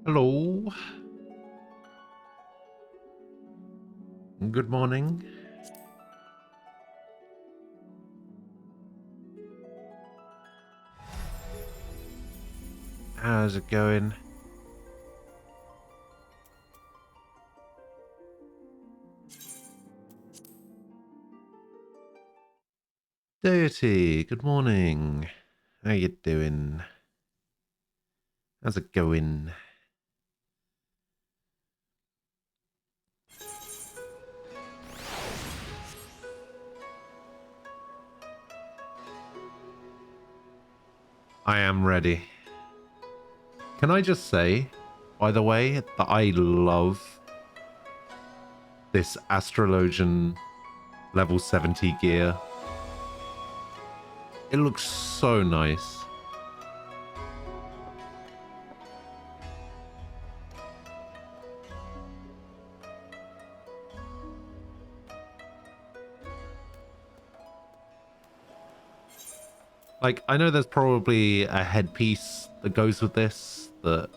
Hello. Good morning. How's it going? Deity, good morning. How you doing? How's it going? I am ready. Can I just say, by the way, that I love this Astrologian level 70 gear. It looks so nice. Like, I know there's probably a headpiece that goes with this that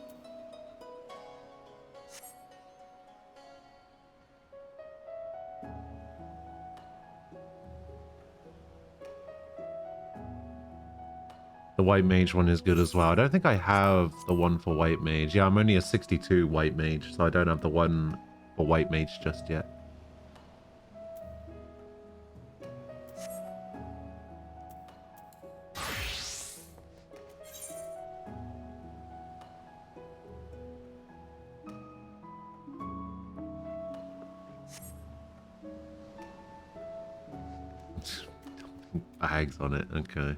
the White Mage one is good as well. I don't think I have the one for White Mage. Yeah, I'm only a 62 White Mage, so I don't have the one for White Mage just yet. Bags on it, okay.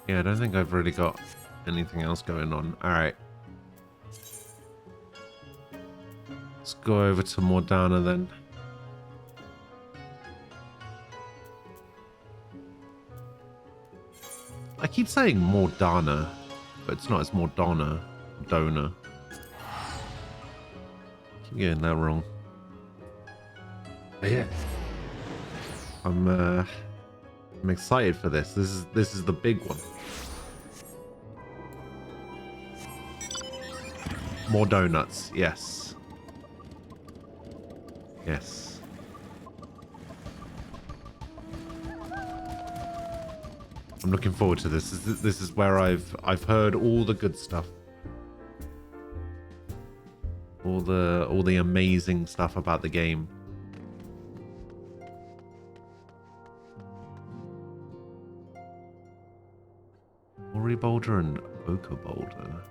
Yeah, I don't think I've really got anything else going on. Alright. Let's go over to Morgana then. I keep saying Morgana, but it's not, it's Mordana. Dona. Keep getting that wrong. But yeah. I'm excited for this. This is the big one. More donuts, yes. Yes. I'm looking forward to this. This is where I've heard all the good stuff. All the amazing stuff about the game. Ori Boulder and Ochre Boulder.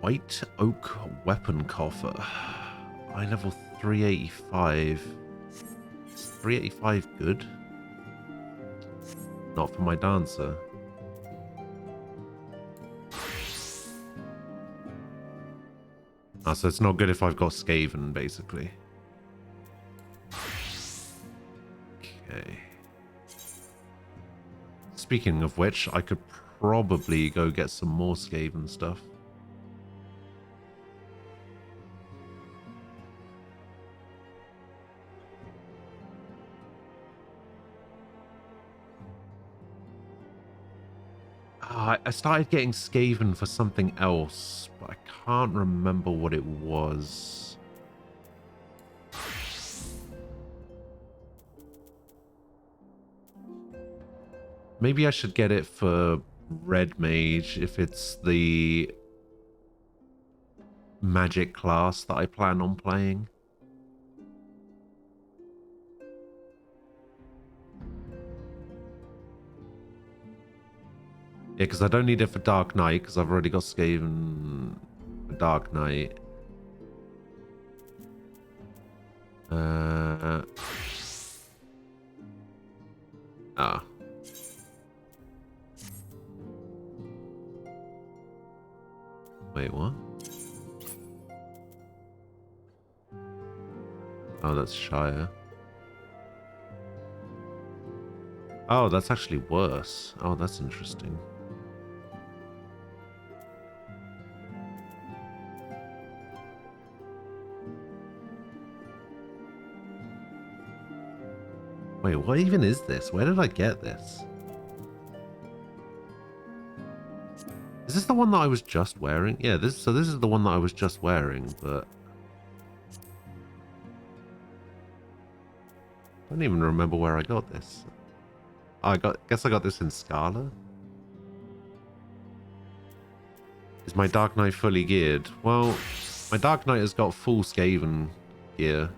White Oak Weapon Coffer. Eye level 385. Is 385 good? Not for my dancer. Ah, so it's not good if I've got Skaven, basically. Okay. Speaking of which, I could probably go get some more Skaven stuff. I started getting Skaven for something else, but I can't remember what it was. Maybe I should get it for Red Mage if it's the magic class that I plan on playing. Yeah, because I don't need it for Dark Knight because I've already got Skaven for Dark Knight. Wait, what? Oh, that's Shire. Oh, that's actually worse. Oh, that's interesting. Wait, what even is this? Where did I get this? Is this the one that I was just wearing? Yeah, this is the one that I was just wearing, but I don't even remember where I got this. Oh, guess I got this in Scala. Is my Dark Knight fully geared? Well, my Dark Knight has got full Skaven gear.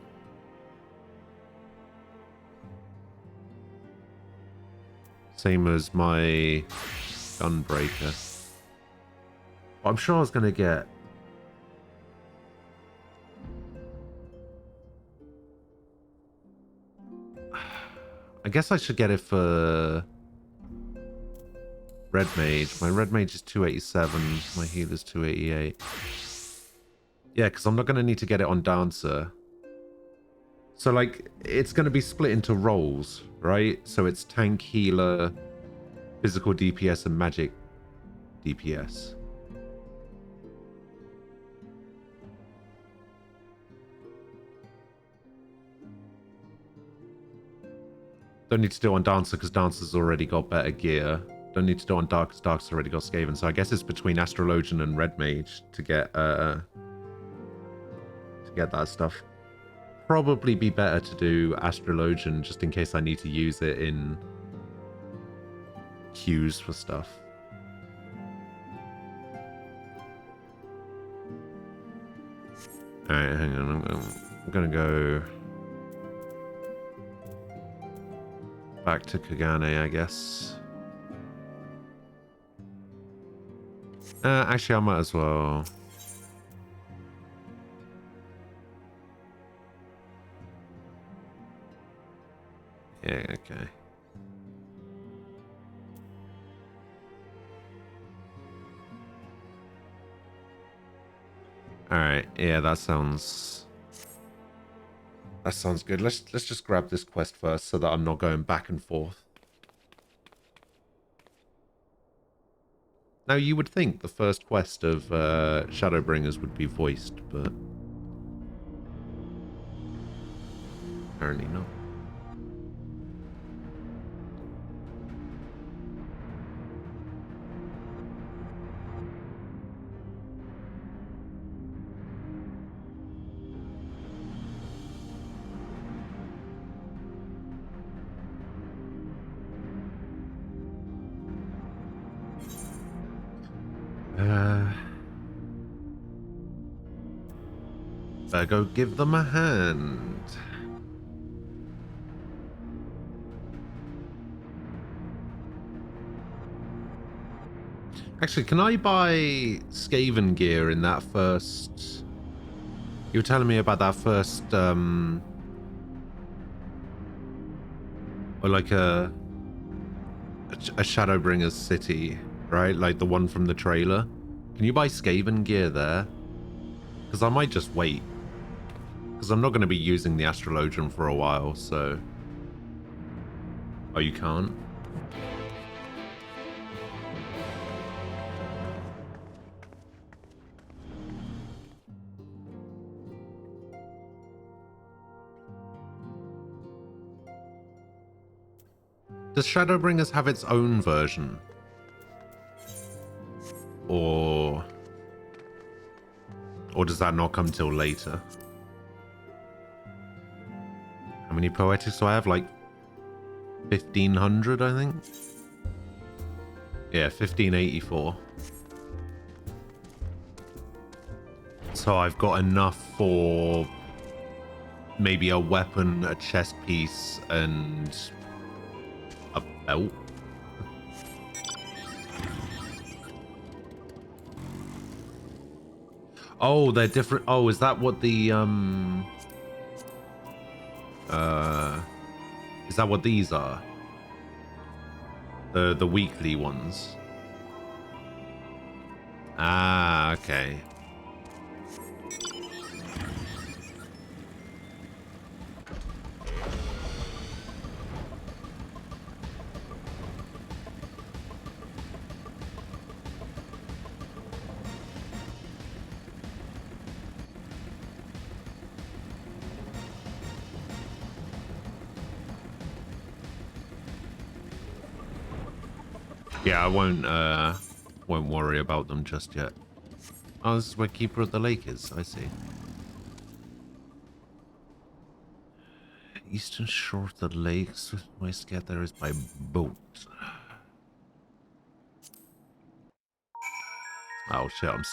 Same as my Gunbreaker. I'm sure I was going to get... I guess I should get it for Red Mage. My Red Mage is 287. My healer's 288. Yeah, because I'm not going to need to get it on Dancer. So, like, it's going to be split into roles, right? So it's tank, healer, physical DPS, and magic DPS. Don't need to do it on Dancer because Dancer's already got better gear. Don't need to do it on Dark because Dark's already got Skaven. So I guess it's between Astrologian and Red Mage to get that stuff. Probably be better to do Astrologian just in case I need to use it in queues for stuff. Alright, hang on. I'm gonna go back to Kagane, I guess. Actually, I might as well. Yeah, okay. Alright, yeah, that sounds good. Let's just grab this quest first so that I'm not going back and forth. Now, you would think the first quest of Shadowbringers would be voiced, but apparently not. Better go give them a hand. Actually, can I buy Skaven gear in that first... You were telling me about that first, or like a Shadowbringers city, right? Like the one from the trailer. Can you buy Skaven gear there? Because I might just wait. Because I'm not going to be using the Astrologian for a while, so... Oh, you can't? Does Shadowbringers have its own version? Or does that not come till later? How many poetics do I have? Like 1,500, I think? Yeah, 1,584. So I've got enough for maybe a weapon, a chest piece, and a belt. Oh, they're different. Oh, is that what the is that what these are? The weekly ones. Ah, okay. Yeah, I won't worry about them just yet. Oh, this is where Keeper of the Lake is. I see. Eastern shore of the lakes. Ways to get there is by boat. Oh shit! I'm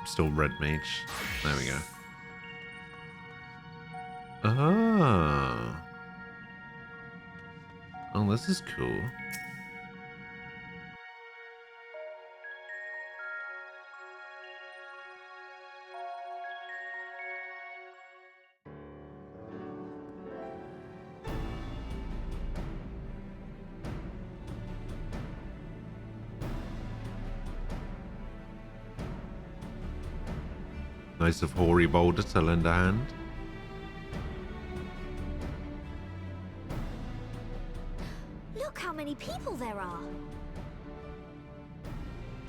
still red mage. There we go. Ah. Oh, this is cool. Nice of Hoary Boulder to lend a hand. Look how many people there are.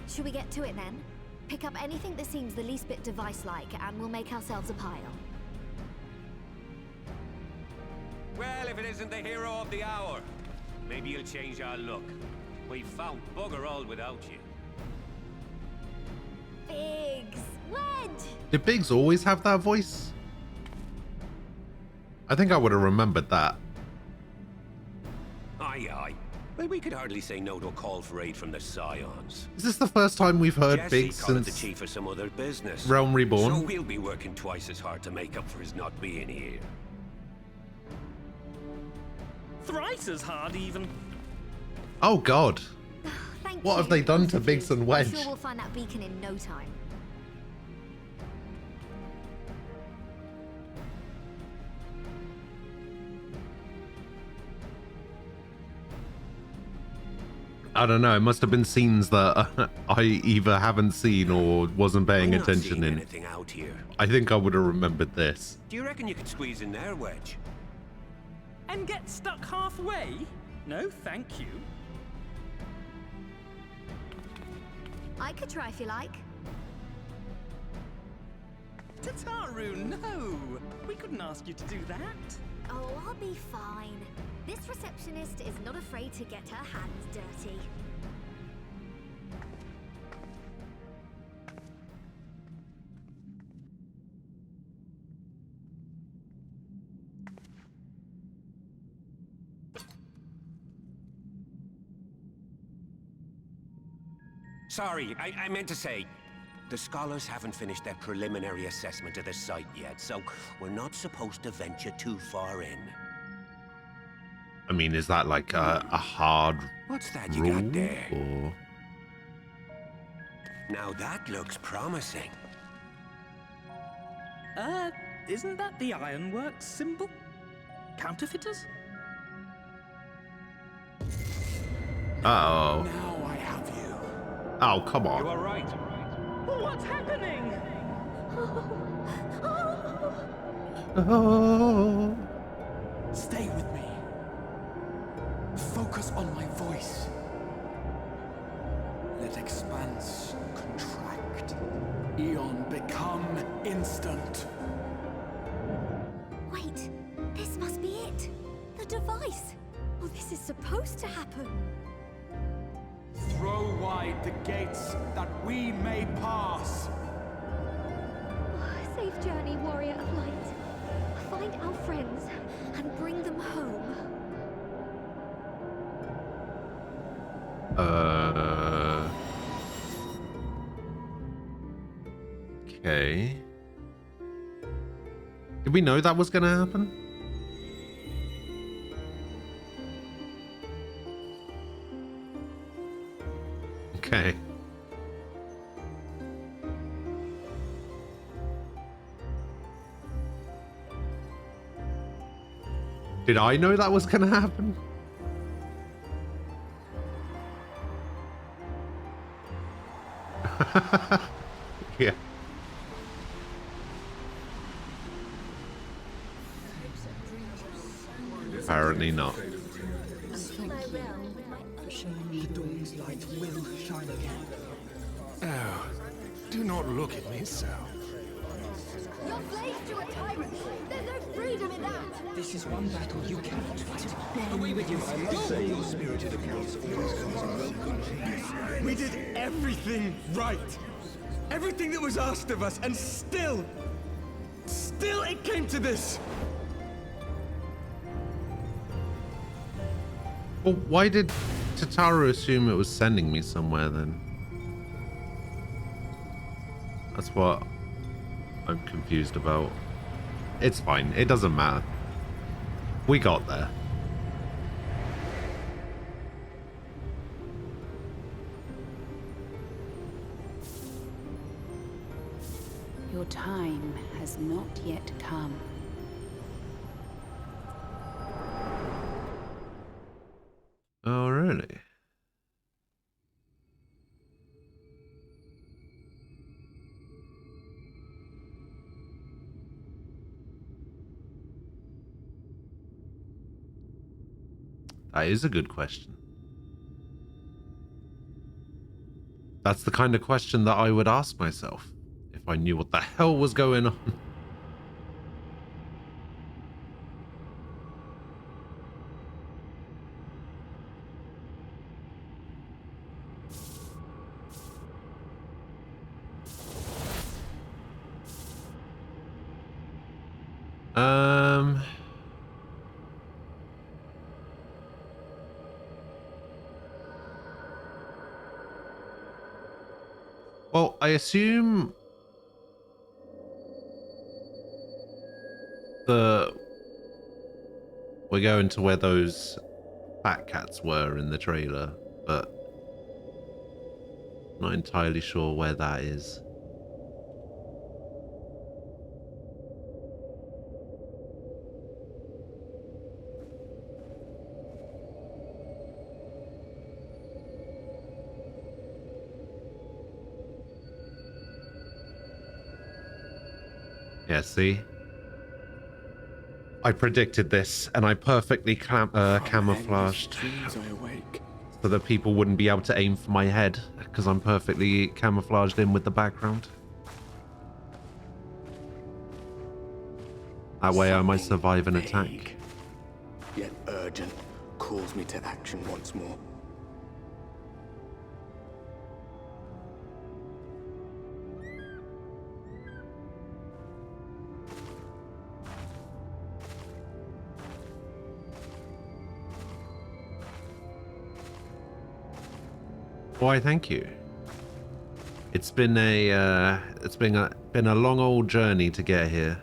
Should we get to it then? Pick up anything that seems the least bit device-like and we'll make ourselves a pile. Well, if it isn't the hero of the hour, maybe you'll change our look. We've found bugger all without you. Biggs! Wedge! Did Biggs always have that voice? I think I would have remembered that. Aye, aye. Well, we could hardly say no to a call for aid from the Scions. Is this the first time we've heard Jesse Biggs called since the chief of some other business. Realm Reborn? So we'll be working twice as hard to make up for his not being here. Thrice as hard, even. Oh god. Thank What you, have they done both to of Biggs you. and Wedge? I'm sure we'll find that beacon in no time. I don't know. It must have been scenes that I either haven't seen or wasn't paying I'm not attention seeing in. anything out here. I think I would have remembered this. Do you reckon you could squeeze in there, Wedge? And get stuck halfway? No, thank you. I could try if you like. Tataru, no! We couldn't ask you to do that. Oh, I'll be fine. This receptionist is not afraid to get her hands dirty. Sorry, I meant to say, the scholars haven't finished their preliminary assessment of the site yet, so we're not supposed to venture too far in. I mean, is that like a hard What's that you rule? got there? Or... Now that looks promising. Isn't that the Ironworks symbol? Counterfeiters? Uh-oh. Now I have you. Oh, come You on. are right. What's happening? Oh. Stay with me. Focus on my voice. Let expanse contract. Eon become instant. Wait, this must be it. The device. Oh, this is supposed to happen. Throw wide the gates that we may pass. Safe journey, warrior of light. Find our friends and bring them home. Okay. Did we know that was going to happen? Okay. Did I know that was going to happen? Yeah. Apparently not. Oh, do not look at me so. You're slaves to a tyrant. There's no freedom in that. This is one battle you cannot fight. Away with you. We did everything right. Everything that was asked of us, and still it came to this. Well, why did Tataru assume it was sending me somewhere then? That's what I'm confused about. It's fine. It doesn't matter. We got there. Your time has not yet come. Oh, really? That is a good question. That's the kind of question that I would ask myself if I knew what the hell was going on. Well, I assume we're going to where those fat cats were in the trailer, but not entirely sure where that is. Yeah, see? I predicted this, and I perfectly camouflaged so that people wouldn't be able to aim for my head, because I'm perfectly camouflaged in with the background. That way I might survive an attack. Yet urgent, calls me to action once more. Why, thank you. It's been a been a long old journey to get here.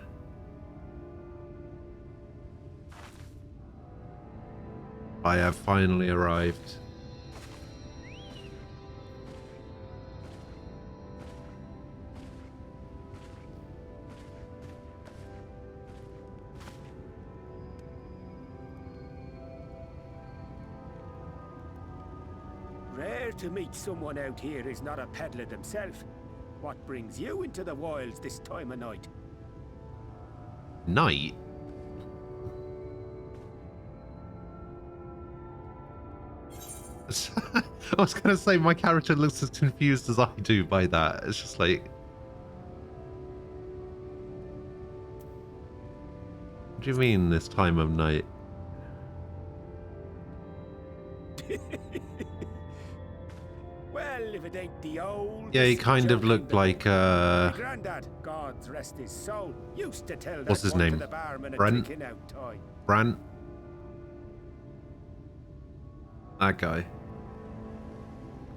I have finally arrived. Rare to meet someone out here who's not a peddler themselves. What brings you into the wilds this time of night? Night? I was gonna say my character looks as confused as I do by that. It's just like, what do you mean this time of night? Well, if it ain't the old. Yeah, he kind of looked like My granddad, God's rest his soul, used to tell what's that his one to name? the barman at Brent? drinking out time. Brant? That guy.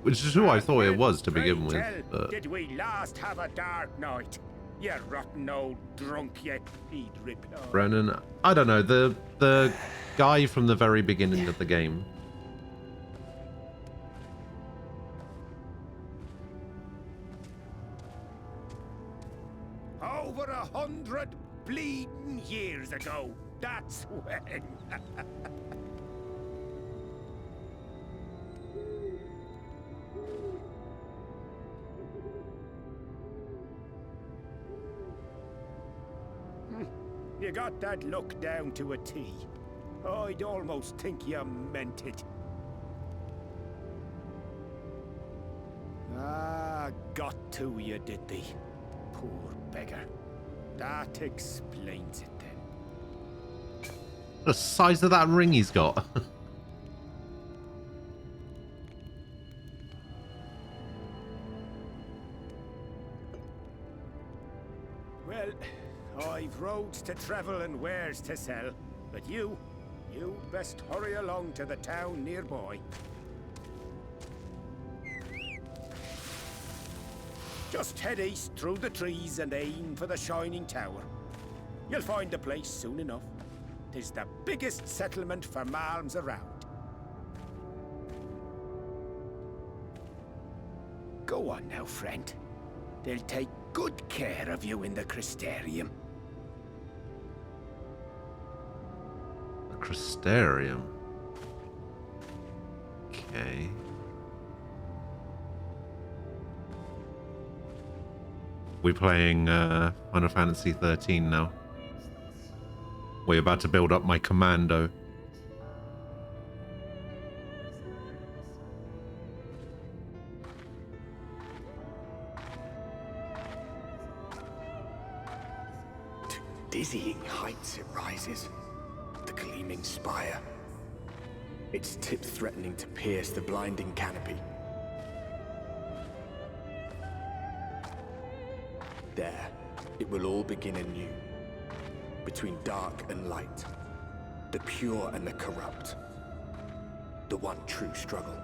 Which is who I thought it was to begin with. But Did we last have a dark night? You rotten old drunk yet, he'd reply. Brennan, I don't know, the guy from the very beginning of the game. Over 100 bleeding years ago, that's when. You got that look down to a T. I'd almost think you meant it. Ah, got to you, did they? Poor beggar. That explains it then. The size of that ring he's got. Well, I've roads to travel and wares to sell, but you best hurry along to the town nearby. Just head east through the trees and aim for the Shining Tower. You'll find the place soon enough. 'Tis the biggest settlement for malms around. Go on now, friend. They'll take good care of you in the Crystarium. The Crystarium. Okay. We're playing Final Fantasy 13 now. We're about to build up my commando. To dizzying heights it rises. The gleaming spire. Its tip threatening to pierce the blinding canopy. There, it will all begin anew. Between dark and light. The pure and the corrupt. The one true struggle.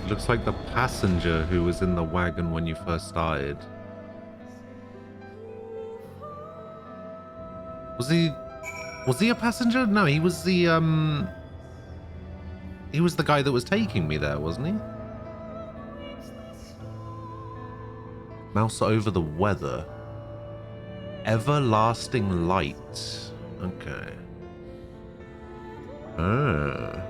Looks like the passenger who was in the wagon when you first started. Was he a passenger? No, he was the guy that was taking me there, wasn't he? Mouse over the weather. Everlasting light. Okay. Ah.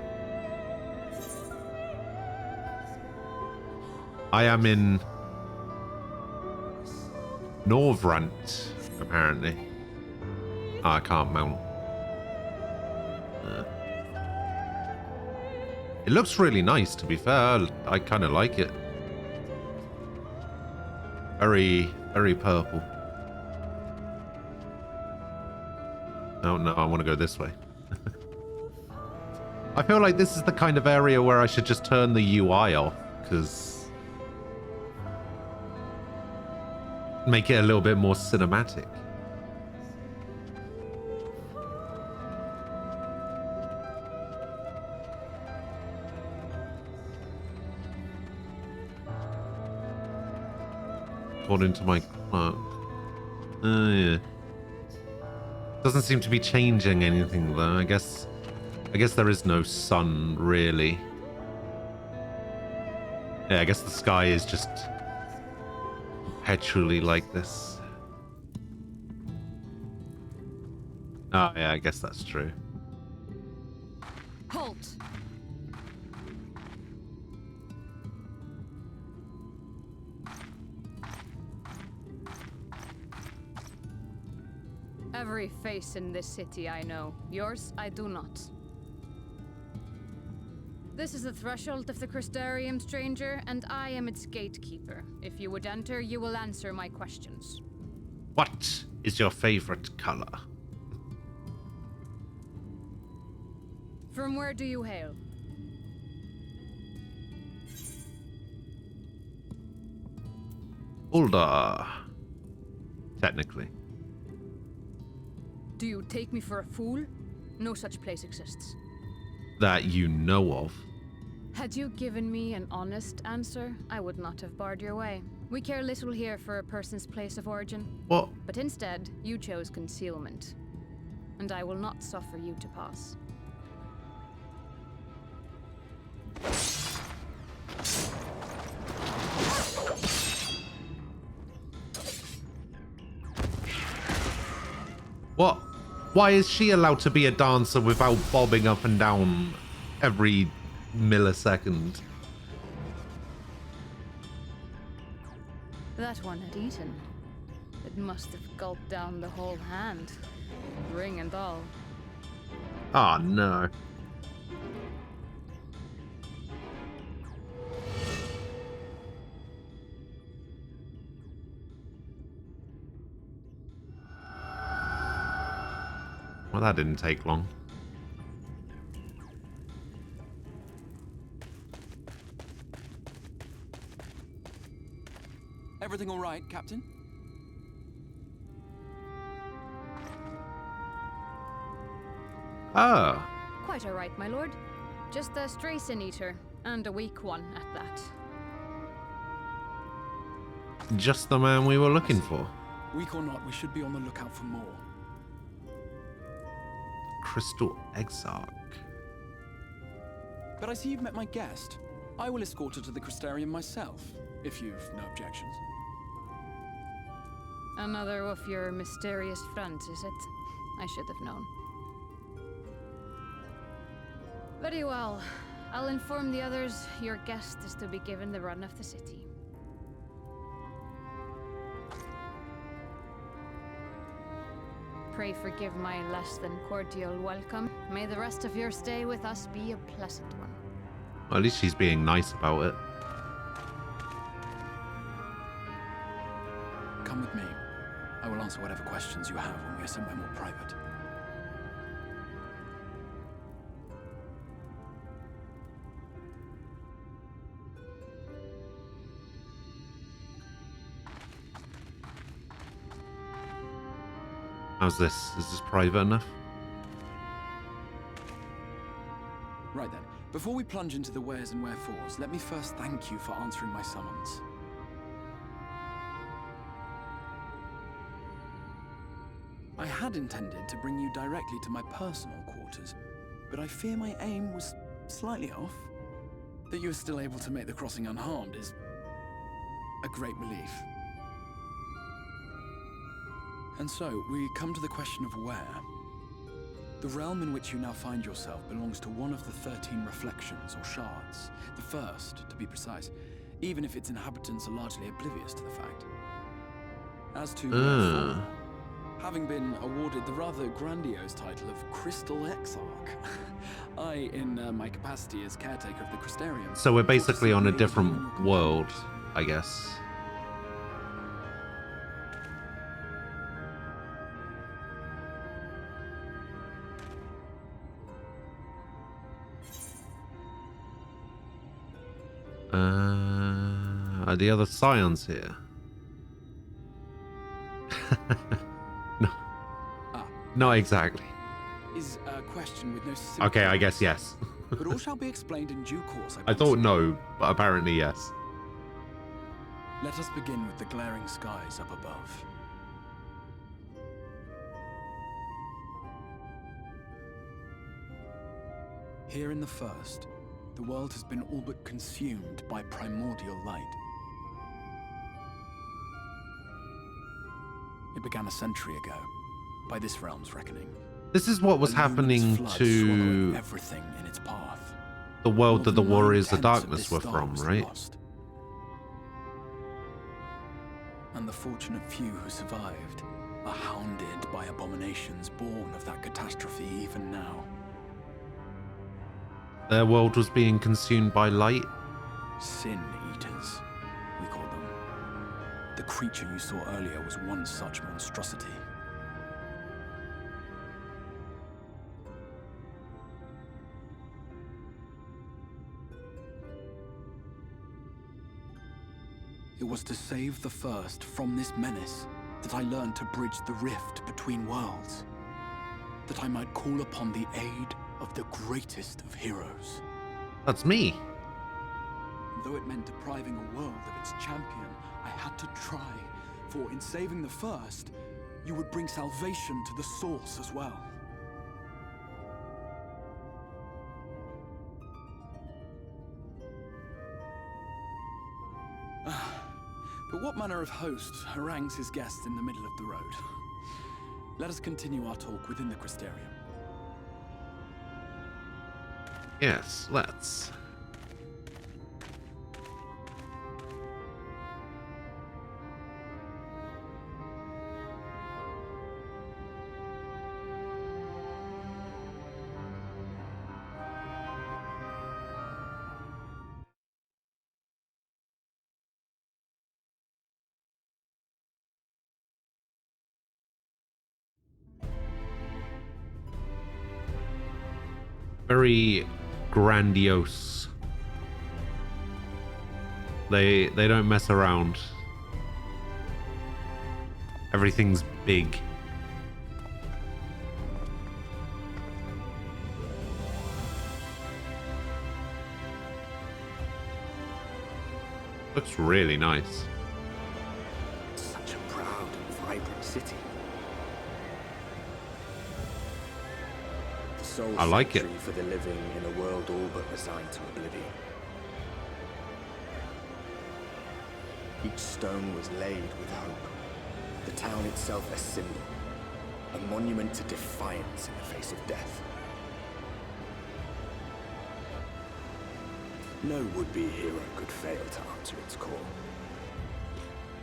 I am in Norvrant, apparently. Oh, I can't mount. It looks really nice, to be fair. I kind of like it. Very, very purple. Oh no, I want to go this way. I feel like this is the kind of area where I should just turn the UI off, because make it a little bit more cinematic. According to my clock. Yeah. Doesn't seem to be changing anything though. I guess there is no sun really. Yeah, I guess the sky is just perpetually like this. Oh yeah, I guess that's true. Halt! Every face in this city I know. Yours, I do not. This is the threshold of the Crystarium, stranger, and I am its gatekeeper. If you would enter, you will answer my questions. What is your favorite color? From where do you hail? Ul'dah. Technically. Do you take me for a fool? No such place exists. That you know of. Had you given me an honest answer, I would not have barred your way. We care little here for a person's place of origin. What? But instead, you chose concealment. And I will not suffer you to pass. What? Why is she allowed to be a dancer without bobbing up and down every millisecond? That one had eaten. It must have gulped down the whole hand. Ring and all. Oh no. Well, that didn't take long. Everything all right, Captain? Ah, Quite all right, my lord. Just a Strayson eater, and a weak one at that. just the man we were looking for. Weak or not, we should be on the lookout for more. Crystal Exarch. But I see you've met my guest. I will escort her to the Crystarium myself, if you've no objections. Another of your mysterious friends, is it? I should have known. Very well. I'll inform the others your guest is to be given the run of the city. Pray forgive my less than cordial welcome. May the rest of your stay with us be a pleasant one. Well, at least she's being nice about it. Come with me. I will answer whatever questions you have when we are somewhere more private. How's this? Is this private enough? Right then, before we plunge into the wheres and wherefores, let me first thank you for answering my summons. I had intended to bring you directly to my personal quarters, but I fear my aim was slightly off. That you are still able to make the crossing unharmed is a great relief. And so, we come to the question of where. The realm in which you now find yourself belongs to one of the 13 reflections, or shards. The first, to be precise, even if its inhabitants are largely oblivious to the fact. As to wherefore, having been awarded the rather grandiose title of Crystal Exarch, I, in my capacity as caretaker of the Crystarium... So we're basically on a different world, I guess. Are the other scions here? No. Not exactly. Is a question with no simple Okay, I guess answer. yes. But all shall be explained in due course, I thought no, but apparently yes. Let us begin with the glaring skies up above. Here in the first, the world has been all but consumed by primordial light. It began a century ago, by this realm's reckoning. This is what was A luminous happening flood to swallowing everything in its path. the world that the More than Warriors of 9/10 Darkness this were star from, was right? lost. And the fortunate few who survived are hounded by abominations born of that catastrophe even now. Their world was being consumed by light. Sin Eaters, we call them. The creature you saw earlier was one such monstrosity. It was to save the first from this menace that I learned to bridge the rift between worlds. That I might call upon the aid of the greatest of heroes. That's me. Though it meant depriving a world of its champion, I had to try. For in saving the first, you would bring salvation to the source as well. But what manner of host harangues his guests in the middle of the road? Let us continue our talk within the Crystarium. Yes, let's. very grandiose. They don't mess around. Everything's big. Looks really nice. Such a proud and vibrant city. The sole I like it. sanctuary for the living in a world all but resigned to oblivion. Each stone was laid with hope. The town itself a symbol, a monument to defiance in the face of death. No would-be hero could fail to answer its call.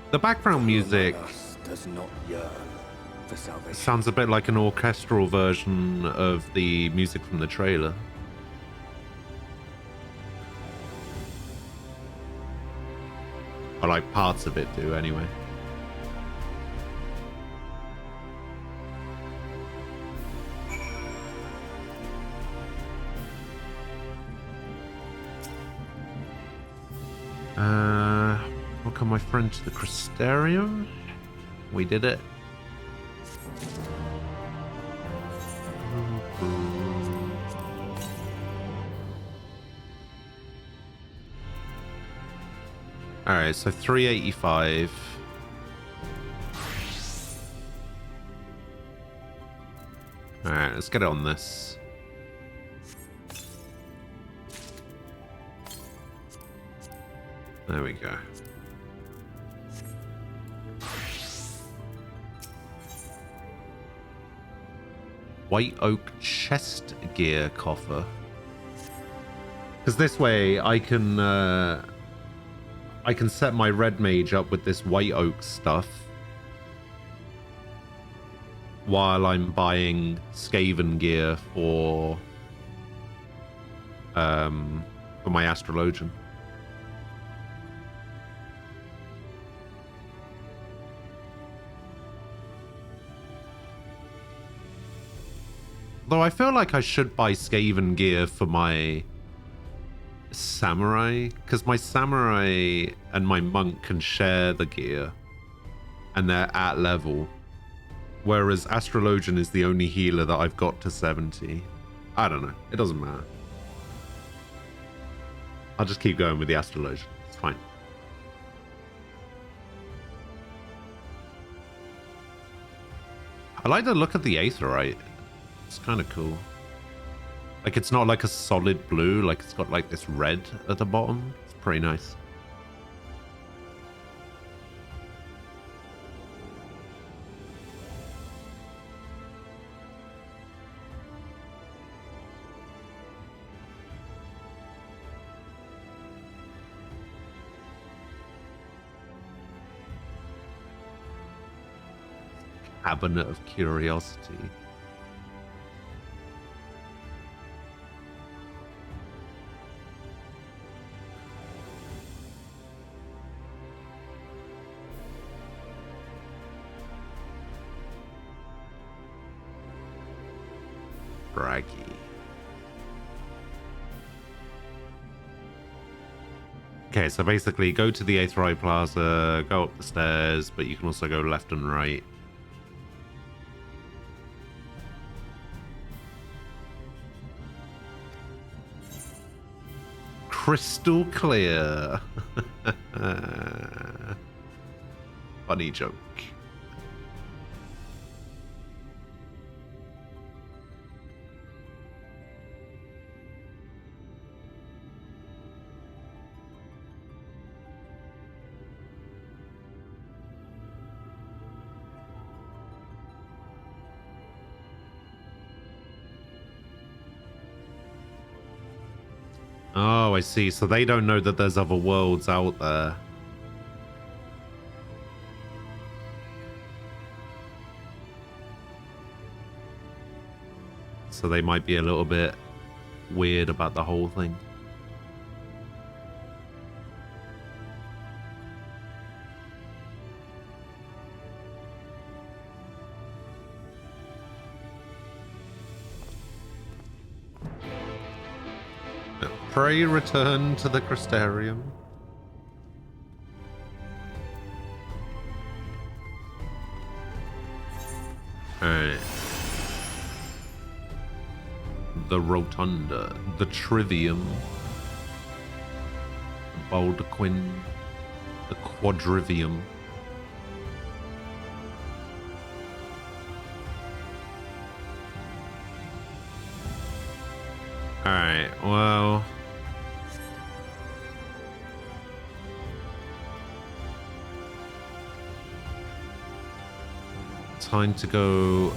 The background music Who among us does not yearn for salvation. sounds a bit like an orchestral version of the music from the trailer. Or like parts of it do, anyway. Welcome my friend to the Crystarium. We did it. Alright, so 385. Alright, let's get it on this. There we go. White oak chest gear coffer. Because this way I can set my red mage up with this white oak stuff while I'm buying Skaven gear for my Astrologian. Though I feel like I should buy Skaven gear for my Samurai, because my Samurai and my Monk can share the gear and they're at level, whereas Astrologian is the only healer that I've got to 70. I don't know, it doesn't matter. I'll just keep going with the Astrologian, it's fine. I like the look of the Aetheryte. It's kind of cool. Like, it's not like a solid blue, like it's got like this red at the bottom. It's pretty nice. Cabinet of Curiosity. Braggy. Okay, so basically go to the Aetheryte Plaza, go up the stairs, but you can also go left and right. Crystal clear. Funny joke. Oh, I see. So they don't know that there's other worlds out there. So they might be a little bit weird about the whole thing. Pray return to the Crystarium. Alright. The Rotunda. The Trivium. The Baldaquin. The Quadrivium. Alright, well... time to go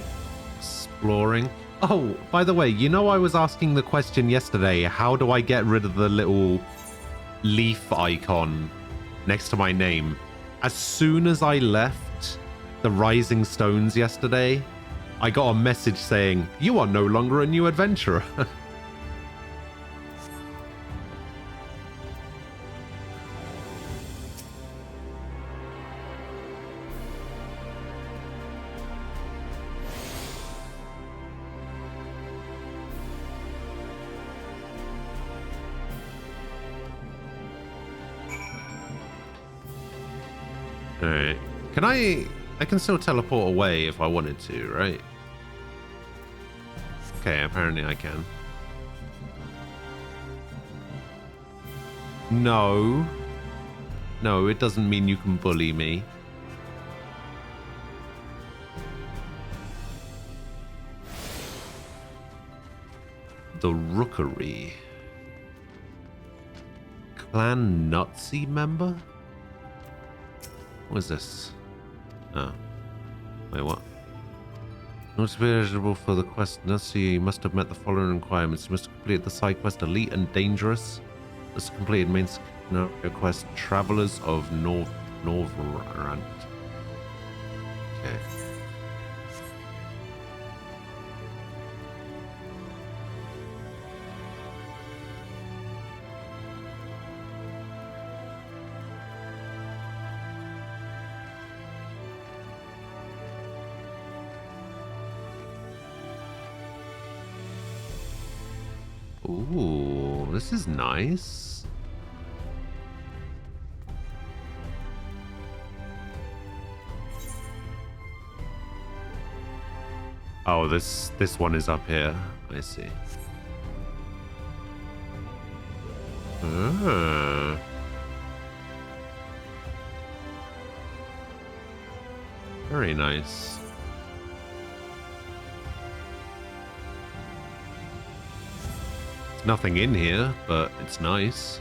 exploring. Oh, by the way, you know I was asking the question yesterday, how do I get rid of the little leaf icon next to my name? As soon as I left the Rising Stones yesterday, I got a message saying, you are no longer a new adventurer. Alright. Can I can still teleport away if I wanted to, right? Okay, apparently I can. No. No, it doesn't mean you can bully me. The Rookery. Clan Nazi member? What is this? Oh. Wait, what? Not to be eligible for the quest Nazi, you must have met the following requirements. You must have completed the side quest Elite and Dangerous. Must have completed main quest Travelers of Norvrand. Okay. Ooh, this is nice. Oh, this one is up here. I see. Ah. Very nice. Nothing in here, but it's nice.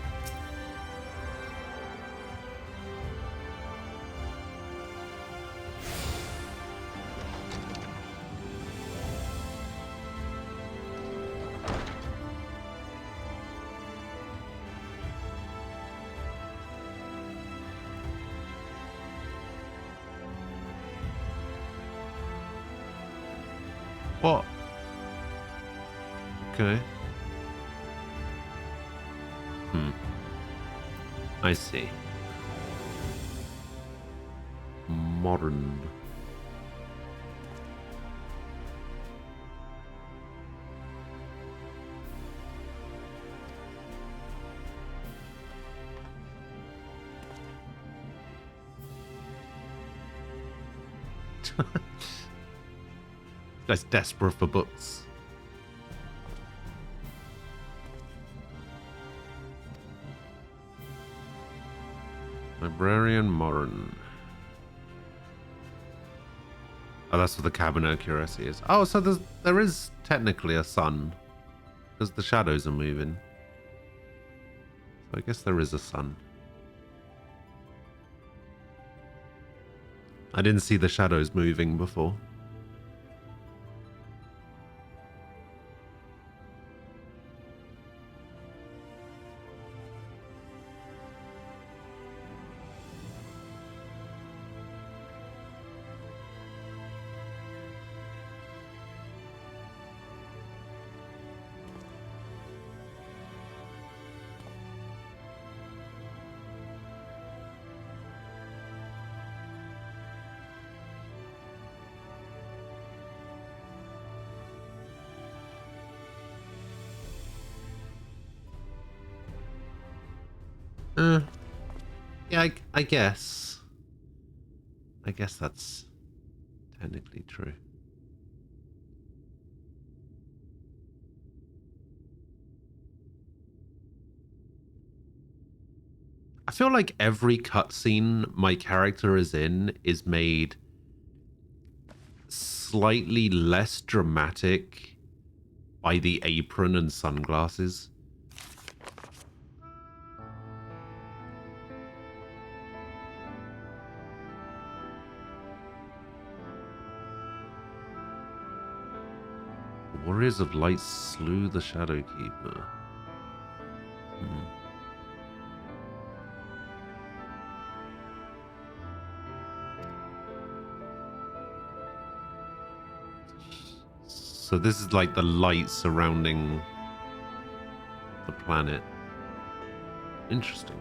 What? Okay. I see. Modern. Guy's desperate for books. Librarian Modern. Oh, that's what the Cabinet of Curiosity is. Oh, so there is technically a sun. Because the shadows are moving. So I guess there is a sun. I didn't see the shadows moving before. Yeah, I guess. I guess that's technically true. I feel like every cutscene my character is in is made slightly less dramatic by the apron and sunglasses. The Warriors of Light slew the Shadowkeeper. So this is like the light surrounding the planet. Interesting.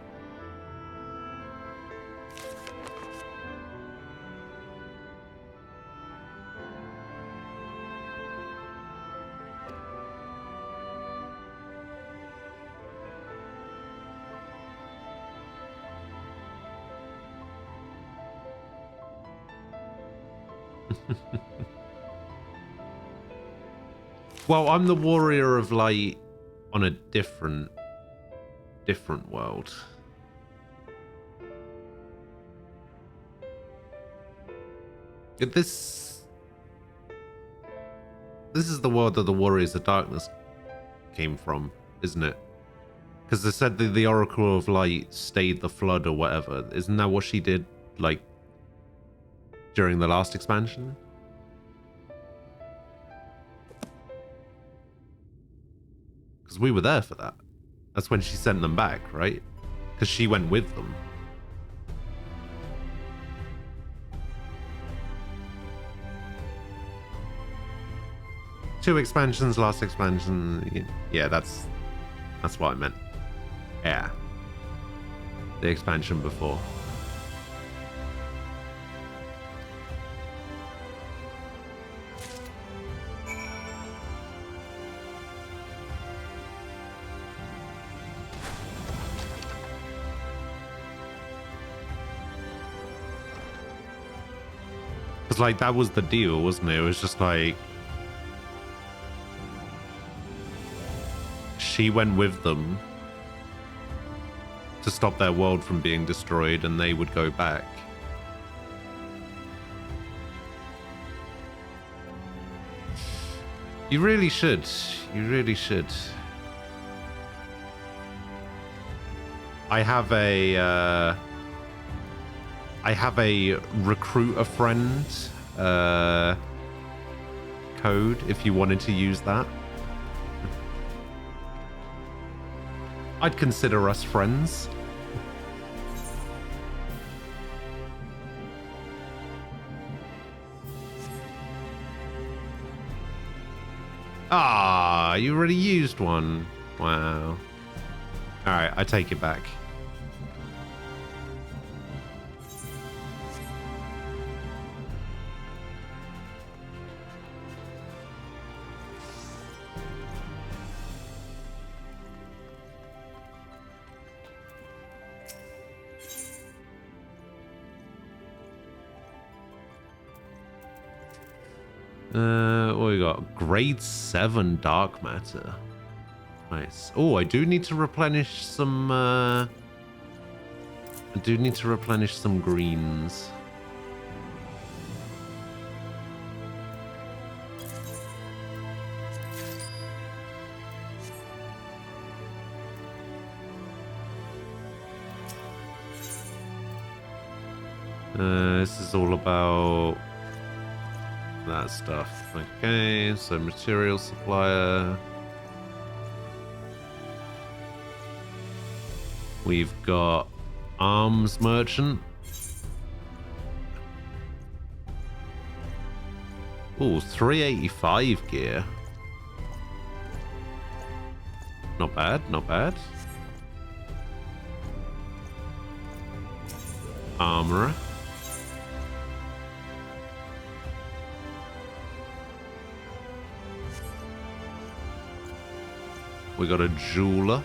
Well, I'm the Warrior of Light on a different world. This is the world that the Warriors of Darkness came from, isn't it? Because they said that the Oracle of Light stayed the flood or whatever. Isn't that what she did, like, during the last expansion? Because we were there for that. That's when she sent them back, right? Because she went with them. Two expansions, last expansion. Yeah, that's what I meant. Yeah. The expansion before. Because, like, that was the deal, wasn't it? It was just like... she went with them to stop their world from being destroyed, and they would go back. You really should. You really should. I have a recruit a friend code if you wanted to use that. I'd consider us friends. Ah, you already used one. Wow. Alright, I take it back. What we got? Grade 7 dark matter. Nice. Oh, I do need to replenish some greens. This is all about that stuff. Okay, so material supplier. We've got arms merchant. Ooh, 385 gear. Not bad, not bad. Armorer. We got a jeweler.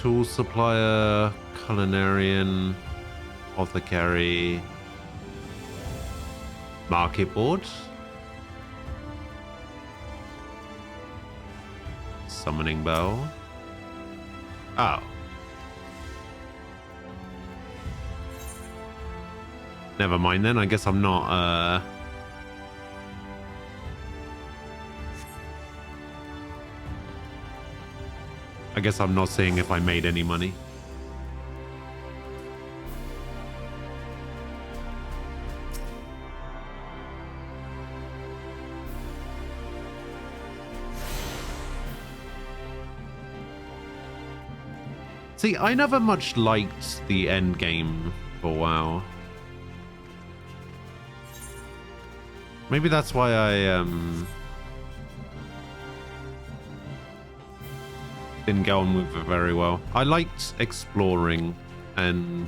tool supplier, culinarian, apothecary, market board, summoning bell. Oh. Never mind then. I guess I'm not I guess I'm not seeing if I made any money. See, I never much liked the end game for WoW. Maybe that's why I didn't go on with it very well. I liked exploring and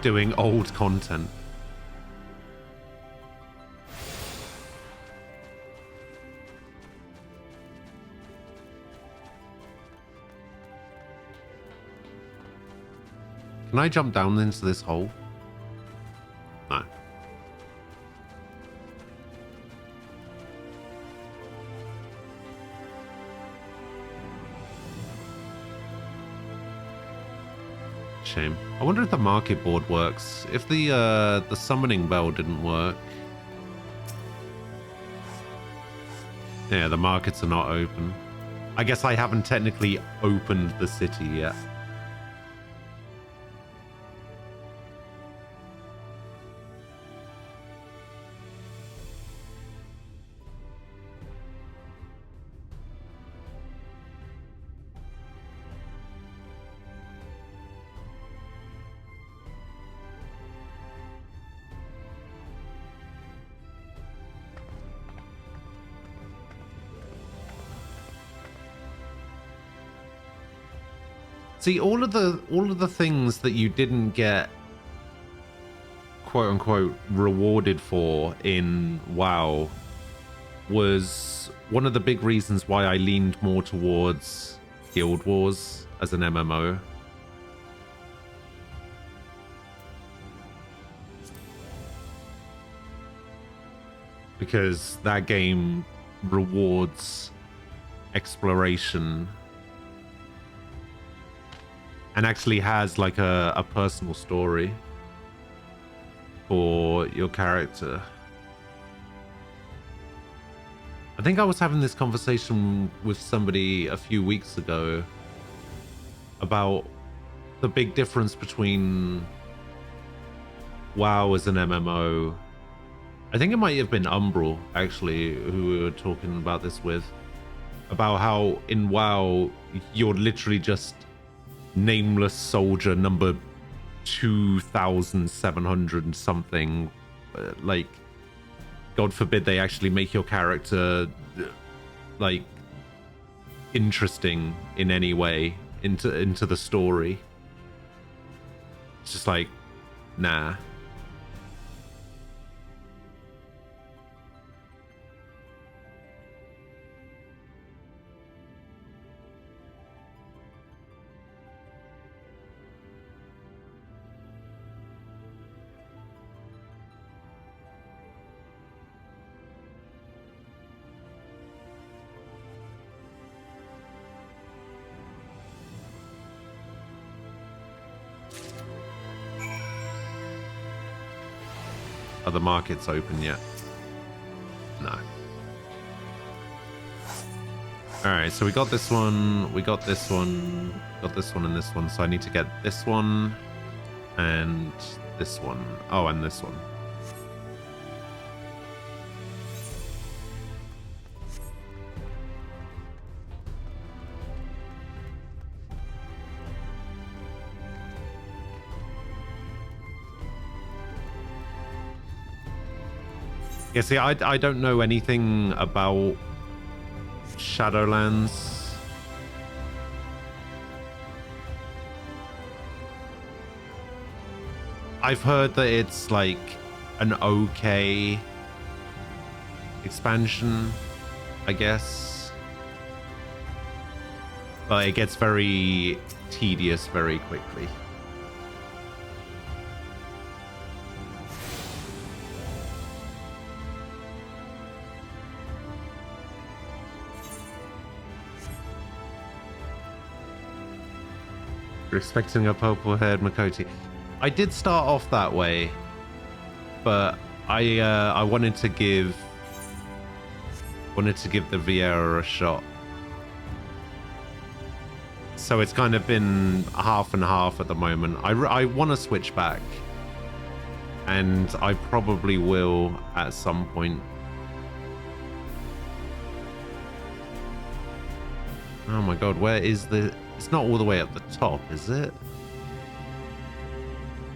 doing old content. Can I jump down into this hole? No. Shame. I wonder if the market board works. If the summoning bell didn't work. Yeah, the markets are not open. I guess I haven't technically opened the city yet. See, all of the things that you didn't get quote unquote rewarded for in WoW was one of the big reasons why I leaned more towards Guild Wars as an MMO. Because that game rewards exploration and actually has like a personal story for your character. I think I was having this conversation with somebody a few weeks ago about the big difference between WoW as an MMO. I think it might have been Umbral, actually, who we were talking about this with. About how in WoW, you're literally just nameless soldier number 2,700 and something. Like, God forbid they actually make your character, like, interesting in any way into the story. It's just like, nah. Are the markets open yet? No. Alright, so we got this one, we got this one, got this one and this one. So I need to get this one and this one. Oh, and this one. Yeah, see, I don't know anything about Shadowlands. I've heard that it's like an okay expansion, I guess. But it gets very tedious very quickly. You're expecting a purple-haired Makoti. I did start off that way, but I wanted to give the Vieira a shot. So it's kind of been half and half at the moment. I want to switch back, and I probably will at some point. Oh my god, where is the... It's not all the way up the top, is it?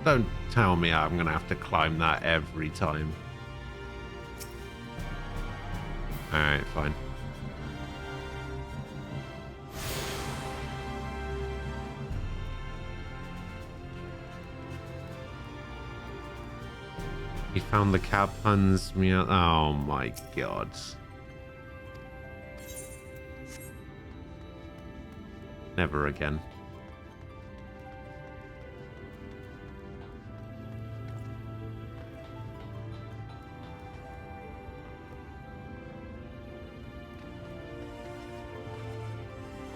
Don't tell me I'm going to have to climb that every time. Alright, fine. He found the cat puns. Oh my god. Never again.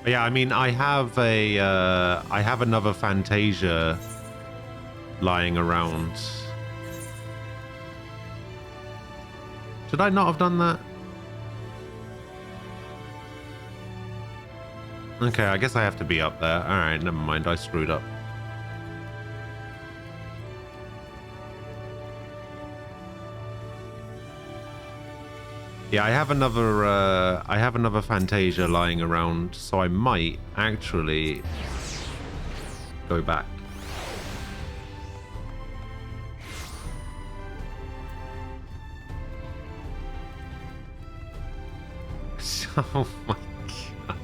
But yeah, I mean, I have another Fantasia lying around. Should I not have done that? Okay, I guess I have to be up there. Alright, never mind. I screwed up. Yeah, I have another Fantasia lying around, so I might actually go back. Oh my god.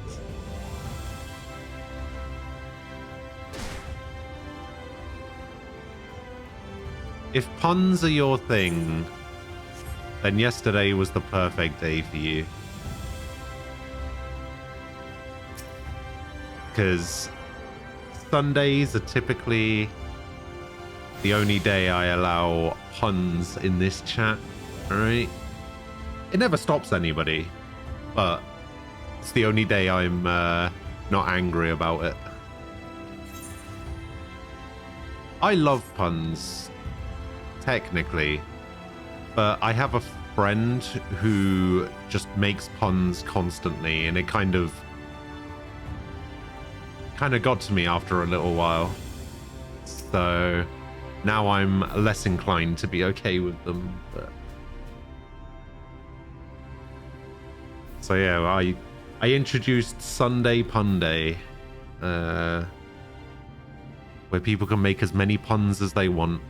If puns are your thing, then yesterday was the perfect day for you. Because Sundays are typically the only day I allow puns in this chat, alright? It never stops anybody, but it's the only day I'm not angry about it. I love puns, technically, but I have a friend who just makes puns constantly, and it kind of got to me after a little while. So now I'm less inclined to be okay with them. But... So yeah, I introduced Sunday Pun Day, where people can make as many puns as they want.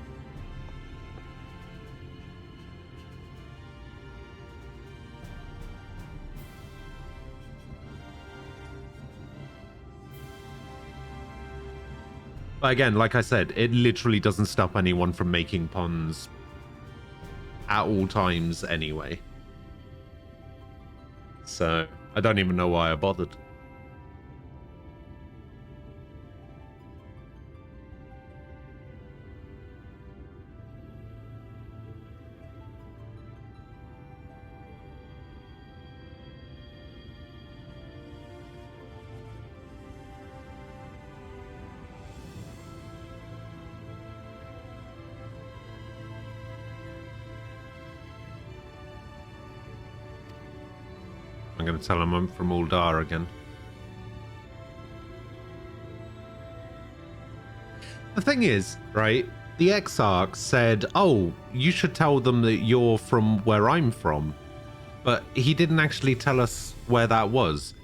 But again, like I said, it literally doesn't stop anyone from making puns at all times anyway. So I don't even know why I bothered. I'm going to tell him I'm from Uldar again. The thing is, right, the Exarch said, oh, you should tell them that you're from where I'm from. But he didn't actually tell us where that was.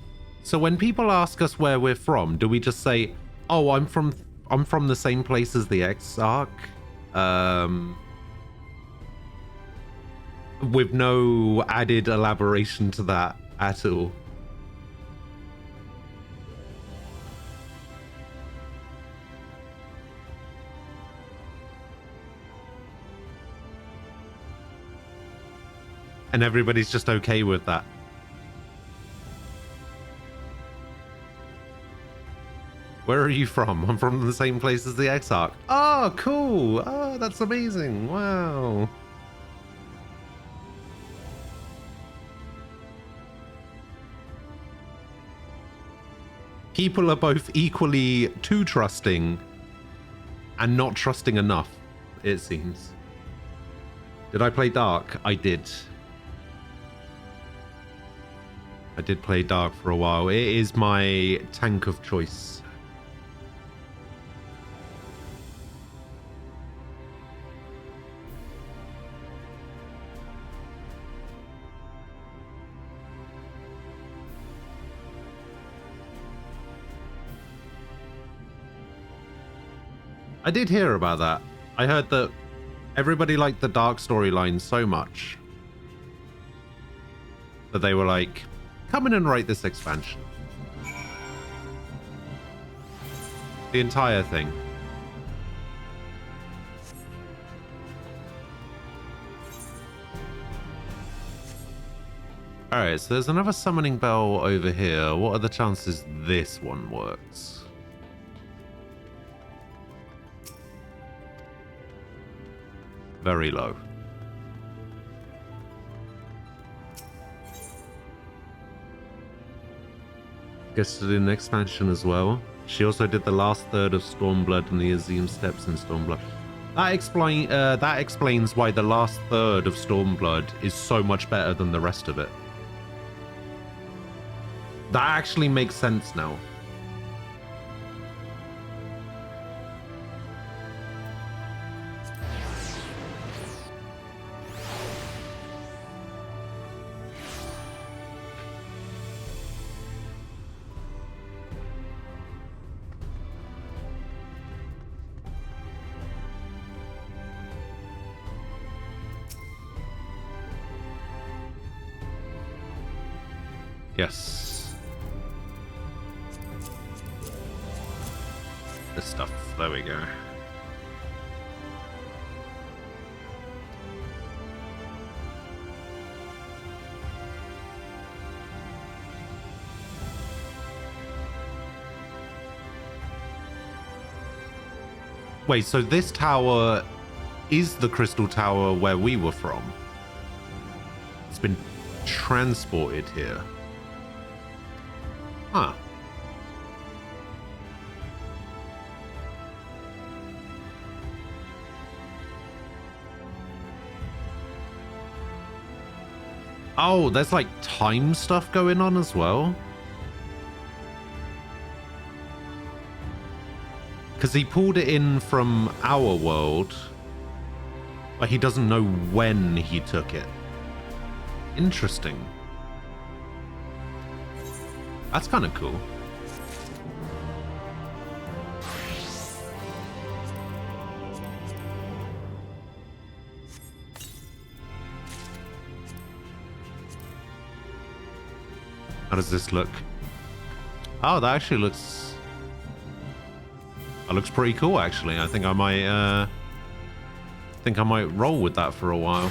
So when people ask us where we're from, do we just say, oh, I'm from the same place as the Exarch? With no added elaboration to that at all. And everybody's just okay with that. Where are you from? I'm from the same place as the Exarch. Oh, cool. Oh, that's amazing. Wow. People are both equally too trusting and not trusting enough, it seems. Did I play Dark? I did. I did play Dark for a while. It is my tank of choice. I did hear about that. I heard that everybody liked the Dark storyline so much that they were like, come in and write this expansion. The entire thing. Alright, so there's another summoning bell over here. What are the chances this one works? Very low. Gets to do an expansion as well. She also did the last third of Stormblood and the Azim Steps in Stormblood. That explains why the last third of Stormblood is so much better than the rest of it. That actually makes sense now. Yes. This stuff. There we go. Wait, so this tower is the crystal tower where we were from? It's been transported here. Huh. Oh, there's like time stuff going on as well. Because he pulled it in from our world, but he doesn't know when he took it. Interesting. That's kind of cool. How does this look? Oh, that actually looks... That looks pretty cool, actually. I think I might roll with that for a while.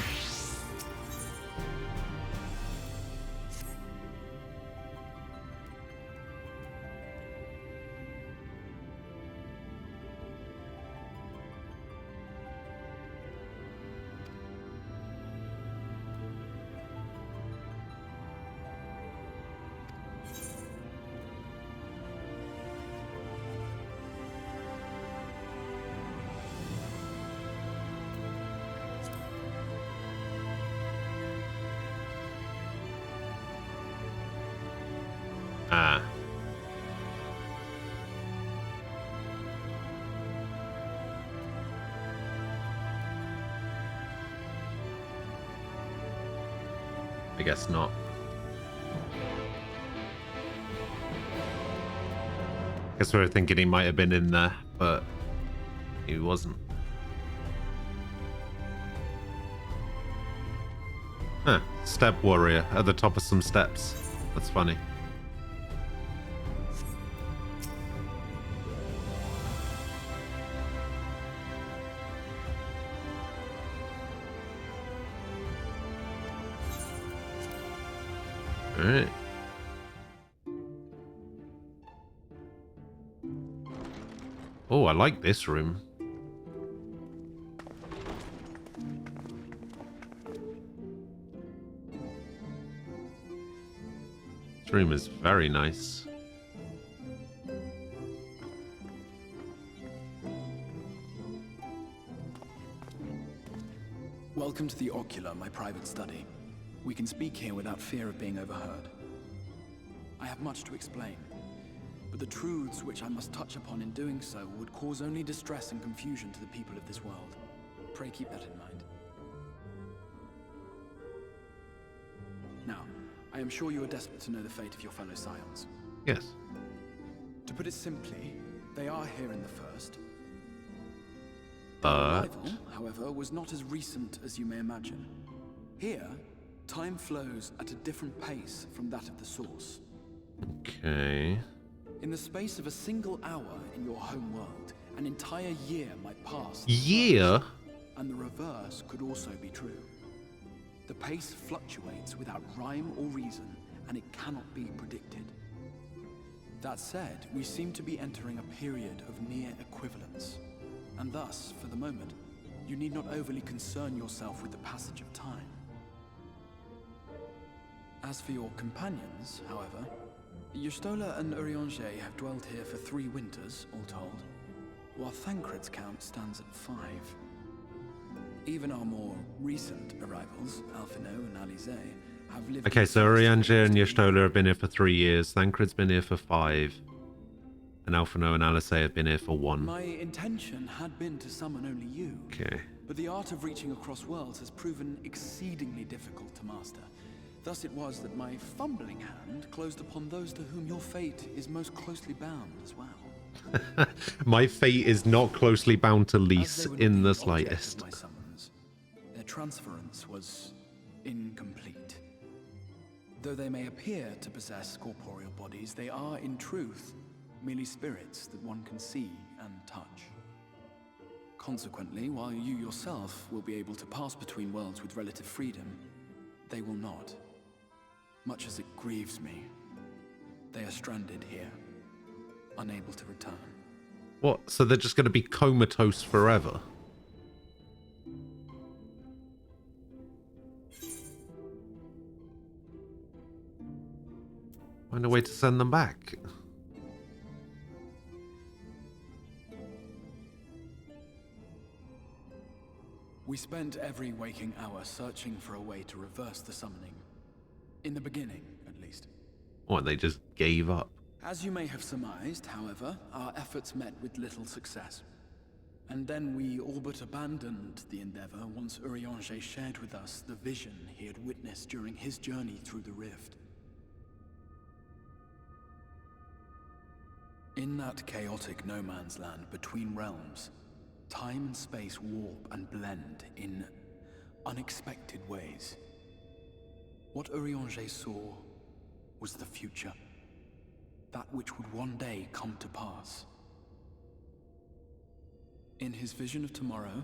Ah. I guess not. Guess we were thinking he might have been in there, but he wasn't. Huh. Step warrior at the top of some steps. That's funny. All right. Oh, I like this room. This room is very nice. Welcome to the Ocular, my private study. We can speak here without fear of being overheard. I have much to explain, but the truths which I must touch upon in doing so would cause only distress and confusion to the people of this world. Pray keep that in mind. Now, I am sure you are desperate to know the fate of your fellow Scions. Yes. To put it simply, they are here in the first. But... Arrival, however, was not as recent as you may imagine. Here, time flows at a different pace from that of the Source. Okay. In the space of a single hour in your home world, an entire year might pass. Year? And the reverse could also be true. The pace fluctuates without rhyme or reason, and it cannot be predicted. That said, we seem to be entering a period of near equivalence. And thus, for the moment, you need not overly concern yourself with the passage of time. As for your companions, however, Y'shtola and Urianger have dwelt here for 3 winters, all told, while Thancred's count stands at 5. Even our more recent arrivals, Alphinaud and Alizé, have lived... Okay, so Urianger and Y'shtola have been here for 3 years, Thancred's been here for 5, and Alphinaud and Alizé have been here for 1. My intention had been to summon only you. Okay. But the art of reaching across worlds has proven exceedingly difficult to master. Thus it was that my fumbling hand closed upon those to whom your fate is most closely bound as well. My fate is not closely bound to Lys in the slightest. My summons, their transference was incomplete. Though they may appear to possess corporeal bodies, they are in truth merely spirits that one can see and touch. Consequently, while you yourself will be able to pass between worlds with relative freedom, they will not. Much as it grieves me, they are stranded here, unable to return. What? So they're just going to be comatose forever? Find a way to send them back. We spent every waking hour searching for a way to reverse the summoning. In the beginning, at least. What, they just gave up? As you may have surmised, however, our efforts met with little success. And then we all but abandoned the endeavor once Urianger shared with us the vision he had witnessed during his journey through the rift. In that chaotic no-man's land between realms, time and space warp and blend in unexpected ways. What Urianger saw was the future. That which would one day come to pass. In his vision of tomorrow,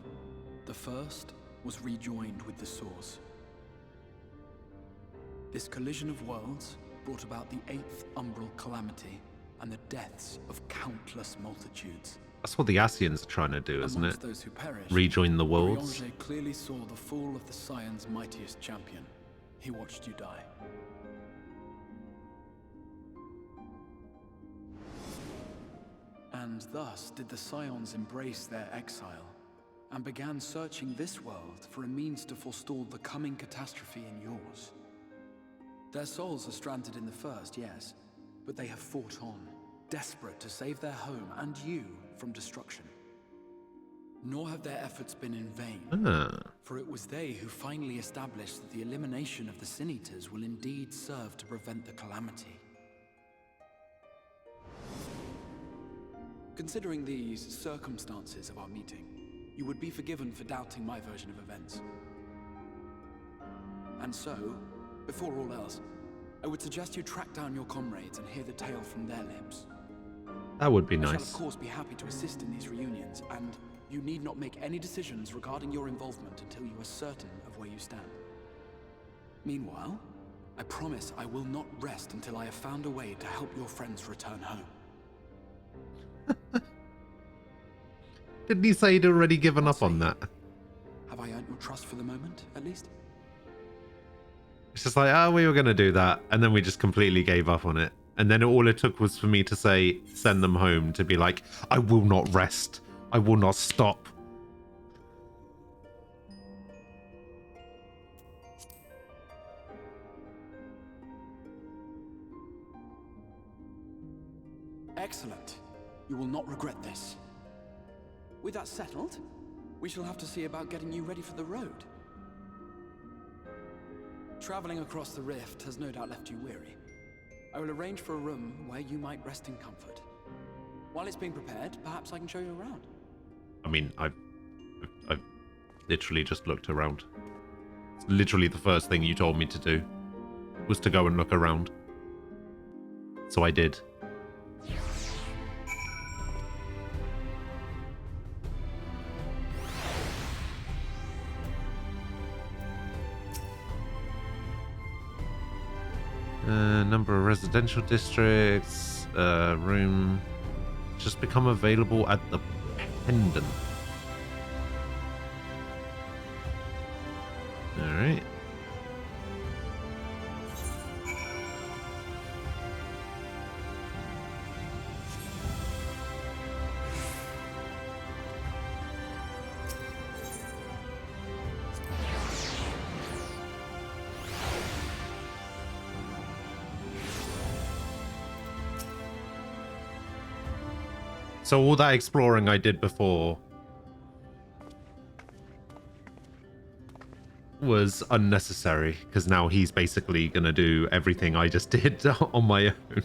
the first was rejoined with the Source. This collision of worlds brought about the 8th Umbral Calamity and the deaths of countless multitudes. That's what the Ascians are trying to do, isn't Amongst it? those who perished, Rejoin the worlds. Urianger clearly saw the fall of the Scion's mightiest champion. He watched you die. And thus did the Scions embrace their exile, and began searching this world for a means to forestall the coming catastrophe in yours. Their souls are stranded in the first, yes, but they have fought on, desperate to save their home and you from destruction. Nor have their efforts been in vain, for it was they who finally established that the elimination of the Sin Eaters will indeed serve to prevent the calamity. Considering these circumstances of our meeting, you would be forgiven for doubting my version of events. And so, before all else, I would suggest you track down your comrades and hear the tale from their lips. That would be I shall nice. of course be happy to assist in these reunions, and you need not make any decisions regarding your involvement until you are certain of where you stand. Meanwhile, I promise I will not rest until I have found a way to help your friends return home. Didn't he say he'd already given up on that? Have I earned your trust for the moment, at least? It's just like, oh, we were going to do that. And then we just completely gave up on it. And then all it took was for me to say, send them home, to be like, I will not rest. I will not stop. Excellent. You will not regret this. With that settled, we shall have to see about getting you ready for the road. Traveling across the rift has no doubt left you weary. I will arrange for a room where you might rest in comfort. While it's being prepared, perhaps I can show you around. I mean, I've literally just looked around. It's literally the first thing you told me to do, was to go and look around. So I did. Number of residential districts, room just become available at the Pendant. All right. So all that exploring I did before was unnecessary, because now he's basically going to do everything I just did on my own.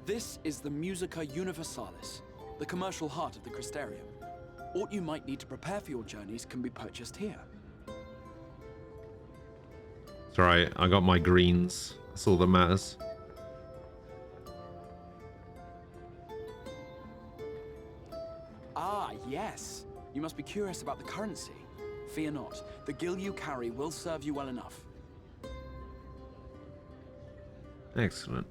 This is the Musica Universalis, the commercial heart of the Crystarium. What you might need to prepare for your journeys can be purchased here. It's alright, I got my greens. That's all that matters. Ah, yes. You must be curious about the currency. Fear not. The gil you carry will serve you well enough. Excellent.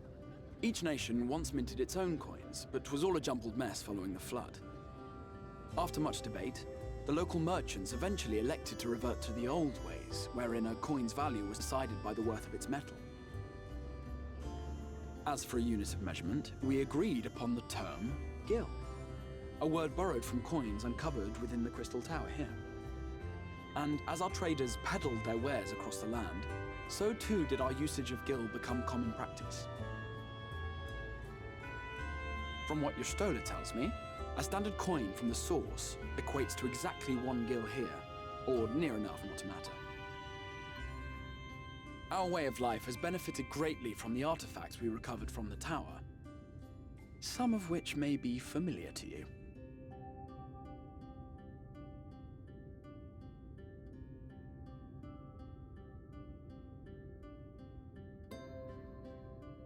Each nation once minted its own coins, but 'twas all a jumbled mess following the flood. After much debate, the local merchants eventually elected to revert to the old ways, wherein a coin's value was decided by the worth of its metal. As for a unit of measurement, we agreed upon the term gil, a word borrowed from coins uncovered within the Crystal Tower here. And as our traders peddled their wares across the land, so too did our usage of gil become common practice. From what your Stola tells me, a standard coin from the source equates to exactly 1 gil here, or near enough not to matter. Our way of life has benefited greatly from the artifacts we recovered from the tower, some of which may be familiar to you.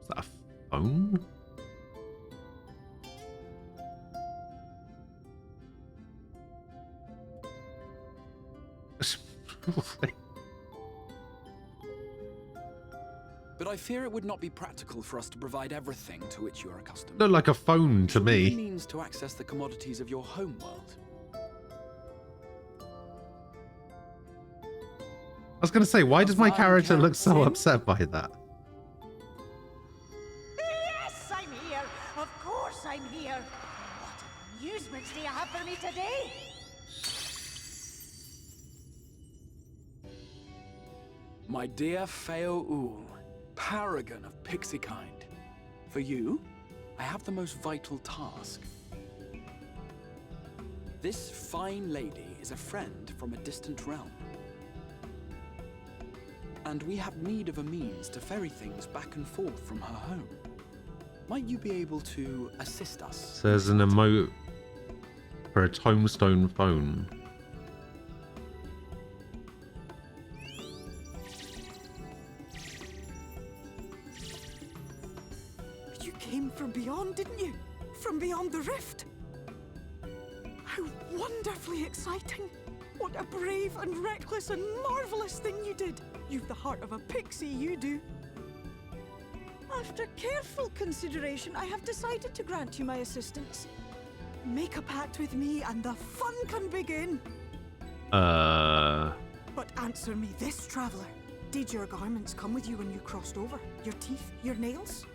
Is that a phone? But I fear it would not be practical for us to provide everything to which you are accustomed. Looked like a phone to Should we me. means to access the commodities of your home world. I was going to say, why does my character look so upset by that? Yes, I'm here. Of course I'm here. What amusements do you have for me today? My dear Feo Ul, paragon of pixie kind. For you, I have the most vital task. This fine lady is a friend from a distant realm. And we have need of a means to ferry things back and forth from her home. Might you be able to assist us? There's an emote for a tombstone phone. You came from beyond, didn't you? From beyond the rift. How wonderfully exciting. What a brave and reckless and marvelous thing you did. You've the heart of a pixie, you do. After careful consideration, I have decided to grant you my assistance. Make a pact with me and the fun can begin. But answer me this, traveler. Did your garments come with you when you crossed over? Your teeth? Your nails?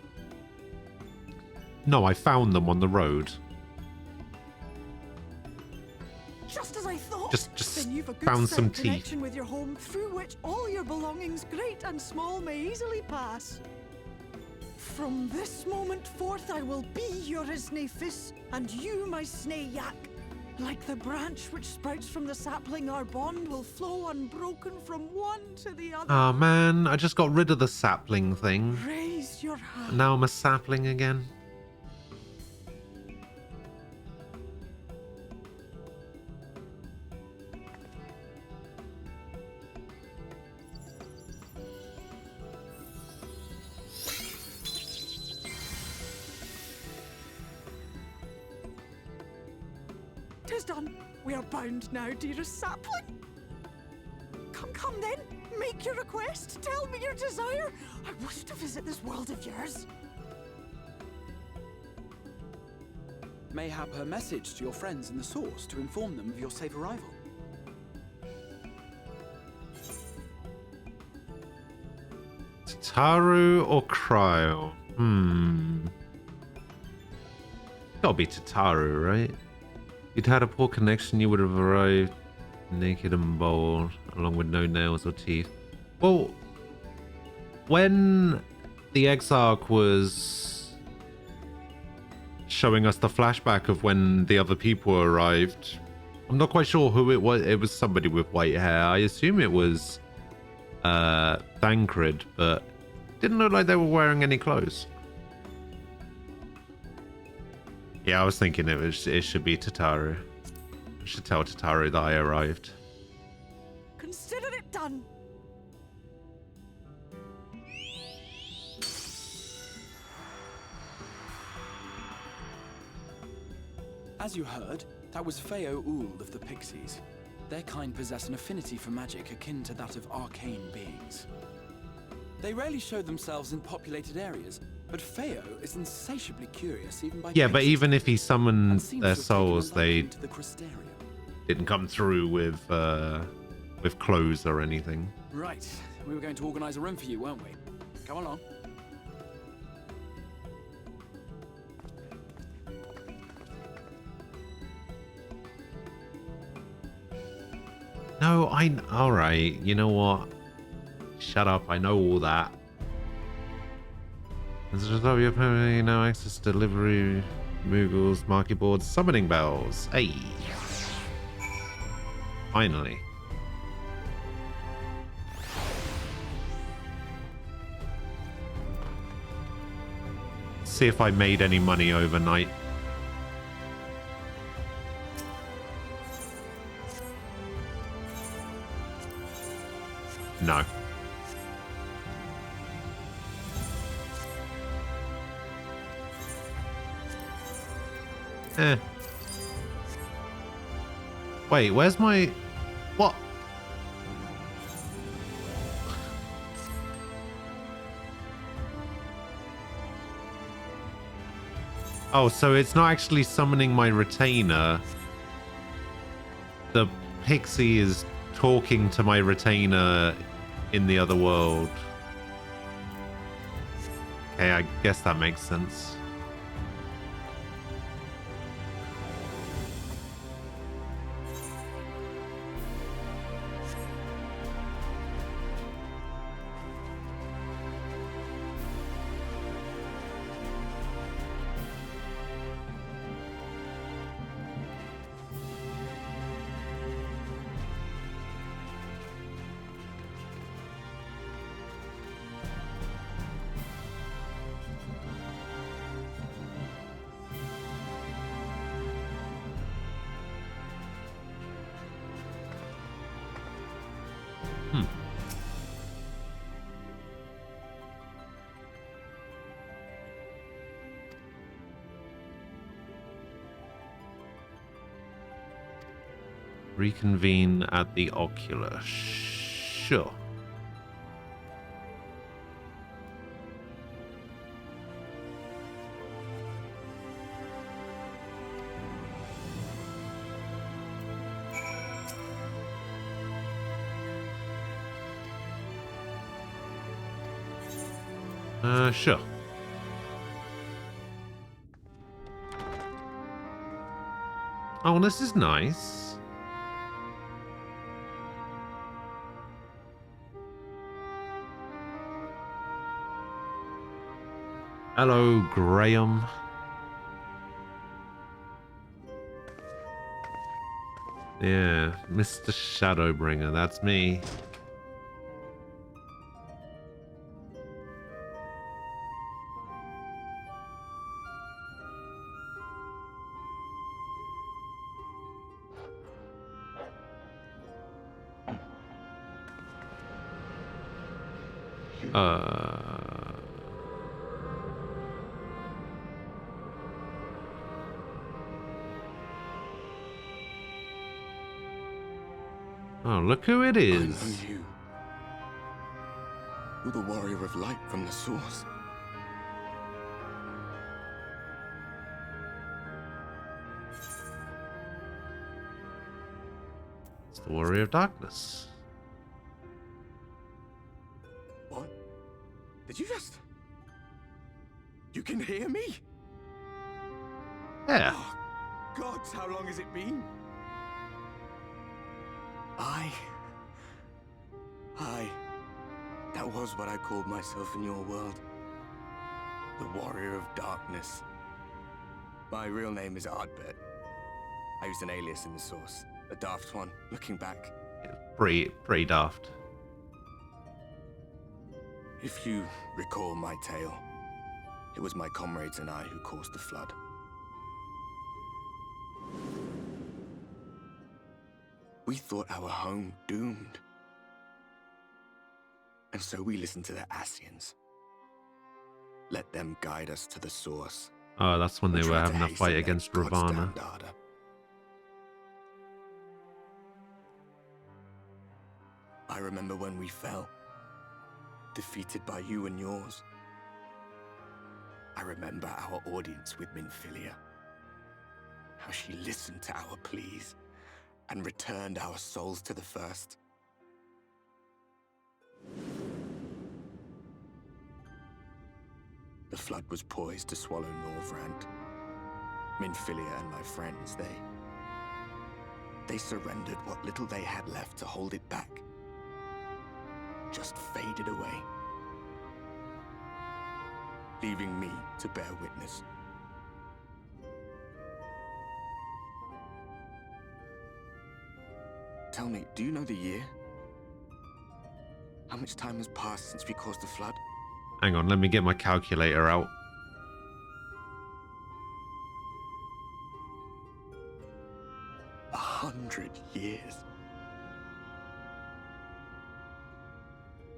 No, I found them on the road. Just as I thought. Just then you've a good found some connection teeth. with your home, through which all your belongings, great and small, may easily pass. From this moment forth, I will be your Isnefis, and you my Snayak. Like the branch which sprouts from the sapling, our bond will flow unbroken from one to the other. Oh man, I just got rid of the sapling thing. Raise your hand. Now I'm a sapling again. Tis done. We are bound now, dearest sapling. Come then. Make your request. Tell me your desire. I wish to visit this world of yours. Mayhap her message to your friends in the Source to inform them of your safe arrival. Tataru or Cryo? Gotta be Tataru, right? If you'd had a poor connection, you would have arrived naked and bald, along with no nails or teeth. Well, when the Exarch was showing us the flashback of when the other people arrived, I'm not quite sure who it was. It was somebody with white hair. I assume it was Thancred, but didn't look like they were wearing any clothes. Yeah, I was thinking it should be Tataru. I should tell Tataru that I arrived. Consider it done. As you heard, that was Feo Uld of the Pixies. Their kind possess an affinity for magic akin to that of arcane beings. They rarely show themselves in populated areas, but Feo is insatiably curious even by Yeah, but distance, even if he and summoned seems their to have taken a souls, they liking to the Crystarium. didn't come through with clothes or anything. Right, we were going to organize a room for you, weren't we? Come along. No, all right. You know what? Shut up. I know all that. This is what you're permanently now access to delivery, Moogles, market boards, summoning bells. Hey. Finally. See if I made any money overnight. No. Wait, where's my... What? Oh, so it's not actually summoning my retainer. The pixie is talking to my retainer in the other world. Okay, I guess that makes sense. Reconvene at the Ocular. Sure. Sure. Oh, this is nice. Hello, Graham. Yeah, Mr. Shadowbringer, that's me. Oh, look who it I is. know you. You're the warrior of light from the source. It's the Warrior of Darkness. What? Did you just... You can hear me? Yeah. Oh, gods, how long has it been? That was what I called myself in your world. The Warrior of Darkness. My real name is Ardbert. I used an alias in the source. A daft one, looking back. Pretty daft. If you recall my tale, it was my comrades and I who caused the flood. We thought our home doomed. And so we listened to the Ascians. Let them guide us to the source. Oh, that's when they were having a fight against Ravana. I remember when we fell, defeated by you and yours. I remember our audience with Minfilia. How she listened to our pleas and returned our souls to the First. The flood was poised to swallow Norvrand. Minfilia and my friends, they surrendered what little they had left to hold it back. Just faded away, leaving me to bear witness. Tell me, do you know the year? How much time has passed since we caused the flood? Hang on, let me get my calculator out. A 100 years.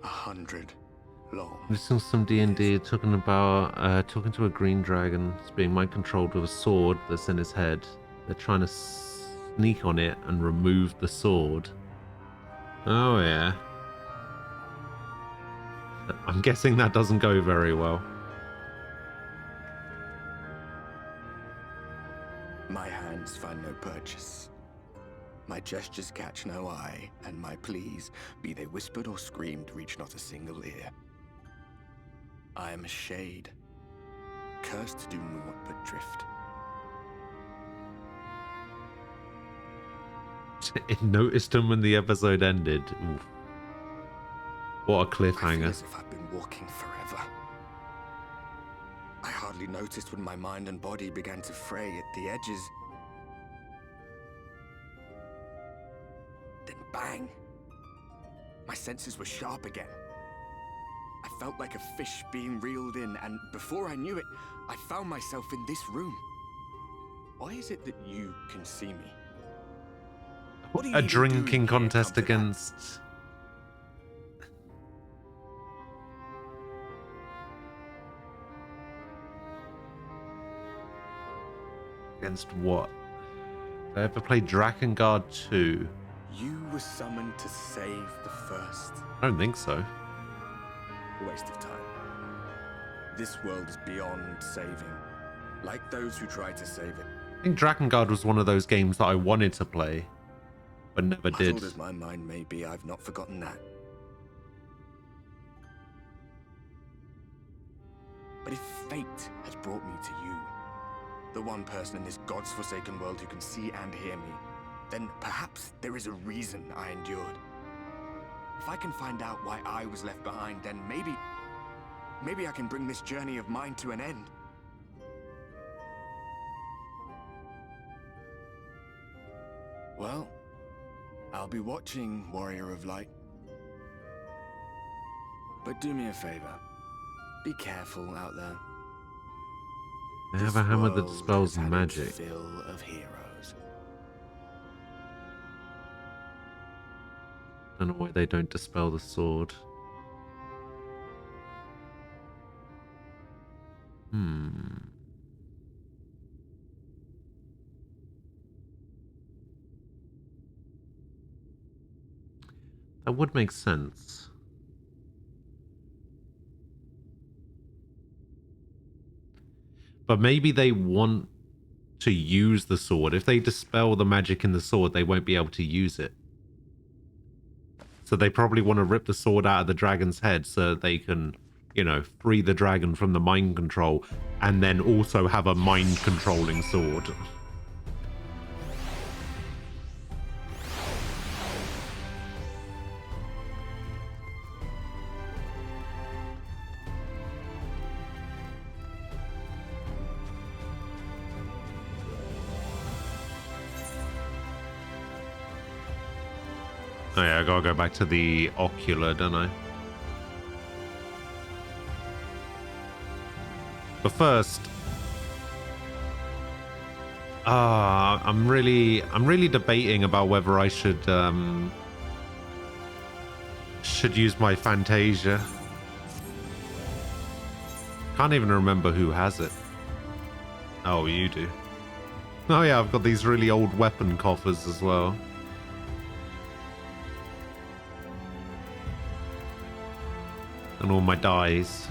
100 long. This is some D&D talking about talking to a green dragon. It's being mind controlled with a sword that's in his head. They're trying to sneak on it and remove the sword. Oh yeah. I'm guessing that doesn't go very well. My hands find no purchase. My gestures catch no eye, and my pleas, be they whispered or screamed, reach not a single ear. I am a shade, cursed to do naught but drift. It noticed him when the episode ended. Oof. What a I feel cliffhanger. as if I've been walking forever. I hardly noticed when my mind and body began to fray at the edges. Then bang! My senses were sharp again. I felt like a fish being reeled in, and before I knew it, I found myself in this room. Why is it that you can see me? What are you A even doing drinking here, contest come to that? against... Against what? Did I ever play Drakengard 2? You were summoned to save the First. I don't think so. A waste of time. This world is beyond saving, like those who try to save it. I think Drakengard was one of those games that I wanted to play, but never did. Muddled as my mind may be, I've not forgotten that. But if fate has brought me to you, the one person in this God's forsaken world who can see and hear me, then perhaps there is a reason I endured. If I can find out why I was left behind, then maybe I can bring this journey of mine to an end. Well, I'll be watching, Warrior of Light. But do me a favor. Be careful out there. I have a hammer that dispels magic. Fill of heroes. I don't know why they don't dispel the sword. That would make sense. But maybe they want to use the sword. If they dispel the magic in the sword, they won't be able to use it. So they probably want to rip the sword out of the dragon's head so they can, you know, free the dragon from the mind control and then also have a mind controlling sword. Oh yeah, I gotta go back to the ocular, don't I? But first, I'm really debating about whether I should use my Fantasia. Can't even remember who has it. Oh, you do. Oh yeah, I've got these really old weapon coffers as well. And all my dies.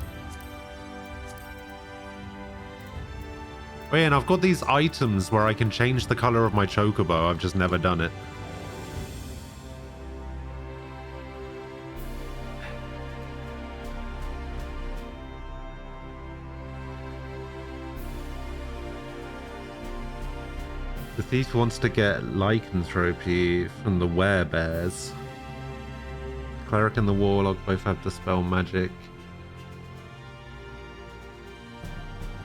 Oh yeah, and I've got these items where I can change the color of my chocobo. I've just never done it. The thief wants to get lycanthropy from the werebears. Cleric and the warlock both have dispel magic.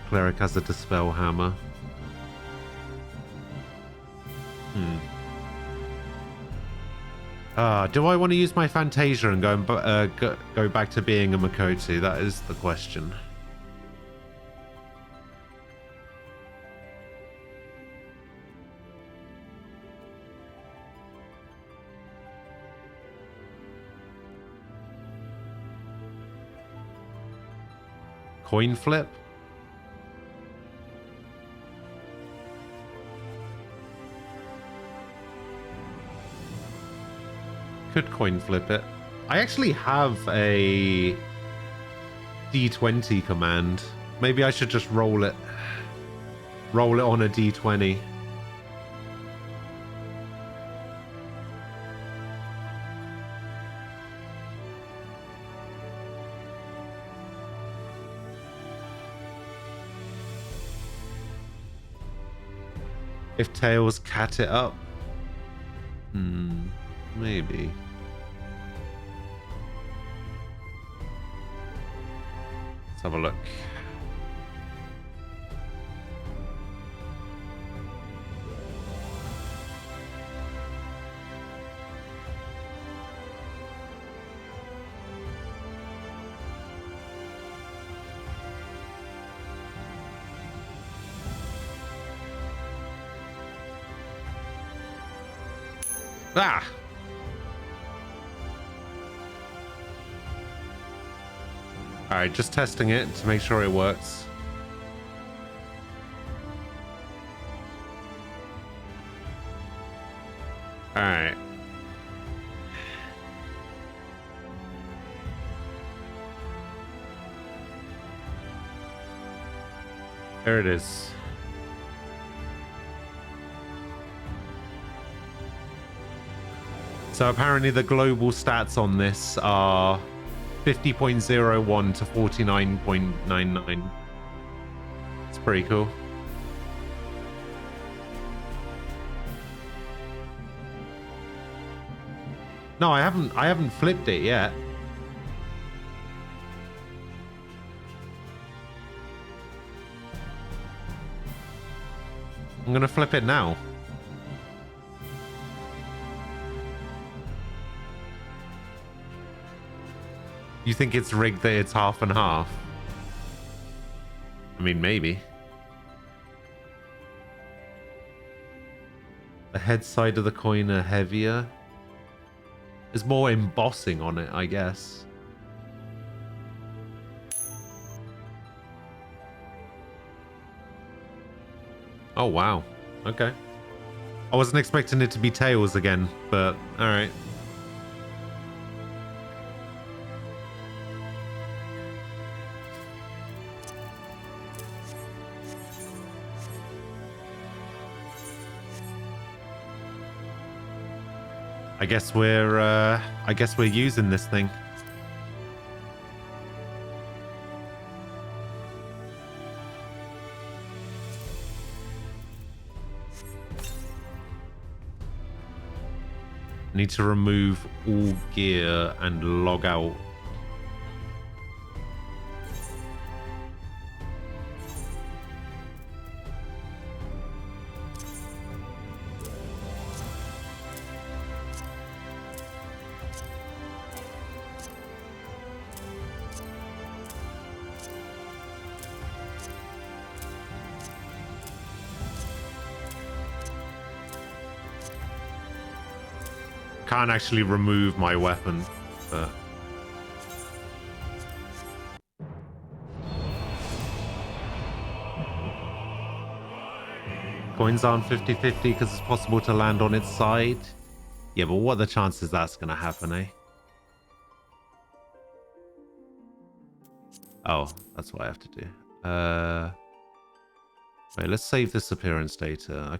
Cleric has a dispel hammer. Do I want to use my Fantasia and go back to being a Makoto? That is the question. Coin flip? Could coin flip it. I actually have a D20 command. Maybe I should just roll it. Roll it on a D20. If Tails cat it up? Maybe. Let's have a look. Ah! Alright, just testing it to make sure it works. Alright. There it is. So apparently the global stats on this are 50.01 to 49.99. It's pretty cool. No, I haven't flipped it yet. I'm gonna flip it now. You think it's rigged that it's half and half? I mean, maybe. The head side of the coin are heavier. There's more embossing on it, I guess. Oh, wow. Okay. I wasn't expecting it to be tails again, but alright. I guess we're using this thing. Need to remove all gear and log out. Can't actually remove my weapon, but coins aren't 50-50 because it's possible to land on its side. Yeah, but what are the chances that's gonna happen, eh? Oh, that's what I have to do. Wait, let's save this appearance data.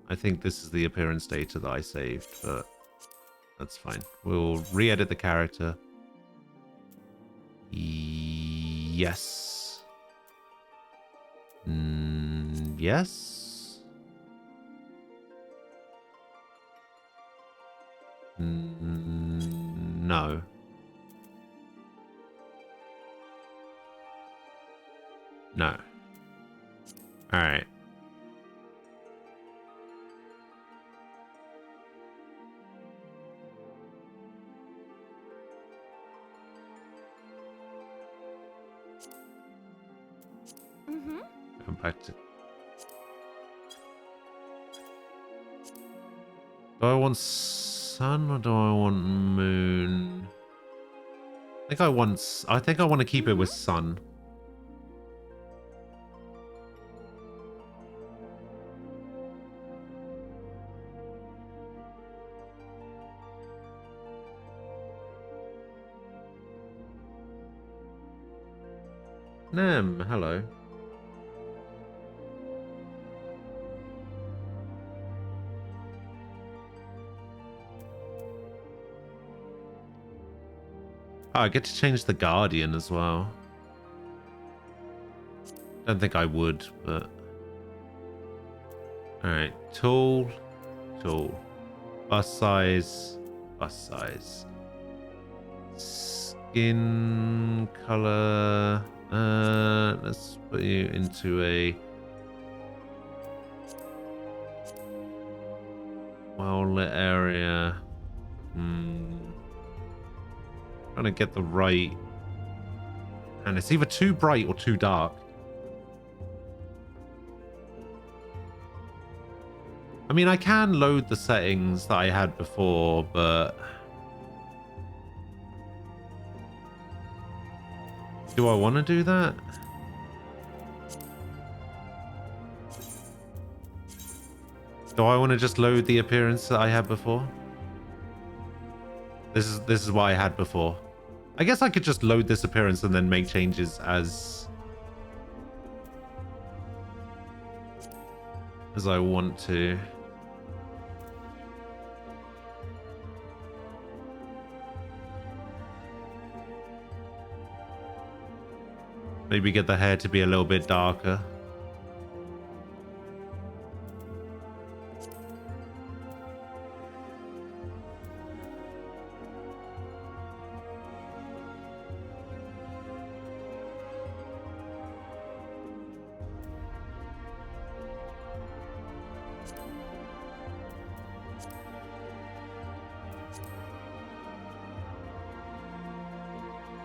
I think this is the appearance data that I saved, but that's fine. We'll re-edit the character. Yes. Yes. No. No. All right. Come back to... Do I want sun or do I want moon? I think I want to keep it with sun. Nem, hello. Oh, I get to change the Guardian as well. Don't think I would, but... Alright, tool. Bust size. Skin color. Let's put you into a... well-lit area. Trying to get the right, and it's either too bright or too dark. I mean, I can load the settings that I had before, but do I want to do that? Do I want to just load the appearance that I had before? This is what I had before. I guess I could just load this appearance and then make changes as I want to. Maybe get the hair to be a little bit darker.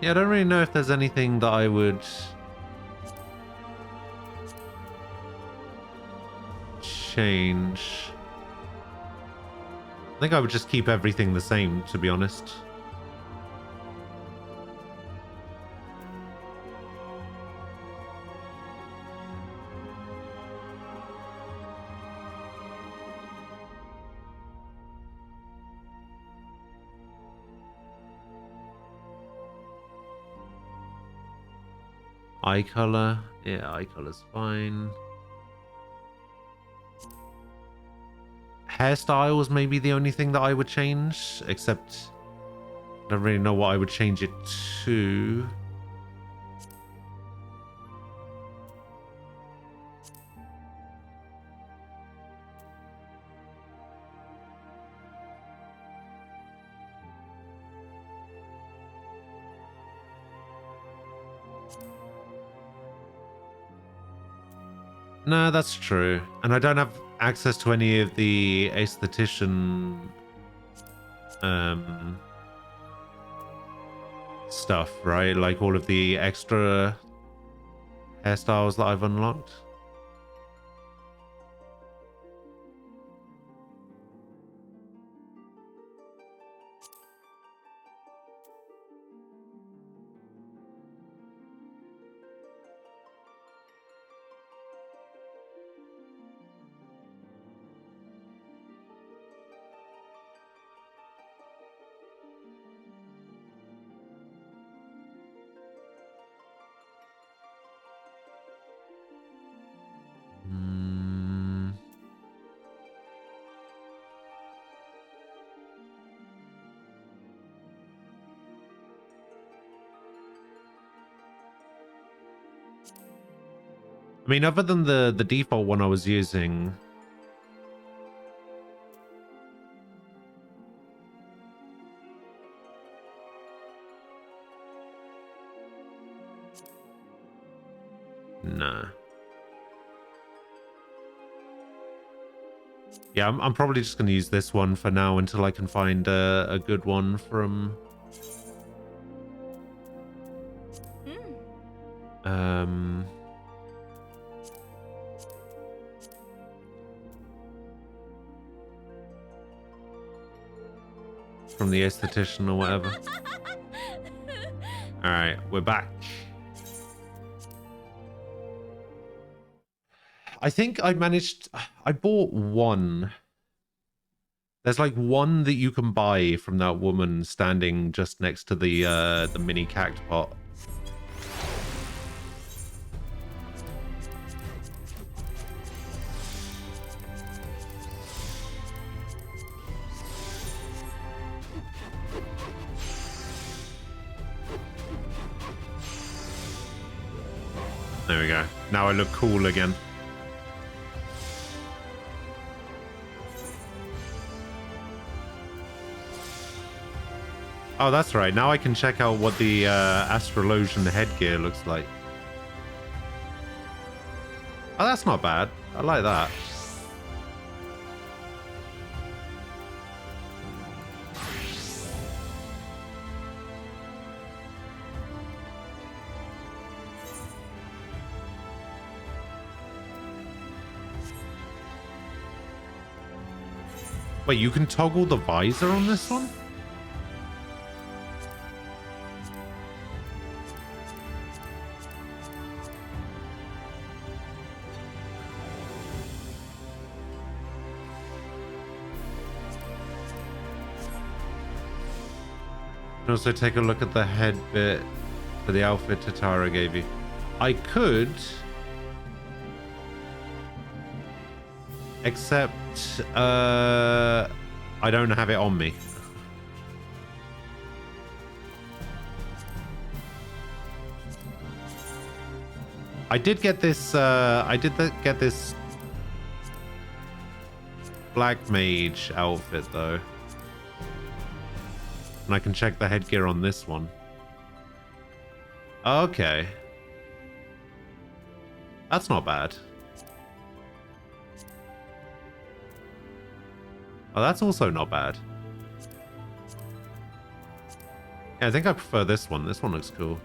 Yeah, I don't really know if there's anything that I would change. I think I would just keep everything the same, to be honest. Eye color. Yeah, eye color's fine. Hairstyles may be the only thing that I would change, except I don't really know what I would change it to. No, that's true. And I don't have access to any of the aesthetician stuff, right? Like all of the extra hairstyles that I've unlocked. I mean, other than the default one I was using, nah. Yeah, I'm probably just going to use this one for now until I can find a good one from from the aesthetician or whatever. All right, we're back. I think I bought one. There's like one that you can buy from that woman standing just next to the mini cactpot. There we go. Now I look cool again. Oh, that's right. Now I can check out what the Astrologian headgear looks like. Oh, that's not bad. I like that. Wait, you can toggle the visor on this one? Also take a look at the head bit for the outfit Tatara gave you. I could, except I don't have it on me. I did get this, get this Black Mage outfit, though. And I can check the headgear on this one. Okay. That's not bad. Oh, that's also not bad. Yeah, I think I prefer this one. This one looks cool.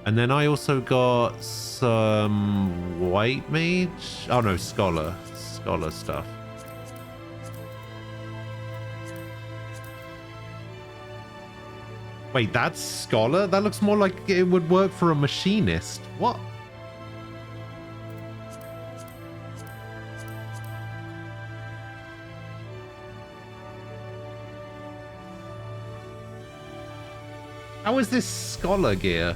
And then I also got some White Mage. Oh no, Scholar. Scholar stuff. Wait, that's Scholar? That looks more like it would work for a machinist. What? How is this Scholar gear?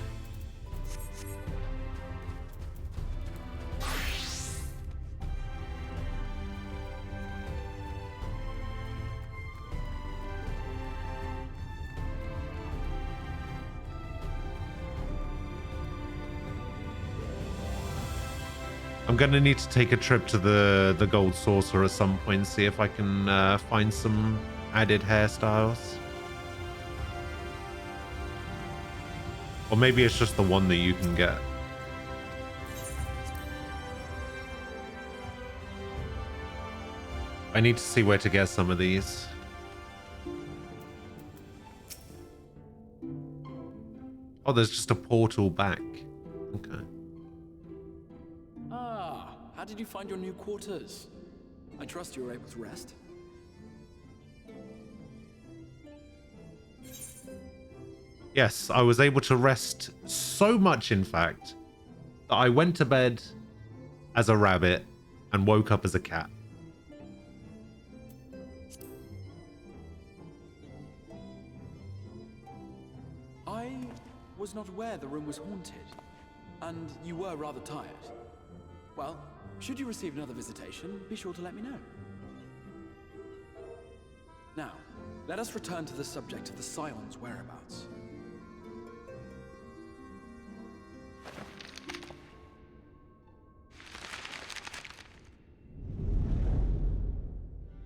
I'm gonna need to take a trip to the Gold Saucer at some point, see if I can find some added hairstyles. Or maybe it's just the one that you can get. I need to see where to get some of these. Oh, there's just a portal back. Okay. Ah, how did you find your new quarters? I trust you were able to rest. Yes, I was able to rest so much, in fact, that I went to bed as a rabbit and woke up as a cat. I was not aware the room was haunted, and you were rather tired. Well, should you receive another visitation, be sure to let me know. Now, let us return to the subject of the Scion's whereabouts.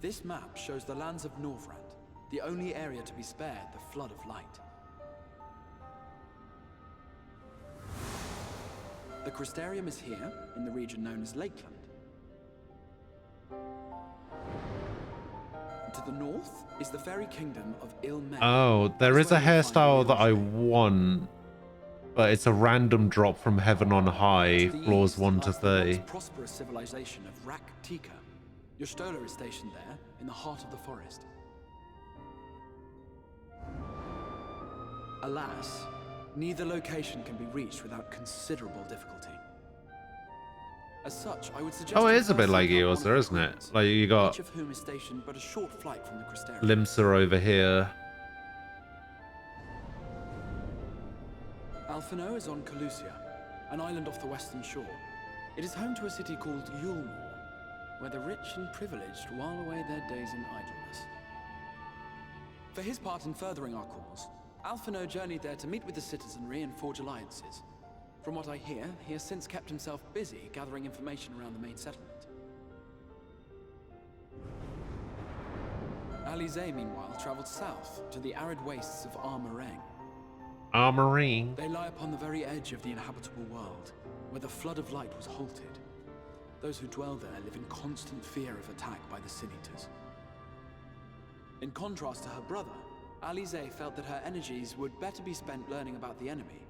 This map shows the lands of Norvrand, the only area to be spared the Flood of Light. The Crystarium is here, in the region known as Lakeland. And to the north is the fairy kingdom of Ilme. Oh, there is a hairstyle that I want, but it's a random drop from Heaven on High, floors 1 to 30. The prosperous civilization of Rak-Tika. Your Stola is stationed there, in the heart of the forest. Alas, neither location can be reached without considerable difficulty. As such, I would suggest... Oh, it is a bit like Eosa, isn't it? Like, you got each of whom is stationed but a short flight from the Crystarium. Limsa over here. Alphino is on Calusia, an island off the western shore. It is home to a city called Yulmore, where the rich and privileged while away their days in idleness. For his part in furthering our cause, Alphino journeyed there to meet with the citizenry and forge alliances. From what I hear, he has since kept himself busy gathering information around the main settlement. Alize, meanwhile, traveled south to the arid wastes of Armorang. Armoring. They lie upon the very edge of the inhabitable world, where the Flood of Light was halted. Those who dwell there live in constant fear of attack by the Sin Eaters. In contrast to her brother, Alize felt that her energies would better be spent learning about the enemy,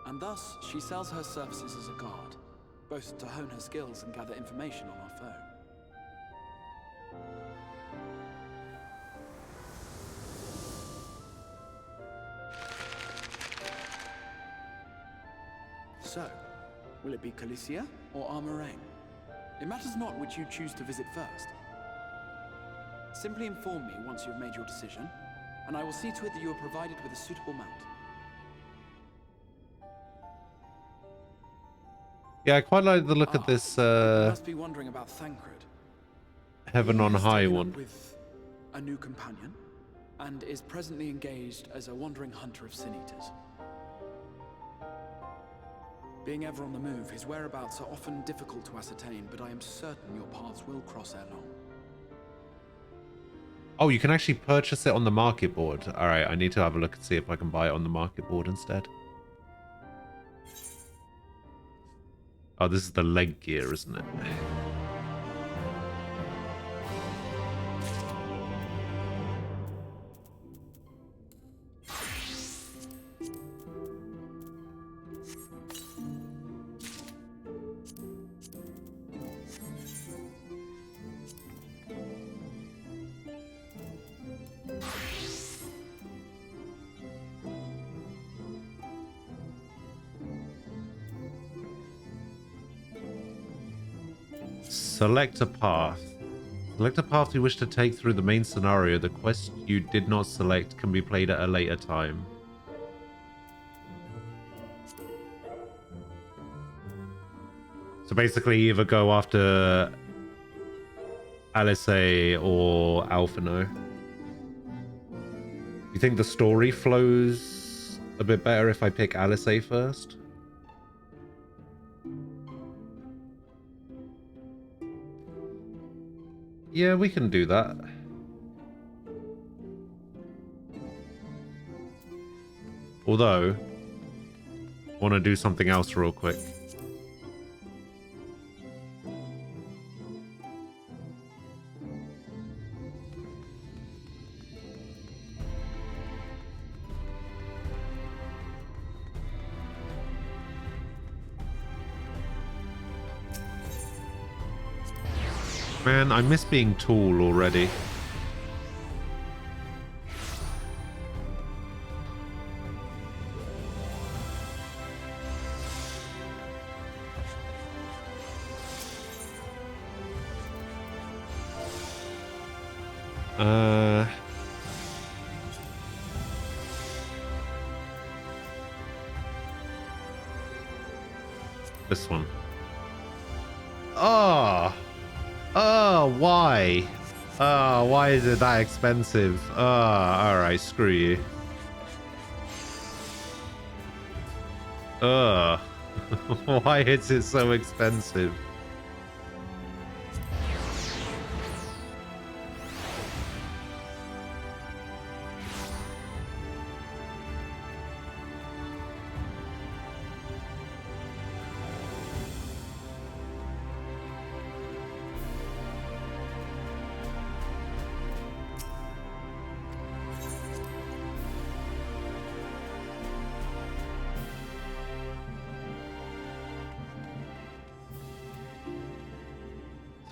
and thus she sells her services as a guard, both to hone her skills and gather information on our foe. So, will it be Calusia or Armorang? It matters not which you choose to visit first. Simply inform me once you have made your decision, and I will see to it that you are provided with a suitable mount. Yeah, I quite like the look of this You must be wondering about Thancred. Heaven on He has High taken up one. with a new companion, and is presently engaged as a wandering hunter of Sin Eaters. Being ever on the move, his whereabouts are often difficult to ascertain, but I am certain your paths will cross ere long. Oh, you can actually purchase it on the market board. All right, I need to have a look and see if I can buy it on the market board instead. Oh, this is the leg gear, isn't it? Select a path. Select a path you wish to take through the main scenario. The quest you did not select can be played at a later time. So basically either go after Alisaie or Alphinaud. You think the story flows a bit better if I pick Alisaie first? Yeah, we can do that. Although, I want to do something else real quick. Man, I miss being tall already. This one. Oh! Oh, why? Oh, why is it that expensive? Oh, alright, screw you. Ugh. Why is it so expensive?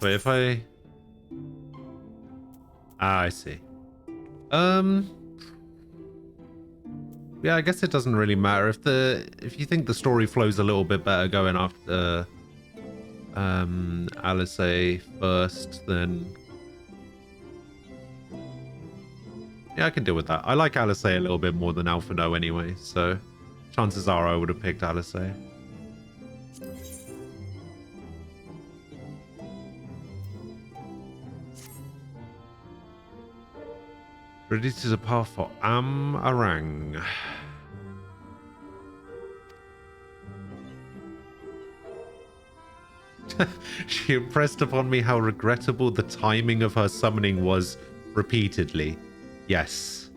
So if I... Ah, I see. Yeah, I guess it doesn't really matter. If you think the story flows a little bit better going after Alisaie first, then yeah, I can deal with that. I like Alisaie a little bit more than Alphinaud anyway, so chances are I would have picked Alisaie. Ready to depart for Am-Arang. She impressed upon me how regrettable the timing of her summoning was repeatedly. Yes.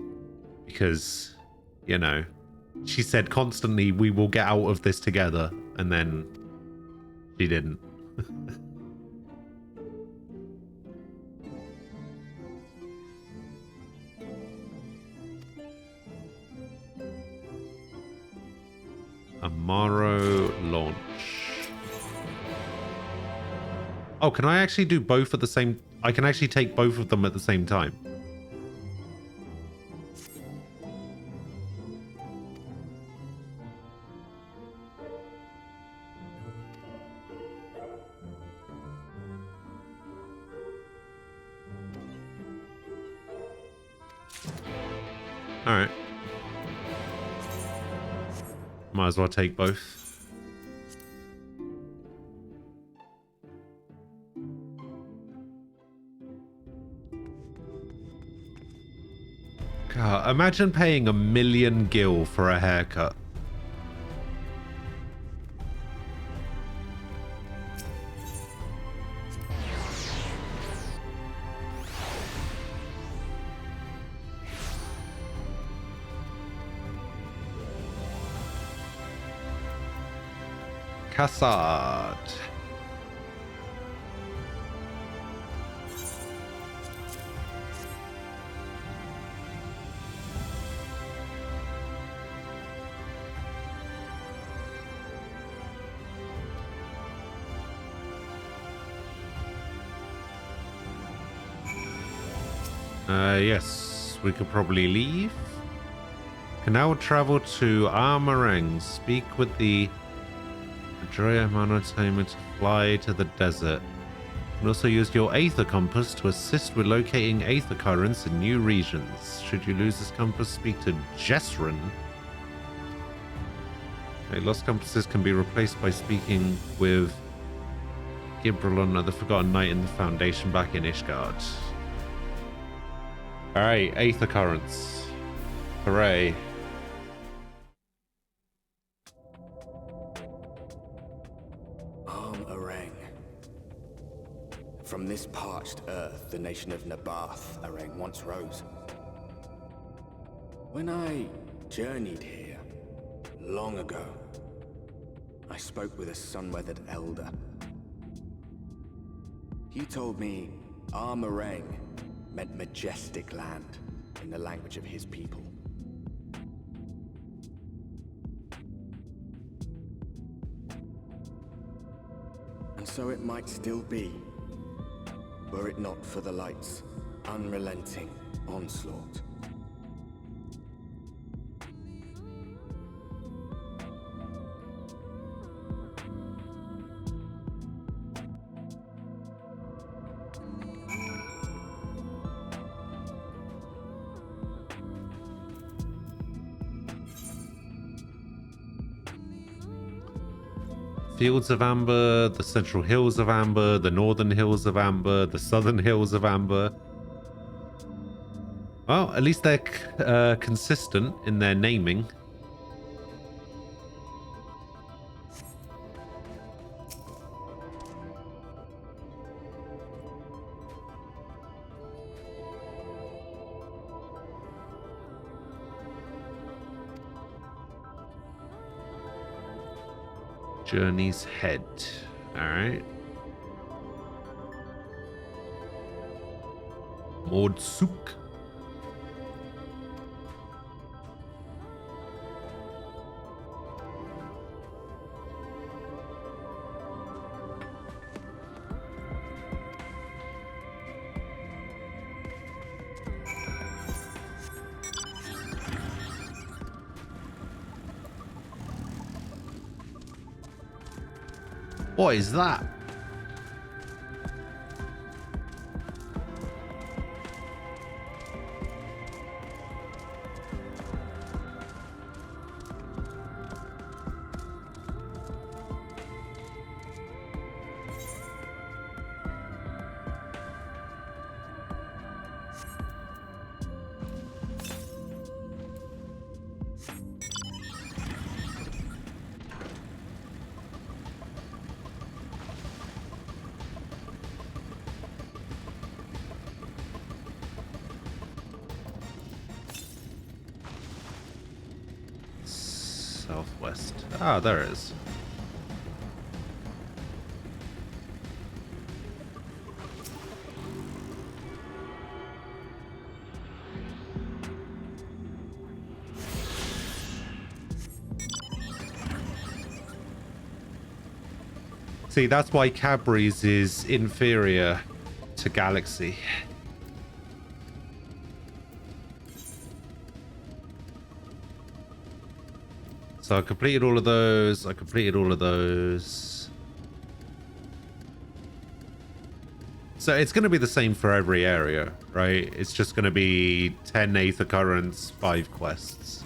Because, you know, she said constantly, we will get out of this together. And then she didn't. Amaro launch. Oh, can I actually do both at the same... I can actually take both of them at the same time. All right. Might as well take both. God, imagine paying 1 million gil for a haircut. Cassard. Yes, we could probably leave. Can now travel to Armarang. Speak with the Adria Monotamer to fly to the desert. You can also use your Aether Compass to assist with locating Aether Currents in new regions. Should you lose this compass, speak to Jesran. Okay, lost compasses can be replaced by speaking with Gibralon, the Forgotten Knight in the Foundation back in Ishgard. Alright, Aether Currents. Hooray. Armarang. From this parched earth, the nation of Nabath, Arang, once rose. When I journeyed here, long ago, I spoke with a sun-weathered elder. He told me Armarang meant majestic land in the language of his people. And so it might still be, were it not for the light's unrelenting onslaught. Fields of Amber, the Central Hills of Amber, the Northern Hills of Amber, the Southern Hills of Amber. Well, at least they're consistent in their naming. Journey's Head. Alright. Mordsuk. What is that? Southwest. Ah, there it is. See, that's why Cadbury's is inferior to Galaxy. So I completed all of those. I completed all of those. So it's going to be the same for every area, right? It's just going to be 10 Aether Currents, 5 quests.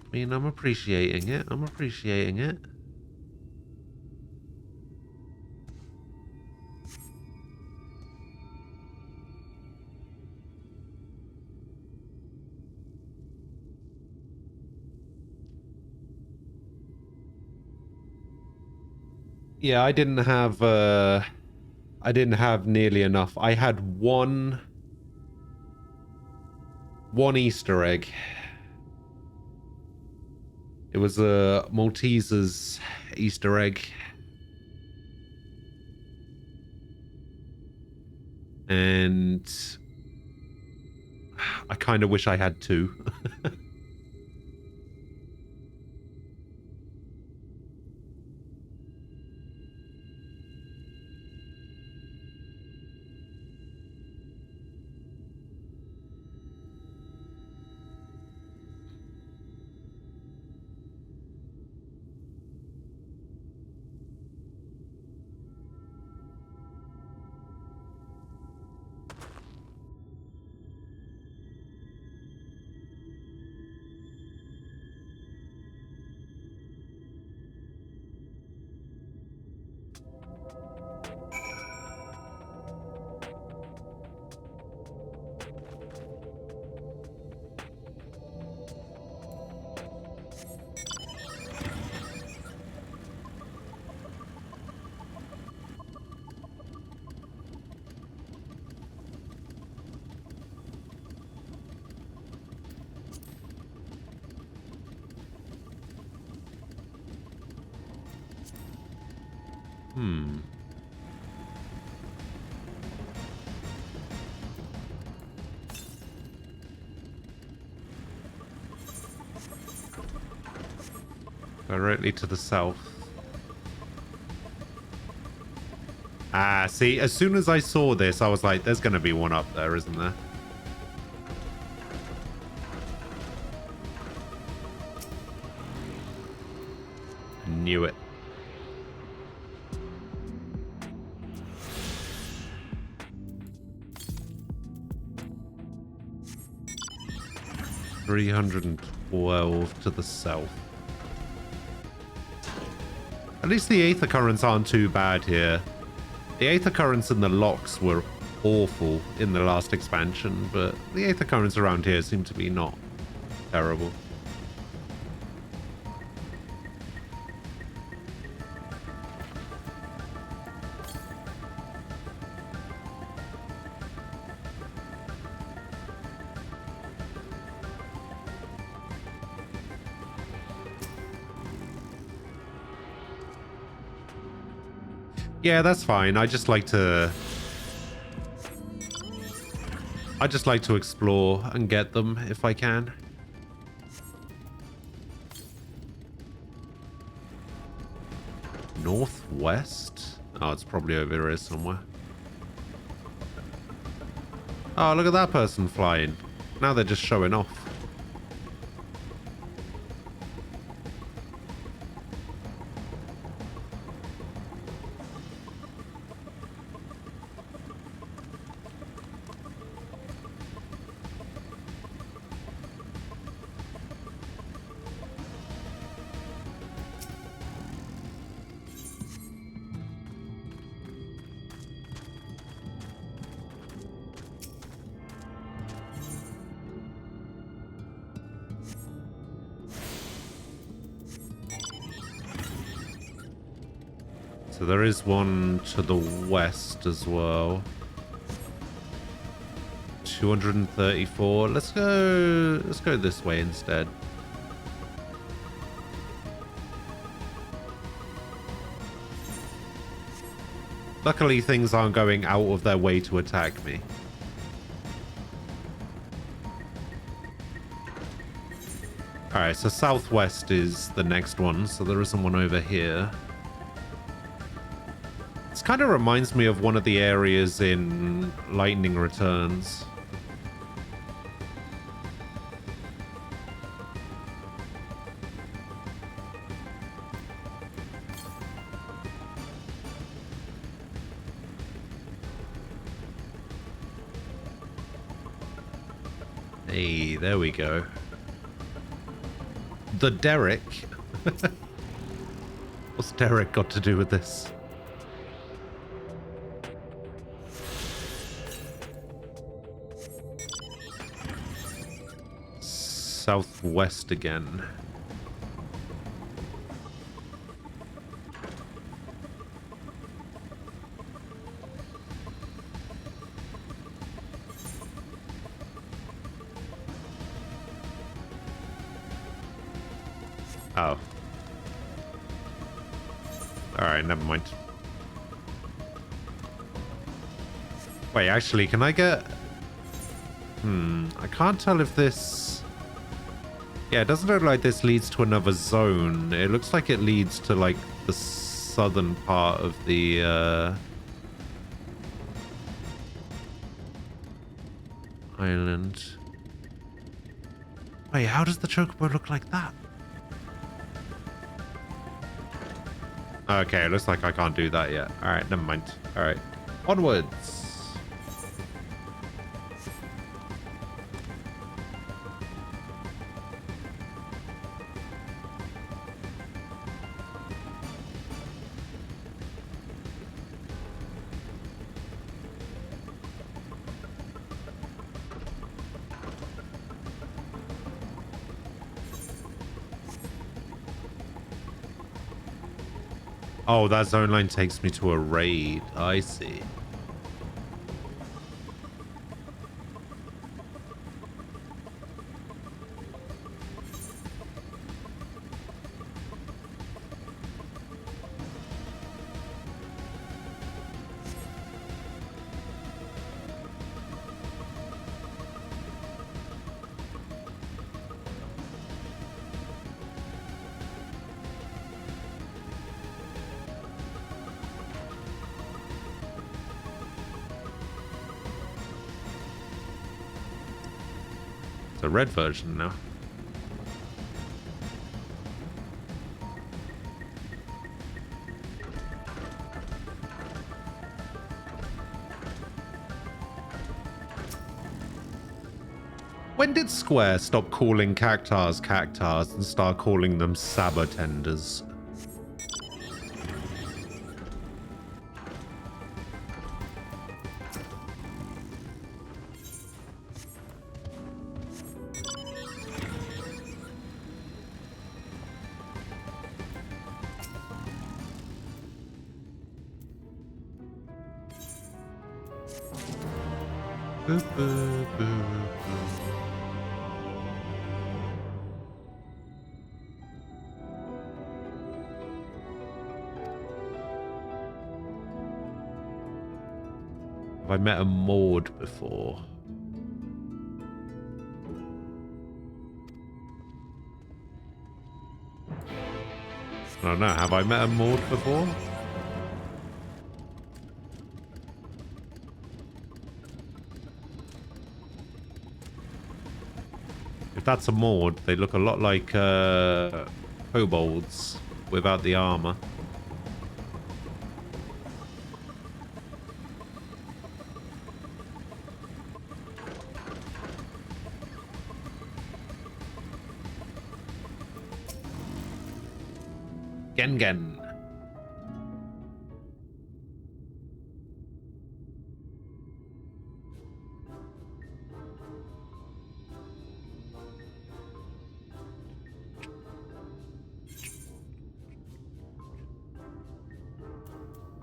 I mean, I'm appreciating it. I'm appreciating it. Yeah, I didn't have nearly enough. I had one Easter egg. It was a Malteser's Easter egg. And I kind of wish I had two. Directly to the south. Ah, see, as soon as I saw this, I was like, there's going to be one up there, isn't there? Knew it. $312 to the south. At least the Aether Currents aren't too bad here. The Aether Currents and the locks were awful in the last expansion, but the Aether Currents around here seem to be not terrible. Yeah, that's fine. I just like to explore and get them if I can. Northwest? Oh, it's probably over here somewhere. Oh, look at that person flying. Now they're just showing off. So there is one to the west as well. 234. Let's go this way instead. Luckily things aren't going out of their way to attack me. Alright, so southwest is the next one, so there isn't one over here. This kind of reminds me of one of the areas in Lightning Returns. Hey, there we go. The Derek. What's Derek got to do with this? Southwest again. Oh. Alright, never mind. Wait, actually, can I get... I can't tell if this... Yeah, it doesn't look like this leads to another zone. It looks like it leads to, like, the southern part of the, island. Wait, how does the chocobo look like that? Okay, it looks like I can't do that yet. Alright, never mind. Alright. Onwards! Oh, that zone line takes me to a raid. I see. The red version now. When did Square stop calling cactars cactars and start calling them sabertenders? Boo, boo, boo, boo. Have I met a Maud before? I don't know. Have I met a Maud before? If that's a Maud, they look a lot like kobolds without the armor. Gengen.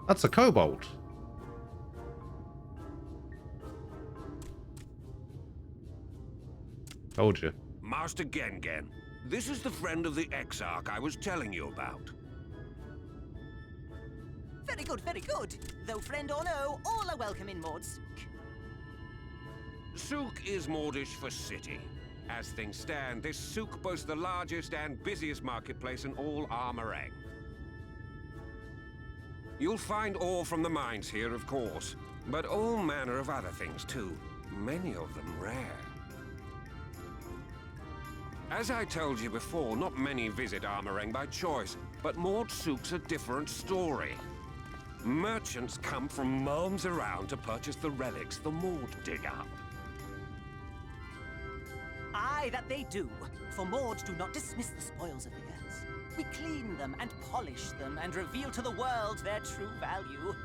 That's a kobold. Told you. Master Gengen, this is the friend of the Exarch I was telling you about. Very good, very good. Though friend or no, all are welcome in Maud's. Souk is Maudish for city. As things stand, this souk boasts the largest and busiest marketplace in all Armorang. You'll find ore from the mines here, of course, but all manner of other things too, many of them rare. As I told you before, not many visit Armorang by choice, but Maud Souk's a different story. Merchants come from realms around to purchase the relics the Maud dig up. Aye, that they do. For Maud do not dismiss the spoils of the earth. We clean them and polish them and reveal to the world their true value.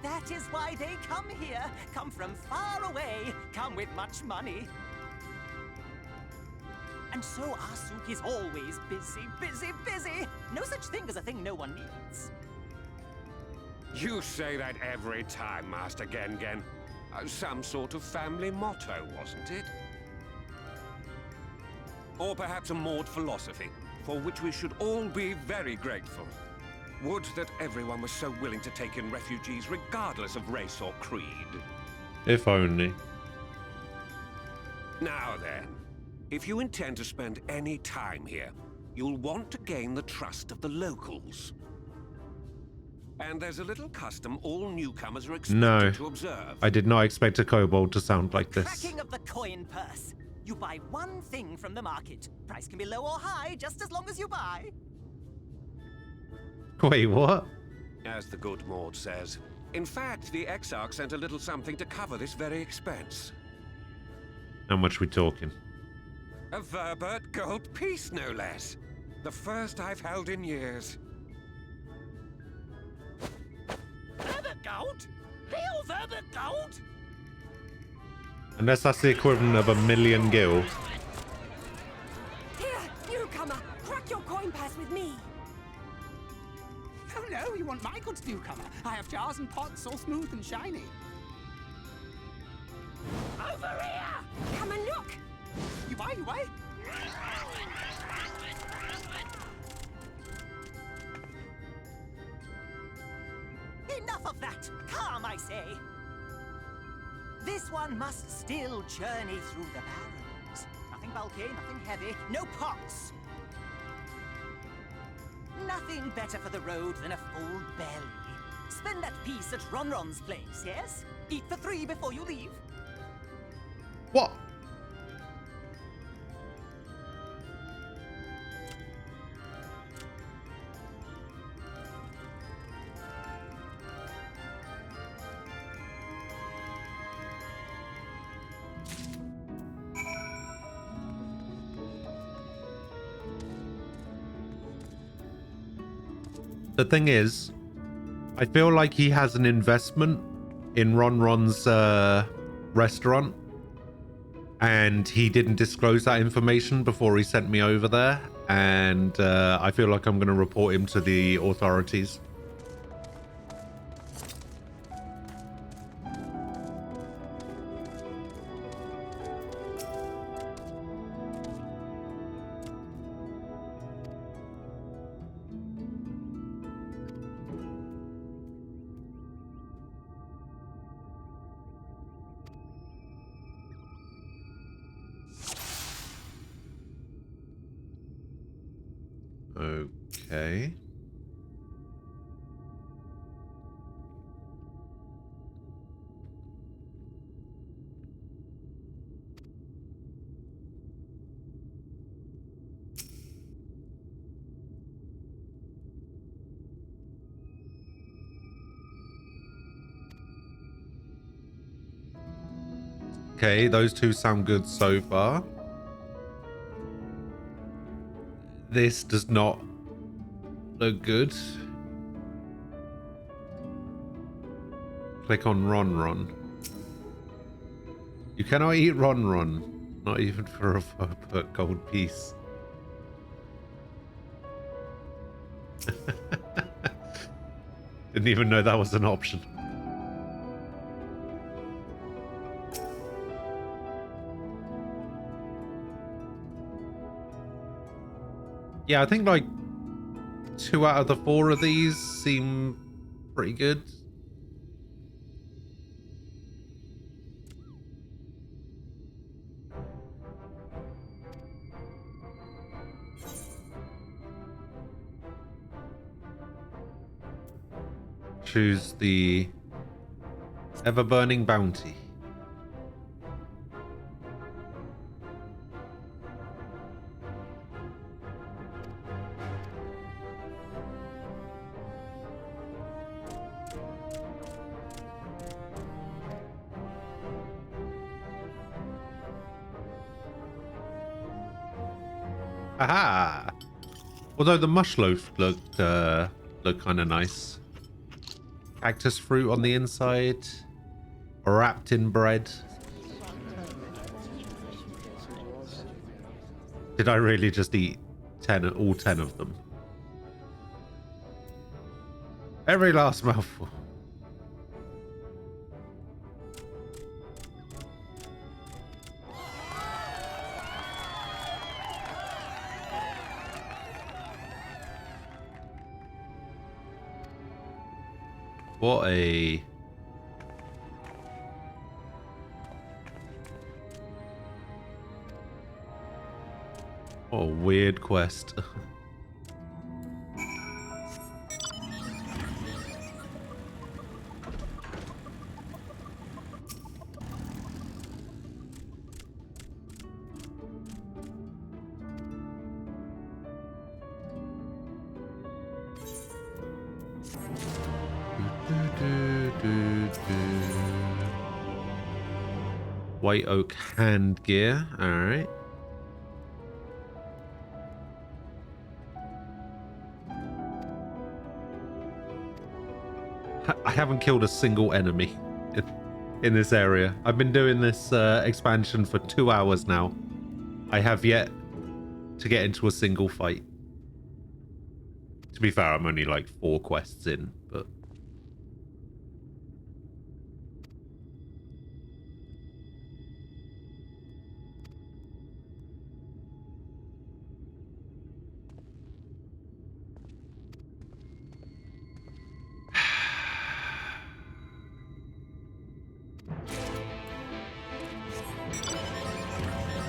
That is why they come here, come from far away, come with much money. And so our souk is always busy, busy, busy. No such thing as a thing no one needs. You say that every time, Master Gengen. Some sort of family motto, wasn't it? Or perhaps a Maud philosophy, for which we should all be very grateful. Would that everyone was so willing to take in refugees regardless of race or creed. If only. Now then, if you intend to spend any time here, you'll want to gain the trust of the locals. And there's a little custom all newcomers are expected to observe. I did not expect a kobold to sound like this. Cracking of the coin purse. You buy one thing from the market. Price can be low or high, just as long as you buy. Wait, what? As the good Maud says. In fact, the Exarch sent a little something to cover this very expense. How much we talking? A Verbert gold piece, no less. The first I've held in years. Verbert gold? Real Verbert gold? Unless that's the equivalent of 1,000,000 gil. Here, newcomer, crack your coin purse with me. Oh no, you want my goods, newcomer? I have jars and pots all smooth and shiny. Over here! Come and look! You buy, you buy. Enough of that! Calm, I say! This one must still journey through the barrens. Nothing bulky, nothing heavy, no pots. Nothing better for the road than a full belly. Spend that piece at Ronron's place, yes? Eat for 3 before you leave. What? The thing is, I feel like he has an investment in Ronron's restaurant, and he didn't disclose that information before he sent me over there, and I feel like I'm going to report him to the authorities. Okay. Okay, those two sound good so far. This does not look good. Click on Ronron. You cannot eat Ronron. Not even for a gold piece. Didn't even know that was an option. Yeah, I think like 2 out of the 4 of these seem pretty good. Choose the ever-burning bounty. Aha! Although the mush loaf looked kind of nice. Cactus fruit on the inside, wrapped in bread. Did I really just eat all 10 of them? Every last mouthful. What a... What a weird quest. White oak hand gear. All right. I haven't killed a single enemy in this area. I've been doing this expansion for 2 hours now. I have yet to get into a single fight. To be fair, I'm only like 4 quests in, but...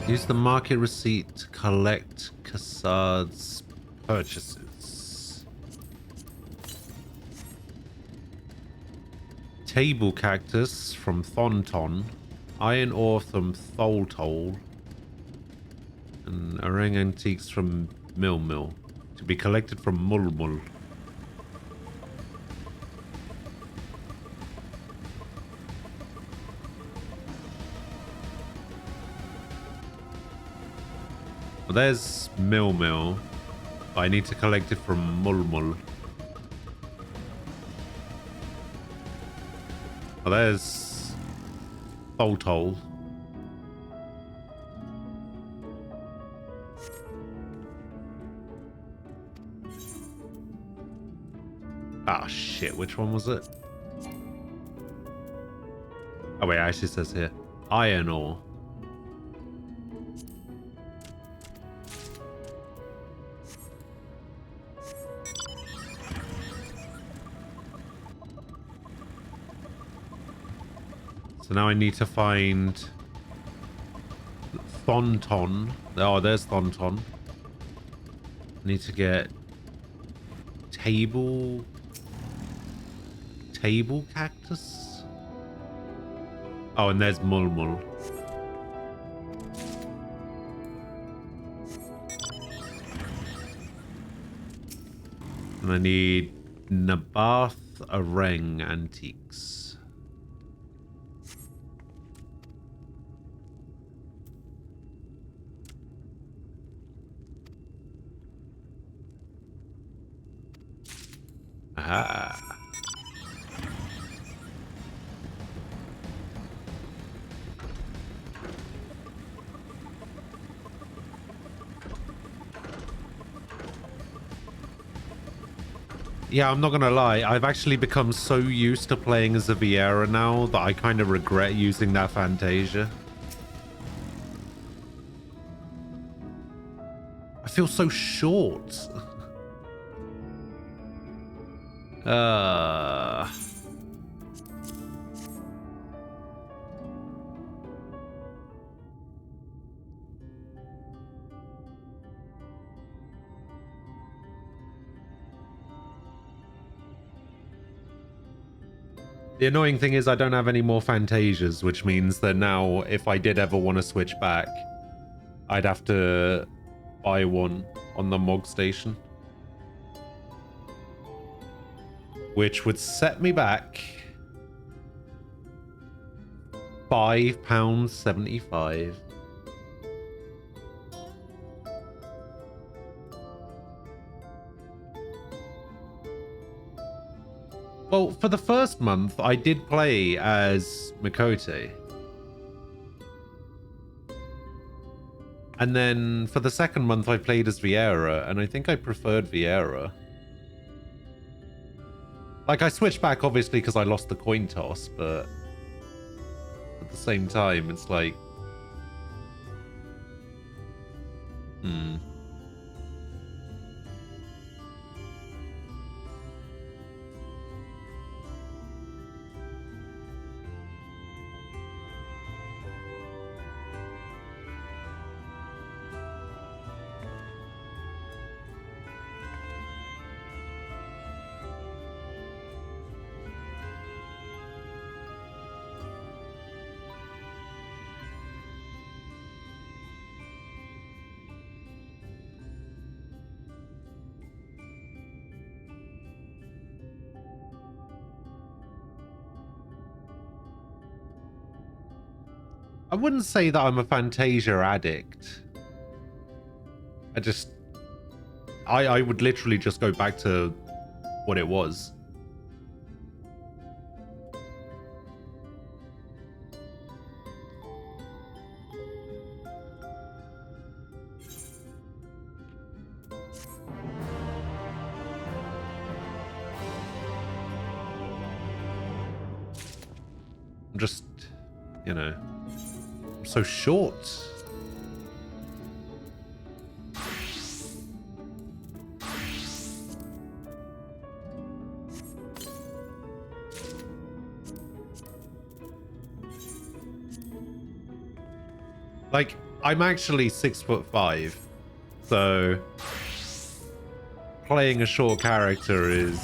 Use the market receipt to collect Kassad's purchases. Table cactus from Thonton. Iron ore from Tholtol. And orang antiques from Milmil. To be collected from Mulmul. Well, there's Milmil. I need to collect it from Mulmul. Well, there's Tholtol. Ah, shit. Which one was it? Oh, wait. It actually says here. Iron ore. So now I need to find Thonton. Oh, there's Thonton. I need to get table cactus. Oh, and there's Mulmul. And I need Nabath Orang antiques. Aha. Yeah, I'm not gonna lie. I've actually become so used to playing as a Viera now that I kind of regret using that Fantasia. I feel so short. The annoying thing is I don't have any more Fantasias, which means that now if I did ever want to switch back, I'd have to buy one on the Mog Station. Which would set me back £5.75. Well, for the first month, I did play as Mikote. And then for the second month, I played as Viera, and I think I preferred Viera. Like, I switched back, obviously, because I lost the coin toss, but at the same time, it's like... I wouldn't say that I'm a Fantasia addict. I would literally just go back to what it was. I'm just, you know, I'm so short. Like, I'm actually 6'5", so playing a short character is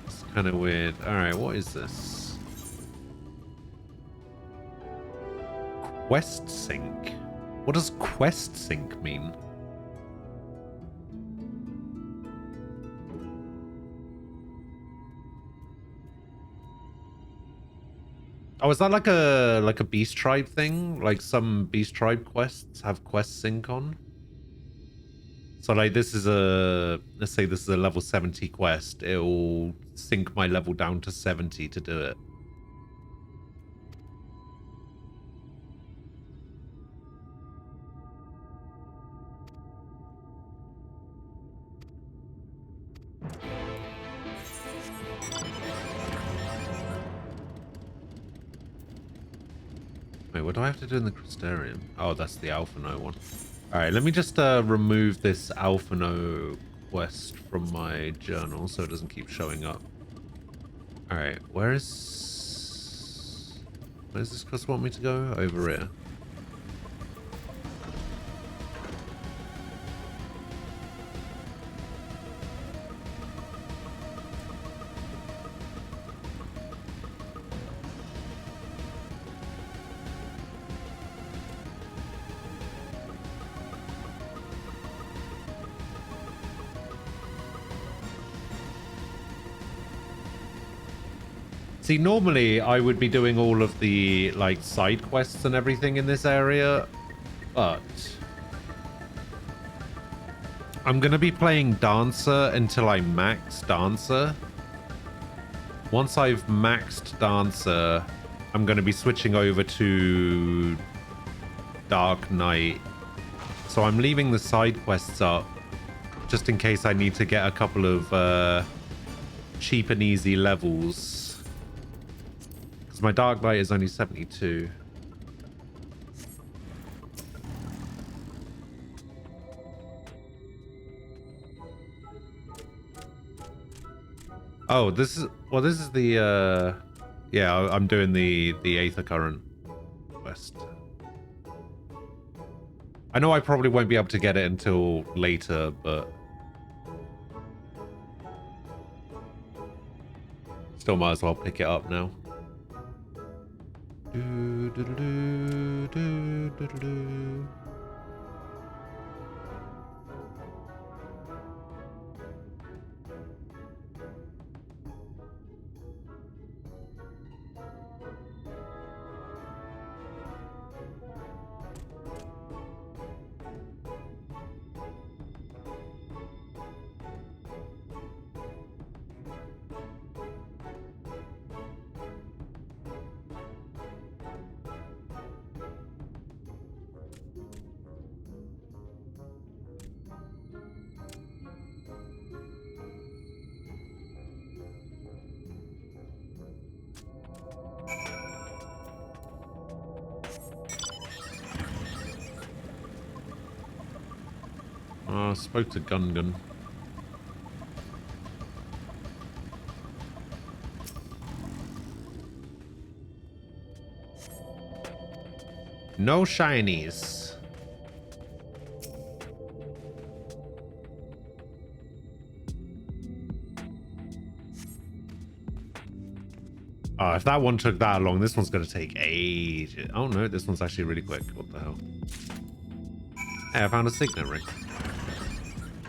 it's kind of weird. All right, what is this? Quest sync. What does quest sync mean? Oh, is that like a Beast Tribe thing? Like some Beast Tribe quests have quest sync on? So like this is let's say this is a level 70 quest. It'll sync my level down to 70 to do it. Wait, what do I have to do in the Crystarium? Oh, that's the Alphino one. Alright, let me just remove this Alphino quest from my journal so it doesn't keep showing up. Alright, where's this quest want me to go? Over here. See, normally I would be doing all of the like side quests and everything in this area, but I'm gonna be playing Dancer until I max Dancer. Once I've maxed Dancer, I'm gonna be switching over to Dark Knight. So I'm leaving the side quests up just in case I need to get a couple of cheap and easy levels. My Dark Knight is only 72. Oh, this is the yeah, I'm doing the Aether Current quest. I know I probably won't be able to get it until later, but still might as well pick it up now. I spoke to Gungan. No shinies. Oh, if that one took that long, this one's going to take ages. Oh no, this one's actually really quick. What the hell? Hey, I found a signet ring.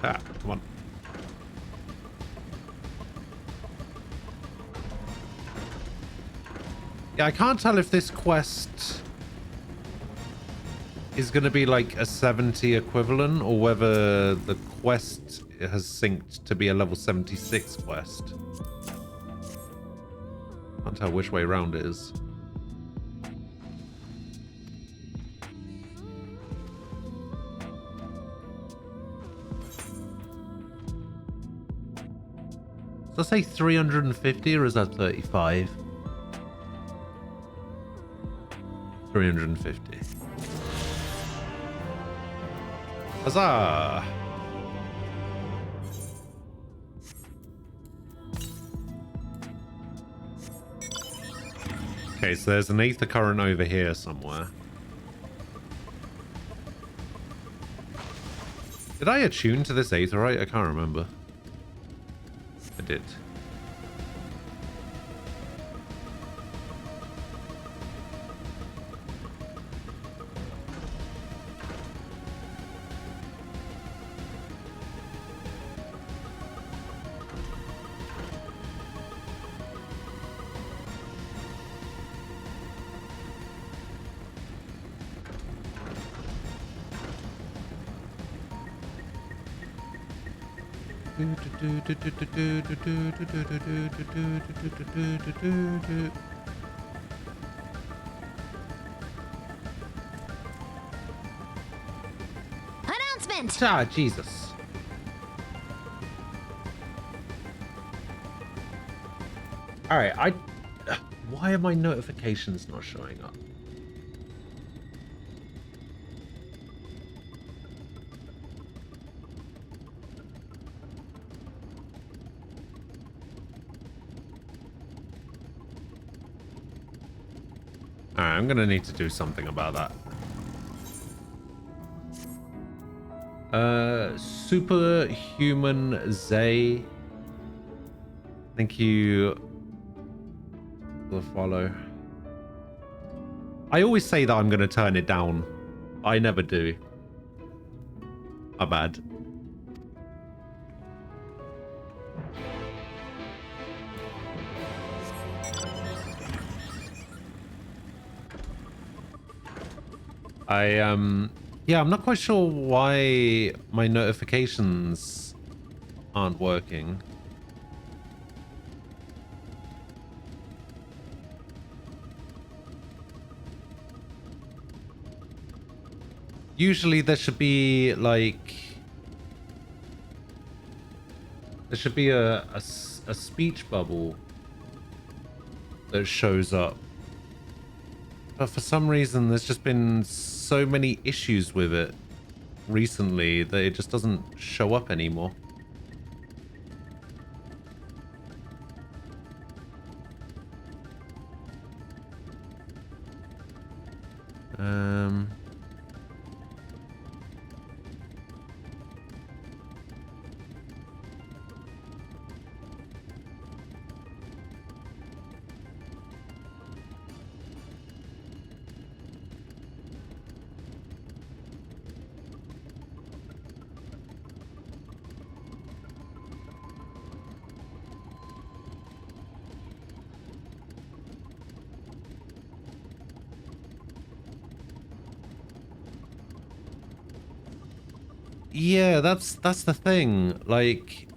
Ah, come on. Yeah, I can't tell if this quest is going to be like a 70 equivalent or whether the quest has synced to be a level 76 quest. Can't tell which way around it is. Does that say 350 or is that 35? 350. Huzzah! Okay, so there's an ether current over here somewhere. Did I attune to this aetheryte? I can't remember. I did. Announcement! Ah, Jesus. Alright, why are my notifications not showing up? Alright, I'm gonna need to do something about that. Superhuman Zay. Thank you for the follow. I always say that I'm gonna turn it down. I never do. My bad. Yeah, I'm not quite sure why my notifications aren't working. Usually there should be like a speech bubble that shows up. But for some reason, there's just been so many issues with it recently that it just doesn't show up anymore. Yeah, that's the thing. Like,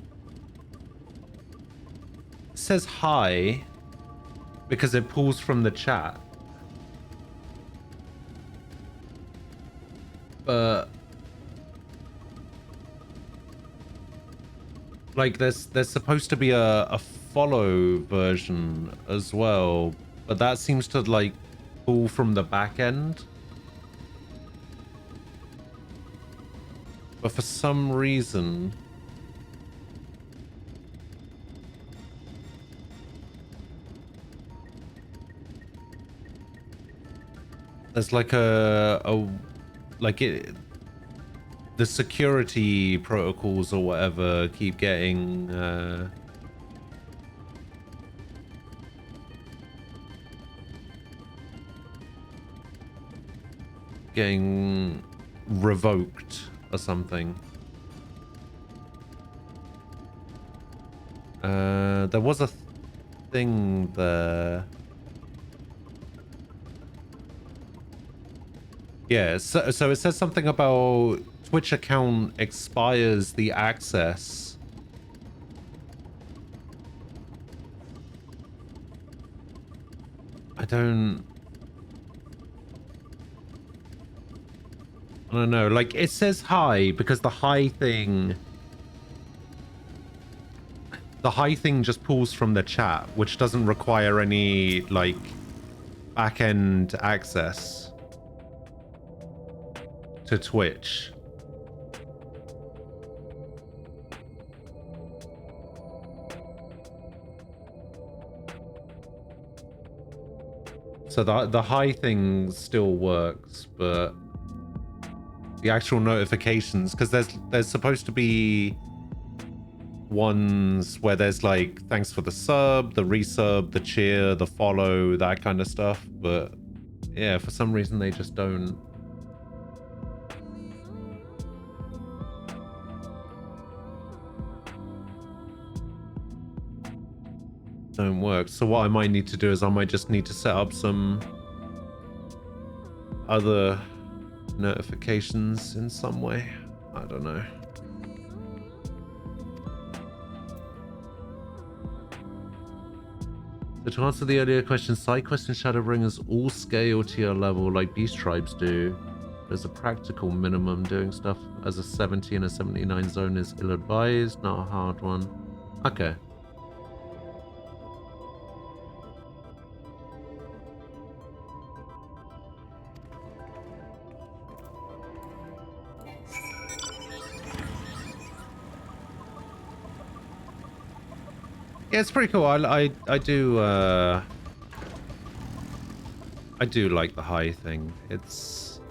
it says hi because it pulls from the chat. But like there's supposed to be a follow version as well, but that seems to like pull from the back end. But for some reason, there's like the security protocols or whatever keep getting revoked or something. There was a thing there. Yeah, so it says something about Twitch account expires the access. I don't know. Like, it says hi because the hi thing just pulls from the chat, which doesn't require any, like, back-end access to Twitch. So the hi thing still works, but the actual notifications, because there's supposed to be ones where there's like thanks for the sub, the resub, the cheer, the follow, that kind of stuff, but yeah, for some reason they just don't work. So what I might need to do is I might just need to set up some other notifications in some way. I don't know. So to answer the earlier question, side quest and Shadowbringers all scale to your level like Beast Tribes do. There's a practical minimum. Doing stuff as a 70 and a 79 zone is ill-advised, not a hard one. Okay. Yeah, it's pretty cool. I do like the high thing. It's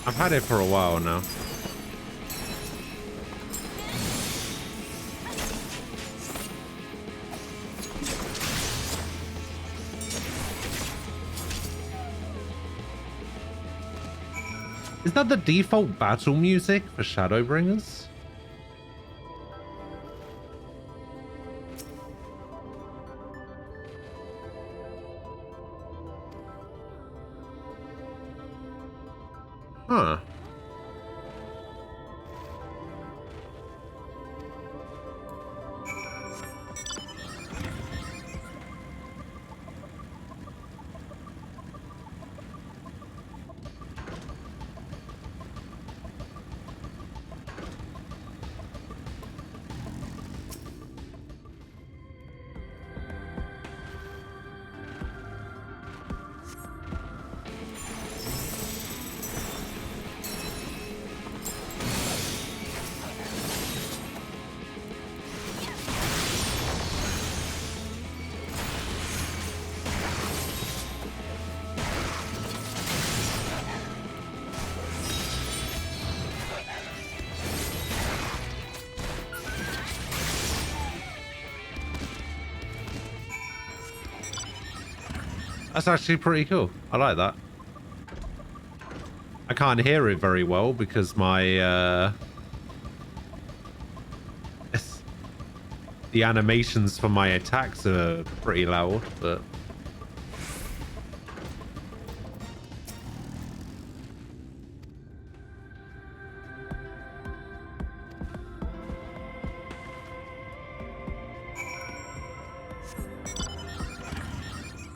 I've had it for a while now. Is that the default battle music for Shadowbringers? Huh. That's actually pretty cool. I like that. I can't hear it very well because my the animations for my attacks are pretty loud, but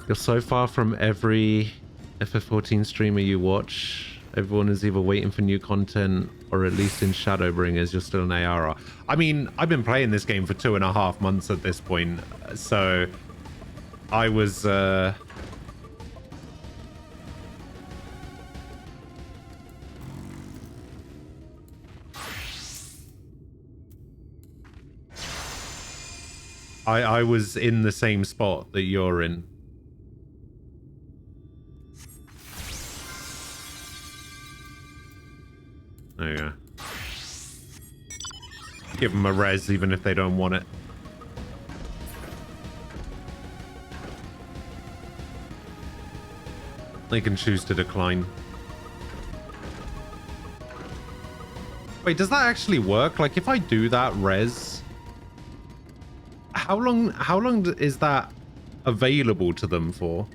you're so far from every FF14 streamer you watch. Everyone is either waiting for new content or at least in Shadowbringers, you're still an ARR. I mean, I've been playing this game for 2.5 months at this point, so I was I was in the same spot that you're in. There you go. Give them a res even if they don't want it. They can choose to decline. Wait, does that actually work? Like, if I do that res, how long is that available to them for?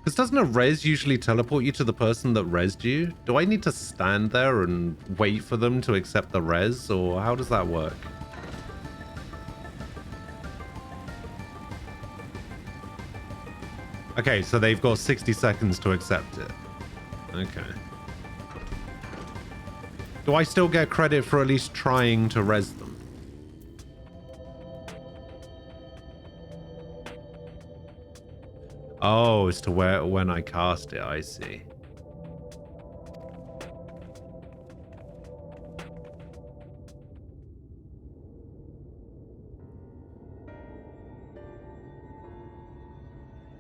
Because doesn't a res usually teleport you to the person that resed you? Do I need to stand there and wait for them to accept the res, or how does that work? Okay, so they've got 60 seconds to accept it. Okay. Do I still get credit for at least trying to res them? Oh, as to where when I cast it, I see.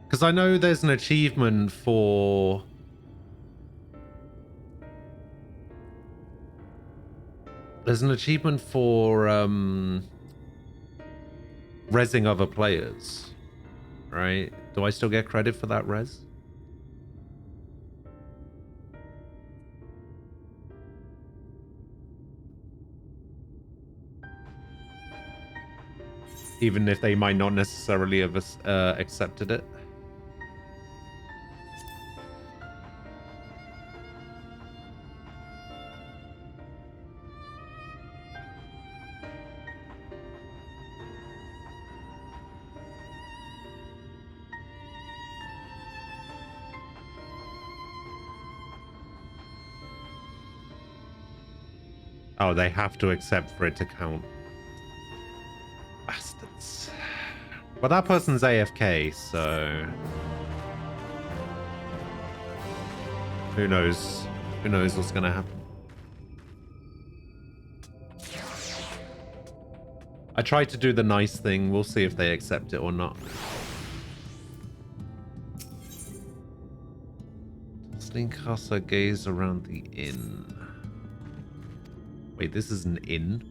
Because I know there's an achievement for... There's an achievement for resing other players, right? Do I still get credit for that res? Even if they might not necessarily have accepted it? Oh, they have to accept for it to count. Bastards. Well, that person's AFK, so... Who knows? Who knows what's gonna happen? I tried to do the nice thing. We'll see if they accept it or not. Sling casts her gaze around the inn. Wait, this is an inn?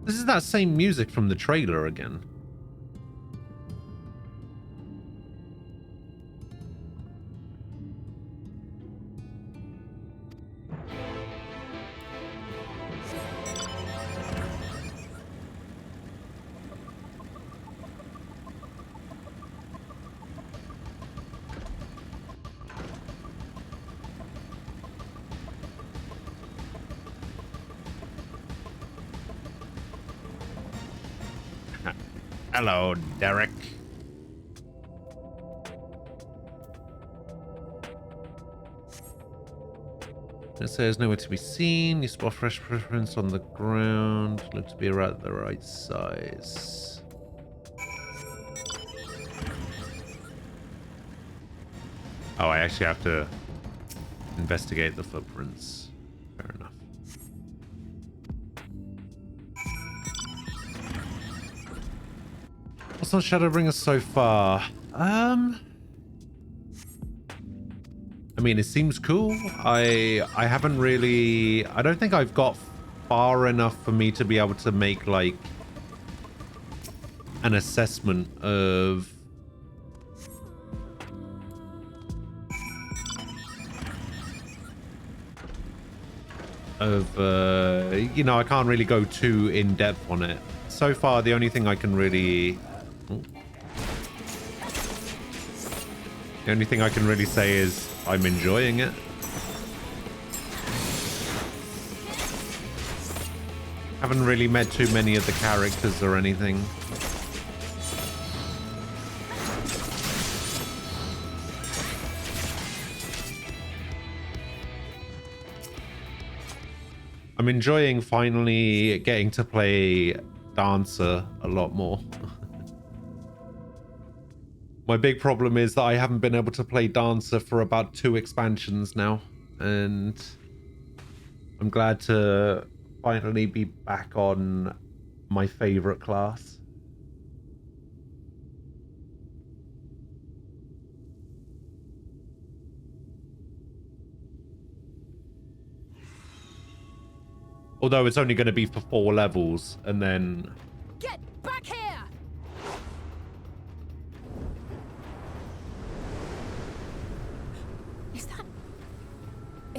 This is that same music from the trailer again. Hello, Derek. It says nowhere to be seen. You spot fresh footprints on the ground. Look to be around the right size. Oh, I actually have to investigate the footprints. Fair enough. What's on Shadowbringers so far? I mean, it seems cool. I haven't really... I don't think I've got far enough for me to be able to make, like, an assessment of... you know, I can't really go too in-depth on it. So far, the only thing I can really... The only thing I can really say is I'm enjoying it. Haven't really met too many of the characters or anything. I'm enjoying finally getting to play Dancer a lot more. My big problem is that I haven't been able to play Dancer for about 2 expansions now, and I'm glad to finally be back on my favorite class. Although it's only going to be for 4 levels, and then... Get back here!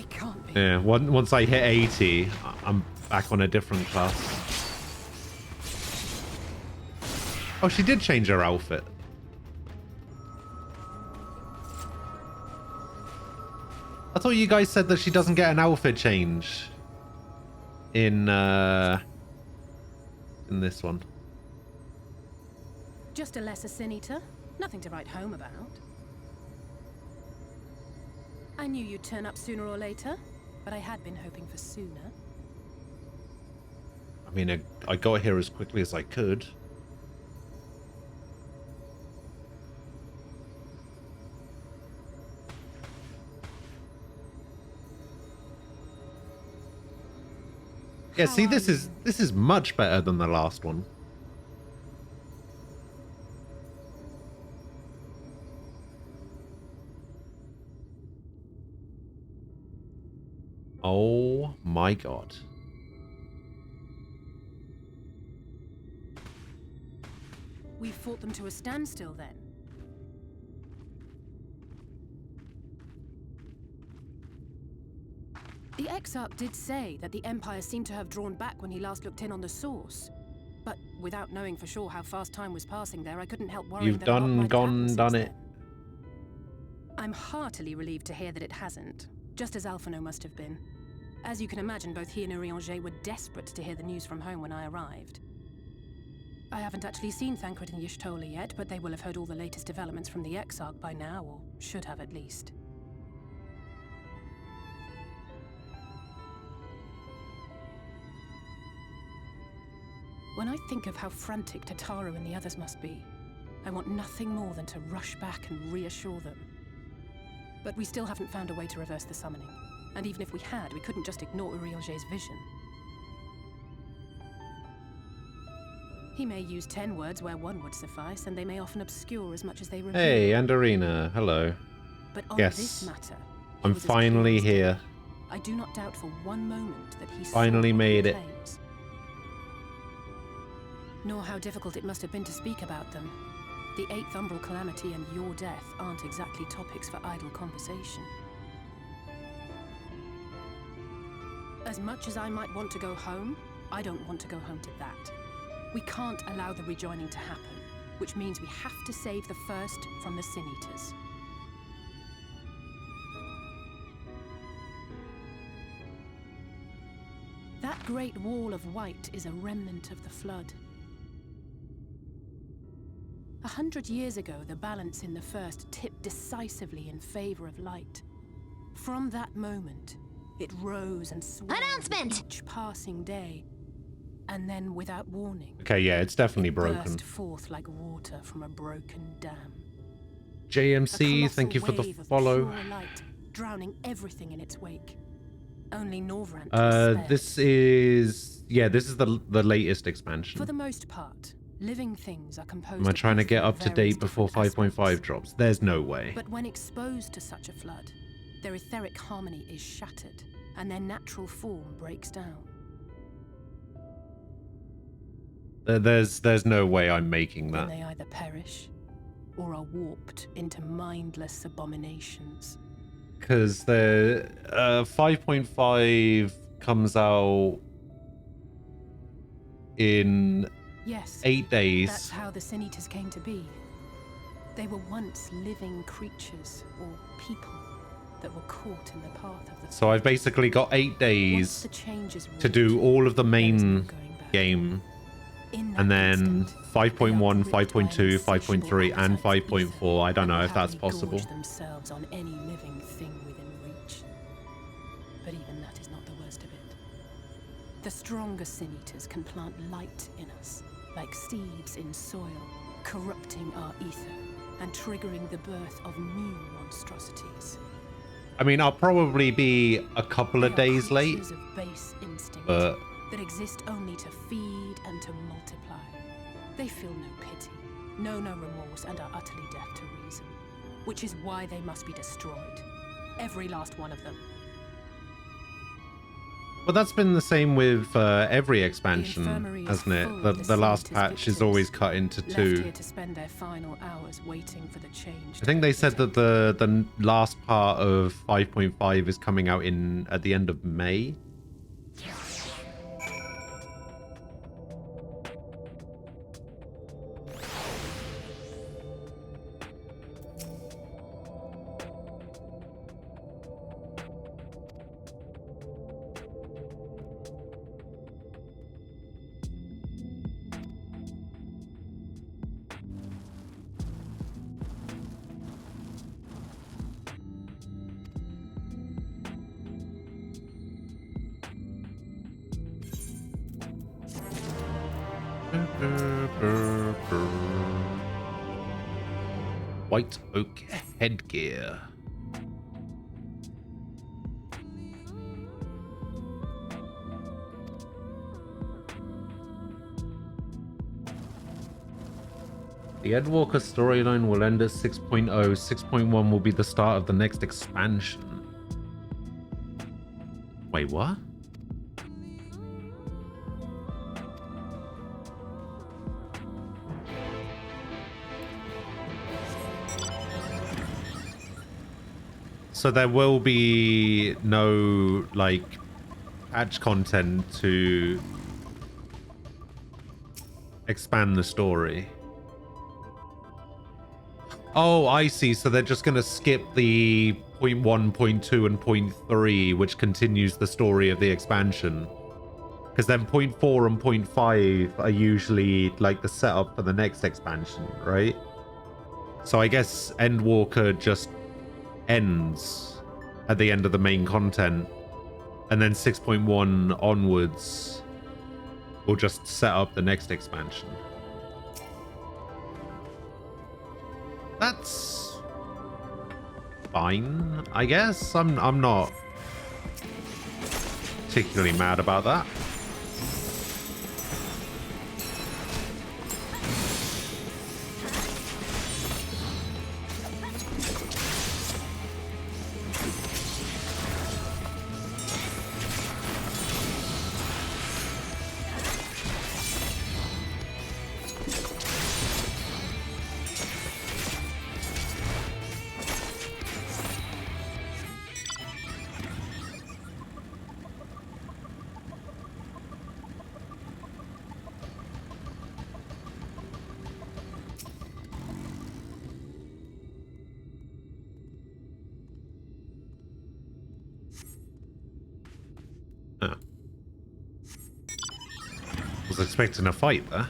It can't be. Yeah, once I hit 80, I'm back on a different class. Oh, she did change her outfit. I thought you guys said that she doesn't get an outfit change in this one. Just a lesser sin eater. Nothing to write home about. I knew you'd turn up sooner or later, but I had been hoping for sooner. I mean, I got here as quickly as I could. Yeah, see, this is much better than the last one. Oh my god. We fought them to a standstill then. The Exarch did say that the Empire seemed to have drawn back when he last looked in on the source. But without knowing for sure how fast time was passing there, I couldn't help worrying You've that a lot might have happened done since it. then. I'm heartily relieved to hear that it hasn't, just as Alphinaud must have been. As you can imagine, both he and Urianger were desperate to hear the news from home when I arrived. I haven't actually seen Thancred and Y'shtola yet, but they will have heard all the latest developments from the Exarch by now, or should have at least. When I think of how frantic Tataru and the others must be, I want nothing more than to rush back and reassure them. But we still haven't found a way to reverse the summoning. And even if we had, we couldn't just ignore Urianger's vision. He may use 10 words where one would suffice, and they may often obscure as much as they reveal. Hey, Andarina, hello. But on Yes, this matter, he I'm was as clear finally as day. here. I do not doubt for one moment that he Finally saw what he made it. claims. Nor how difficult it must have been to speak about them. The 8th Umbral Calamity and your death aren't exactly topics for idle conversation. As much as I might want to go home, I don't want to go home to that. We can't allow the rejoining to happen, which means we have to save the First from the Sin Eaters. That great wall of white is a remnant of the Flood. 100 years ago, the balance in the First tipped decisively in favor of light. From that moment, it rose and swelled with each passing day, and then, without warning, Okay, yeah, it's definitely broken. burst forth like water from a broken dam. JMC, A thank you for the colossal wave of follow. pure light, drowning everything in its wake. Only Norvrant was spared. This is the latest expansion. For the most part, living things are composed Am I of trying to get very up to date before different 5.5 drops? There's no way. But when exposed to such a flood, their etheric harmony is shattered, and their natural form breaks down. There's no way I'm making Then that. they either perish, or are warped into mindless abominations. Because the 5.5 comes out in Yes, 8 days. that's how the Sin Eaters came to be. They were once living creatures, or people, that were caught in the path of the... So I've basically got 8 Once days the changes to do all of the main game. And then 5.1, 5.2, 5.3, and 5.4. I don't know if that's possible. gorge themselves on any living thing within reach. But even that is not the worst of it. The stronger Sin Eaters can plant light in us, like seeds in soil, corrupting our ether and triggering the birth of new monstrosities. I mean, I'll probably be a couple of days late, Creatures of base instinct but that exist only to feed and to multiply. They feel no pity, know no remorse, and are utterly deaf to reason. Which is why they must be destroyed. Every last one of them. Well, that's been the same with every The expansion, infirmary is hasn't it? full The, of the last Decentis patch is victims, always cut into left two. here to spend their final hours waiting for the change. I think they said that the last part of 5.5 is coming out at the end of May. White oak headgear. The Endwalker storyline will end at 6.0. 6.1 will be the start of the next expansion. Wait, what? So there will be no, like, patch content to expand the story. Oh, I see. So they're just going to skip the 0.1, 0.2, and 0.3, which continues the story of the expansion. Because then 0.4 and 0.5 are usually, like, the setup for the next expansion, right? So I guess Endwalker just ends at the end of the main content, and then 6.1 onwards will just set up the next expansion. That's fine, I guess. I'm not particularly mad about that. Was expecting a fight there.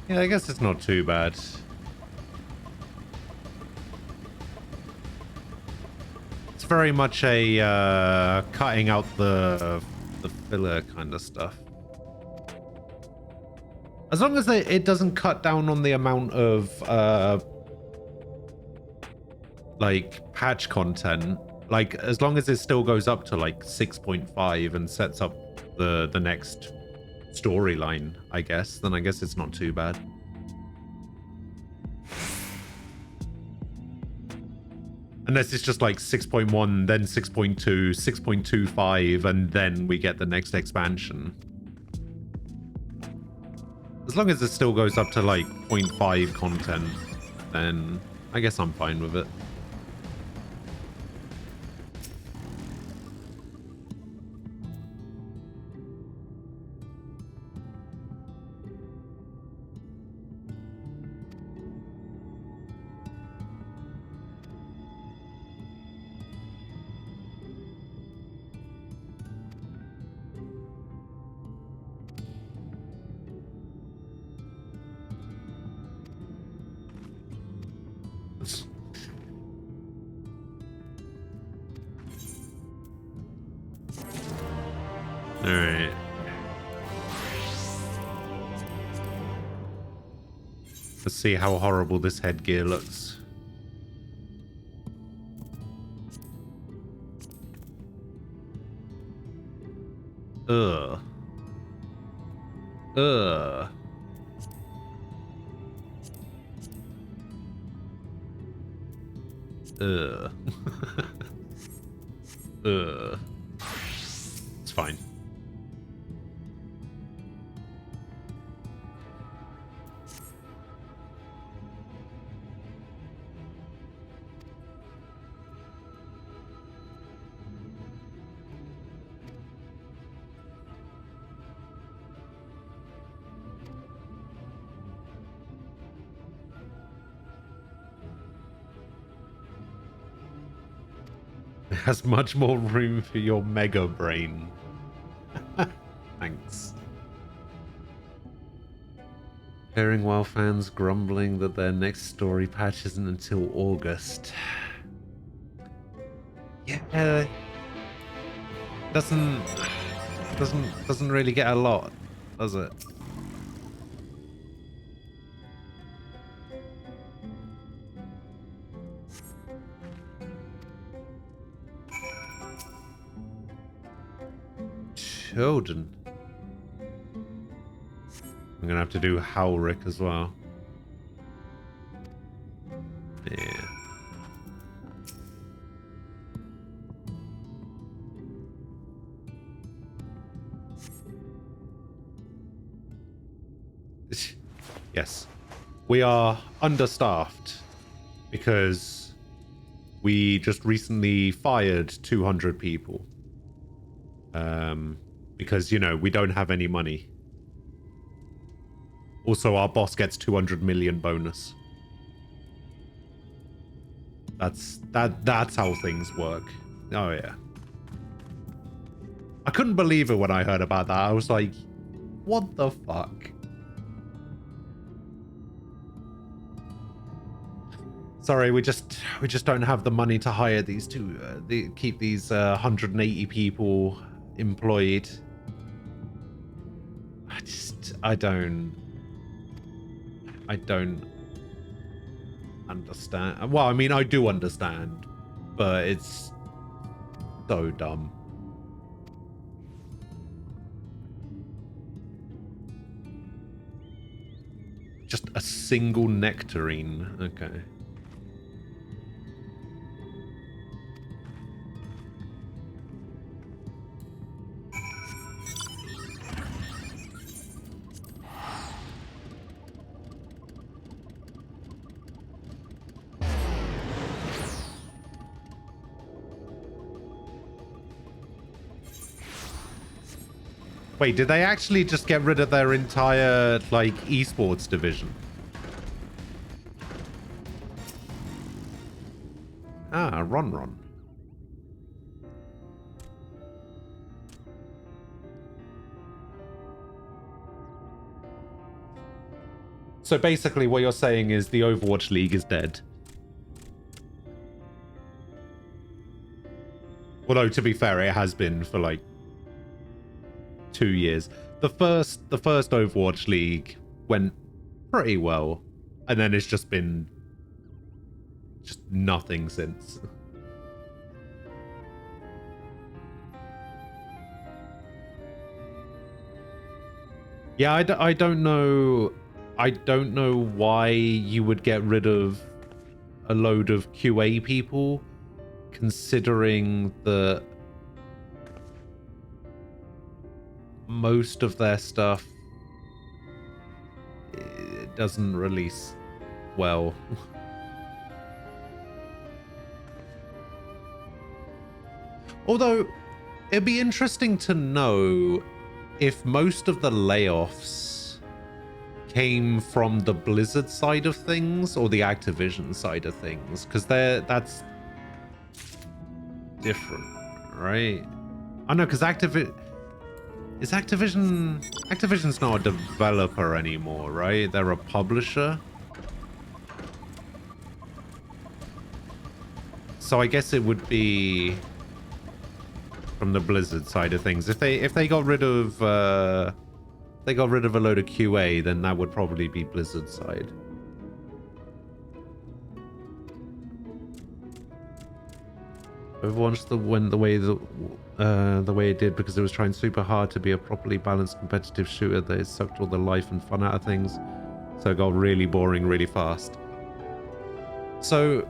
Yeah, I guess it's not too bad. It's very much a cutting out the filler kind of stuff. As long as it doesn't cut down on the amount of like patch content, like as long as it still goes up to like 6.5 and sets up the next storyline, I guess, then I guess it's not too bad. Unless it's just like 6.1, then 6.2, 6.25, and then we get the next expansion. As long as it still goes up to like 0.5 content, then I guess I'm fine with it. Let's see how horrible this headgear looks. Ugh. Ugh. Ugh. Ugh. It's fine. It has much more room for your mega brain. Thanks. Hearing WoW fans grumbling that their next story patch isn't until August. Yeah, doesn't really get a lot, does it? Children. I'm gonna have to do Howrick as well. Yeah. Yes. We are understaffed because we just recently fired 200 people. Because, you know, we don't have any money. Also, our boss gets 200 million bonus. That's how things work. Oh, yeah. I couldn't believe it when I heard about that. I was like, what the fuck? Sorry, we just don't have the money to hire these two, keep these 180 people employed. I don't understand. Well, I mean, I do understand, but it's so dumb. Just a single nectarine. Okay. Wait, did they actually just get rid of their entire, like, esports division? Ah, Ron. So basically what you're saying is the Overwatch League is dead. Although, to be fair, it has been for, like, 2 years. The first Overwatch League went pretty well, and then it's just been nothing since. Yeah, I don't know. I don't know why you would get rid of a load of QA people, considering that most of their stuff doesn't release well. Although, it'd be interesting to know if most of the layoffs came from the Blizzard side of things or the Activision side of things, because that's different, right? I know, because Activision's not a developer anymore, right? They're a publisher. So I guess it would be from the Blizzard side of things. If they got rid of a load of QA, then that would probably be Blizzard side. Overwatch went the way it did because it was trying super hard to be a properly balanced competitive shooter that sucked all the life and fun out of things, so it got really boring really fast. So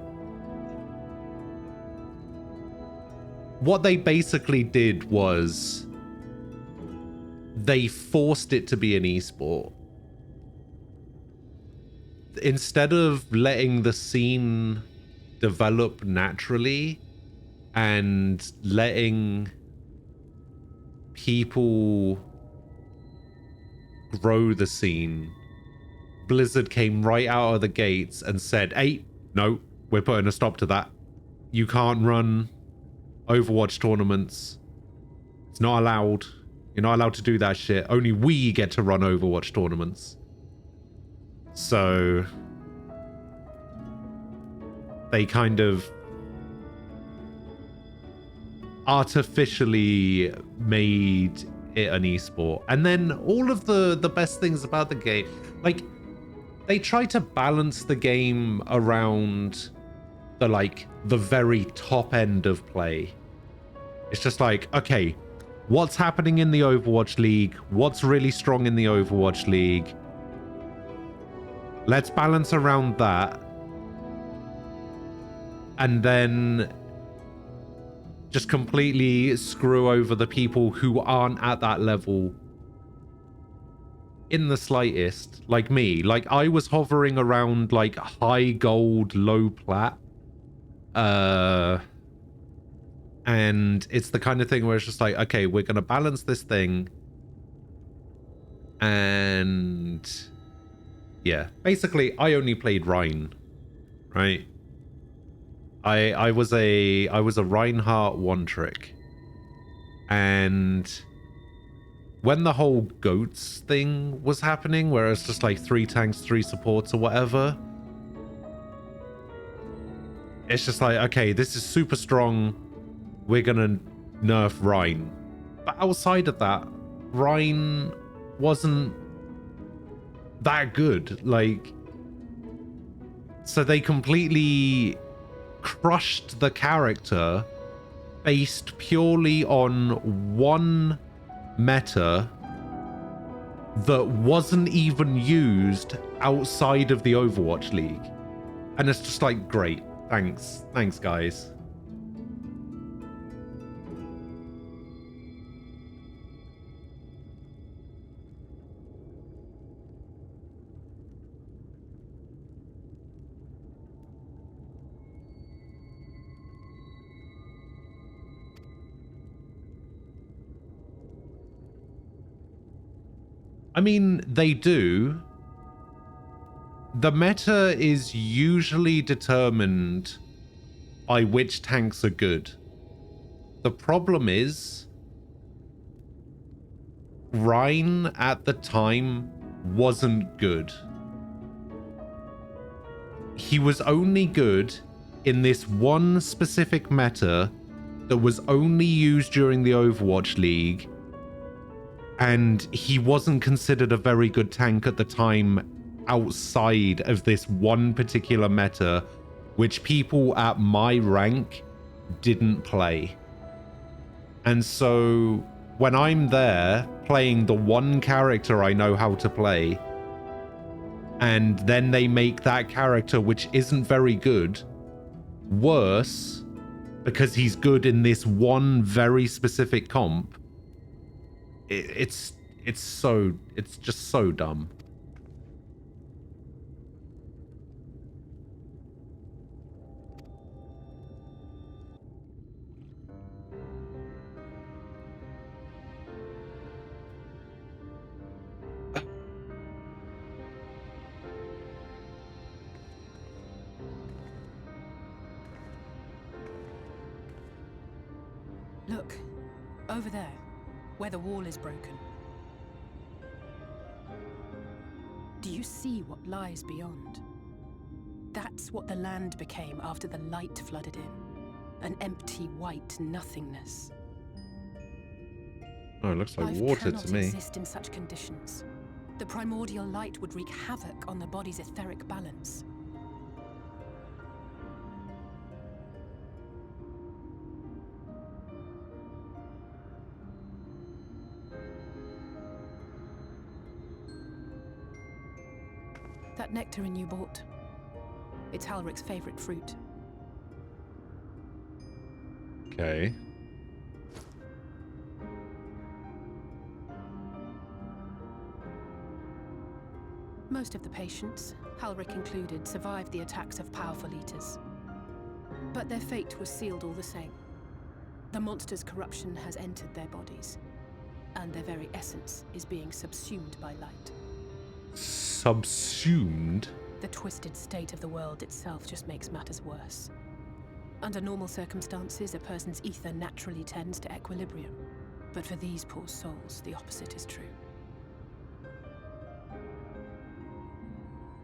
what they basically did was they forced it to be an esport. Instead of letting the scene develop naturally and letting people grow the scene, Blizzard came right out of the gates and said, hey, no, we're putting a stop to that. You can't run Overwatch tournaments. It's not allowed. You're not allowed to do that shit. Only we get to run Overwatch tournaments. So they kind of artificially made it an esport. And then all of the best things about the game, like, they try to balance the game around the very top end of play. It's just like, okay, what's happening in the Overwatch League? What's really strong in the Overwatch League? Let's balance around that. And then just completely screw over the people who aren't at that level in the slightest. Like me. Like, I was hovering around like high gold, low plat. And it's the kind of thing where it's just like, okay, we're going to balance this thing. And yeah, basically I only played Rein, right? I was a Reinhardt one trick. And when the whole goats thing was happening, where it's just like 3 tanks, 3 supports or whatever, it's just like, okay, this is super strong. We're gonna nerf Rein. But outside of that, Rein wasn't that good. Like, so they completely crushed the character based purely on one meta that wasn't even used outside of the Overwatch League. And it's just like, great. Thanks, guys. I mean, they do. The meta is usually determined by which tanks are good. The problem is, Rein at the time wasn't good. He was only good in this one specific meta that was only used during the Overwatch League, and he wasn't considered a very good tank at the time outside of this one particular meta, which people at my rank didn't play. And so when I'm there playing the one character I know how to play, and then they make that character, which isn't very good, worse because he's good in this one very specific comp, it's just so dumb. Look, over there, where the wall is broken. Do you see what lies beyond? That's what the land became after the light flooded in. An empty white nothingness. Oh, it looks like Life water cannot to me. exist in such conditions. The primordial light would wreak havoc on the body's etheric balance. That nectarine you bought. It's Halric's favorite fruit. Okay. Most of the patients, Halric included, survived the attacks of powerful eaters. But their fate was sealed all the same. The monster's corruption has entered their bodies, and their very essence is being subsumed by light. Subsumed? The twisted state of the world itself just makes matters worse. Under normal circumstances, a person's ether naturally tends to equilibrium. But for these poor souls, the opposite is true.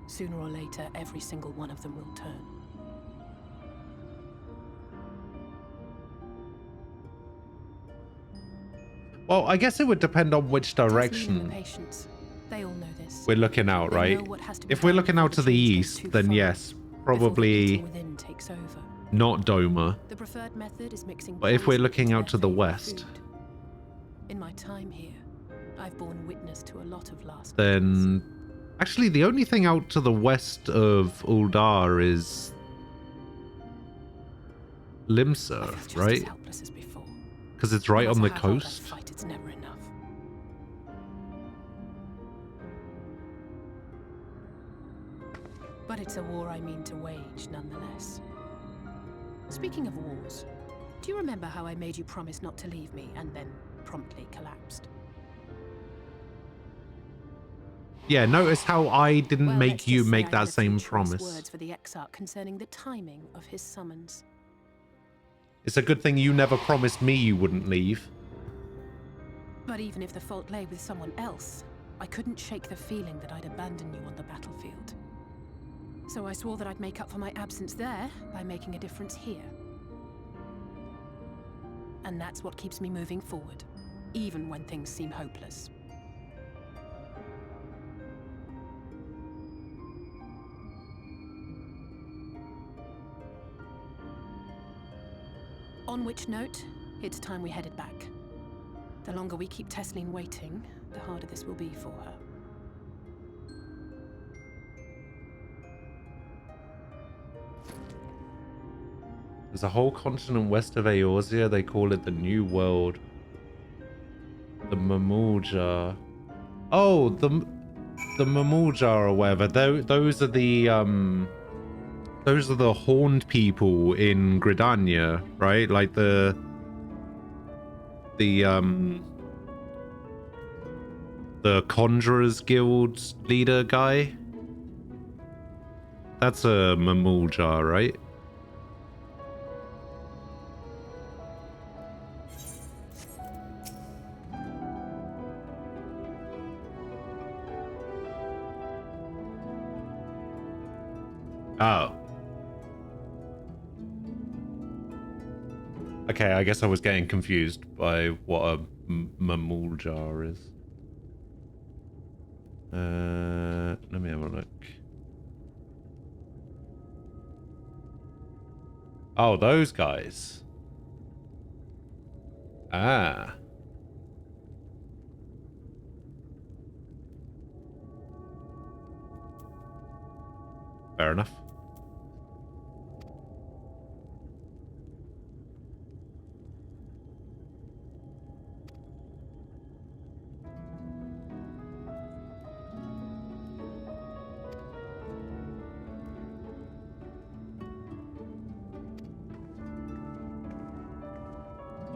Sooner or later, every single one of them will turn. Well, I guess it would depend on which direction They all know this. we're looking out, right? If we're looking out to the east, then yes, probably not Doma. The preferred method is mixing. But if we're looking out to the west, in my time here, I've borne witness to a lot of last. then actually the only thing out to the west of Uldar is Limsa, right? Because it's right on the coast. It's never enough. But it's a war I mean to wage, nonetheless. Speaking of wars, do you remember how I made you promise not to leave me and then promptly collapsed? Yeah, notice how I didn't Well, make let's you just say make I that had a same few choice promise. words for the Exarch concerning the timing of his summons. It's a good thing you never promised me you wouldn't leave. But even if the fault lay with someone else, I couldn't shake the feeling that I'd abandon you on the battlefield. So I swore that I'd make up for my absence there by making a difference here. And that's what keeps me moving forward, even when things seem hopeless. On which note, it's time we headed back. The longer we keep Tesleen waiting, the harder this will be for her. There's a whole continent west of Eorzea. They call it the New World. The Mamuljar. Oh, the Mamuljar or whatever. Those are the horned people in Gridania, right? Like the Conjurers Guild leader guy. That's a Mamuljar, right? Oh. Okay, I guess I was getting confused by what a Mamuljar is. Let me have a look. Oh, those guys. Ah. Fair enough.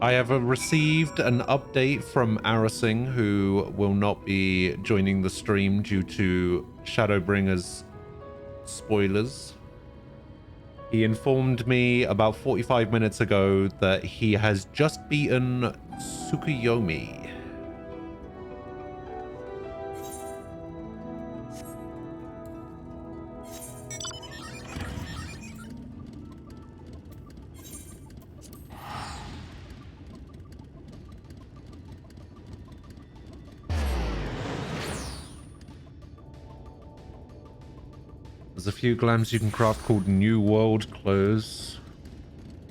I have received an update from Arasing, who will not be joining the stream due to Shadowbringers spoilers. He informed me about 45 minutes ago that he has just beaten Tsukuyomi. There's a few glams you can craft called New World clothes.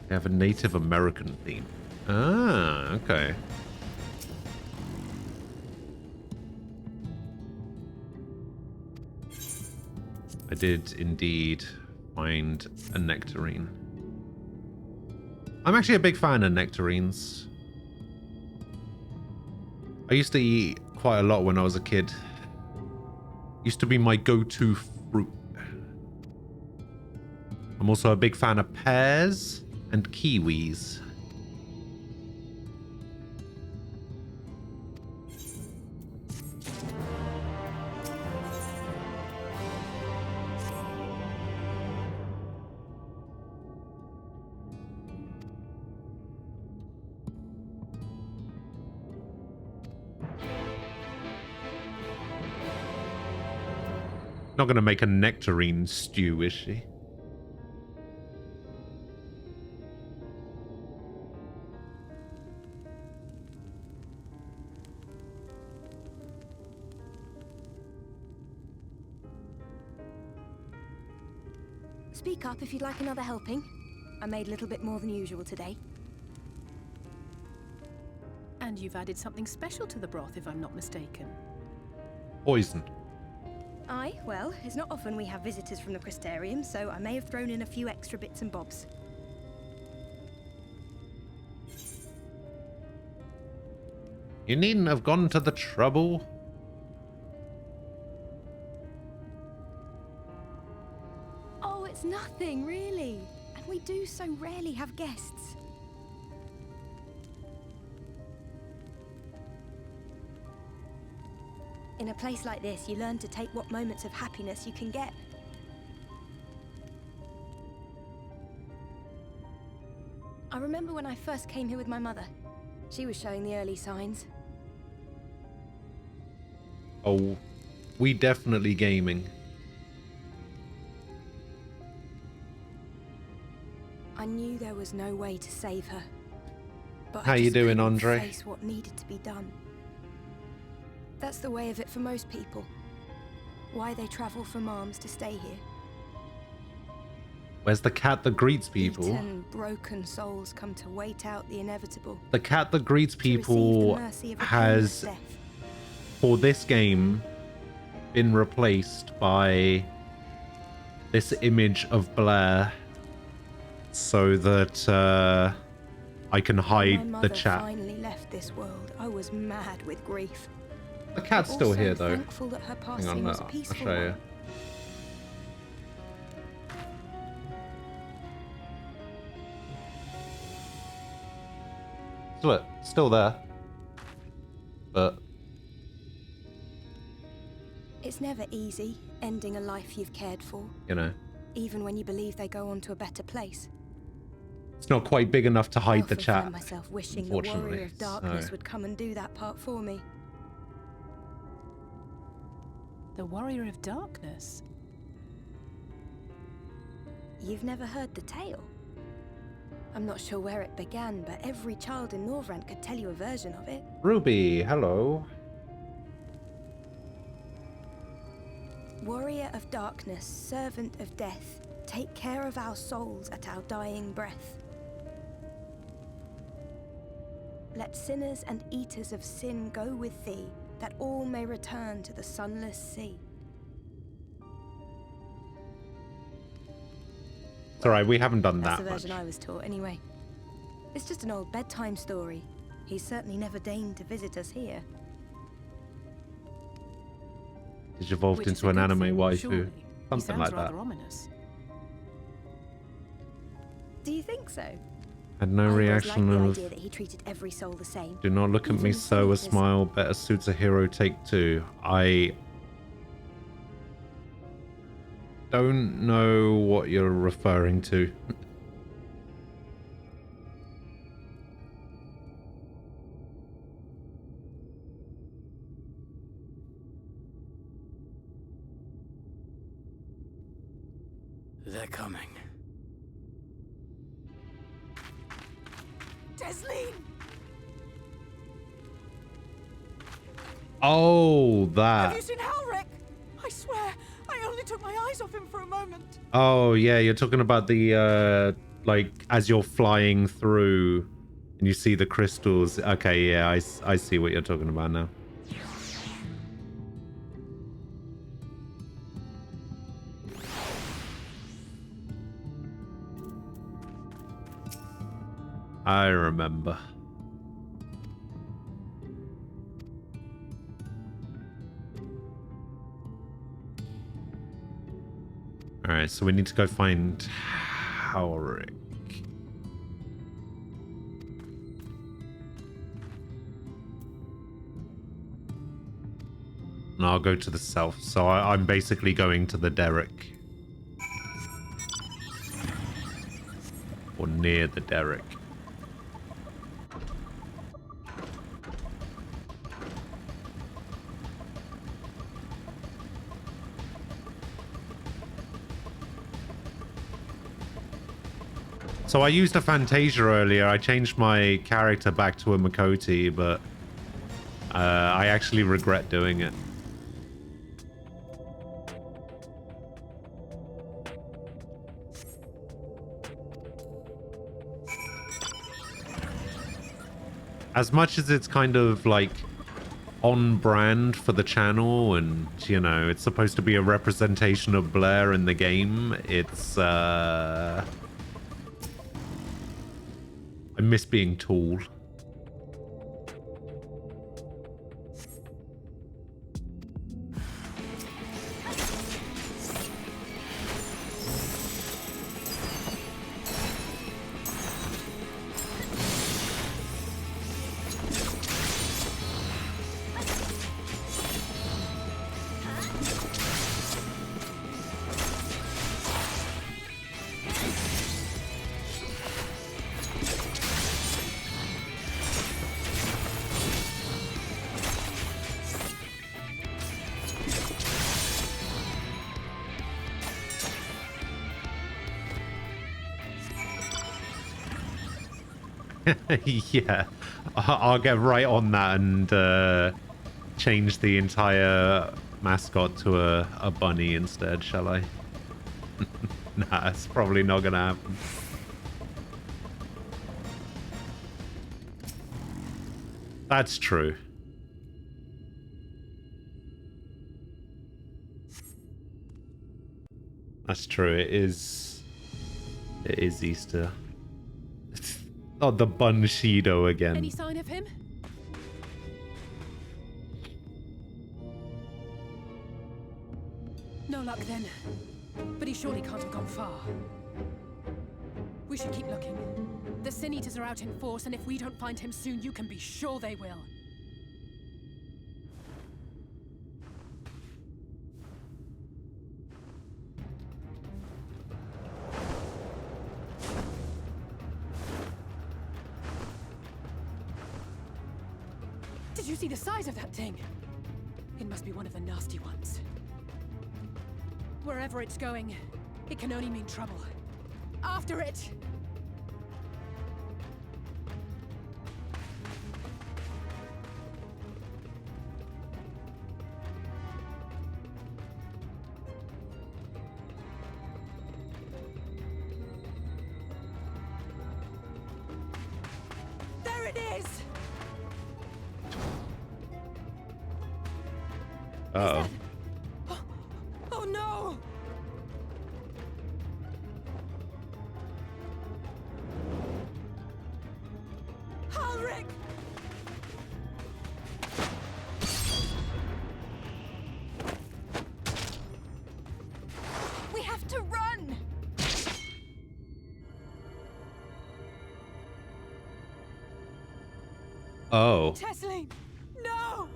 They have a Native American theme. Ah, okay. I did indeed find a nectarine. I'm actually a big fan of nectarines. I used to eat quite a lot when I was a kid. Used to be my go-to fruit. I'm also a big fan of pears and kiwis. Not gonna make a nectarine stew, is she? Speak up if you'd like another helping. I made a little bit more than usual today. And you've added something special to the broth, if I'm not mistaken. Poison. Aye, well, it's not often we have visitors from the Crystarium, so I may have thrown in a few extra bits and bobs. You needn't have gone to the trouble. Oh, it's nothing, really. And we do so rarely have guests. In a place like this, you learn to take what moments of happiness you can get. I remember when I first came here with my mother. She was showing the early signs. Oh, we definitely gaming. I knew there was no way to save her. But How I you just doing, couldn't Andre? face what needed to be done. That's the way of it for most people. Why they travel from arms to stay here. Where's the cat that greets people? Beaten, broken souls come to wait out the inevitable. The cat that greets To receive the people mercy of a has, painless death. for this game, been replaced by this image of Blair so that I can When my hide mother the chat. finally left this world, I was mad with grief. The cat's still Also here though. thankful that her Hang passing on, was a I'll peaceful show you. one. Still there. But It's never easy, ending a life you've cared for, you know, even when you believe they go on to a better place. it's not quite big enough to I hide the often chat. find myself wishing the Warrior Unfortunately, of Darkness so- would come and do that part for me. The Warrior of Darkness? You've never heard the tale? I'm not sure where it began, but every child in Norvrant could tell you a version of it. Ruby, hello. Warrior of Darkness, servant of death, take care of our souls at our dying breath. Let sinners and eaters of sin go with thee, that all may return to the sunless sea. It's alright, we haven't done That's that the much. version I was taught anyway. It's just an old bedtime story. He's certainly never deigned to visit us here. He's evolved Which is into a an good anime thing, waifu. surely. He Something sounds like that. rather ominous. Do you think so? Had no I always reaction liked the of idea that he treated every soul the same. do not look at me Even so, a villages. smile better suits a hero take two. I don't know what you're referring to. They're coming. Desleen! Oh, Have that. you seen Halric? I swear, I only took my eyes off him for a moment. Oh, yeah, you're talking about the, like, as you're flying through and you see the crystals. Okay, yeah, I see what you're talking about now. I remember. Alright, so we need to go find Halric. And I'll go to the south. So I'm basically going to the Derrick. Or near the Derrick. So I used a Fantasia earlier. I changed my character back to a Makoti, but I actually regret doing it. As much as it's kind of like on brand for the channel and, you know, it's supposed to be a representation of Blair in the game, it's I miss being tall. Yeah, I'll get right on that and change the entire mascot to a bunny instead, shall I? Nah, it's probably not gonna happen. That's true. That's true. It is Easter. Oh, the Bunshido again. Any sign of him? No luck then. But he surely can't have gone far. We should keep looking. The Sin Eaters are out in force, and if we don't find him soon, you can be sure they will. Did you see the size of that thing? It must be one of the nasty ones. Wherever it's going, it can only mean trouble. After it! There it is! Uh-oh. Oh no! Halric! We have to run! Oh. Tesleen! No!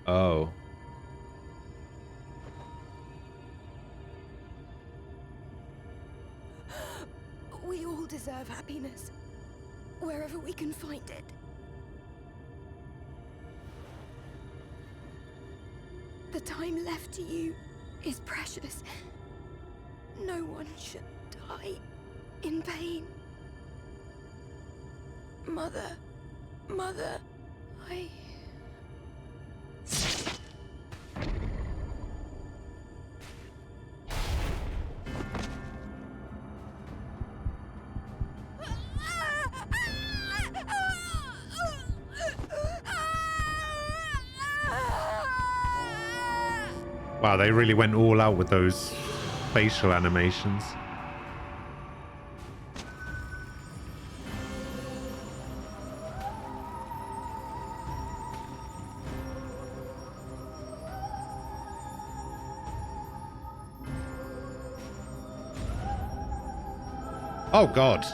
Oh. We all deserve happiness, wherever we can find it. The time left to you is precious. No one should die in pain. Mother, I... Wow, they really went all out with those facial animations. Oh God.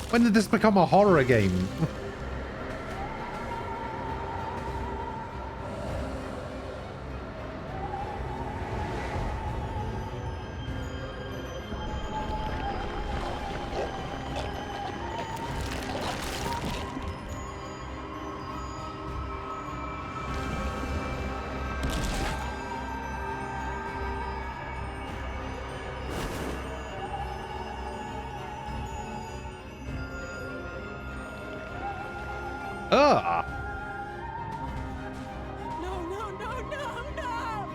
When did this become a horror game? Ah! No, no, no, no, no!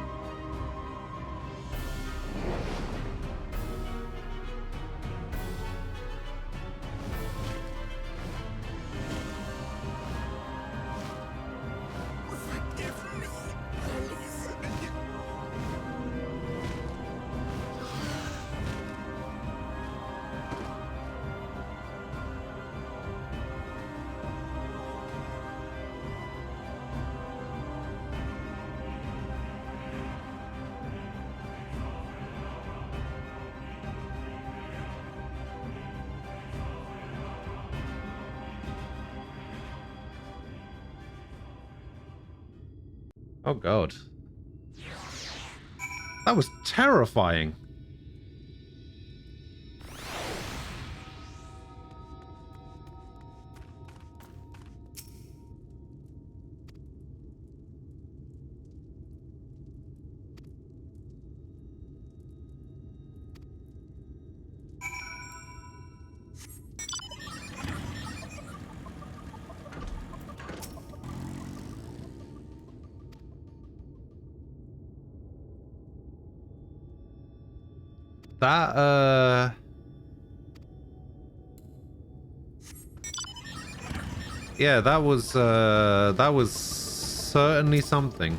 Oh God. That was terrifying. That, yeah, that was certainly something.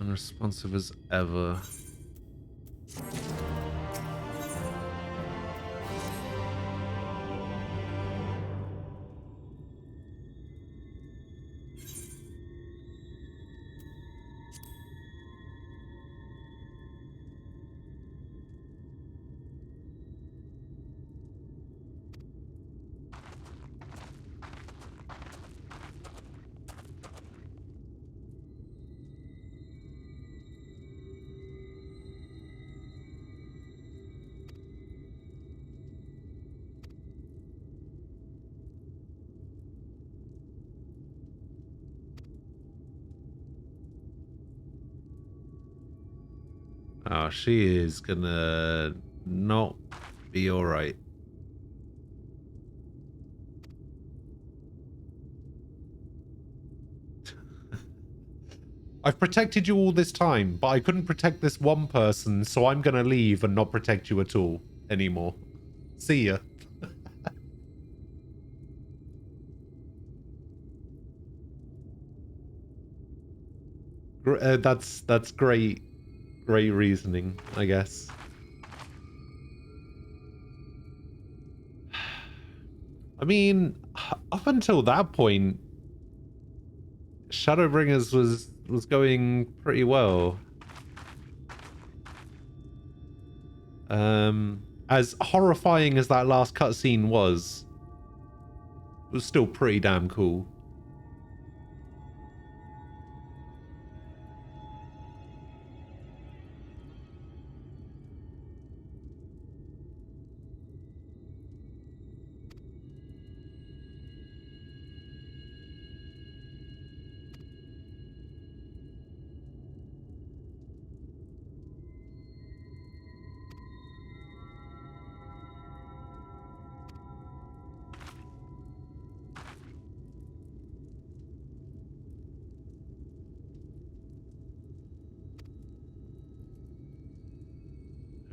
Unresponsive as ever. Oh, she is gonna not be alright. I've protected you all this time, but I couldn't protect this one person, so I'm gonna leave and not protect you at all anymore. See ya. That's great reasoning, I guess. I mean, up until that point, Shadowbringers was going pretty well. As horrifying as that last cutscene was, it was still pretty damn cool.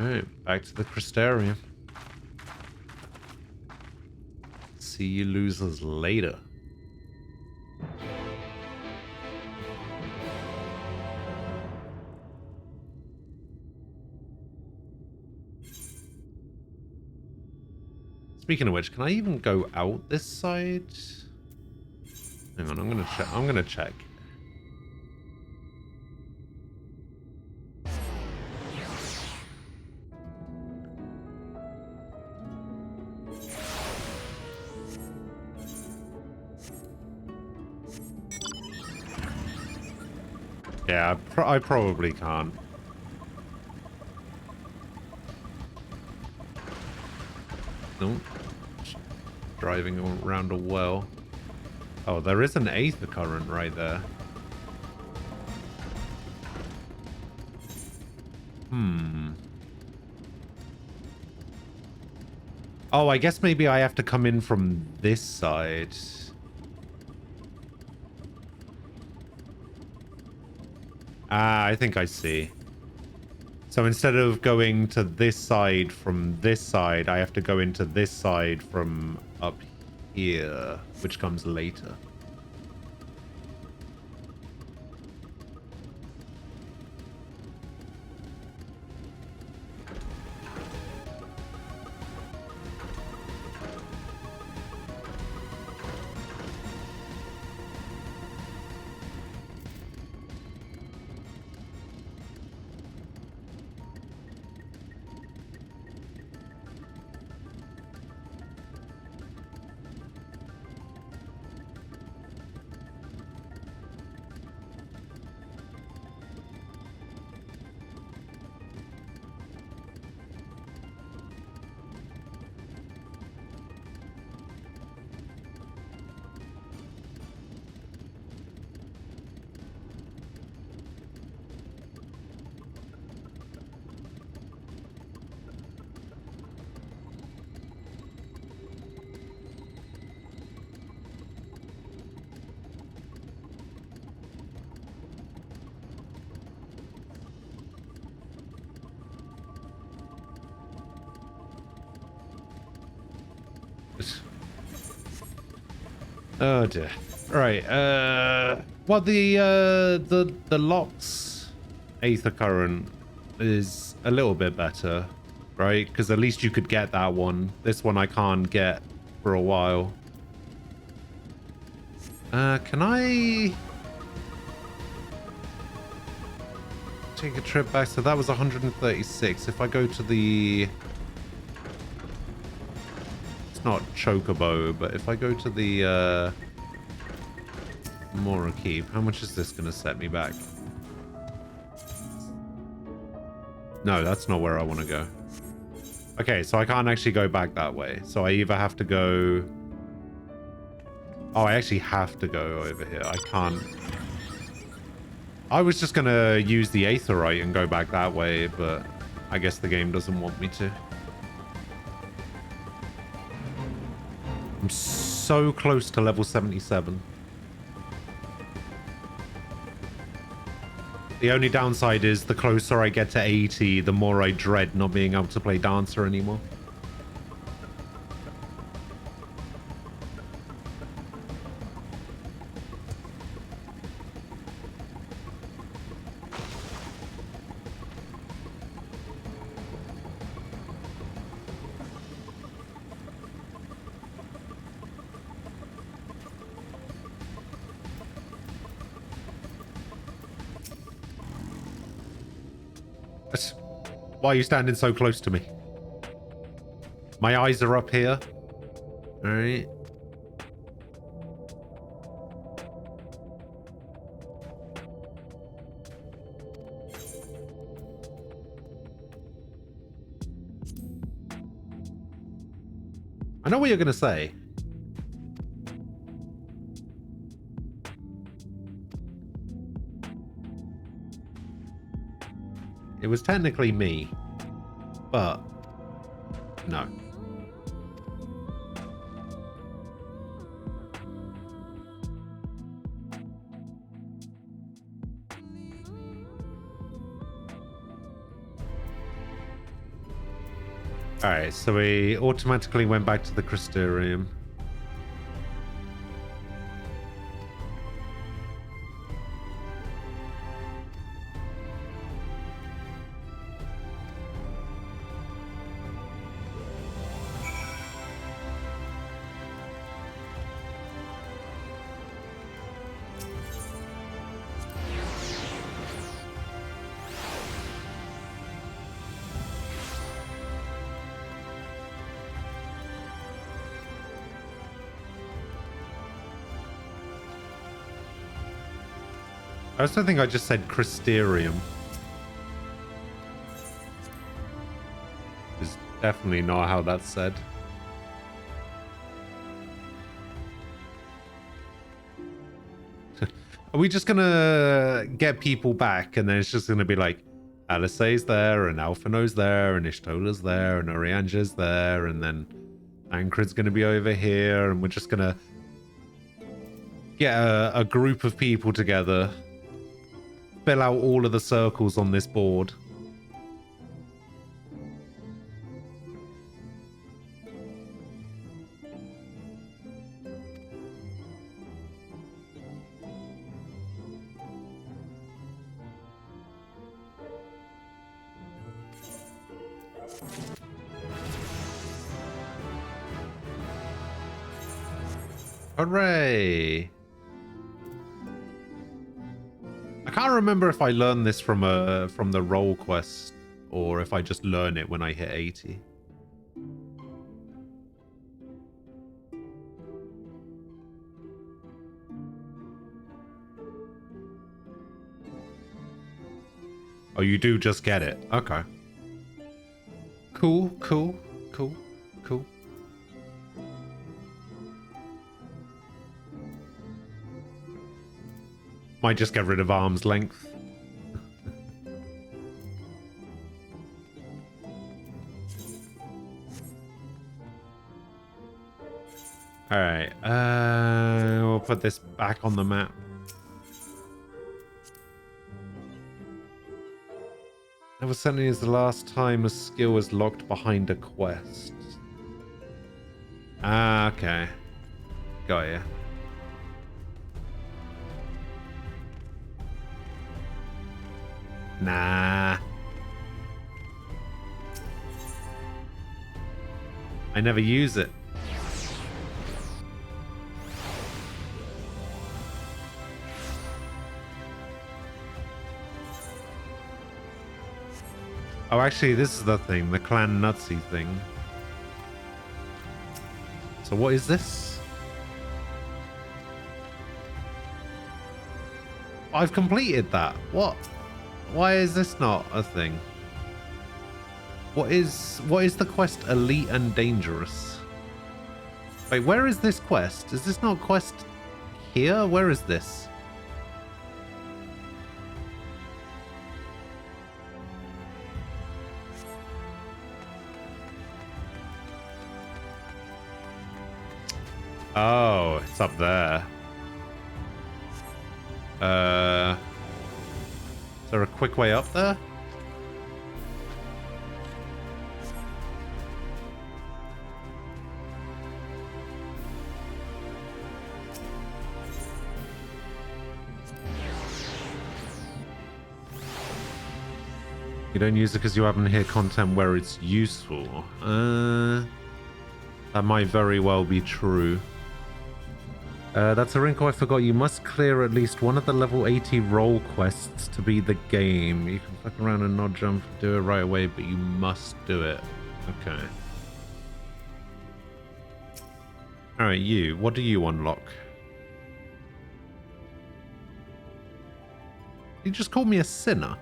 Alright, back to the Crystarium. See you losers later. Speaking of which, can I even go out this side? Hang on, I'm gonna check. Yeah, I probably can't. Nope. Driving around a well. Oh, there is an aether current right there. Oh, I guess maybe I have to come in from this side. Ah, I think I see. So instead of going to this side from this side, I have to go into this side from up here, which comes later. Oh dear. Right. Well, the Locke's aether current is a little bit better, right? Because at least you could get that one. This one I can't get for a while. Can I take a trip back? So that was 136. If I go to the... not Chocobo, but if I go to the Mora Keep, how much is this going to set me back? No, that's not where I want to go. Okay, so I can't actually go back that way. So I either have to go... Oh, I actually have to go over here. I can't... I was just going to use the Aetherite and go back that way, but I guess the game doesn't want me to. I'm so close to level 77. The only downside is the closer I get to 80, the more I dread not being able to play Dancer anymore. Why are you standing so close to me? My eyes are up here. All right. I know what you're going to say. It was technically me, but no. Alright, so we automatically went back to the Crystarium. I also think I just said Crystarium. Is definitely not how that's said. Are we just gonna get people back and then it's just gonna be like Alisay's there and Alphino's there and Ishtola's there and Orianja's there and then Tancred's gonna be over here and we're just gonna get a group of people together, fill out all of the circles on this board. Hooray! I can't remember if I learned this from the roll quest or if I just learn it when I hit 80. Oh, you do just get it. Okay. Cool, cool, cool, cool. Might just get rid of arm's length. Alright, we'll put this back on the map. Never certainly is the last time a skill was locked behind a quest. Ah, okay. Got ya. Nah. I never use it. Oh, actually, this is the thing, the Clan Nutsy thing. So what is this? I've completed that. What? Why is this not a thing? What is the quest Elite and Dangerous? Wait, where is this quest? Is this not quest here? Where is this? Oh, it's up there. Is there a quick way up there? You don't use it because you haven't hit content where it's useful. That might very well be true. That's a wrinkle I forgot. You must clear at least one of the level 80 roll quests to beat the game. You can fuck around and not jump, do it right away, but you must do it. Okay. Alright, you. What do you unlock? You just called me a sinner.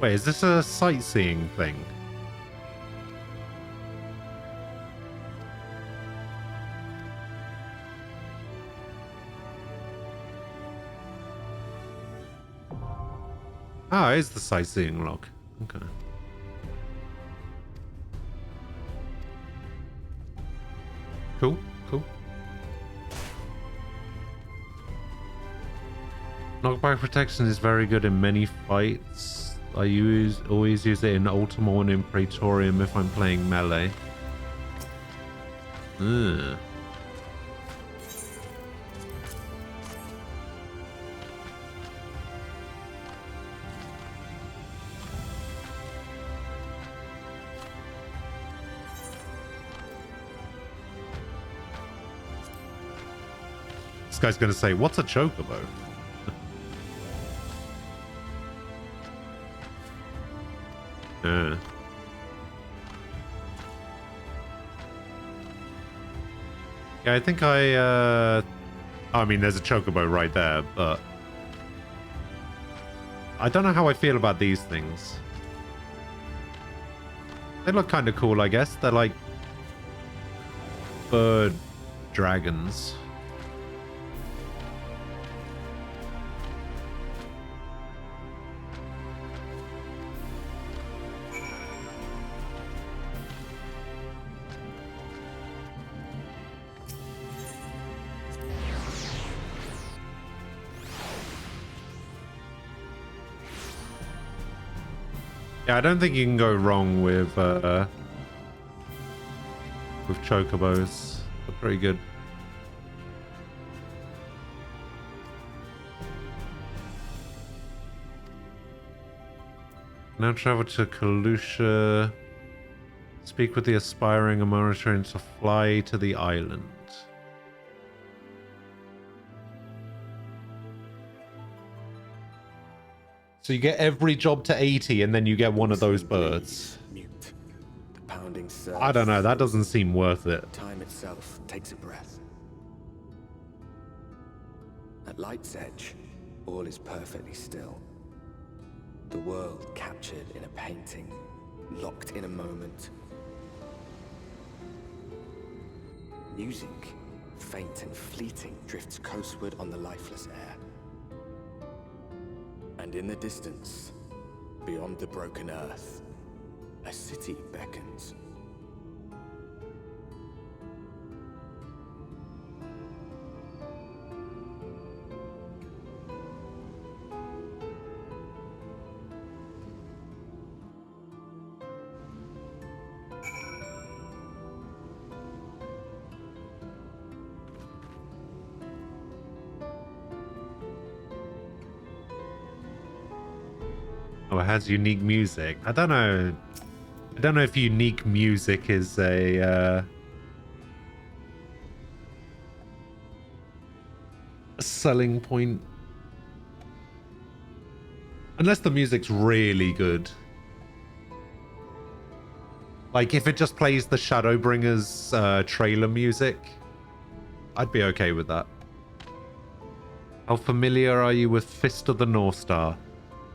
Wait, is this a sightseeing thing? Oh, it's the sightseeing log. Okay. Cool, cool. Knockback protection is very good in many fights. I always use it in Ultima and in Praetorium if I'm playing melee. Ugh. This guy's gonna say, what's a chocobo? Yeah, I think I mean, there's a chocobo right there, but I don't know how I feel about these things. They look kind of cool, I guess. They're like bird dragons. Yeah, I don't think you can go wrong with chocobos. They're pretty good. Now travel to Kalusha. Speak with the aspiring and monitoring to fly to the island. So you get every job to 80 and then you get one of those birds. Mute. The pounding surf. I don't know, that doesn't seem worth it. Time itself takes a breath. At Light's Edge, all is perfectly still. The world captured in a painting, locked in a moment. Music, faint and fleeting, drifts coastward on the lifeless air. And in the distance, beyond the broken earth, a city beckons. Oh, it has unique music. I don't know if unique music is a selling point. Unless the music's really good. Like, if it just plays the Shadowbringers trailer music, I'd be okay with that. How familiar are you with Fist of the North Star?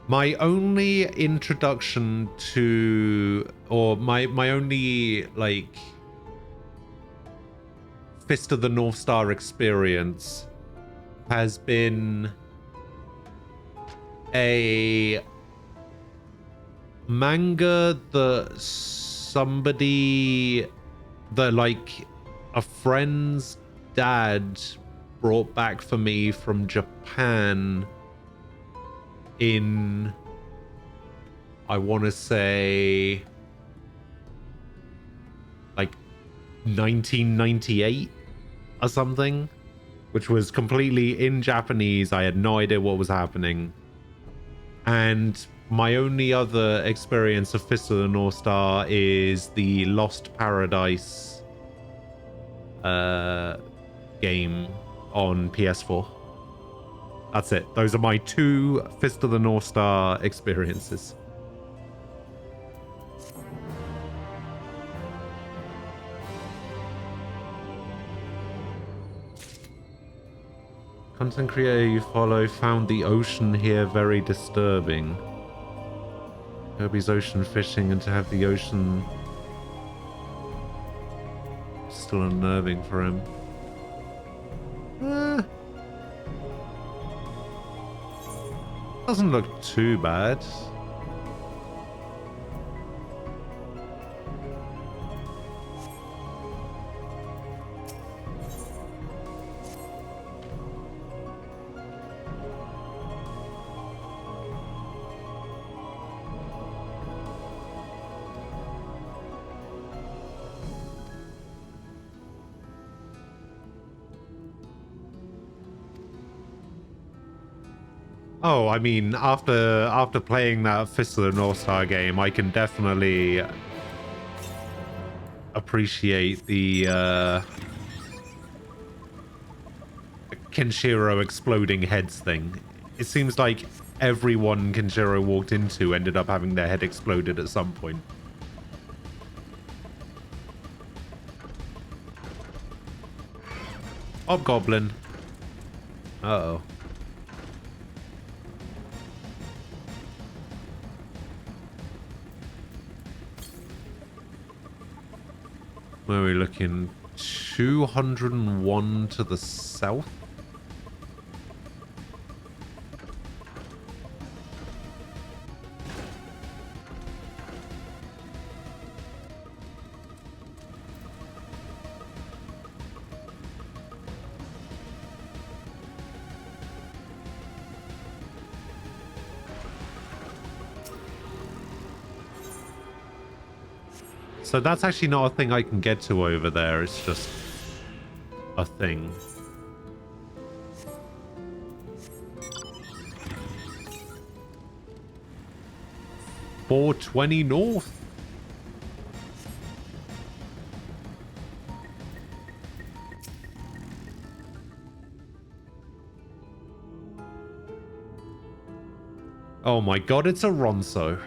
My only introduction to, or my only, like, Fist of the North Star experience has been a manga that like, a friend's dad brought back for me from Japan in, I want to say, like 1998 or something, which was completely in Japanese. I had no idea what was happening. And my only other experience of Fist of the North Star is the Lost Paradise game on PS4. That's it. Those are my two Fist of the North Star experiences. Content creator you follow found the ocean here very disturbing. Kirby's ocean fishing, and to have the ocean still unnerving for him. Doesn't look too bad. Oh, I mean, after playing that Fist of the North Star game, I can definitely appreciate the Kenshiro exploding heads thing. It seems like everyone Kenshiro walked into ended up having their head exploded at some point. Hobgoblin. Uh-oh. Where are we looking? 201 to the south? So that's actually not a thing I can get to over there. It's just a thing. $420 north. Oh my god, it's a Ronso.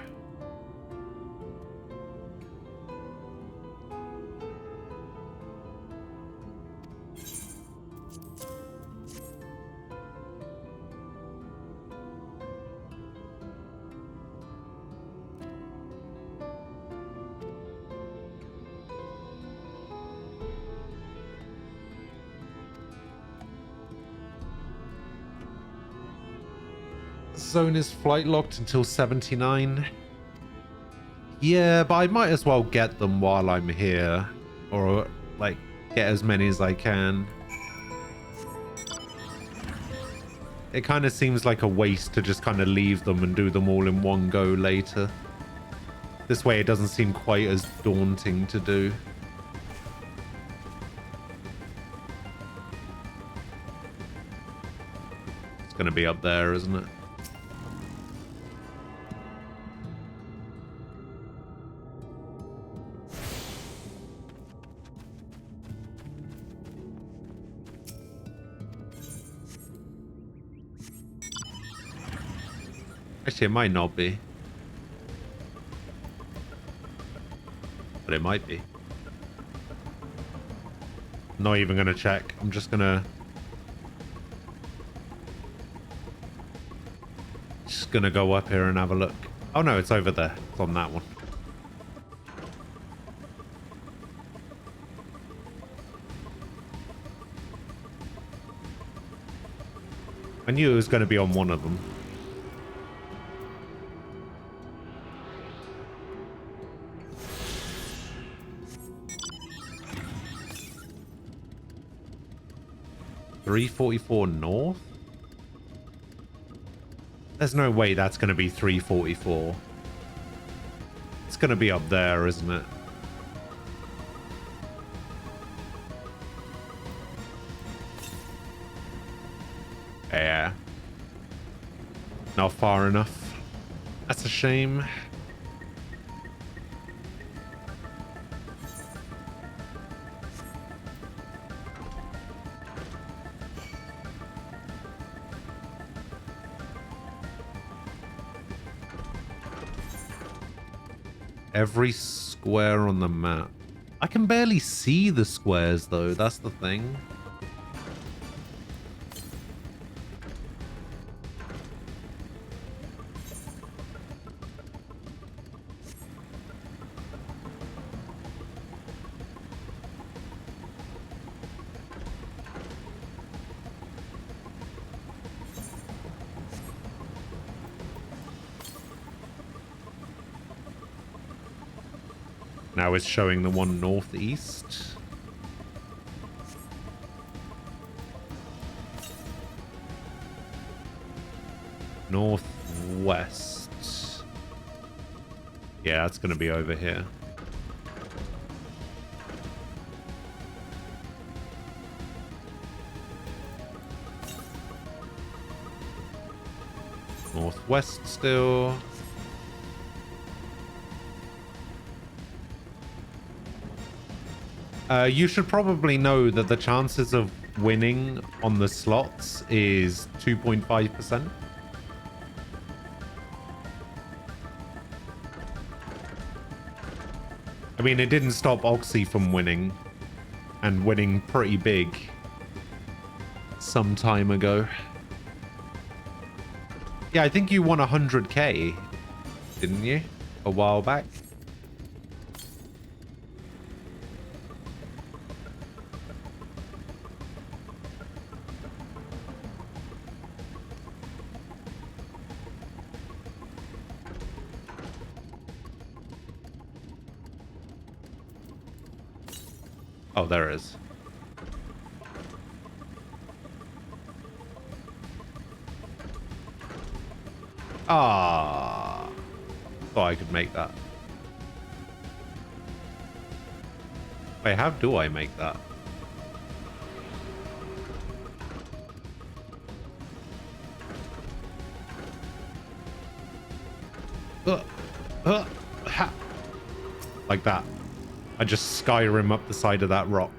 Zone is flight locked until 79. Yeah, but I might as well get them while I'm here. Or, like, get as many as I can. It kind of seems like a waste to just kind of leave them and do them all in one go later. This way it doesn't seem quite as daunting to do. It's going to be up there, isn't it? Actually, it might not be. But it might be. Not even going to check. I'm just going to... Just going to go up here and have a look. Oh no, it's over there. It's on that one. I knew it was going to be on one of them. $344 north? There's no way that's going to be 344. It's going to be up there, isn't it? Yeah. Not far enough. That's a shame. Every square on the map. I can barely see the squares though, that's the thing. Now it's showing the one northeast. Northwest. Yeah, that's going to be over here. Northwest still. You should probably know that the chances of winning on the slots is 2.5%. I mean, it didn't stop Oxy from winning, and winning pretty big some time ago. Yeah, I think you won 100k, didn't you? A while back. Oh, there it is. Ah, thought I could make that. Wait, how do I make that? Ha. Like that. I just Skyrim up the side of that rock.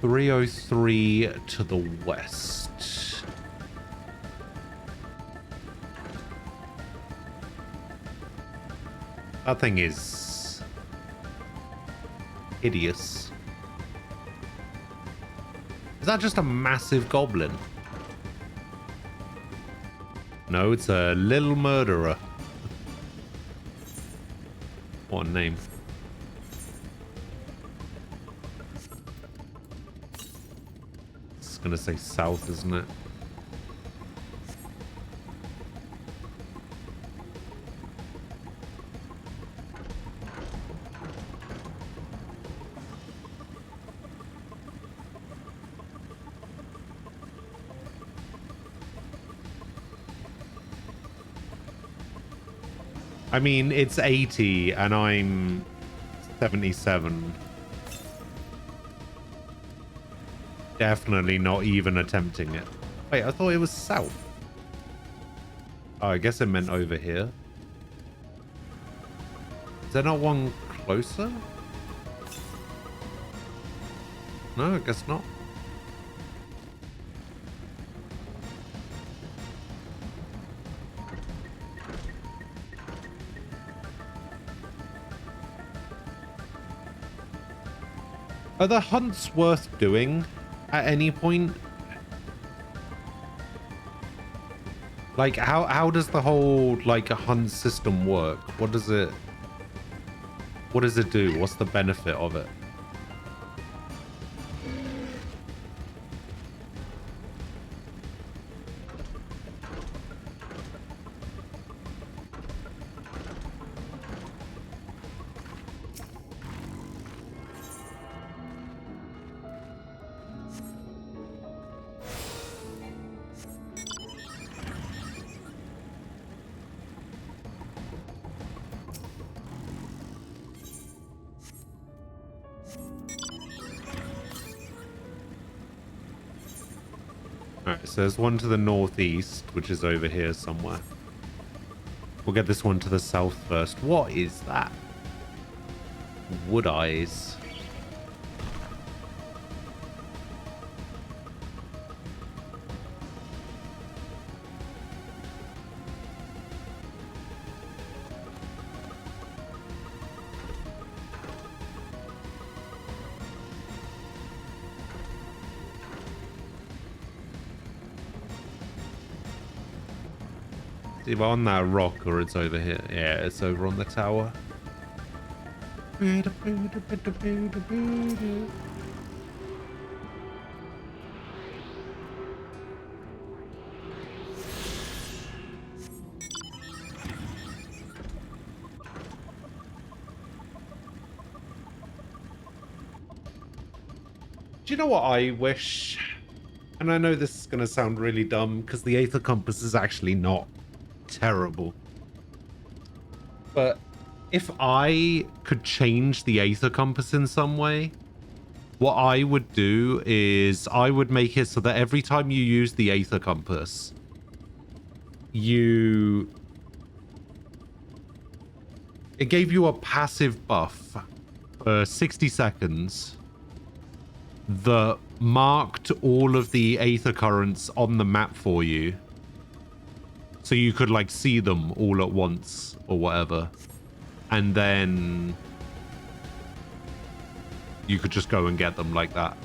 .303 to the west. That thing is hideous. Is that just a massive goblin? No, it's a little murderer. What a name. It's gonna say south, isn't it? I mean, it's 80 and I'm 77. Definitely not even attempting it. Wait, I thought it was south. Oh, I guess it meant over here. Is there not one closer? No, I guess not. Are the hunts worth doing at any point? Like, how does the whole, like, a hunt system work? What does it do? What's the benefit of it? Alright, so there's one to the northeast, which is over here somewhere. We'll get this one to the south first. What is that? Wood eyes. It's either on that rock or it's over here. Yeah, it's over on the tower. Do you know what I wish? And I know this is going to sound really dumb because the Aether Compass is actually not terrible. But if I could change the Aether Compass in some way, what I would do is I would make it so that every time you use the Aether Compass, it gave you a passive buff for 60 seconds that marked all of the Aether currents on the map for you. So you could like see them all at once or whatever. And then you could just go and get them like that.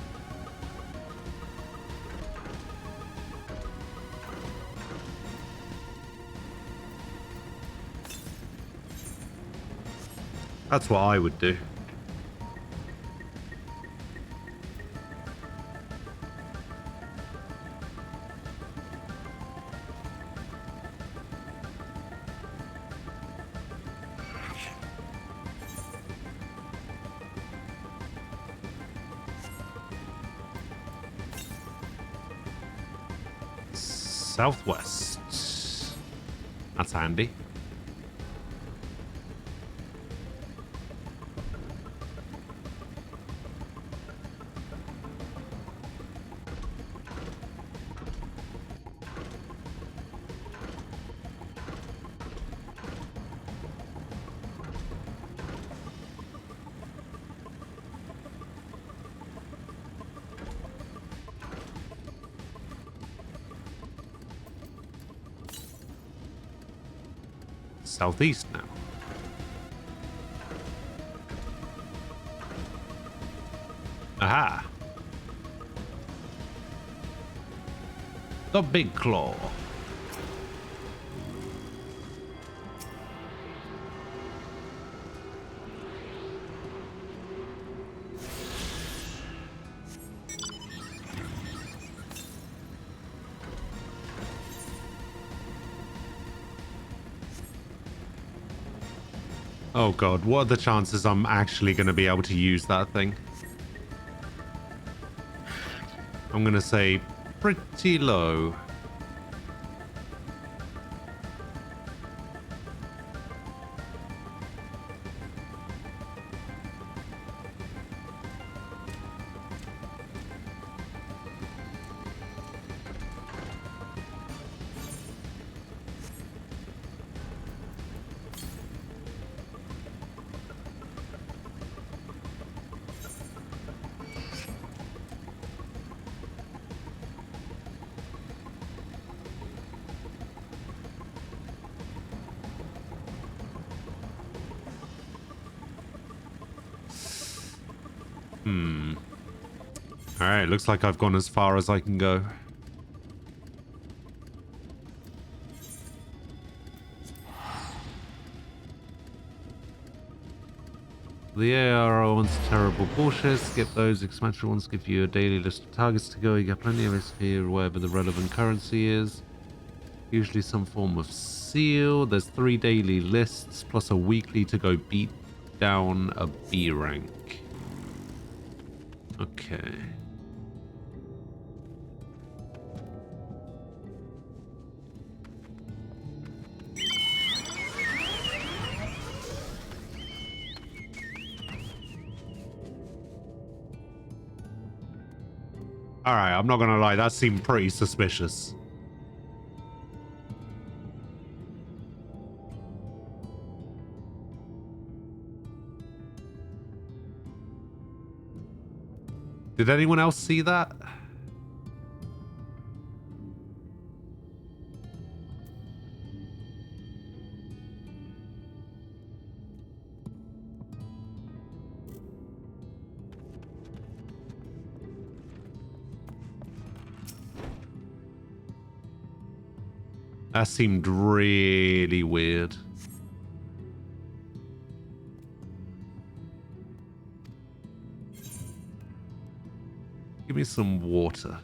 That's what I would do. Southwest. That's handy. Southeast now. Aha. The Big Claw. Oh god, what are the chances I'm actually going to be able to use that thing? I'm going to say pretty low. Alright, looks like I've gone as far as I can go. The ARO ones terrible bullshit. Skip those. Expansion ones give you a daily list of targets to go. You get plenty of XP or whatever the relevant currency is. Usually some form of seal. There's 3 daily lists plus a weekly to go beat down a B rank. Okay. Alright, I'm not gonna lie, that seemed pretty suspicious. Did anyone else see that? That seemed really weird. me some water.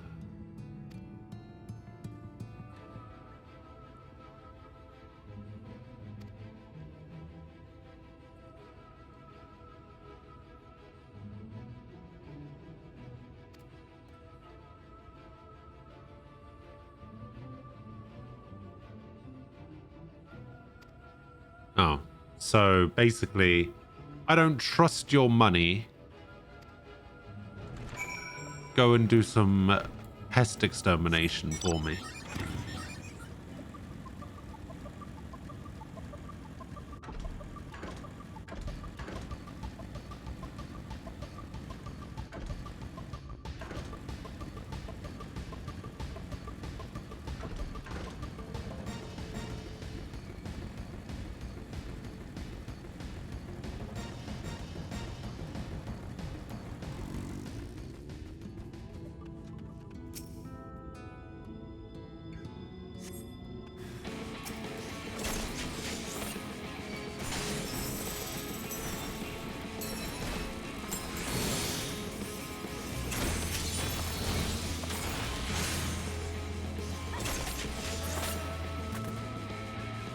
Oh, so basically, I don't trust your money. Go and do some pest extermination for me.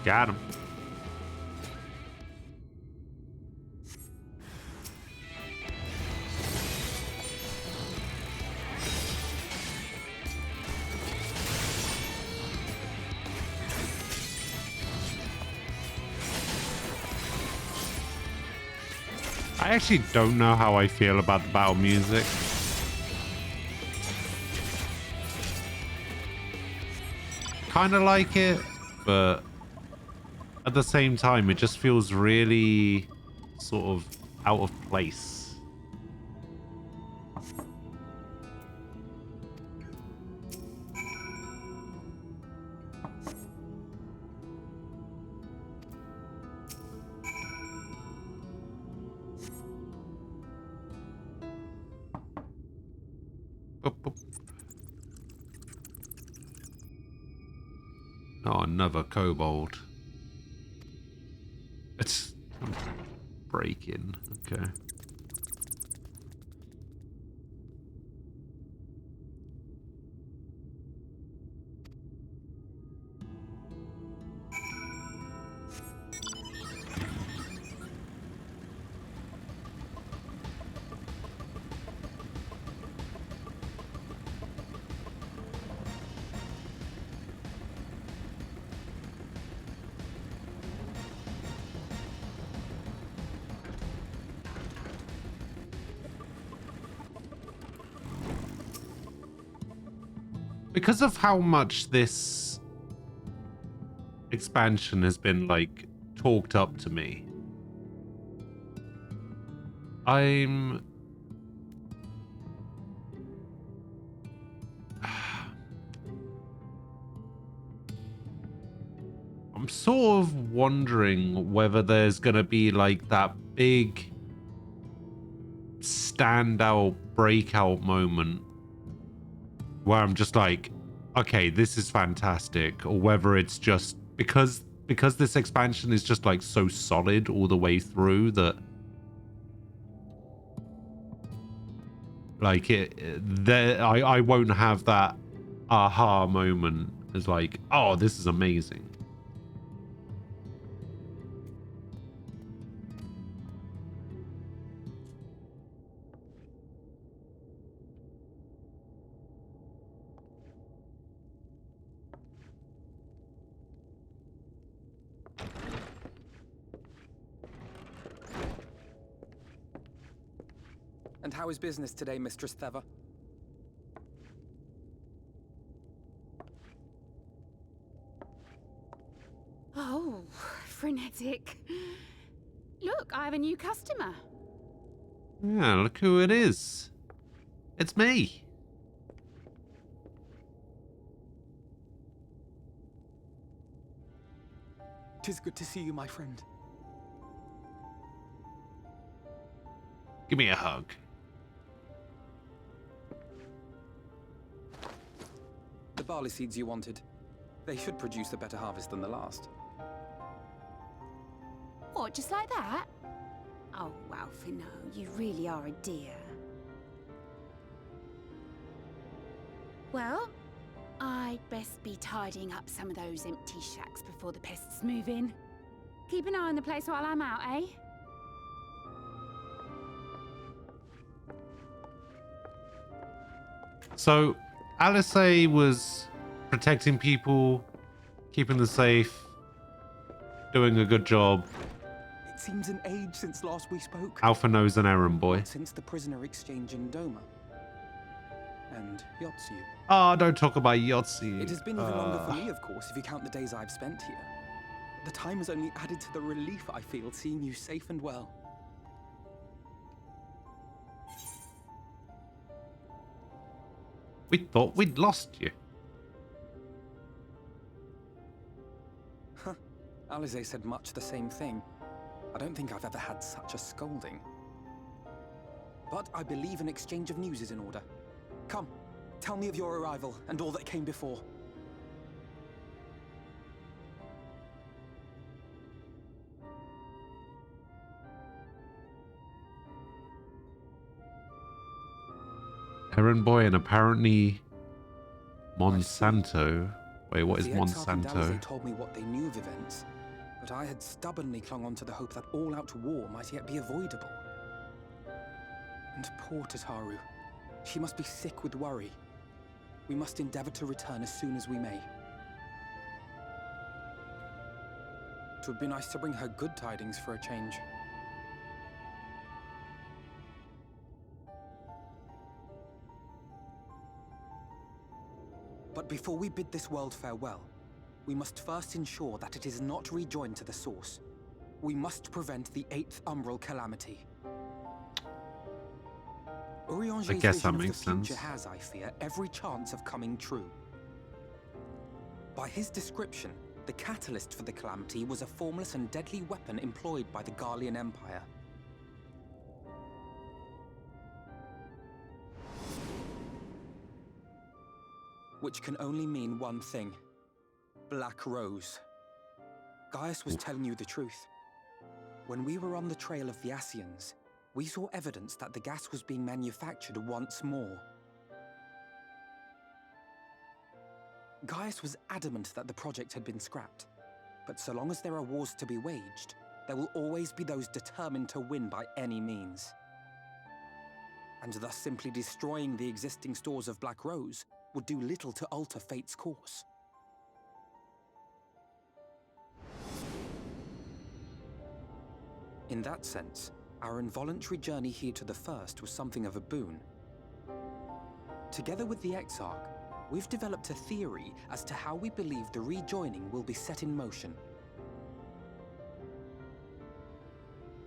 Got him. I actually don't know how I feel about the battle music. Kind of like it, but at the same time, it just feels really sort of out of place. Boop, boop. Oh, another kobold. It's breaking. Okay. Because of how much this expansion has been like talked up to me, I'm sort of wondering whether there's gonna be like that big standout breakout moment where I'm just like, okay, this is fantastic, or whether it's just because this expansion is just like so solid all the way through that like I won't have that aha moment as like, oh, this is amazing. And how is business today, Mistress Theva? Oh, frenetic. Look, I have a new customer. Yeah, look who it is. It's me. 'Tis good to see you, my friend. Give me a hug. The barley seeds you wanted. They should produce a better harvest than the last. What, just like that? Oh, wow, Finneau, you really are a dear. Well, I'd best be tidying up some of those empty shacks before the pests move in. Keep an eye on the place while I'm out, eh? So, Alice was protecting people, keeping them safe, doing a good job. It seems an age since last we spoke. Alpha knows an errand boy. Since the prisoner exchange in Doma. And Yotsu. Oh, don't talk about Yotzi. It has been even longer for me, of course, if you count the days I've spent here. The time has only added to the relief I feel seeing you safe and well. We thought we'd lost you. Huh. Alize said much the same thing. I don't think I've ever had such a scolding. But I believe an exchange of news is in order. Come, tell me of your arrival and all that came before. Errand boy and apparently Monsanto. Wait, what is The Exarch and Monsanto? Alize told me what they knew of events, but I had stubbornly clung on to the hope that all-out war might yet be avoidable. And poor Tataru. She must be sick with worry. We must endeavor to return as soon as we may. It would be nice to bring her good tidings for a change. But before we bid this world farewell, we must first ensure that it is not rejoined to the source. We must prevent the 8th Umbral Calamity. Urianger's I guess that vision makes of the future sense. has, I fear, every chance of coming true. By his description, the catalyst for the calamity was a formless and deadly weapon employed by the Garlean Empire. Which can only mean one thing. Black Rose. Gaius was telling you the truth. When we were on the trail of the Ascians, we saw evidence that the gas was being manufactured once more. Gaius was adamant that the project had been scrapped. But so long as there are wars to be waged, there will always be those determined to win by any means. And thus simply destroying the existing stores of Black Rose would do little to alter fate's course. In that sense, our involuntary journey here to the First was something of a boon. Together with the Exarch, we've developed a theory as to how we believe the rejoining will be set in motion.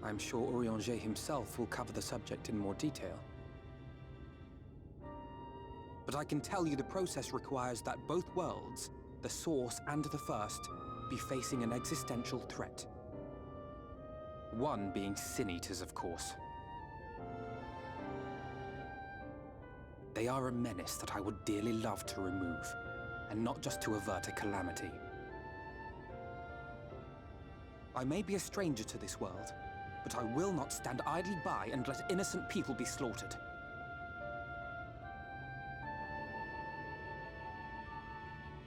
I'm sure Urianger himself will cover the subject in more detail. But I can tell you the process requires that both worlds, the Source and the First, be facing an existential threat. One being Sin Eaters, of course. They are a menace that I would dearly love to remove, and not just to avert a calamity. I may be a stranger to this world, but I will not stand idly by and let innocent people be slaughtered.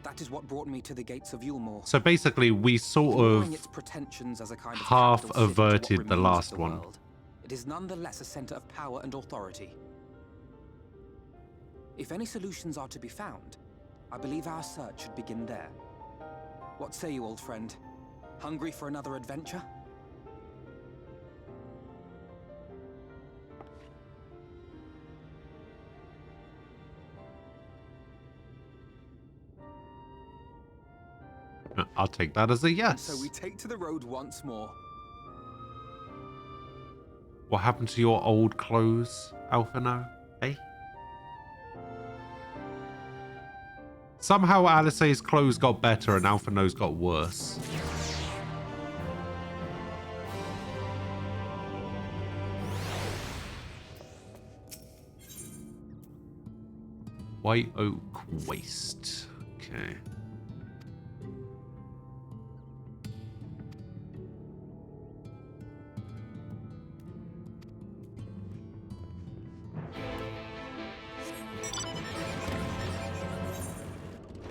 That is what brought me to the gates of Yulmore. So basically, we sort Ignoring of its pretensions as a kind of half capital city to what averted the remains of last the one. world, it is nonetheless a center of power and authority. If any solutions are to be found, I believe our search should begin there. What say you, old friend? Hungry for another adventure? I'll take that as a yes. So we take to the road once more. What happened to your old clothes, Alphino? Eh? Somehow Alice's clothes got better and Alphino's got worse. White Oak Waste. Okay.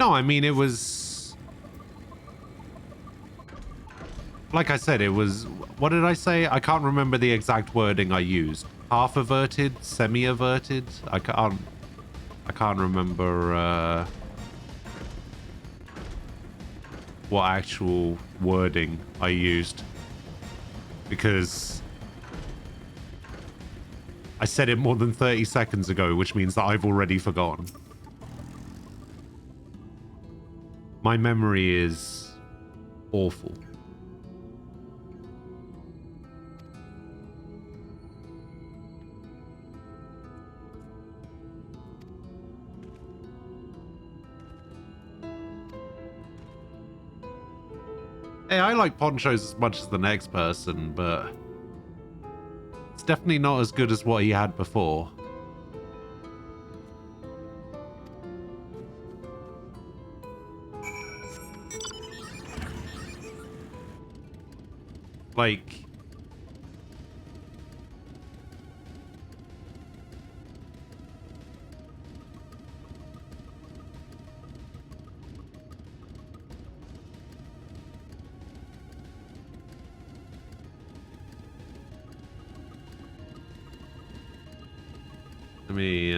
No, I mean, it was... Like I said, it was... What did I say? I can't remember the exact wording I used. Half averted? Semi-averted? I can't remember what actual wording I used. Because I said it more than 30 seconds ago, which means that I've already forgotten. My memory is awful. Hey, I like ponchos as much as the next person, but it's definitely not as good as what he had before. Like... Let me,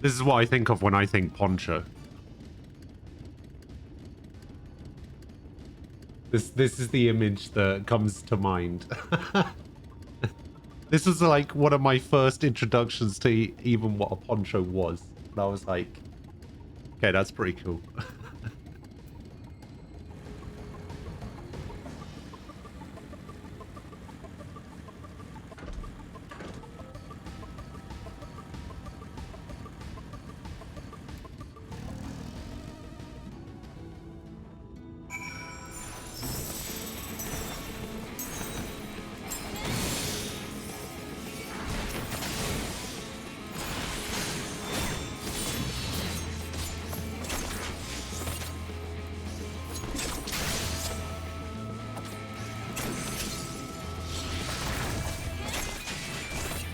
This is what I think of when I think poncho. This is the image that comes to mind. This was like one of my first introductions to even what a poncho was. And I was like, okay, that's pretty cool.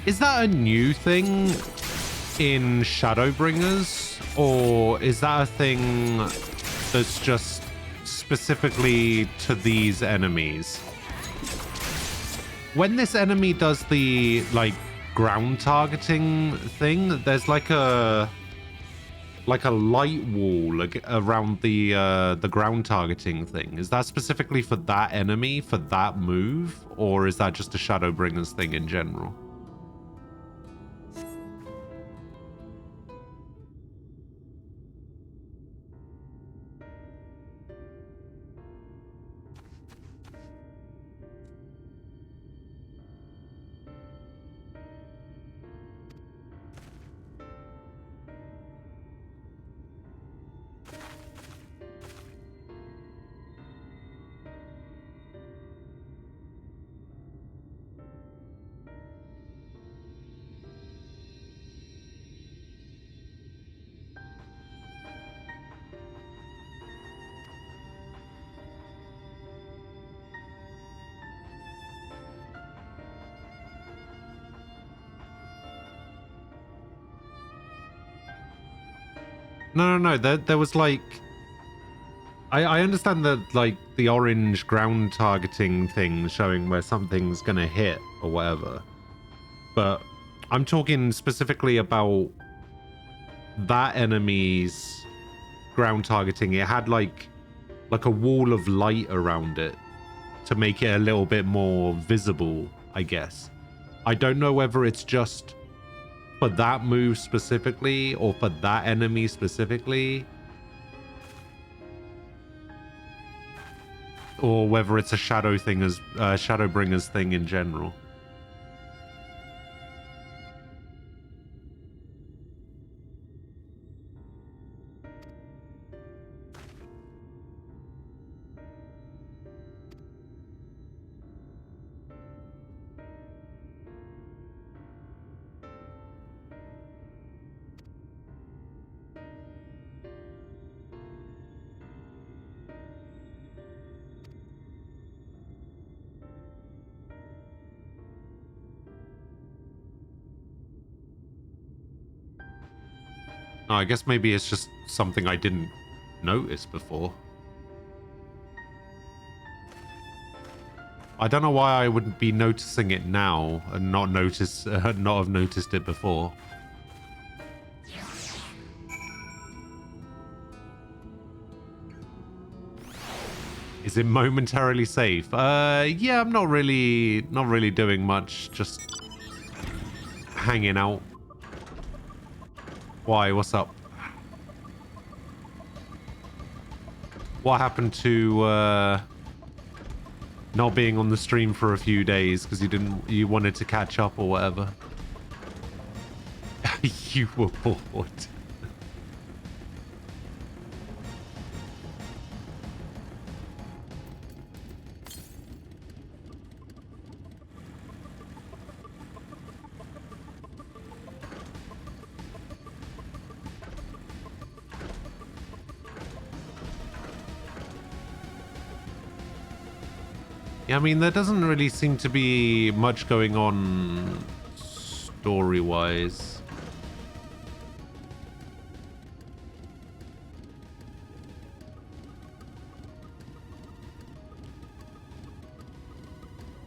Is that a new thing in Shadowbringers? Or is that a thing that's just specifically to these enemies? When this enemy does the, like, ground targeting thing, there's like a light wall around the ground targeting thing. Is that specifically for that enemy, for that move? Or is that just a Shadowbringers thing in general? No. There was like... I understand that, like, the orange ground targeting thing showing where something's gonna hit or whatever. But I'm talking specifically about that enemy's ground targeting. It had, like a wall of light around it to make it a little bit more visible, I guess. I don't know whether it's just for that move specifically or for that enemy specifically, or whether it's a Shadowbringers thing in general. No, I guess maybe it's just something I didn't notice before. I don't know why I wouldn't be noticing it now and not have noticed it before. Is it momentarily safe? Yeah, I'm not really doing much, just hanging out. Why? What's up? What happened to not being on the stream for a few days because you wanted to catch up or whatever? You were bored. Yeah, I mean, there doesn't really seem to be much going on story-wise.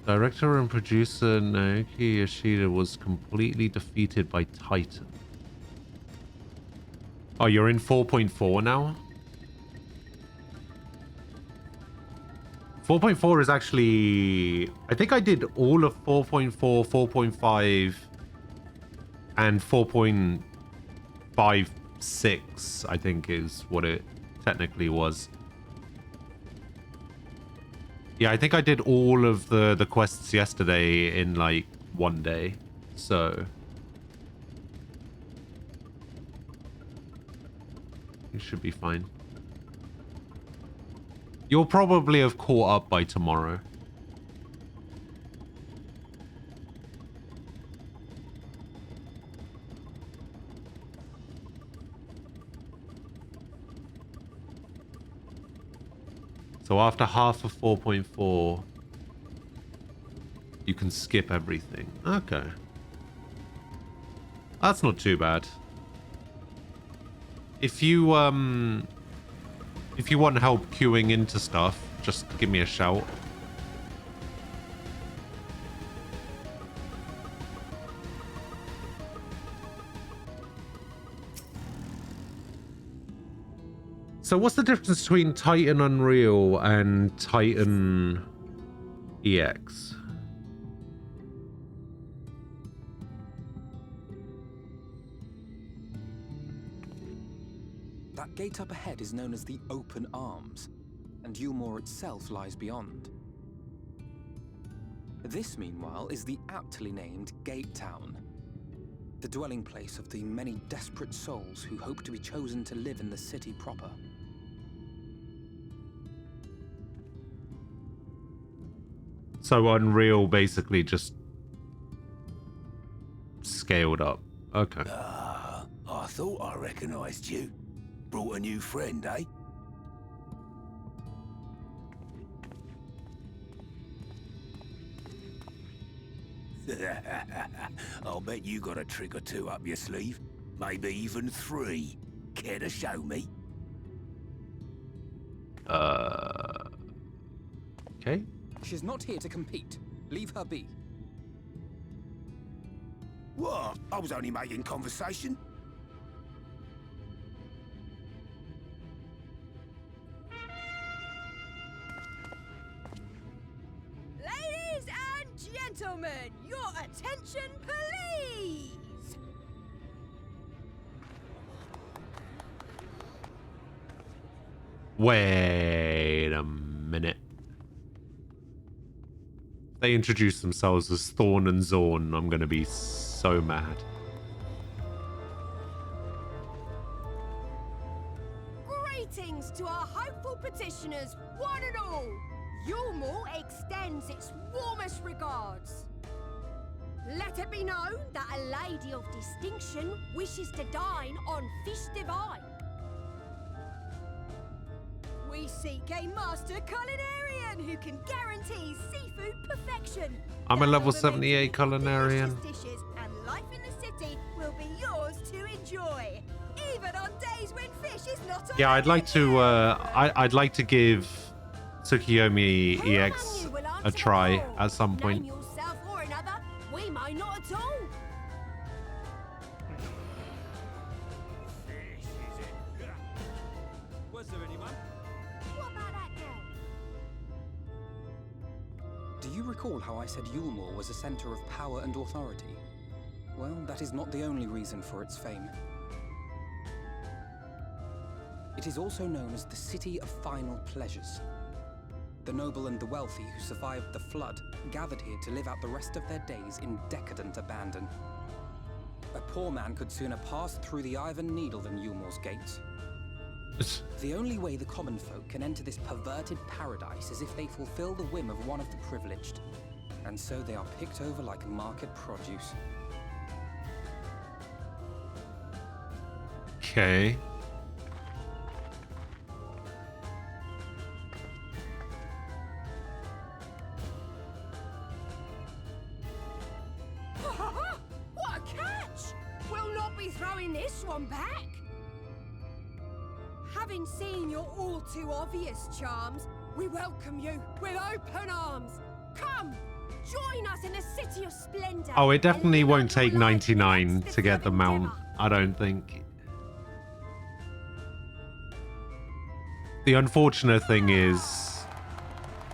Director and producer Naoki Yoshida was completely defeated by Titan. Oh, you're in 4.4 now? 4.4 is actually... I think I did all of 4.4, 4.5, and 4.56, I think is what it technically was. Yeah, I think I did all of the quests yesterday in, like, one day. So... it should be fine. You'll probably have caught up by tomorrow. So after half of 4.4, you can skip everything. Okay. That's not too bad. If you want help queuing into stuff, just give me a shout. So what's the difference between Titan Unreal and Titan EX? That gate up ahead is known as the Open Arms, and Yulmore itself lies beyond. This, meanwhile, is the aptly named Gate Town, the dwelling place of the many desperate souls who hope to be chosen to live in the city proper. So Unreal basically just scaled up. Okay. I thought I recognized you. Brought a new friend, eh? I'll bet you got a trick or two up your sleeve. Maybe even 3. Care to show me? Okay. She's not here to compete. Leave her be. What? I was only making conversation. Ladies and gentlemen, your attention, please! Wait a minute. They introduce themselves as Thorn and Zorn. I'm gonna be so mad. Greetings to our hopeful petitioners, one and all. Yulmore extends its warmest regards. Let it be known that a lady of distinction wishes to dine on fish divine. We seek a master culinarian who can guarantee seafood perfection. I'm a level 78 culinarian. Dishes and life in the city will be yours to enjoy. Even on days when fish is not Yeah, I'd like to. I'd like to give Tsukiyomi EX a try at some point. Name yourself or another, we may not at all. Was there anyone? What about that girl? Do you recall how I said Yulmore was a center of power and authority? Well, that is not the only reason for its fame. It is also known as the City of Final Pleasures. The noble and the wealthy who survived the flood gathered here to live out the rest of their days in decadent abandon. A poor man could sooner pass through the Iron Needle than Yulmore's gates. The only way the common folk can enter this perverted paradise is if they fulfill the whim of one of the privileged. And so they are picked over like market produce. Okay. What a catch! We'll not be throwing this one back. Having seen your all too obvious charms, we welcome you with open arms. Come, join us in the City of Splendor. Oh, it definitely won't take 99 to get the mount, I don't think. The unfortunate thing is,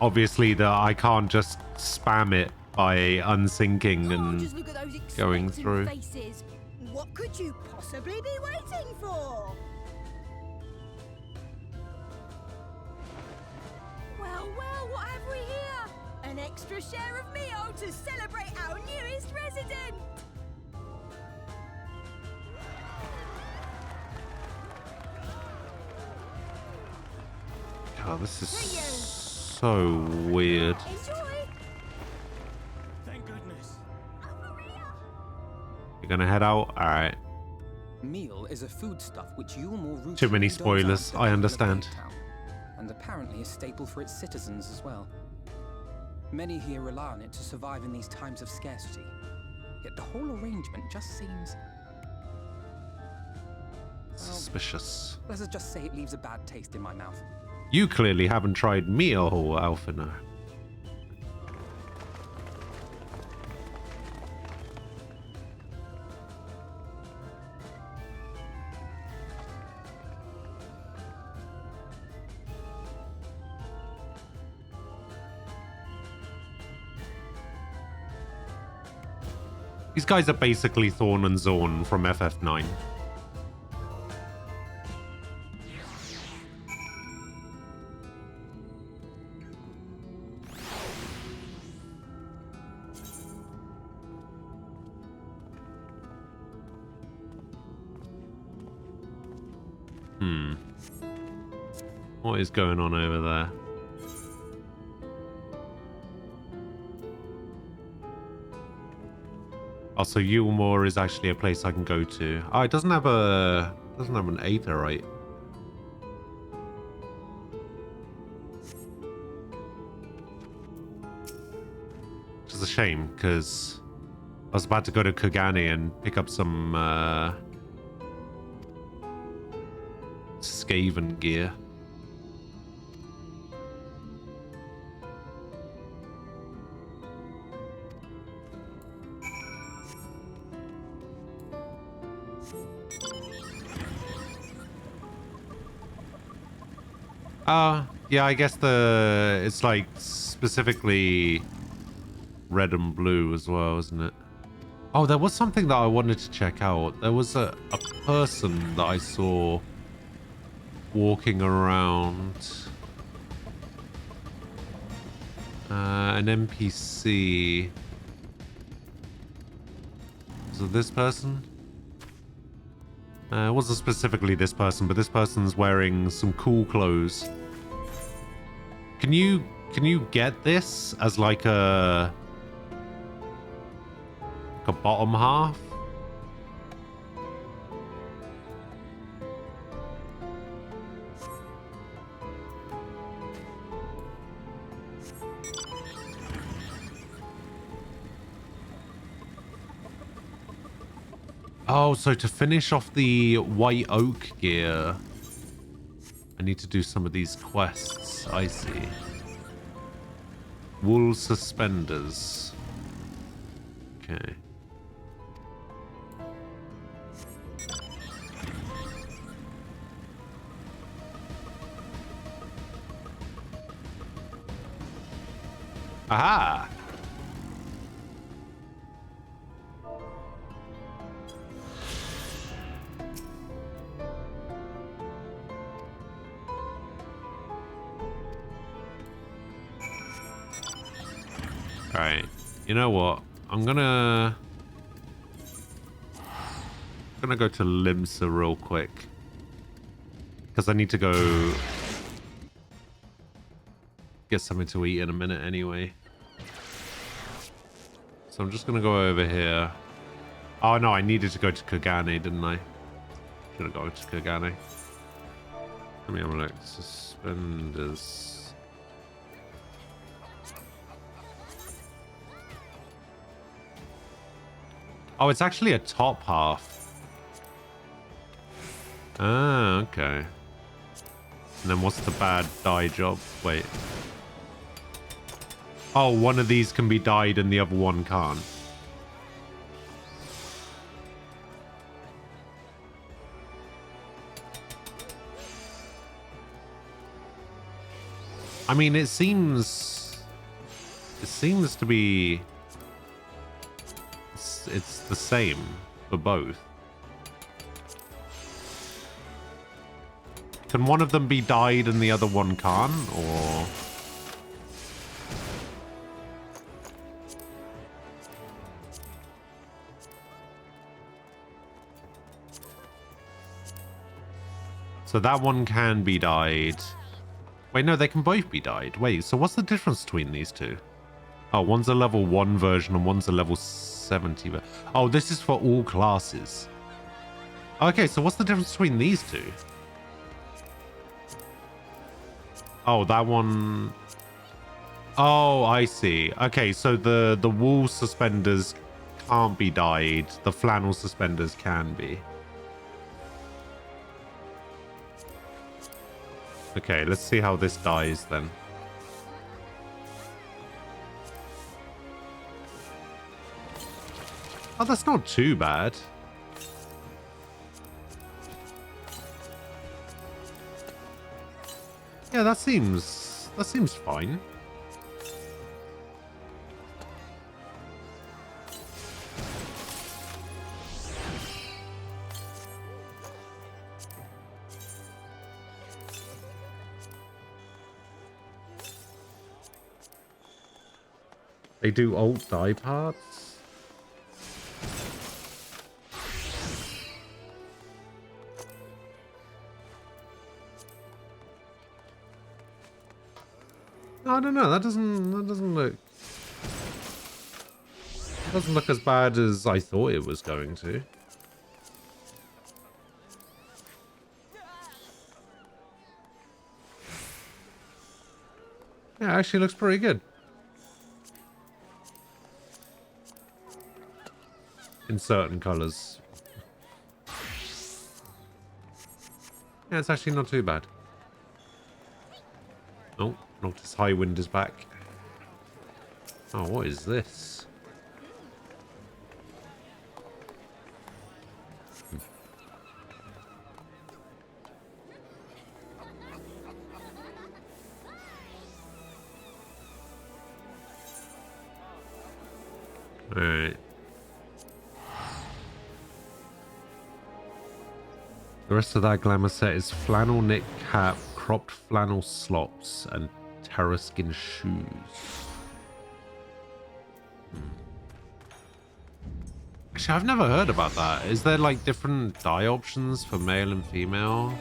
obviously, that I can't just spam it by unsyncing and Just look at those going expectant through. faces. What could you possibly be waiting for? Well, well, what have we here? An extra share of meal to celebrate our newest resident. Oh, this is so weird. Enjoy. Thank goodness. You're gonna head out? Alright. Meal is a foodstuff which Yulmore routinely Too many doles out spoilers, to I people of understand. Great Town, and apparently a staple for its citizens as well. Many here rely on it to survive in these times of scarcity. Yet the whole arrangement just seems... Suspicious. Let's just say it leaves a bad taste in my mouth. You clearly haven't tried meal, Alphina. These guys are basically Thorn and Zorn from FF9. What is going on over there? Oh, so Yulmore is actually a place I can go to. Oh, it doesn't have an Aetherite. Which is a shame, because I was about to go to Kogani and pick up some Skaven gear. Yeah, I guess it's like specifically red and blue as well, isn't it? Oh, there was something that I wanted to check out. There was a person that I saw walking around. An NPC. Was it this person? It wasn't specifically this person, but this person's wearing some cool clothes. Can you get this as like a bottom half? Oh, so to finish off the white oak gear, I need to do some of these quests. I see. Wool suspenders. Okay. Aha! Alright, you know what? I'm gonna go to Limsa real quick. Because I need to go get something to eat in a minute anyway. So I'm just gonna go over here. Oh no, I needed to go to Kugane, didn't I? Should have gone to Kugane. Let me have a look. Suspenders. Oh, it's actually a top half. Ah, okay. And then what's the bad dye job? Wait. Oh, one of these can be dyed and the other one can't. I mean, it seems to be it's the same for both. Can one of them be dyed and the other one can't, or? So that one can be dyed. Wait, no, they can both be dyed. Wait, so what's the difference between these two? Oh, one's a level 1 version and one's a level 70. Oh, this is for all classes. Okay, so what's the difference between these two? Oh, that one... Oh, I see. Okay, so the wool suspenders can't be dyed. The flannel suspenders can be. Okay, let's see how this dies then. Oh, that's not too bad. Yeah, that seems fine. They do alt dye parts? I don't know. That doesn't look. It doesn't look as bad as I thought it was going to. Yeah, it actually looks pretty good. In certain colors. Yeah, it's actually not too bad. Oh, notice Highwind is back. Oh, what is this? Alright. The rest of that glamour set is flannel knit cap, cropped flannel slops, and terraskin shoes. Actually, I've never heard about that. Is there like different dye options for male and female?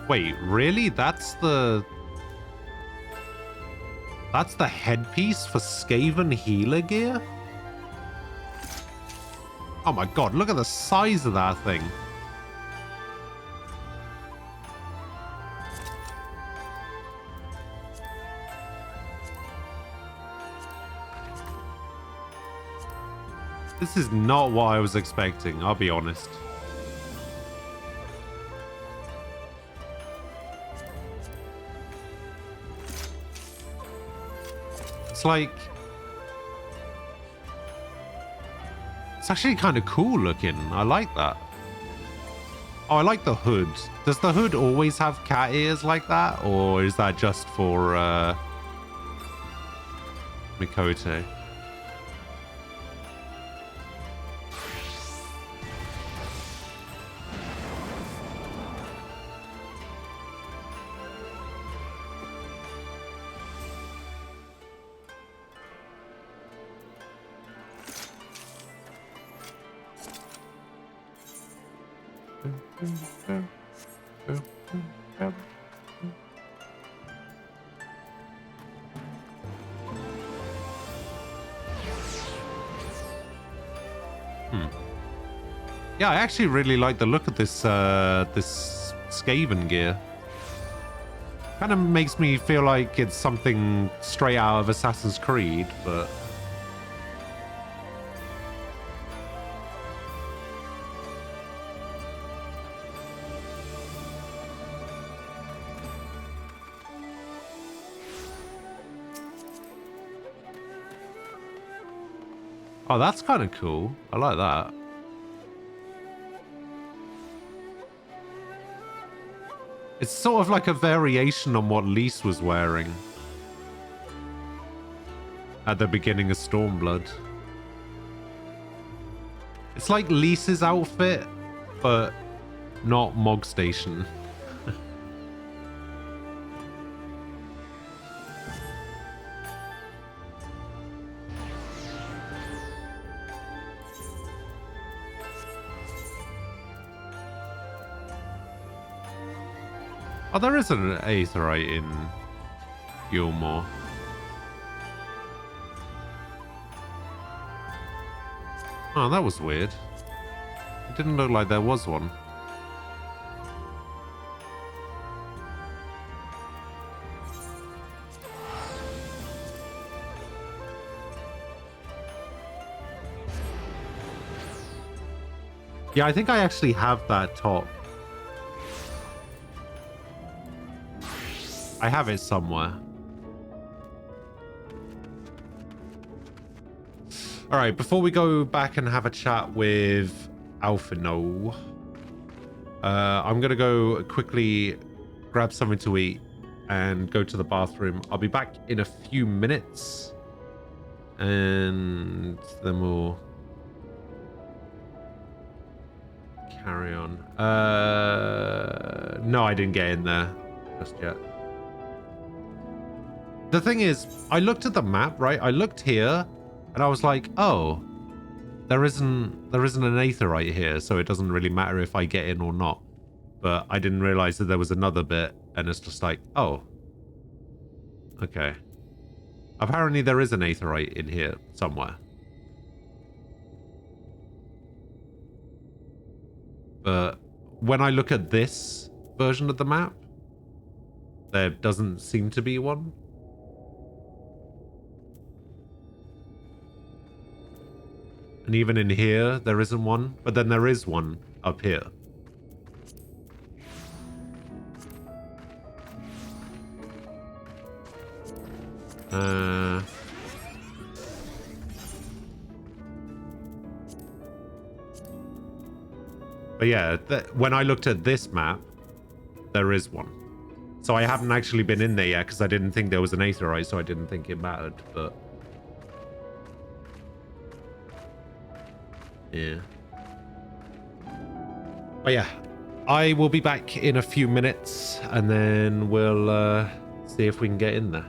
Wait, really? That's the headpiece for Skaven healer gear? Oh my god, look at the size of that thing. This is not what I was expecting, I'll be honest. It's like... It's actually kind of cool looking. I like that. Oh, I like the hood. Does the hood always have cat ears like that? Or is that just for Mikote? Yeah, I actually really like the look of this this Skaven gear. Kind of makes me feel like it's something straight out of Assassin's Creed, but oh, that's kind of cool. I like that. It's sort of like a variation on what Lys was wearing at the beginning of Stormblood. It's like Lys's outfit, but not Mog Station. Oh, there is an Aetheryte in Gilmore. Oh, that was weird. It didn't look like there was one. Yeah, I think I actually have that top. I have it somewhere. All right, before we go back and have a chat with Alphinaud, I'm going to go quickly grab something to eat and go to the bathroom. I'll be back in a few minutes and then we'll carry on. No, I didn't get in there just yet. The thing is, I looked at the map, right? I looked here and I was like, oh, there isn't an Aetheryte here, so it doesn't really matter if I get in or not. But I didn't realize that there was another bit, and it's just like, oh, okay. Apparently there is an Aetheryte in here somewhere. But when I look at this version of the map, there doesn't seem to be one. And even in here, there isn't one. But then there is one up here. But yeah, when I looked at this map, there is one. So I haven't actually been in there yet because I didn't think there was an Aetheryte, so I didn't think it mattered, but... yeah. But yeah, I will be back in a few minutes and then we'll see if we can get in there.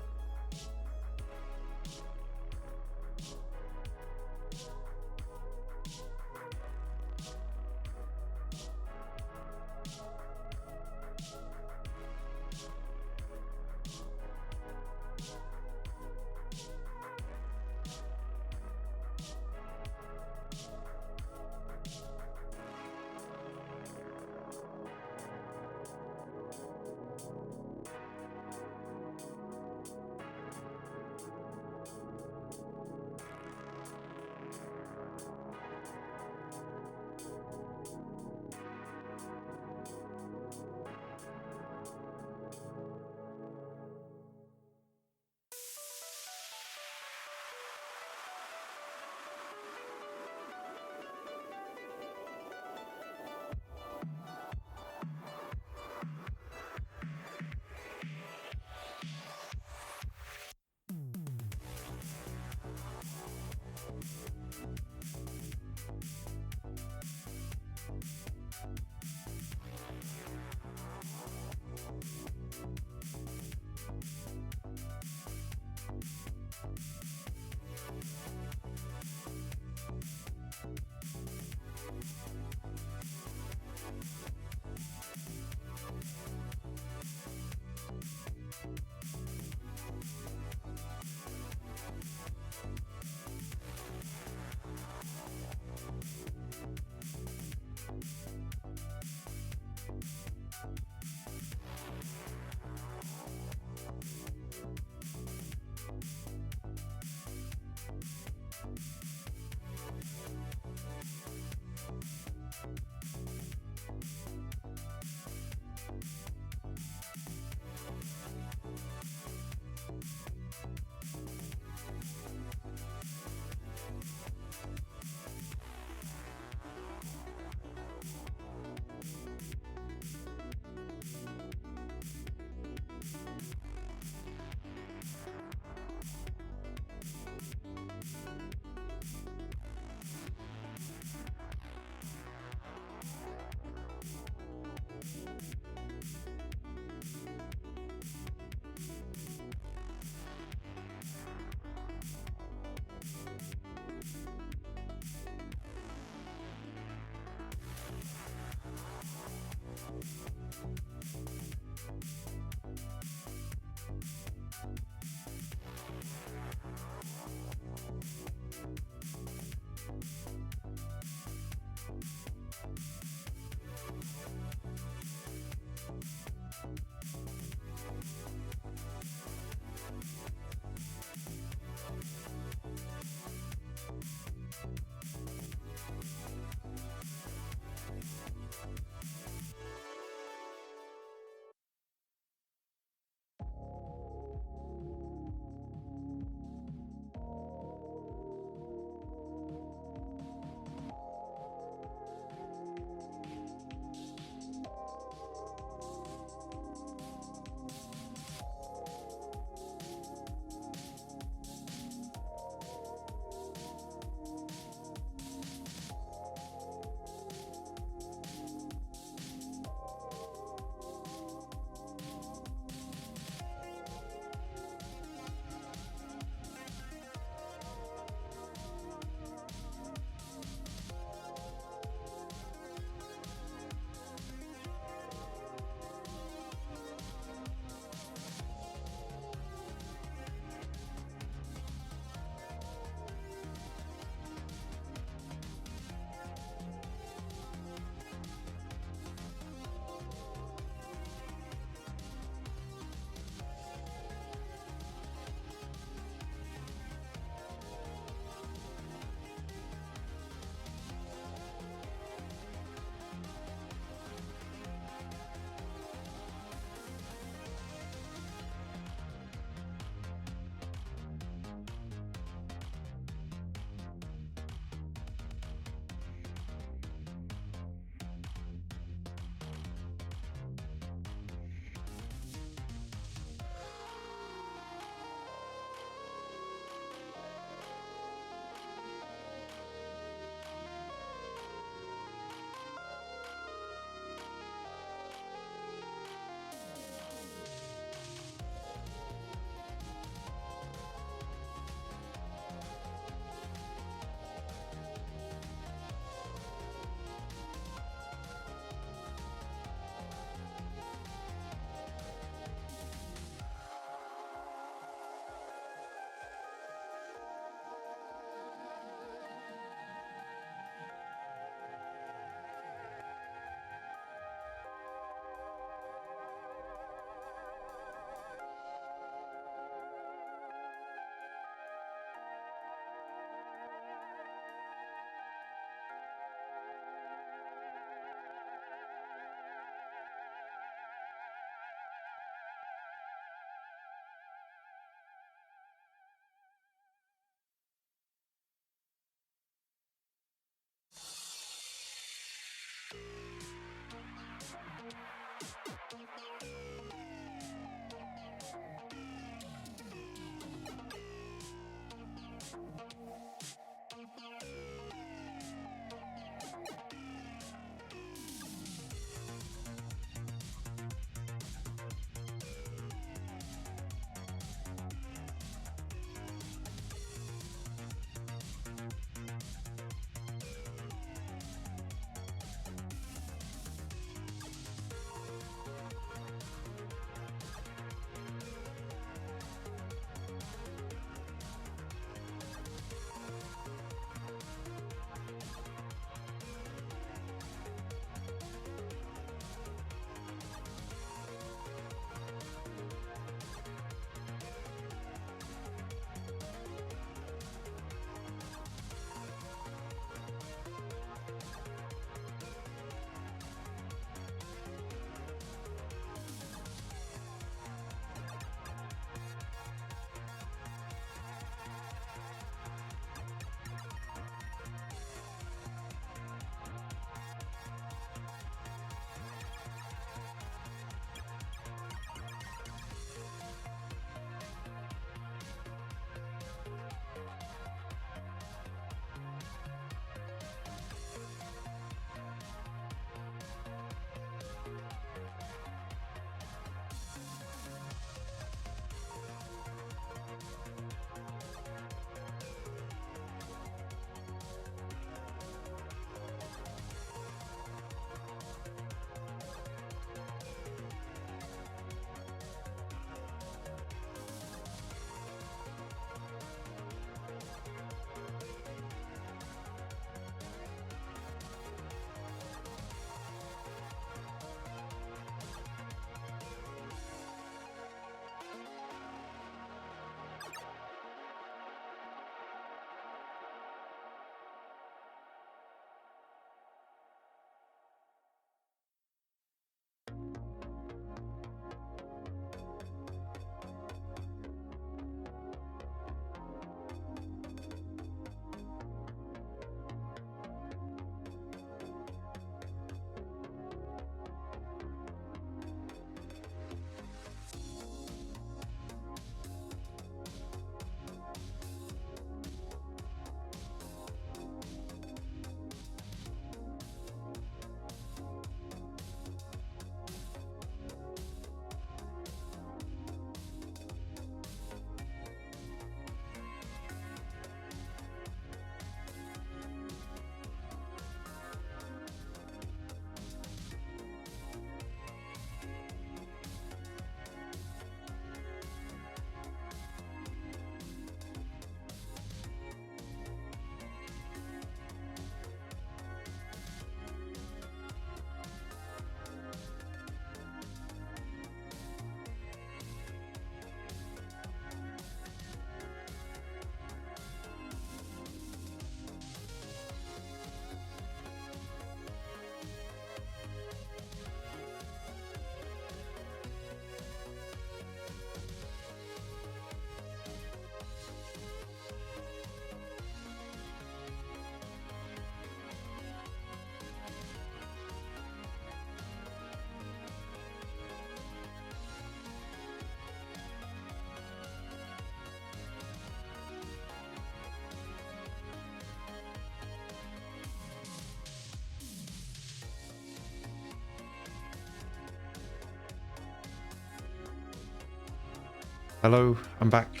Hello, I'm back.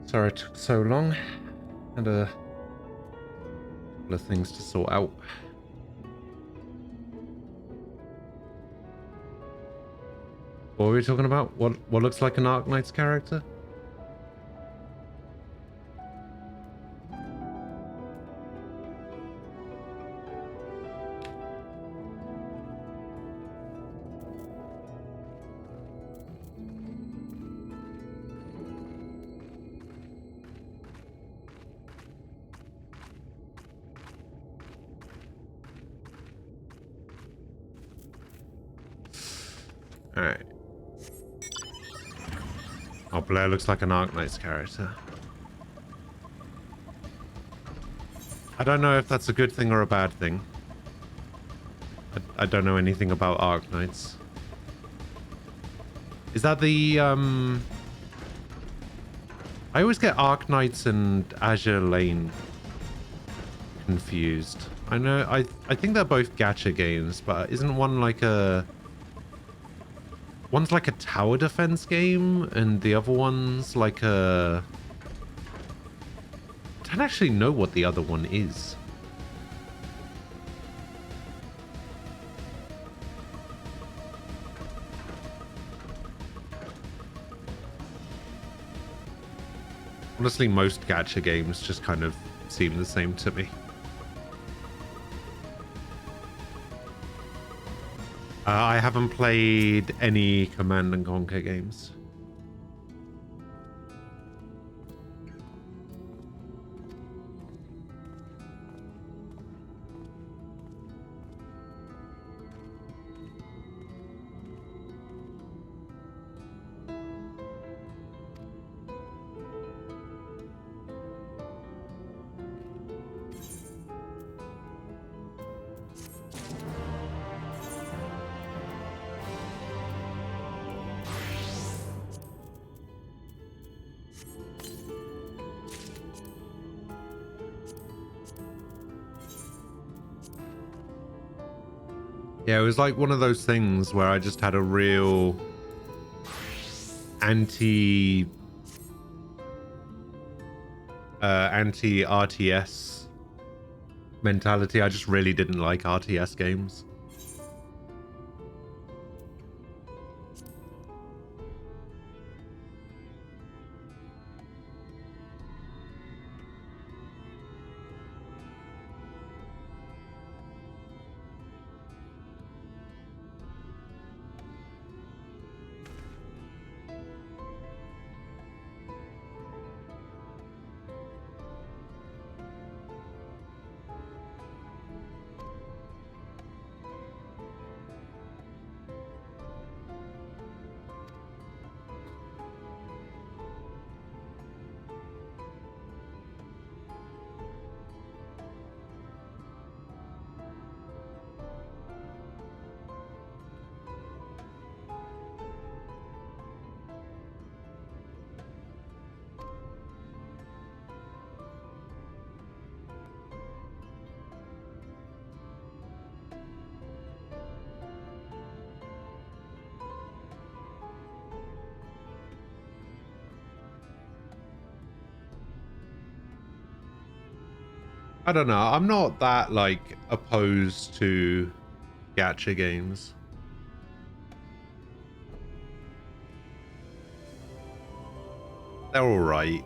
Sorry it took so long. Had a couple of things to sort out. What were we talking about? What looks like an Arknight's character? Alright. Oh, Blair looks like an Arknight's character. I don't know if that's a good thing or a bad thing. I don't know anything about Arknights. Is that the, I always get Arknights and Azure Lane confused. I know, I think they're both gacha games, but isn't one like a... One's like a tower defense game, and the other one's like a... I don't actually know what the other one is. Honestly, most gacha games just kind of seem the same to me. I haven't played any Command & Conquer games. Yeah, it was like one of those things where I just had a real anti-RTS mentality. I just really didn't like RTS games. I don't know. I'm not that, like, opposed to gacha games. They're alright.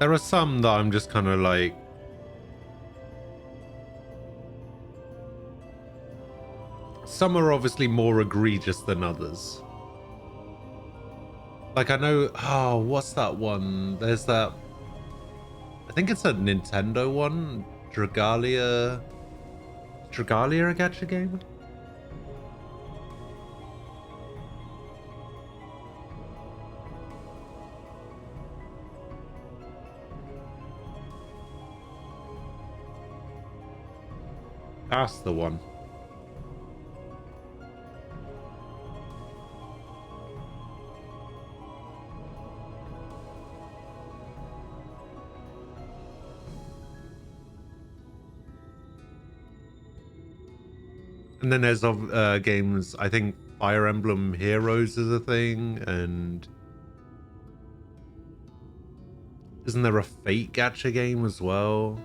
There are some that I'm just kind of like... Some are obviously more egregious than others. Like, I know... Oh, what's that one? There's that... I think it's a Nintendo one. Dragalia... Dragalia a gacha game? That's the one. And then there's games, I think Fire Emblem Heroes is a thing, and isn't there a Fate gacha game as well?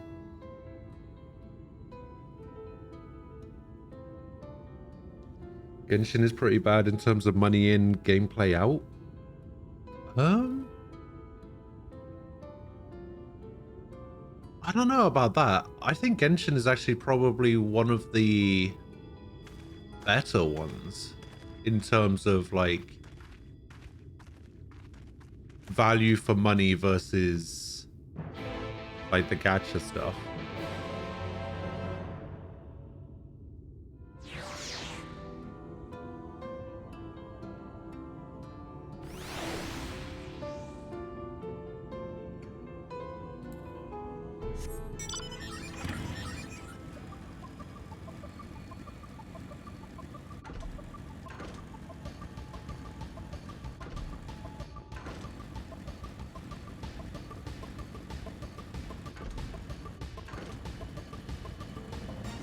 Genshin is pretty bad in terms of money in, gameplay out. I don't know about that. I think Genshin is actually probably one of the better ones in terms of like value for money versus like the gacha stuff.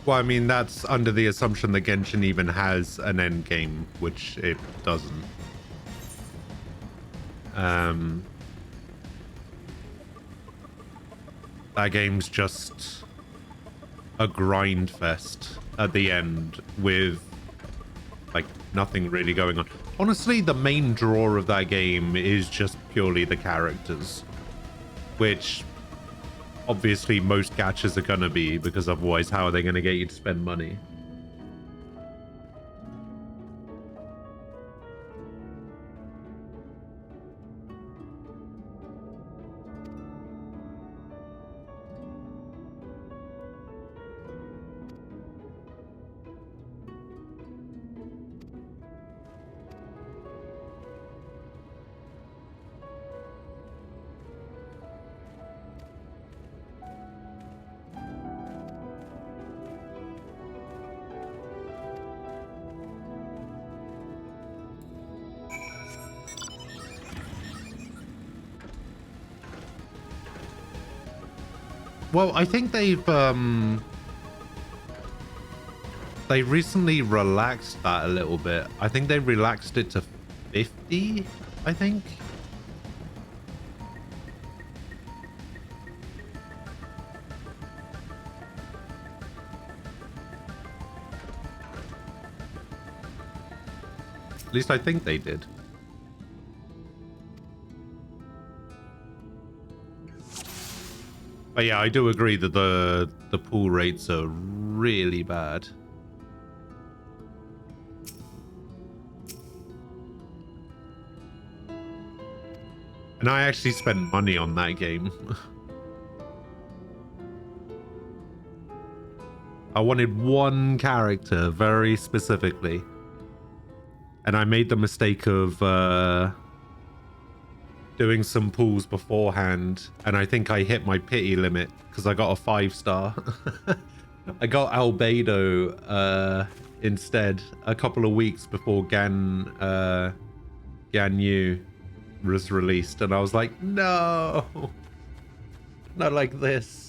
Well, I mean, that's under the assumption that Genshin even has an end game, which it doesn't. That game's just a grind fest at the end with like nothing really going on. Honestly, the main draw of that game is just purely the characters, which obviously most gachas are gonna be, because otherwise how are they gonna get you to spend money? Well, I think they recently relaxed that a little bit. I think they relaxed it to 50, I think. At least I think they did. But yeah, I do agree that the pull rates are really bad. And I actually spent money on that game. I wanted one character very specifically. And I made the mistake of doing some pulls beforehand, and I think I hit my pity limit because I got a 5-star. I got Albedo instead a couple of weeks before Ganyu was released, and I was like, no, not like this.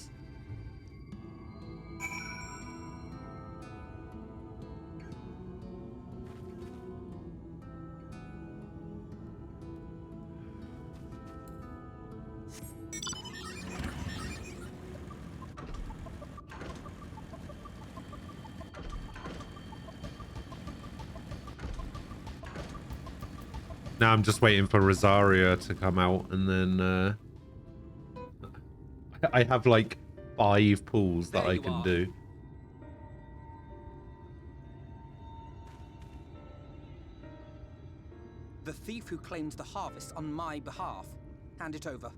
Now I'm just waiting for Rosaria to come out, and then I have like 5 pulls that I can do. The thief who claimed the harvest on my behalf. Hand it over.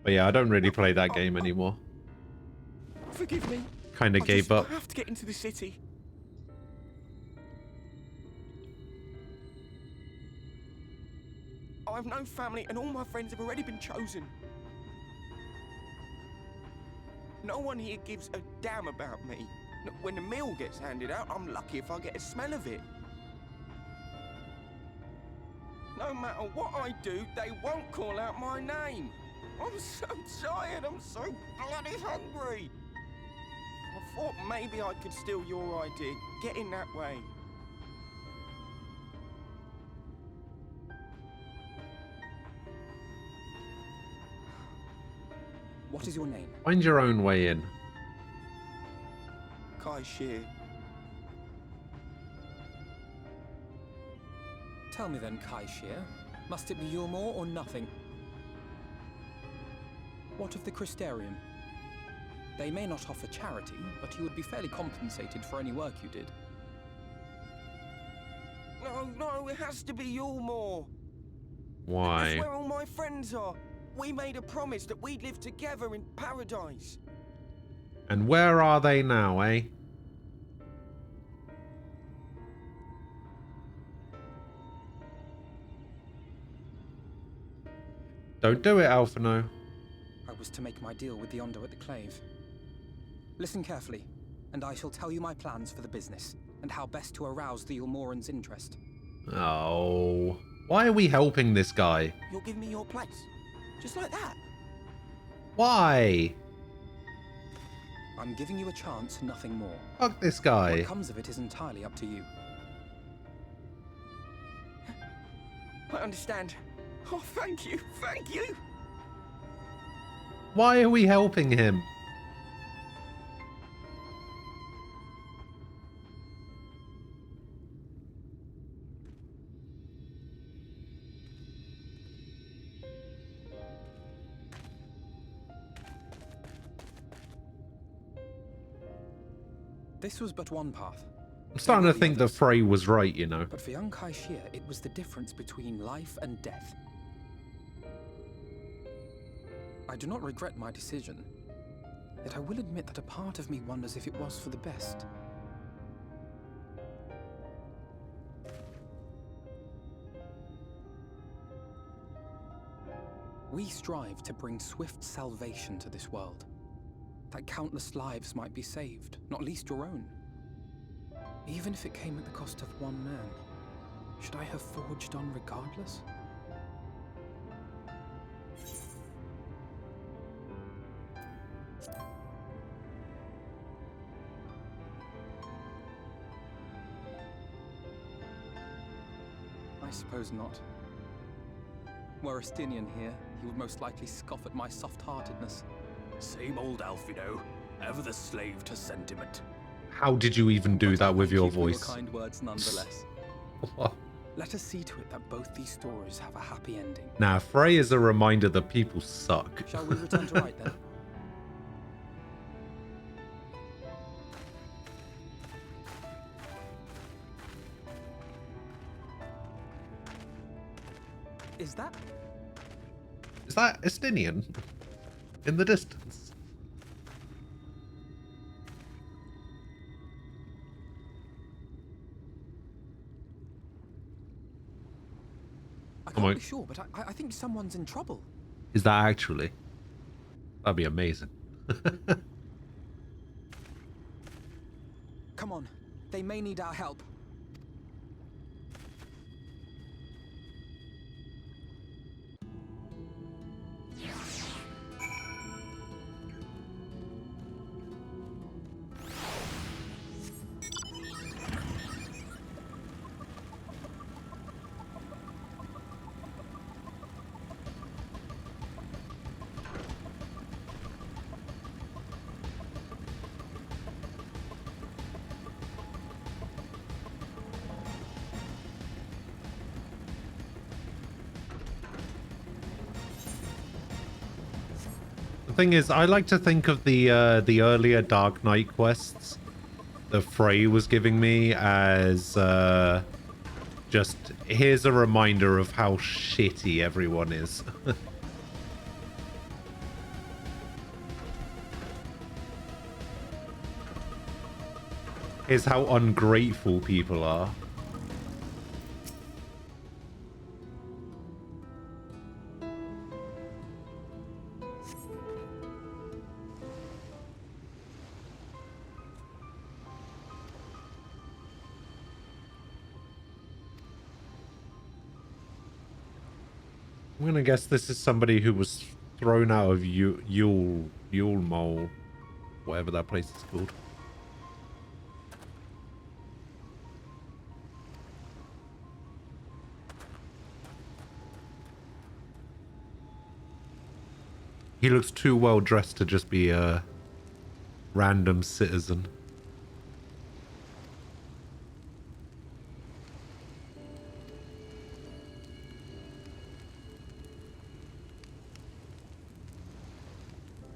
But yeah, I don't really play that game anymore. Forgive me. Kind of gave up. I have to get into the city. I have no family, and all my friends have already been chosen. No one here gives a damn about me. When the meal gets handed out, I'm lucky if I get a smell of it. No matter what I do, they won't call out my name. I'm so tired, I'm so bloody hungry. thought maybe I could steal your idea. Get in that way. What is your name? Find your own way in. Kai Shear. Tell me then, Kai Shear, must it be Yulmore or nothing? What of the Crystarium? They may not offer charity, but you would be fairly compensated for any work you did. No, it has to be Yulmore. Why? That's where all my friends are. We made a promise that we'd live together in paradise. And where are they now, eh? Don't do it, Alphino. I was to make my deal with the Ondo at the Clave. Listen carefully, and I shall tell you my plans for the business, and how best to arouse the Yulmoran's interest. Oh. Why are we helping this guy? You'll give me your place. Just like that. Why? I'm giving you a chance, nothing more. Fuck this guy. What comes of it is entirely up to you. I understand. Oh, thank you, thank you. Why are we helping him? This was but one path. I'm starting to think that Frey was right, you know. But for young Kai Shear, it was the difference between life and death. I do not regret my decision, yet I will admit that a part of me wonders if it was for the best. We strive to bring swift salvation to this world, that countless lives might be saved, not least your own. Even if it came at the cost of one man, should I have forged on regardless? I suppose not. Were Estinian here, he would most likely scoff at my soft-heartedness. Same old Alphino, ever the slave to sentiment. How did you even do that with your Thank you for voice? your kind words nonetheless. What? Let us see to it that both these stories have a happy ending. Nah, Frey is a reminder that people suck. Shall we return to right then? Is that? Is that Estinian? In the distance? I can't be sure, but I think someone's in trouble. Is that actually? That'd be amazing. Come on, they may need our help. The thing is, I like to think of the earlier Dark Knight quests that Frey was giving me as just here's a reminder of how shitty everyone is. Here's how ungrateful people are. I'm gonna guess this is somebody who was thrown out of Yulmore, whatever that place is called. He looks too well dressed to just be a random citizen.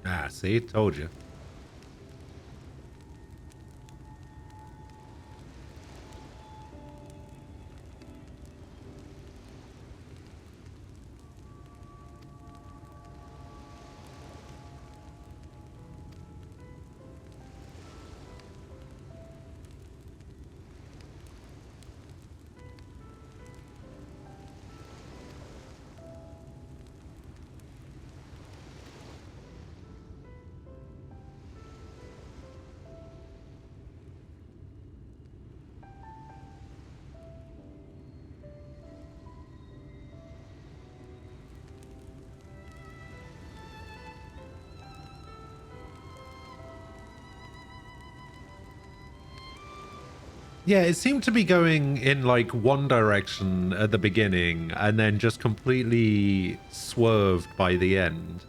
Ah, see? Told you. Yeah, it seemed to be going in like one direction at the beginning and then just completely swerved by the end.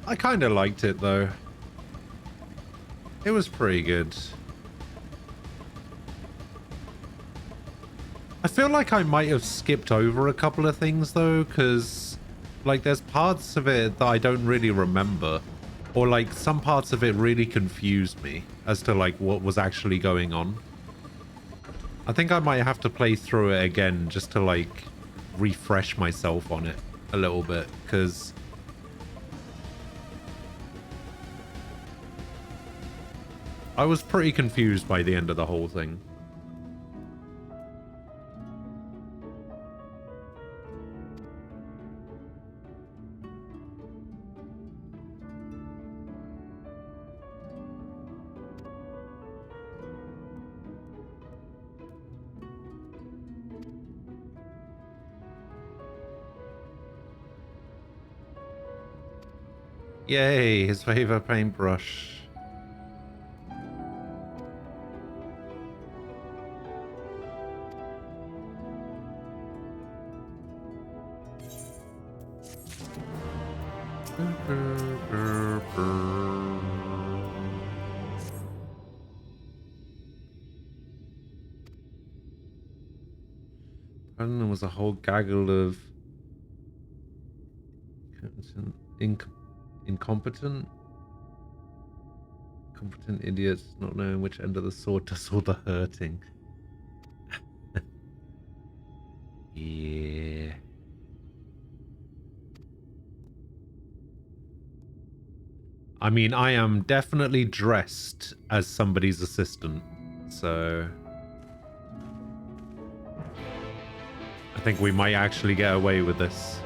I kind of liked it though. It was pretty good. I feel like I might have skipped over a couple of things though, because like there's parts of it that I don't really remember, or like some parts of it really confused me as to like what was actually going on. I think I might have to play through it again just to like refresh myself on it a little bit, because I was pretty confused by the end of the whole thing. Yay, his favorite paintbrush. And there was a whole gaggle of incompetent idiots not knowing which end of the sword does all the hurting. Yeah. I mean, I am definitely dressed as somebody's assistant, so I think we might actually get away with this.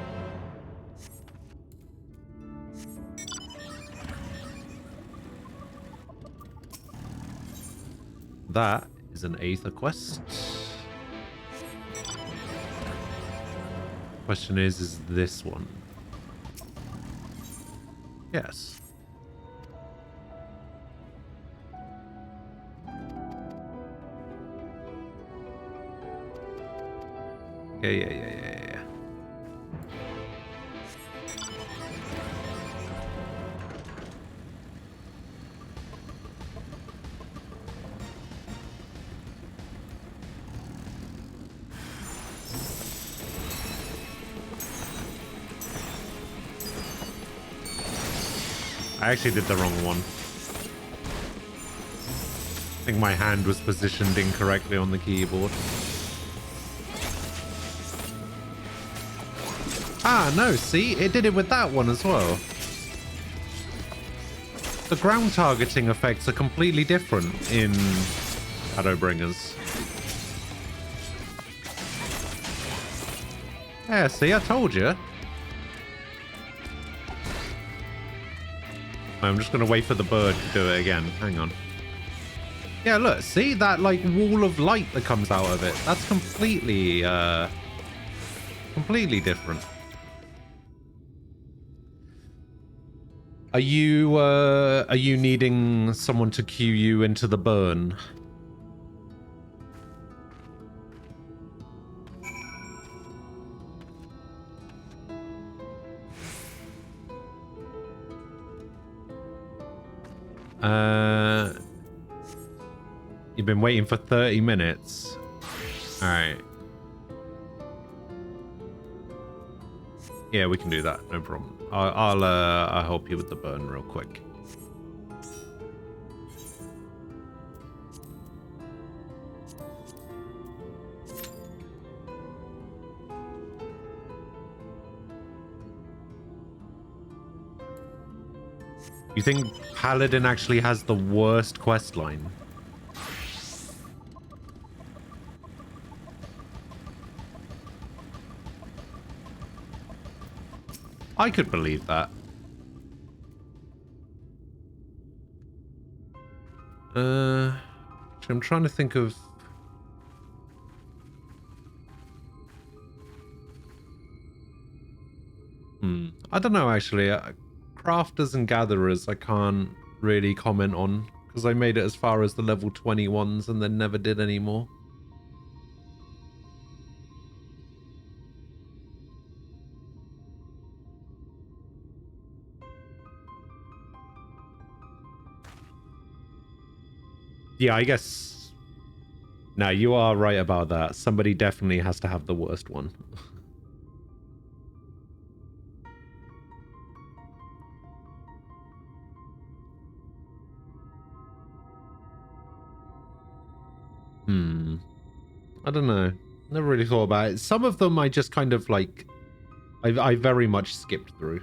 That is an Aether quest. Question is this one? Yes. Yeah. I actually did the wrong one. I think my hand was positioned incorrectly on the keyboard. Ah, no, see? It did it with that one as well. The ground targeting effects are completely different in Shadowbringers. Yeah, see, I told you. I'm just going to wait for the bird to do it again. Hang on. Yeah, look, see that like wall of light that comes out of it? That's completely different. Are you needing someone to cue you into the burn? You've been waiting for 30 minutes. All right. Yeah, we can do that. No problem. I'll help you with the burn real quick. You think Paladin actually has the worst quest line? I could believe that. I'm trying to think of... I don't know, actually. Crafters and gatherers I can't really comment on, because I made it as far as the level 21s and then never did any more. Yeah, I guess... No, you are right about that. Somebody definitely has to have the worst one. I don't know. Never really thought about it. Some of them I just kind of like... I very much skipped through.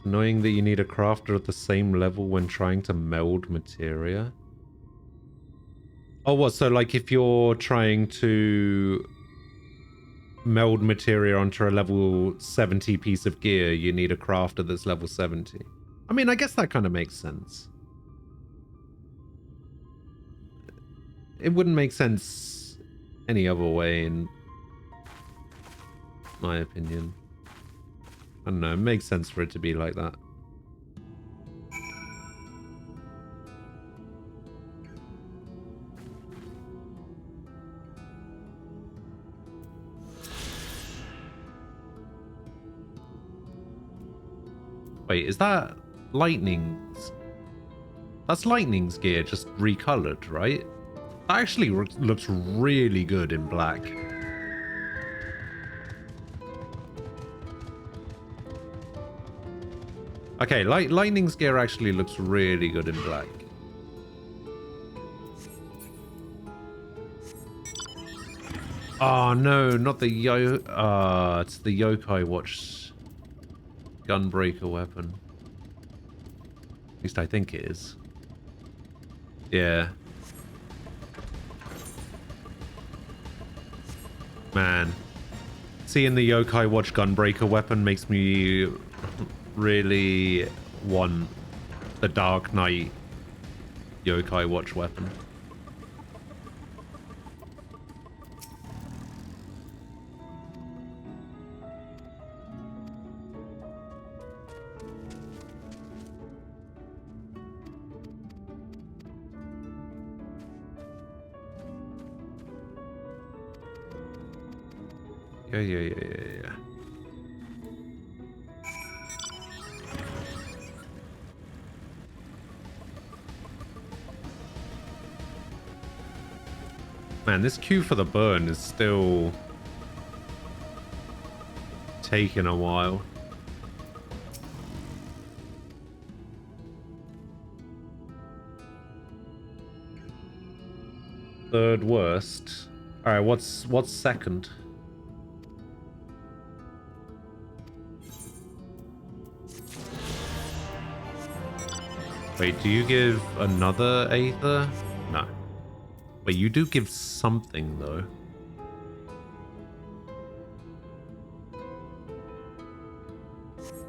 Annoying that you need a crafter at the same level when trying to meld materia. Oh, what? So, like, if you're trying to meld materia onto a level 70 piece of gear, you need a crafter that's level 70. I mean, I guess that kind of makes sense. It wouldn't make sense any other way, in my opinion. I don't know, it makes sense for it to be like that. Wait, is that Lightning's? That's Lightning's gear, just recolored, right? That actually looks really good in black. Okay, Lightning's gear actually looks really good in black. Oh no, not the it's the Yokai Watch Gunbreaker weapon. At least I think it is. Yeah. Man. Seeing the Yokai Watch Gunbreaker weapon makes me really want the Dark Knight Yokai Watch weapon. Yeah. Man, this queue for the burn is still taking a while. Third worst. All right, what's second? Wait, do you give another Aether? No. Wait, you do give something though.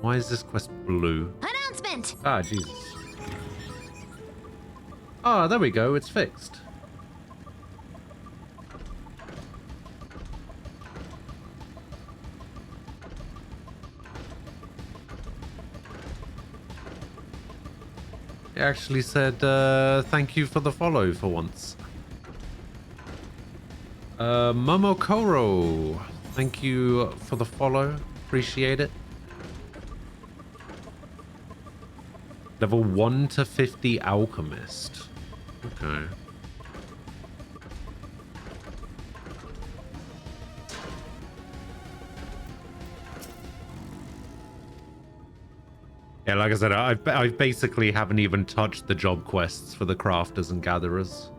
Why is this quest blue? Announcement! Ah, Jesus. Ah, there we go. It's fixed. It actually said, thank you for the follow for once. Momokoro, thank you for the follow. Appreciate it. Level 1 to 50 Alchemist. Okay. Yeah, like I said, I basically haven't even touched the job quests for the crafters and gatherers.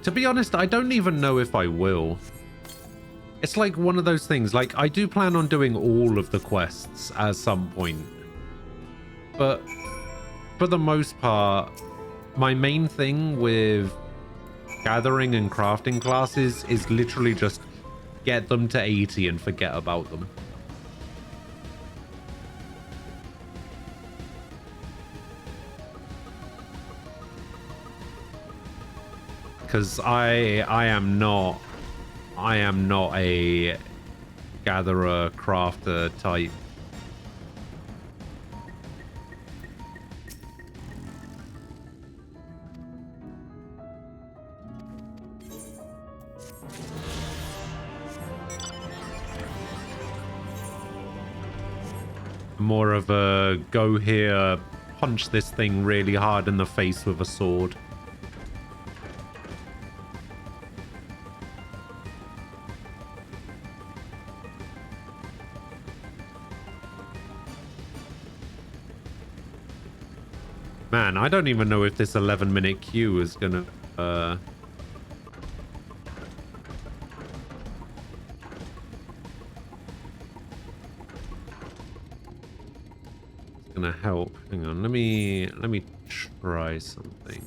To be honest, I don't even know if I will. It's like one of those things, like I do plan on doing all of the quests at some point. But for the most part, my main thing with gathering and crafting classes is literally just get them to 80 and forget about them. Because I am not a gatherer crafter type. More of a go here, punch this thing really hard in the face with a sword. Man, I don't even know if this 11-minute queue is gonna it's gonna help. Hang on, let me try something.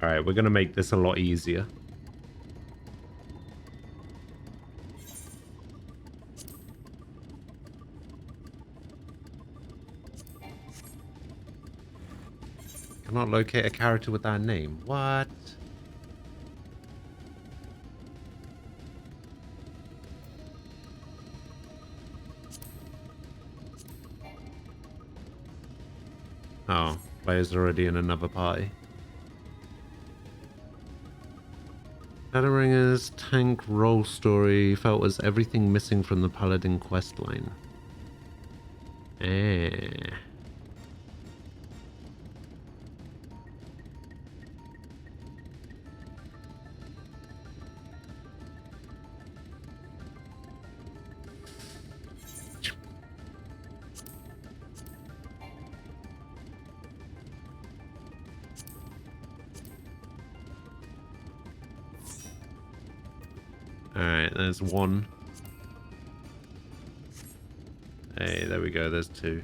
All right, we're going to make this a lot easier. Cannot locate a character with that name. What? Oh, player's already in another party. Shadowbringers tank role story felt as everything missing from the Paladin questline. Alright, there's one. Hey, there we go, there's two.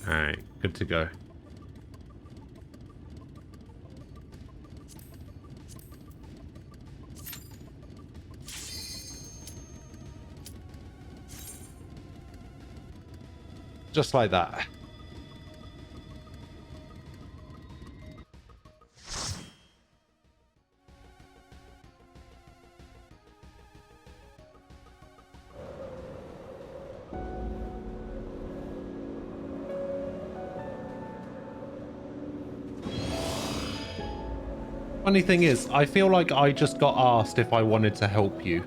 Alright, good to go. Just like that. Funny thing is, I feel like I just got asked if I wanted to help you.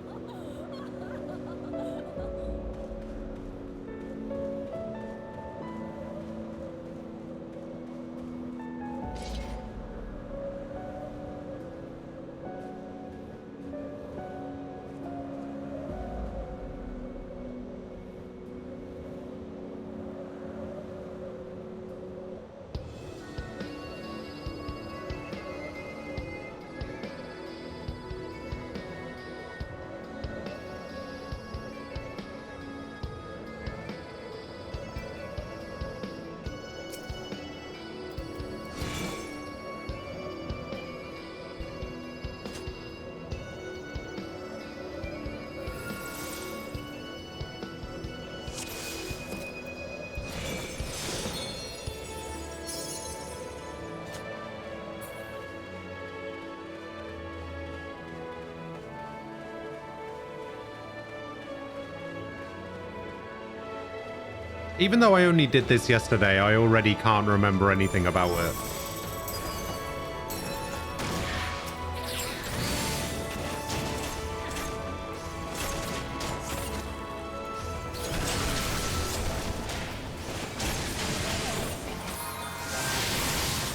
Even though I only did this yesterday, I already can't remember anything about it.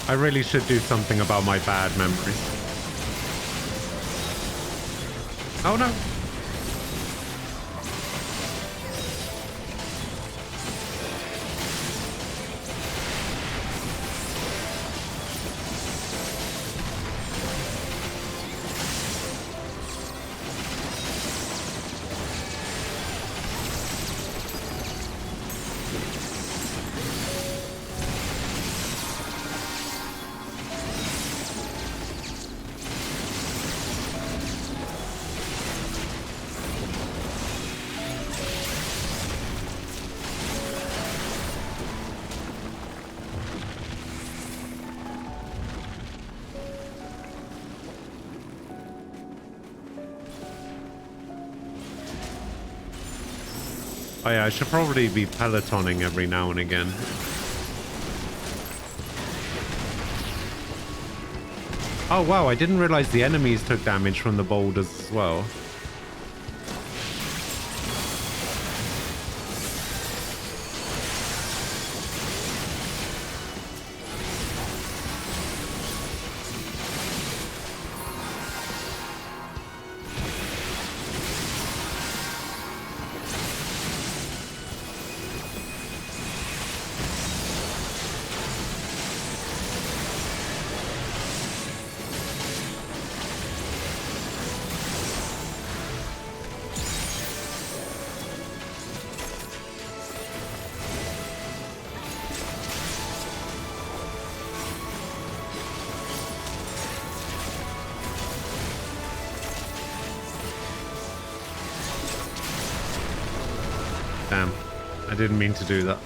I really should do something about my bad memories. Oh no. Oh yeah, I should probably be pelotoning every now and again. Oh wow, I didn't realize the enemies took damage from the boulders as well. Damn, I didn't mean to do that.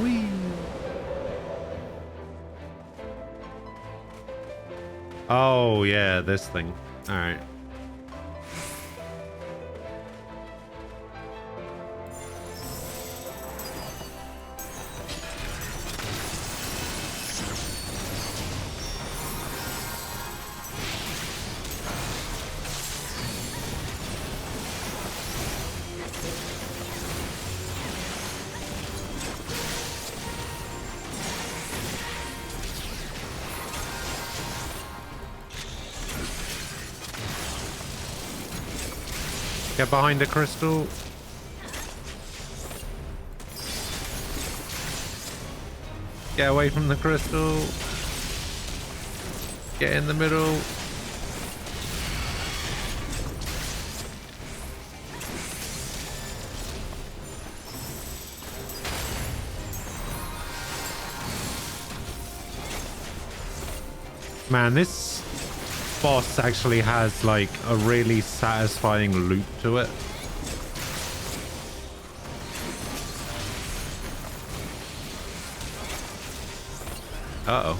Whee! Oh, yeah, this thing. Alright. Get behind the crystal. Get away from the crystal. Get in the middle. Man, this boss actually has like a really satisfying loop to it. Uh-oh.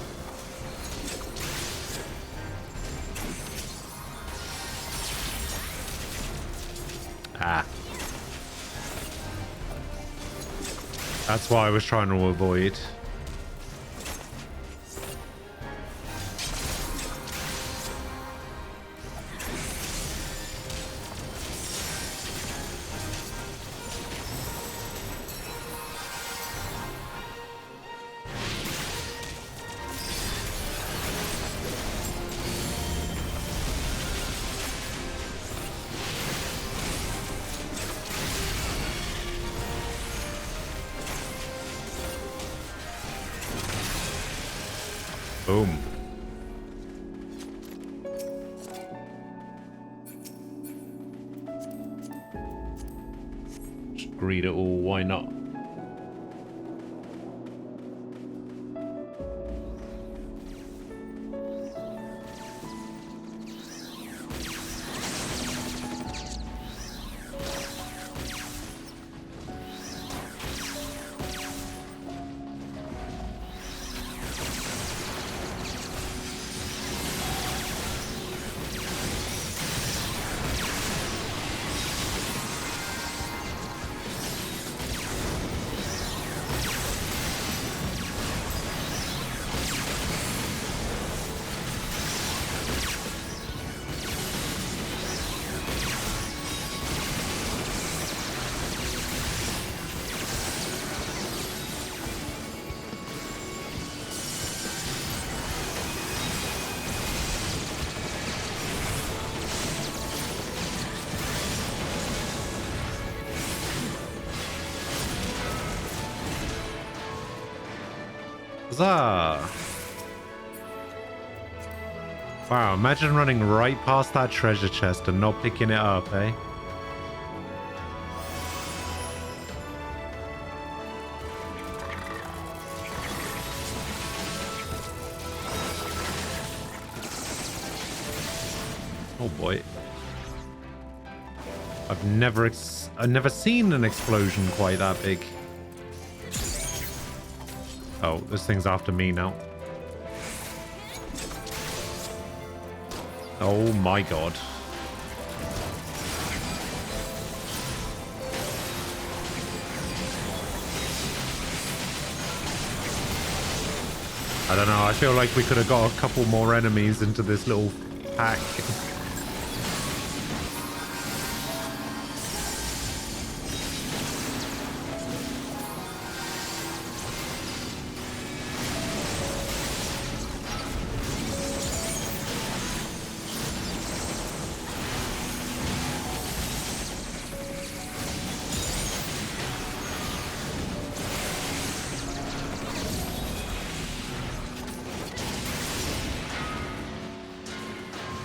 Ah. That's what I was trying to avoid. Boom. Just greed it all, why not? Huzzah! Wow, imagine running right past that treasure chest and not picking it up, eh? Oh boy. I've never seen an explosion quite that big. Oh, this thing's after me now. Oh my god. I don't know, I feel like we could have got a couple more enemies into this little pack.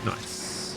Nice.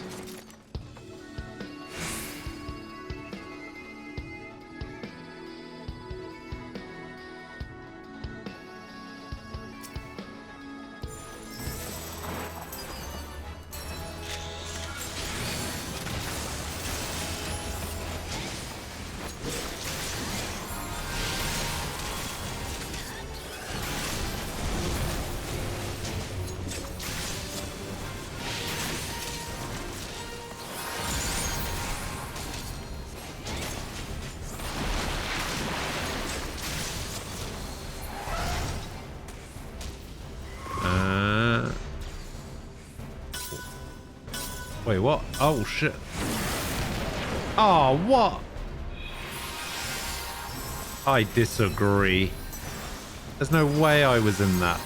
Wait, what? Oh, shit. Oh, what? I disagree. There's no way I was in that.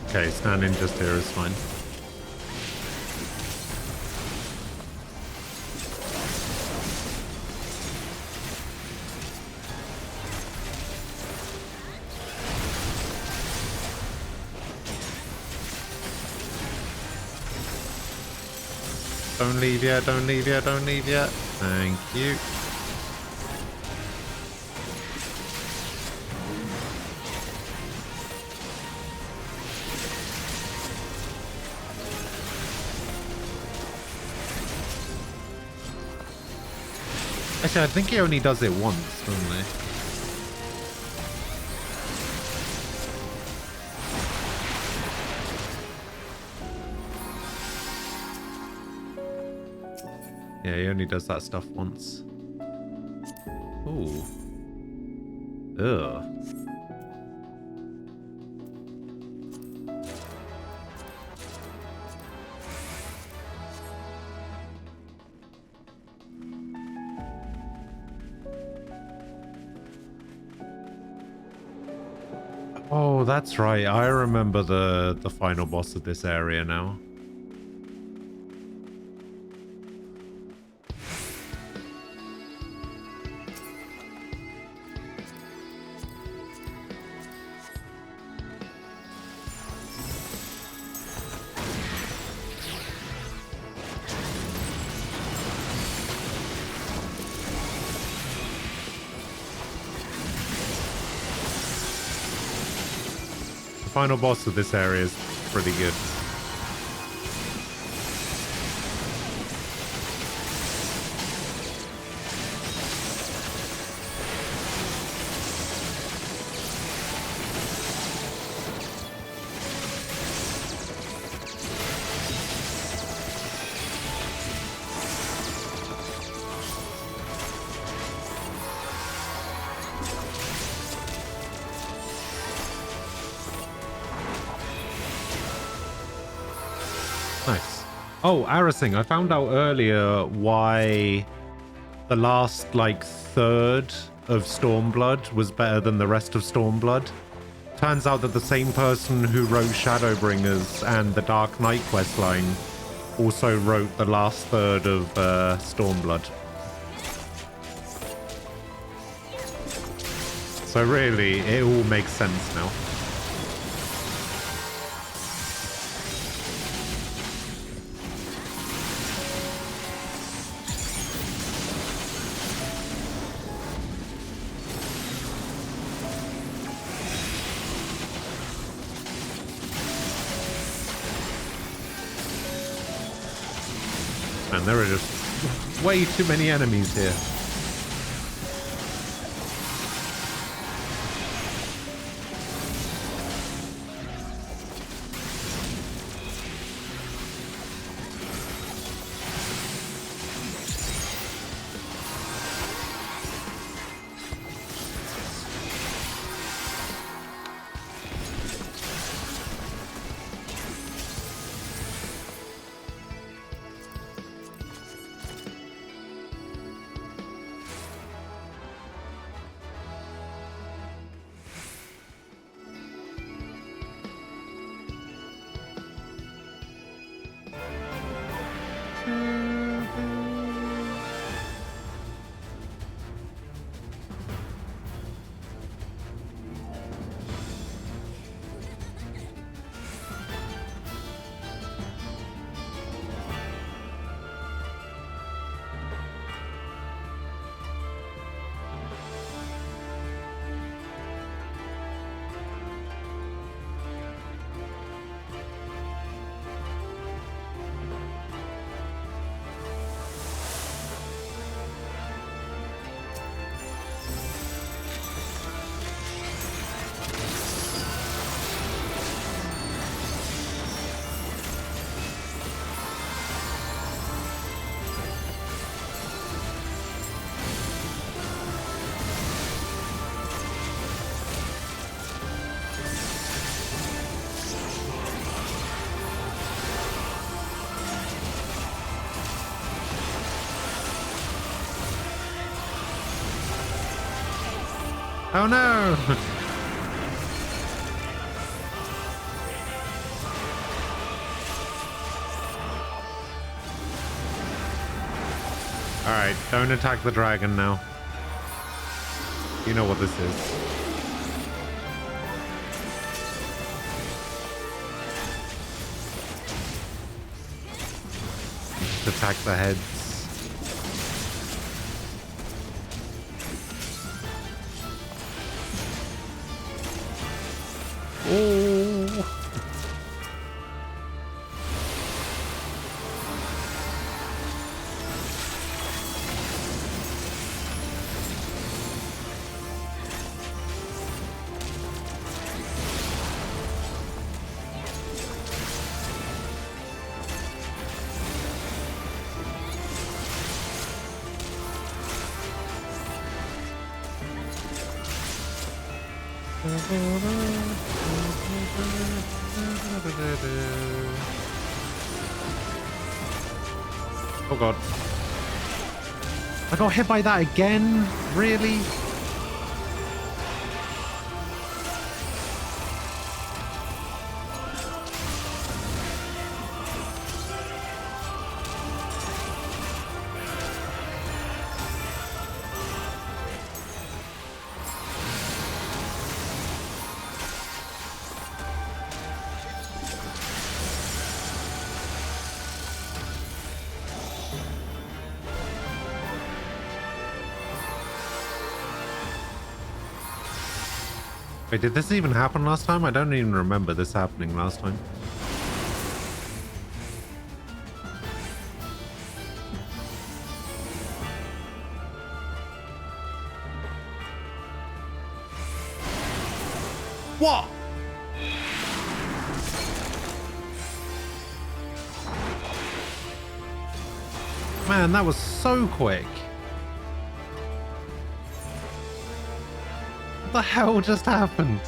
Okay, standing just here is fine. Don't leave yet, don't leave yet, don't leave yet. Thank you. Actually, I think he only does it once, doesn't he? Yeah, he only does that stuff once. Ooh. Ugh. Oh, that's right. I remember the final boss of this area now. The final boss of this area is pretty good. Oh, Arasing, I found out earlier why the last, like, third of Stormblood was better than the rest of Stormblood. Turns out that the same person who wrote Shadowbringers and the Dark Knight questline also wrote the last third of Stormblood. So really, it all makes sense now. And there are just way too many enemies here. Oh no! Alright, don't attack the dragon now. You know what this is. Just attack the heads. Oh! Oh god. I got hit by that again? Really? Wait, did this even happen last time? I don't even remember this happening last time. What? Man, that was so quick. What the hell just happened?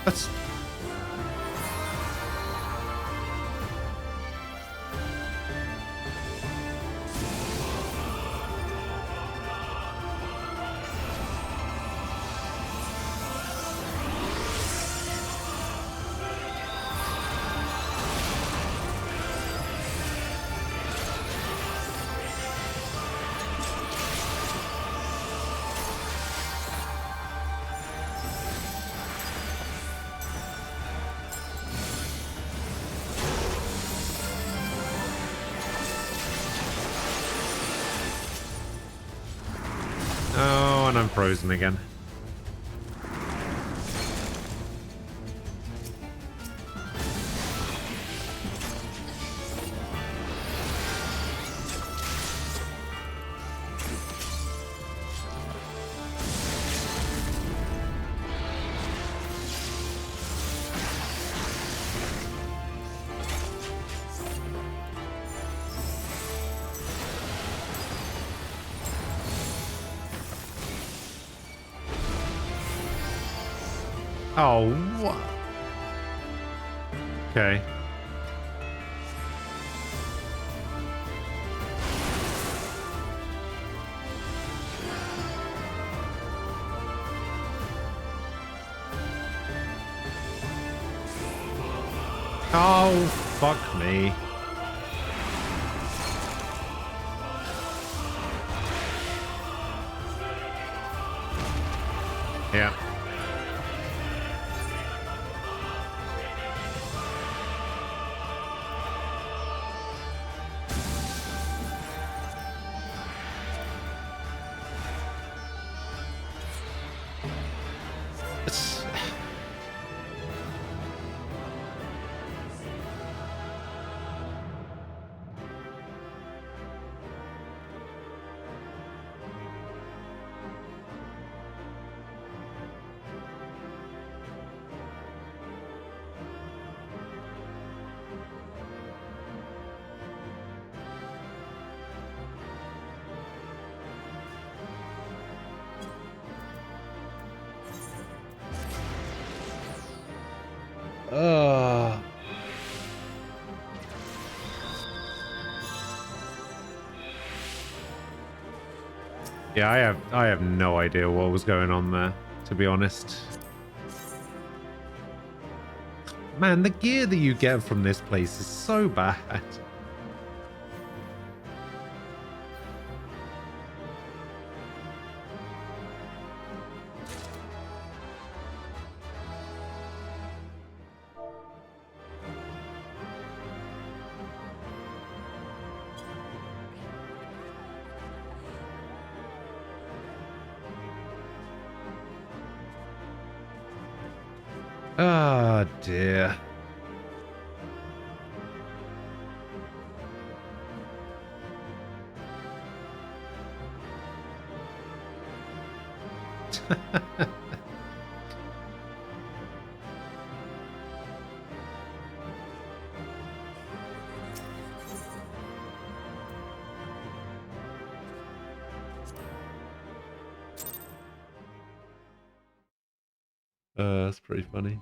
That's... Oh, and I'm frozen again. Oh, what? Okay. Oh, fuck me. Yeah. It's... Yeah, I have no idea what was going on there, to be honest. Man, the gear that you get from this place is so bad. Ah, dear. That's pretty funny.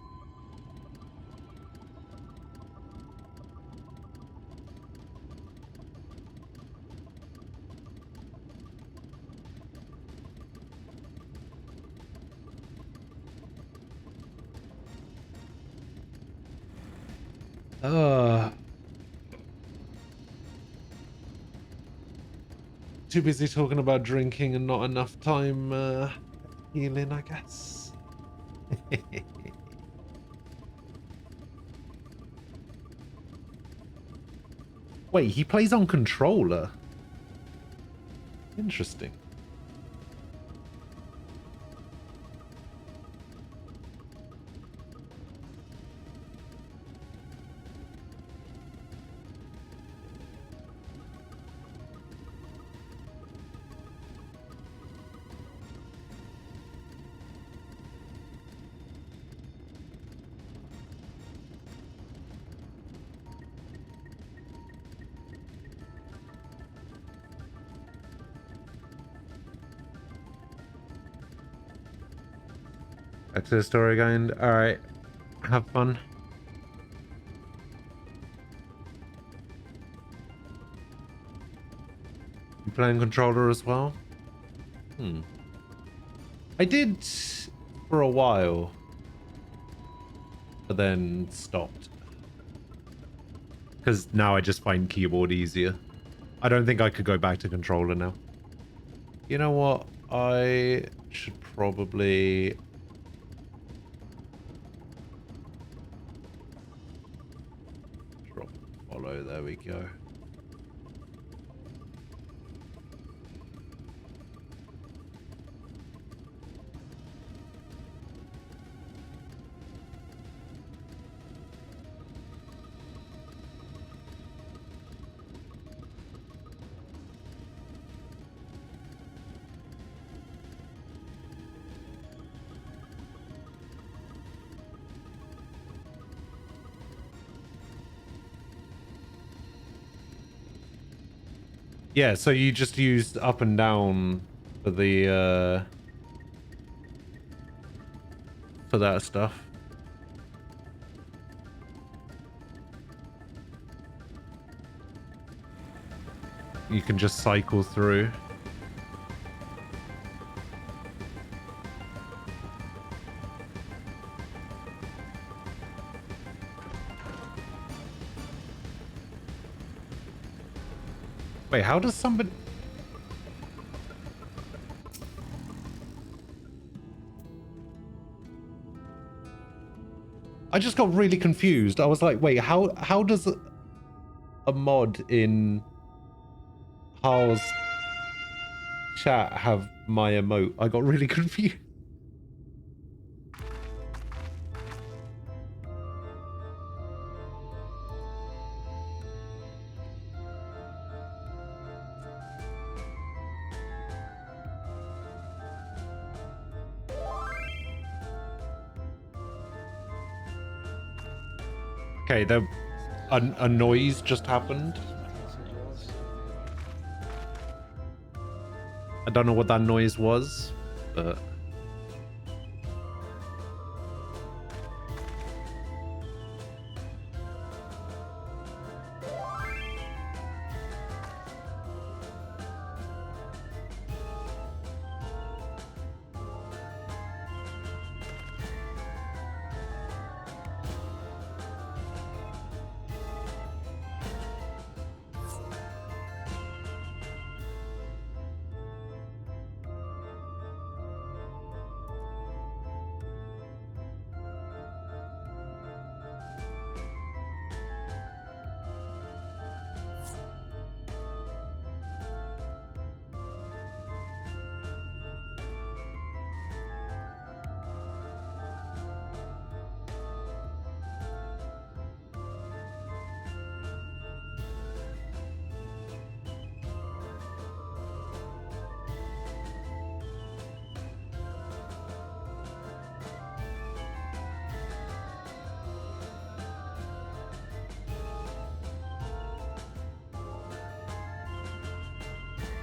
Too busy talking about drinking and not enough time healing, I guess. Wait, he plays on controller. Interesting. Back to the story again. Alright. Have fun. You playing controller as well? I did for a while, but then stopped. Because now I just find keyboard easier. I don't think I could go back to controller now. You know what? I should probably... drop follow. There we go. Yeah, so you just used up and down for the for that stuff. You can just cycle through. Wait, how does somebody... I just got really confused. I was like, wait, how does a mod in Harl's chat have my emote? I got really confused. Okay, a noise just happened. I don't know what that noise was, but...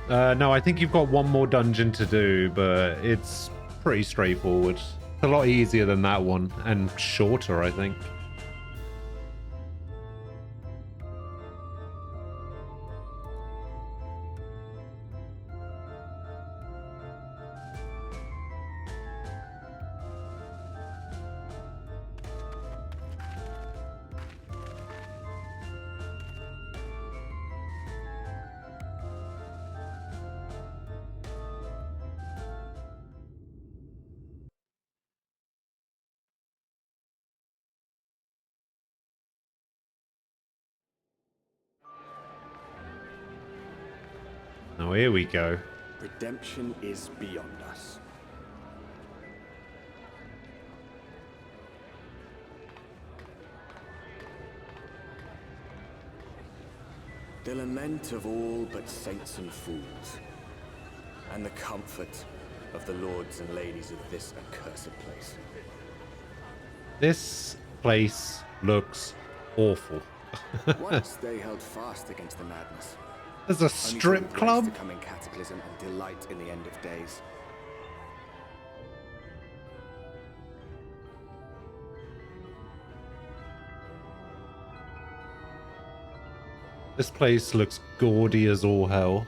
No, I think you've got one more dungeon to do, but it's pretty straightforward. It's a lot easier than that one, and shorter, I think. Oh, here we go. Redemption is beyond us. The lament of all but saints and fools, and the comfort of the lords and ladies of this accursed place. This place looks awful. Once they held fast against the madness. There's a strip club? To come in cataclysm and delight in the end of days. This place looks gaudy as all hell.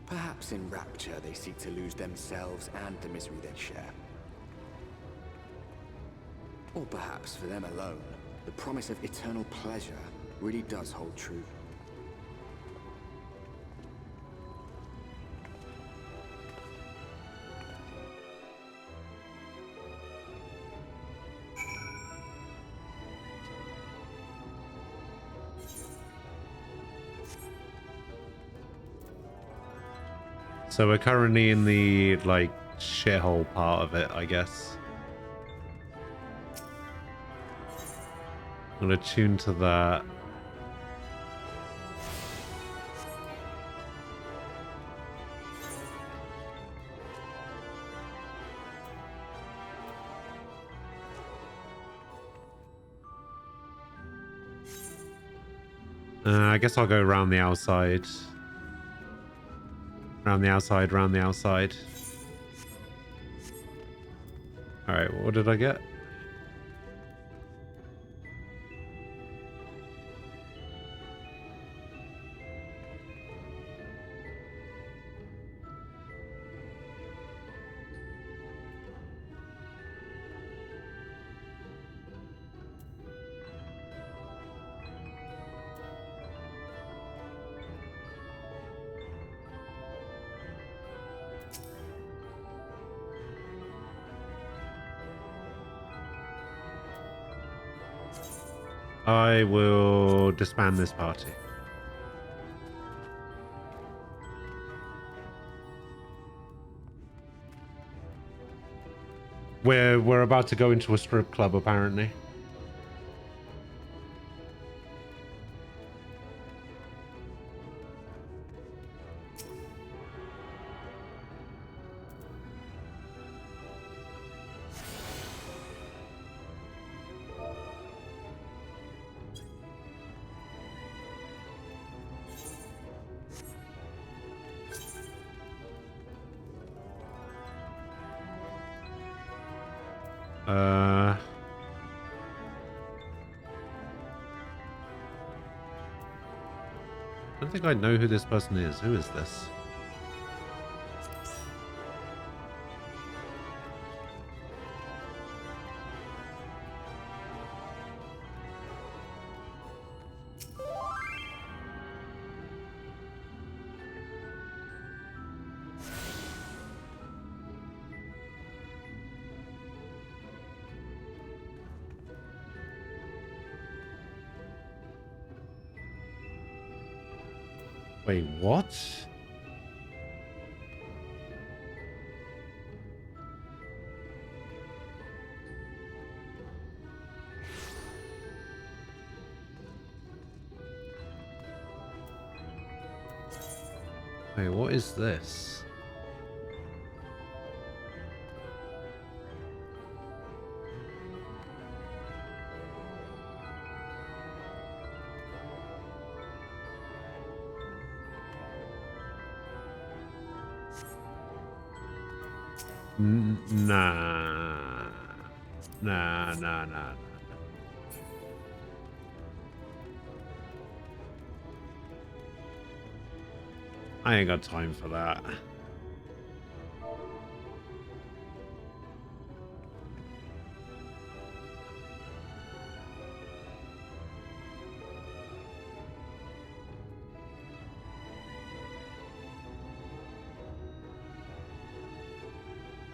Perhaps in rapture they seek to lose themselves and the misery they share. Or perhaps for them alone, the promise of eternal pleasure really does hold true. So we're currently in the, like, shithole part of it, I guess. I'm gonna tune to that. I guess I'll go around the outside. Round the outside, round the outside. Alright, what did I get? I will disband this party. We're about to go into a strip club, apparently. I don't think I know who this person is. Who is this? Wait, what? Wait, what is this? Nah. Nah. I ain't got time for that.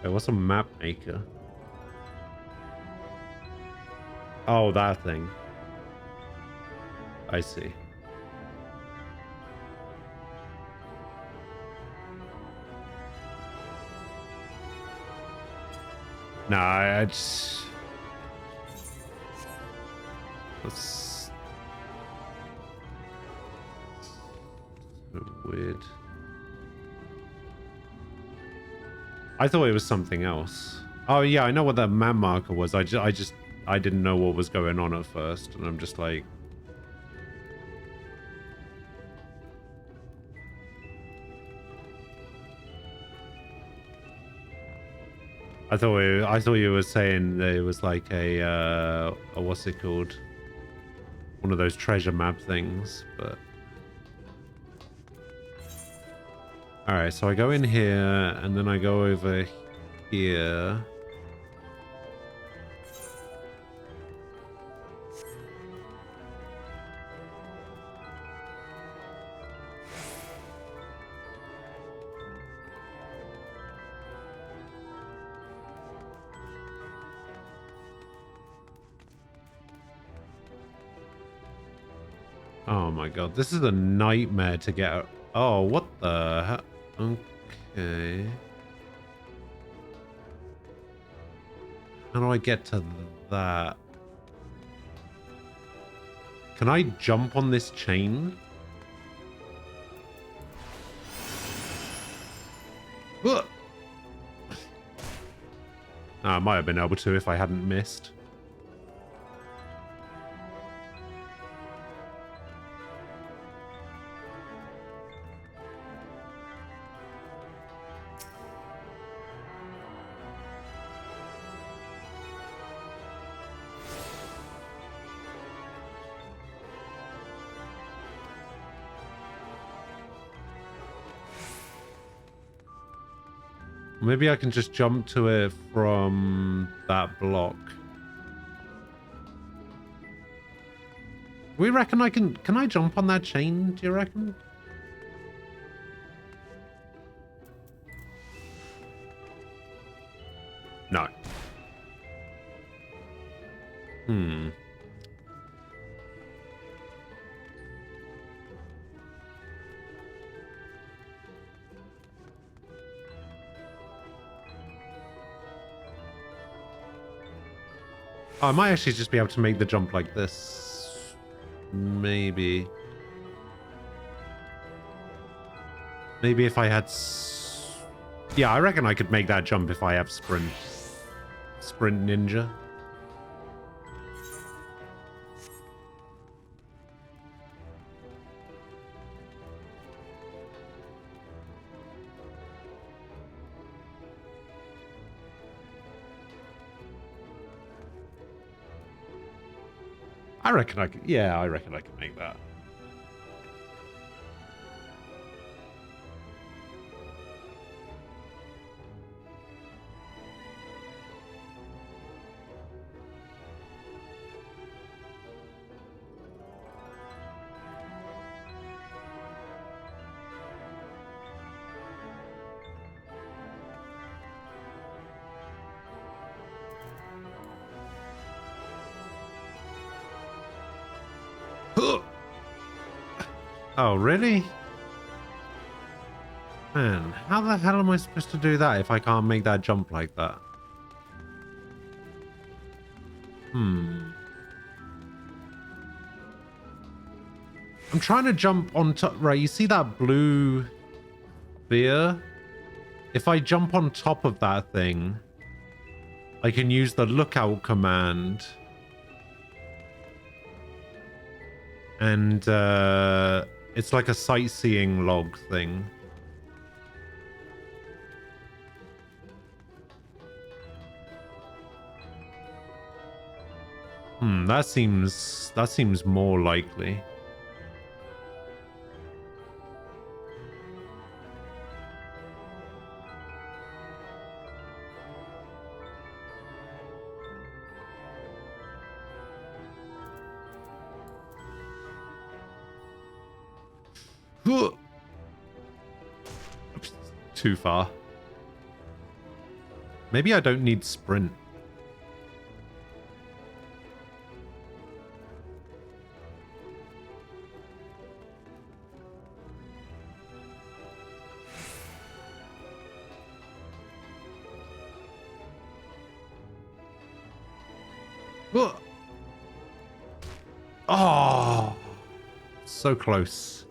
Hey, what's a map maker? Oh, that thing. I see. Nah, it's... That's... so weird. I thought it was something else. Oh yeah, I know what that map marker was. I didn't know what was going on at first, and I'm just like... I thought you were saying that it was like a what's it called? One of those treasure map things, but... Alright, so I go in here, and then I go over here. Oh my god, this is a nightmare to get out. Oh, what the hell? Okay. How do I get to that? Can I jump on this chain? Ugh. I might have been able to if I hadn't missed. Maybe I can just jump to it from that block. We reckon I can I jump on that chain, do you reckon? No. I might actually just be able to make the jump like this. Maybe. Maybe if I had... Yeah, I reckon I could make that jump if I have sprint. Sprint ninja. I reckon I could... Yeah, I reckon I could make that. Oh, really? Man, how the hell am I supposed to do that if I can't make that jump like that? I'm trying to jump on top. Right, you see that blue sphere? If I jump on top of that thing, I can use the lookout command. And, it's like a sightseeing log thing. That seems more likely. Too far. Maybe I don't need sprint. Oh, so close.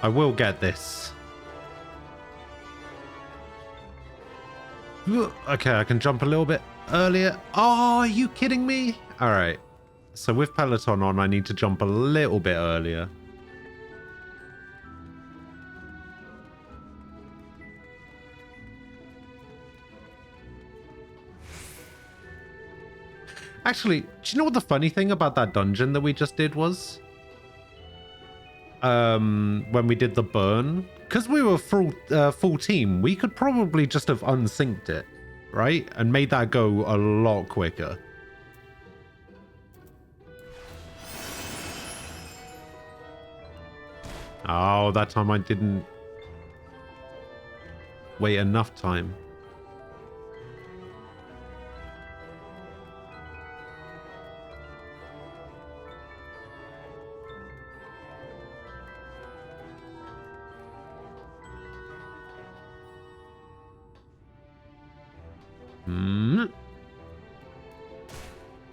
I will get this. Okay, I can jump a little bit earlier. Oh, are you kidding me? All right. So with Peloton on, I need to jump a little bit earlier. Actually, do you know what the funny thing about that dungeon that we just did was? When we did the burn, because we were full team, we could probably just have unsynced it, right? And made that go a lot quicker. Oh, that time I didn't wait enough time.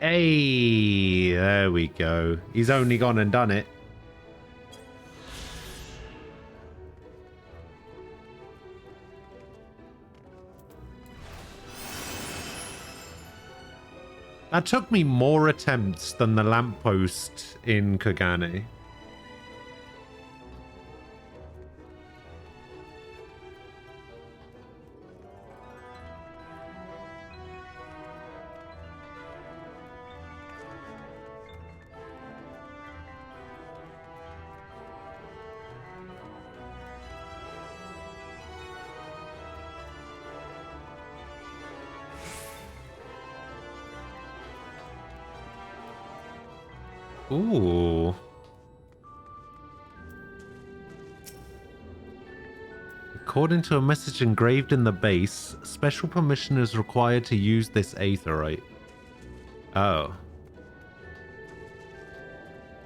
Hey, there we go. He's only gone and done it. That took me more attempts than the lamppost in Kogane. Ooh. According to a message engraved in the base, special permission is required to use this aetherite. Oh.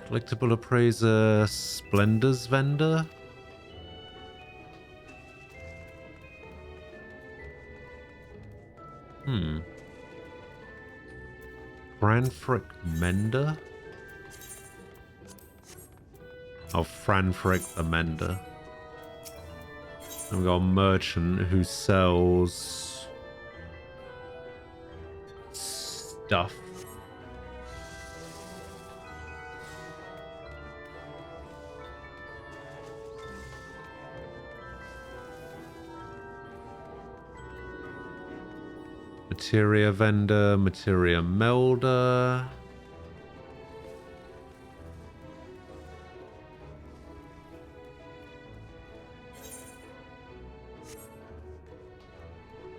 Collectible appraiser Splendor's vendor? Franfric Mender? Oh, Franfric the Mender. And we've got a merchant who sells stuff. Materia vendor, materia melder.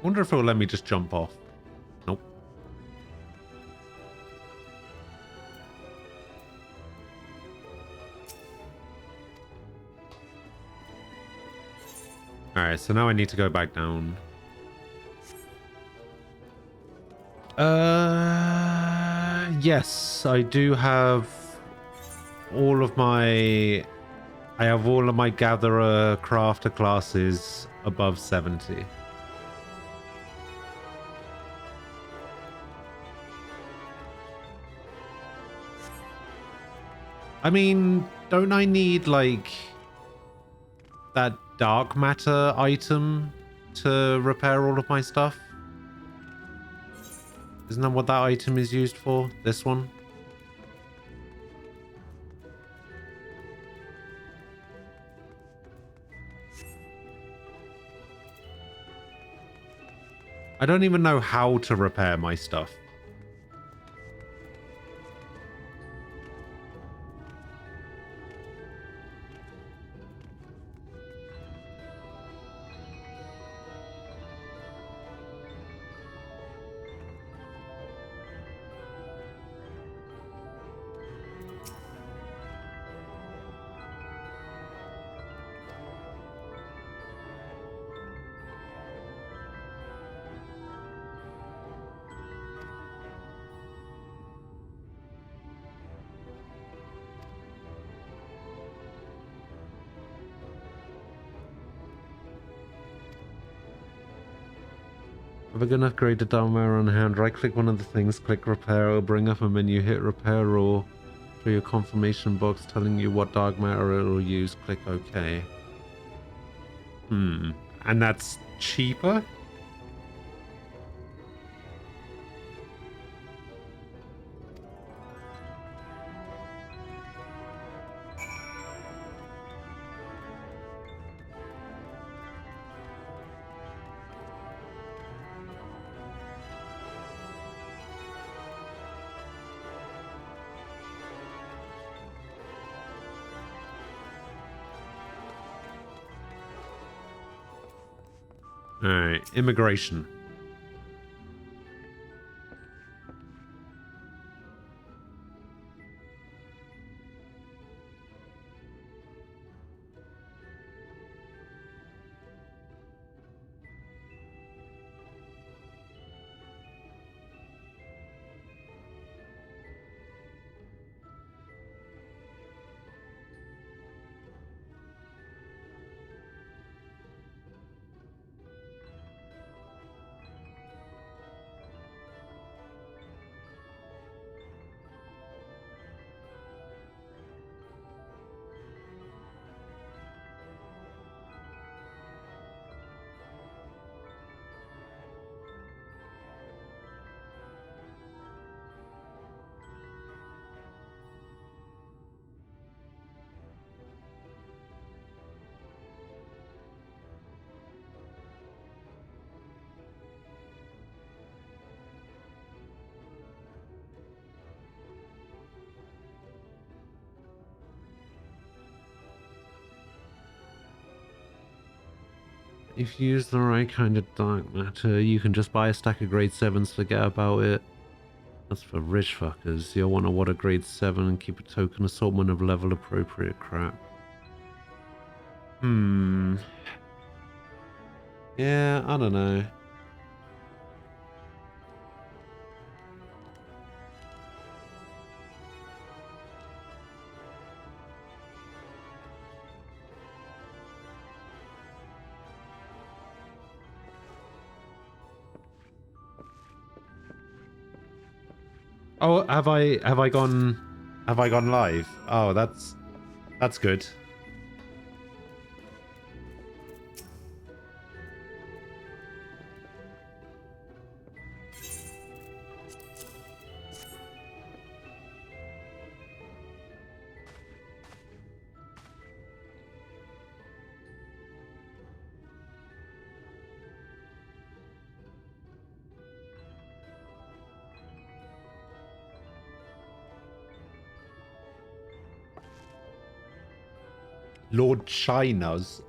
Wonder if it'll let me just jump off. Nope. Alright, so now I need to go back down. Yes, I do have all of my... I have all of my gatherer crafter classes above 70. I mean, don't I need, like, that dark matter item to repair all of my stuff? Isn't that what that item is used for? This one? I don't even know how to repair my stuff. If we're gonna upgrade the Dharma on hand, right click one of the things, click repair, it'll bring up a menu, hit repair or through your confirmation box telling you what dark matter it'll use, click OK. And that's cheaper? Alright, immigration. If you use the right kind of dark matter, you can just buy a stack of grade 7s, forget about it. That's for rich fuckers. You'll want to water grade 7 and keep a token assortment of level appropriate crap. Yeah, I don't know. Oh, have I gone live? Oh, that's good. Lord China's.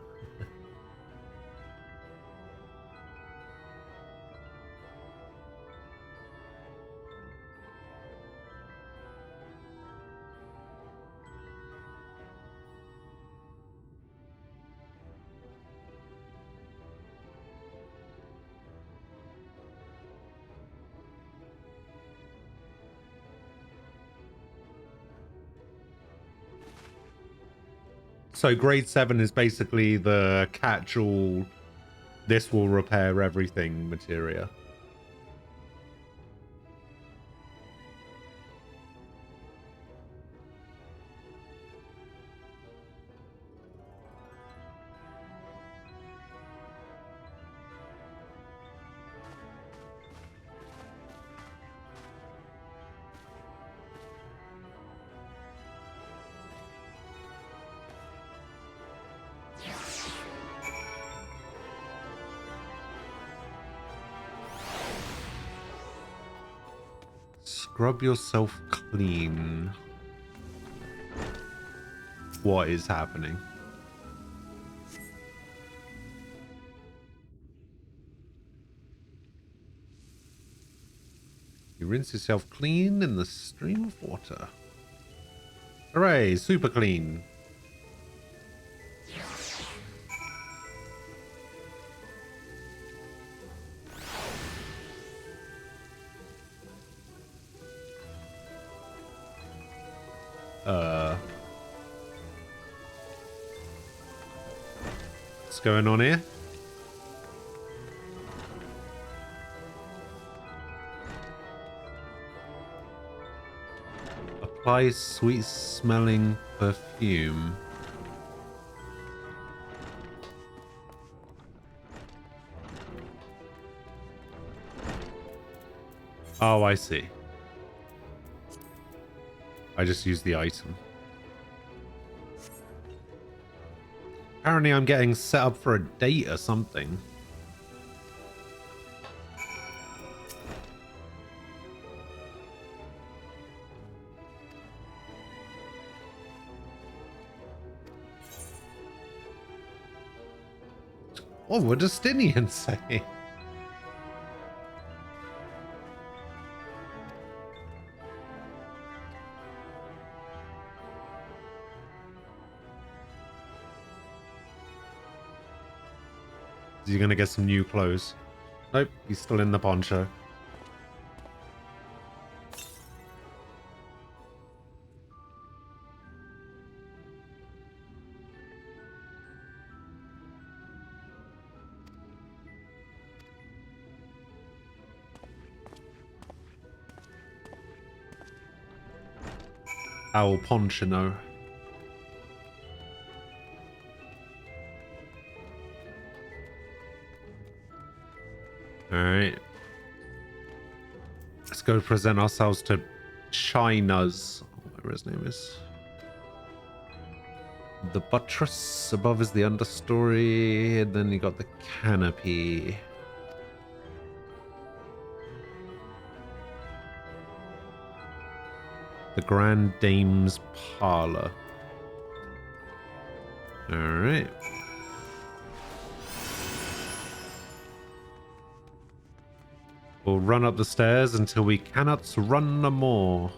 So grade 7 is basically the catch-all, this will repair everything materia. Scrub yourself clean. What is happening? You rinse yourself clean in the stream of water. Hooray, super clean. What's going on here? Apply sweet smelling perfume. Oh, I see. I just used the item. Apparently I'm getting set up for a date or something. What would Justinian say? Is he gonna get some new clothes? Nope, he's still in the poncho. Owl Ponchino. Alright. Let's go present ourselves to China's, whatever his name is. The buttress above is the understory, and then you got the canopy. The Grand Dame's Parlor. Alright. We'll run up the stairs until we cannot run no more.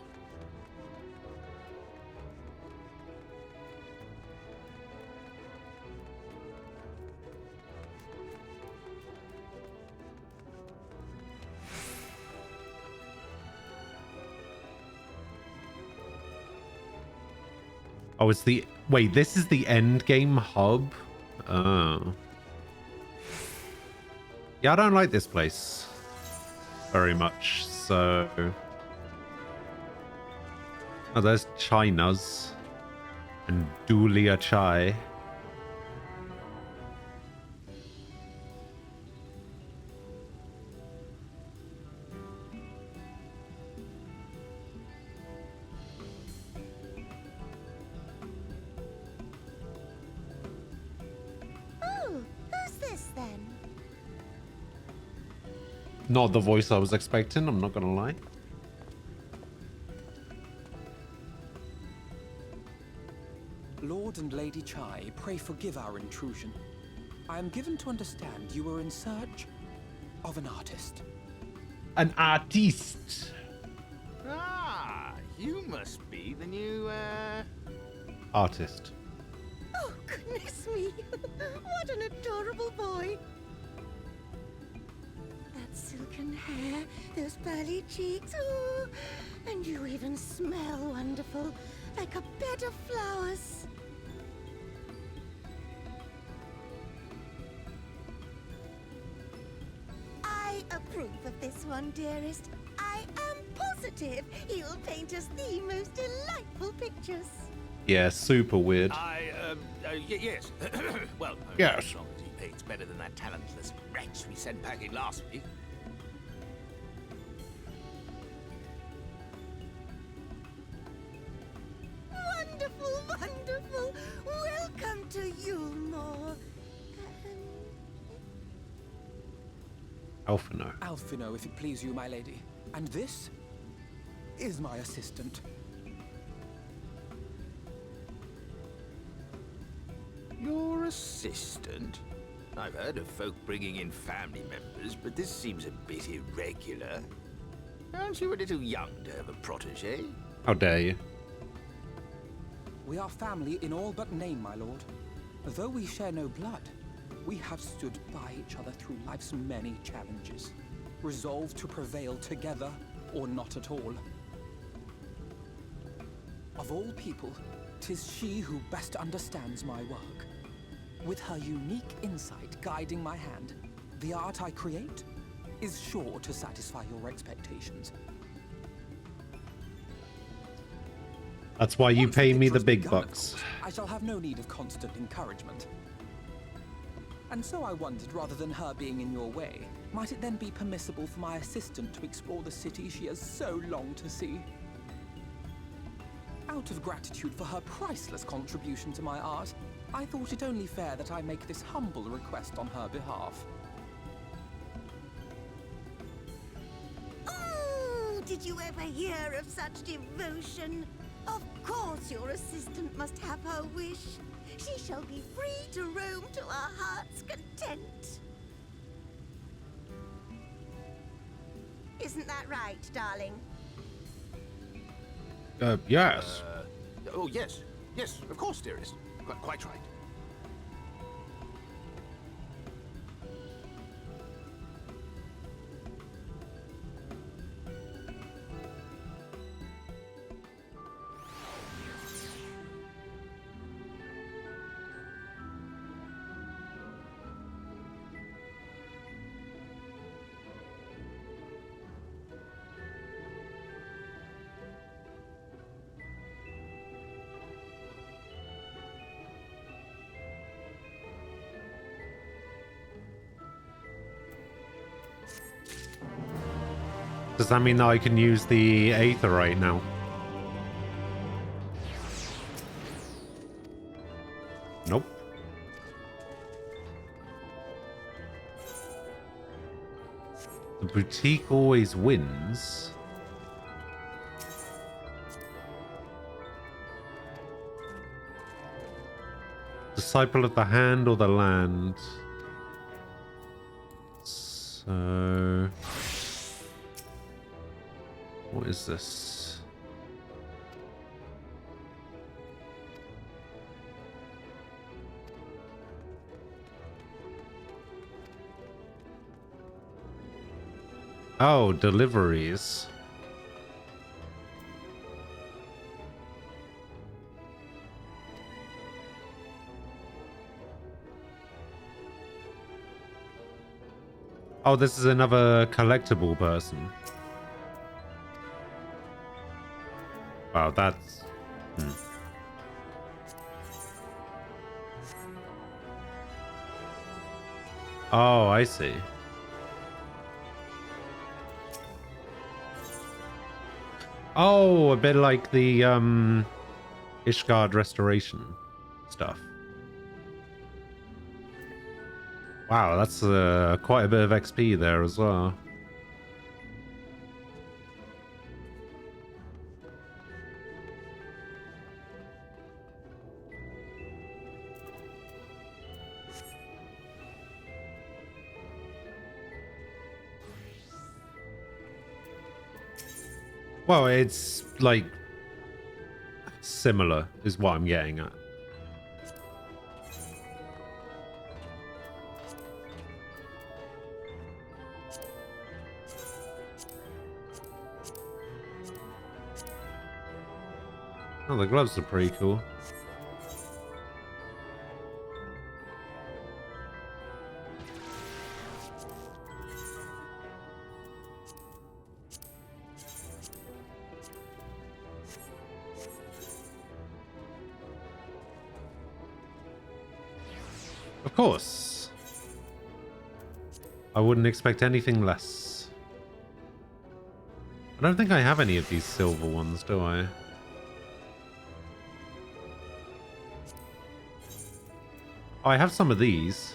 Oh, it's the... Wait, this is the end game hub? Oh. Yeah, I don't like this place very much, so... Oh, there's China's. And Dulia Chai. Not the voice I was expecting, I'm not gonna lie. Lord and Lady Chai, pray forgive our intrusion. I am given to understand you were in search of an artist. An artiste. Ah, you must be the new, Artist. Oh, goodness me. What an adorable boy. That silken hair, those pearly cheeks, oh, and you even smell wonderful, like a bed of flowers. I approve of this one, dearest. I am positive he'll paint us the most delightful pictures. Yeah, super weird. Yes. Well, Yes. as long as he paints better than that talentless wretch we sent packing last week. Wonderful, wonderful. Welcome to Yulmore. Alphino. Alphino, if it please you, my lady. And this? is my assistant. Your assistant? I've heard of folk bringing in family members, but this seems a bit irregular. Aren't you a little young to have a protege? How dare you? We are family in all but name, my lord. Though we share no blood, we have stood by each other through life's many challenges, resolved to prevail together or not at all. Of all people, 'tis she who best understands my work. With her unique insight guiding my hand, the art I create is sure to satisfy your expectations. That's why you pay me the big Begun, of bucks. course, I shall have no need of constant encouragement. And so I wondered, rather than her being in your way, might it then be permissible for my assistant to explore the city she has so longed to see? Out of gratitude for her priceless contribution to my art, I thought it only fair that I make this humble request on her behalf. Oh, did you ever hear of such devotion? Of course your assistant must have her wish. She shall be free to roam to her heart's content. Isn't that right, darling? Yes. Oh, yes. Yes, of course, dearest. Quite right. Does that mean that I can use the Aetherite now? Nope. The boutique always wins. Disciple of the Hand or the Land? So... what is this? Oh, deliveries. Oh, this is another collectible person. Wow, that's... Oh, I see. Oh, a bit like the Ishgard restoration stuff. Wow, that's quite a bit of XP there as well. Well, it's like similar is what I'm getting at. Oh, the gloves are pretty cool. Of course. I wouldn't expect anything less. I don't think I have any of these silver ones, do I? Oh, I have some of these.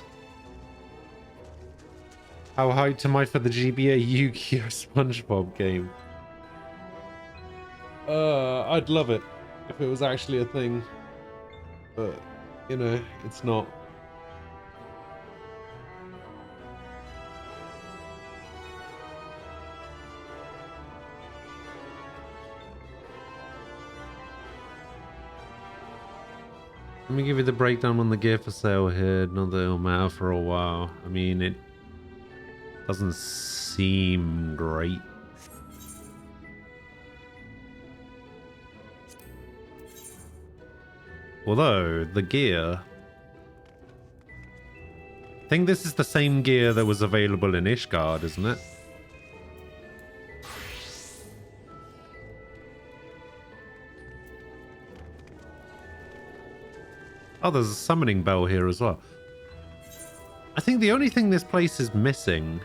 How hyped am I for the GBA Yu-Gi-Oh! SpongeBob game? I'd love it if it was actually a thing, but you know, it's not. Let me give you the breakdown on the gear for sale here. Not that it'll matter for a while. I mean, it doesn't seem great. Although, the gear... I think this is the same gear that was available in Ishgard, isn't it? Oh, there's a summoning bell here as well. I think the only thing this place is missing...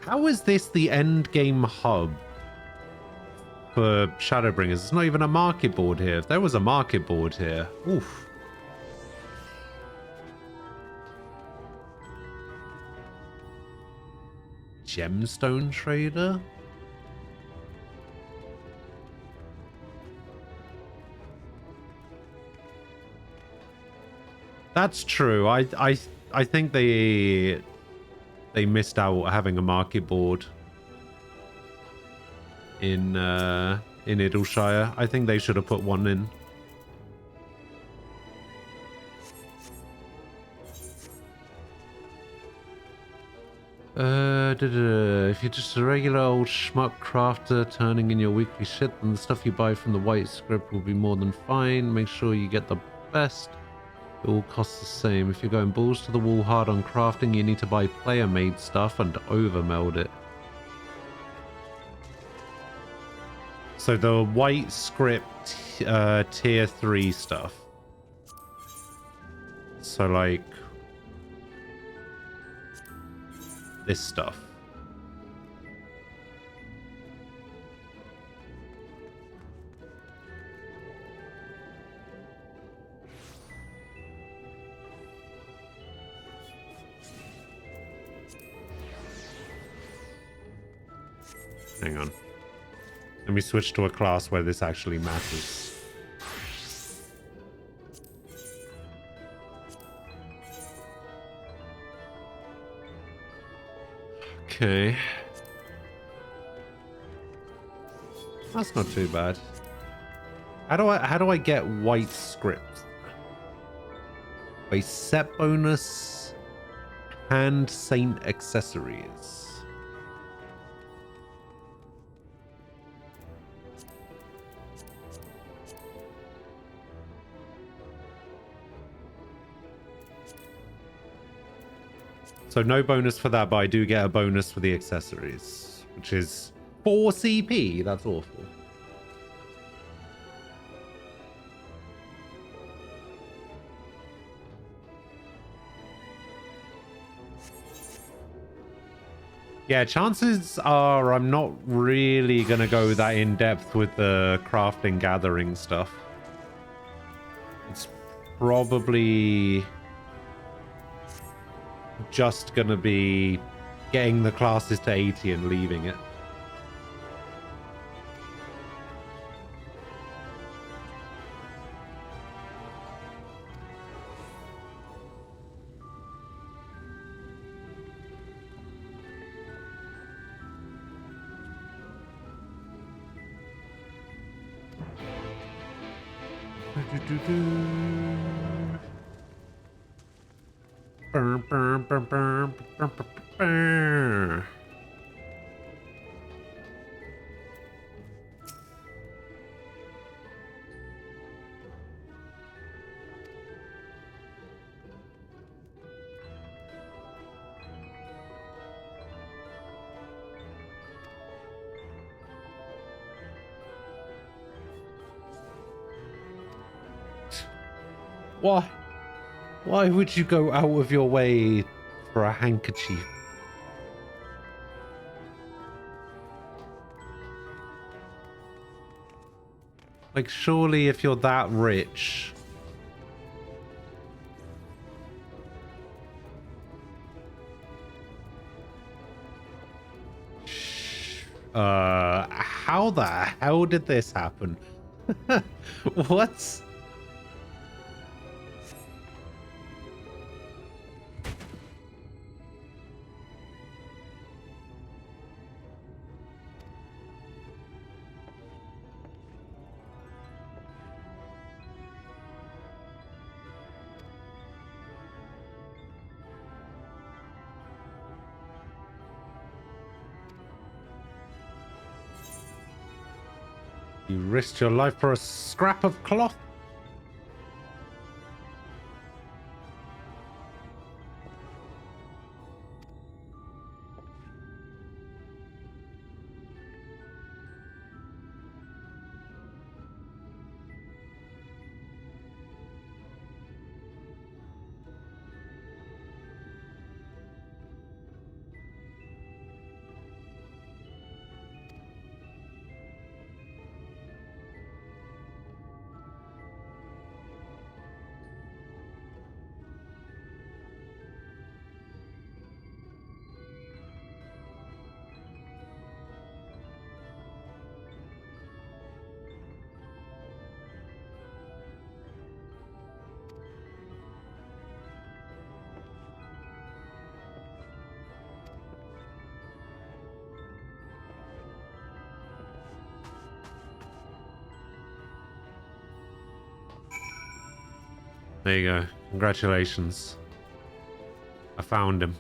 How is this the end game hub for Shadowbringers? There's not even a market board here. If there was a market board here, oof. Gemstone trader? That's true. I think they missed out having a market board in Idleshire. I think they should have put one in. If you're just a regular old schmuck crafter turning in your weekly shit, then the stuff you buy from the white script will be more than fine. Make sure you get the best. It all costs the same. If you're going balls to the wall hard on crafting, you need to buy player-made stuff and overmeld it. So the white script tier 3 stuff. So like this stuff. Hang on. Let me switch to a class where this actually matters. Okay. That's not too bad. How do I get white script? A set bonus and saint accessories. So no bonus for that, but I do get a bonus for the accessories, which is 4 CP. That's awful. Yeah, chances are I'm not really going to go that in depth with the crafting gathering stuff. It's probably just gonna be getting the classes to 80 and leaving it. Why? Why would you go out of your way for a handkerchief? Like, surely if you're that rich... How the hell did this happen? What? You risked your life for a scrap of cloth? There you go. Congratulations. I found him.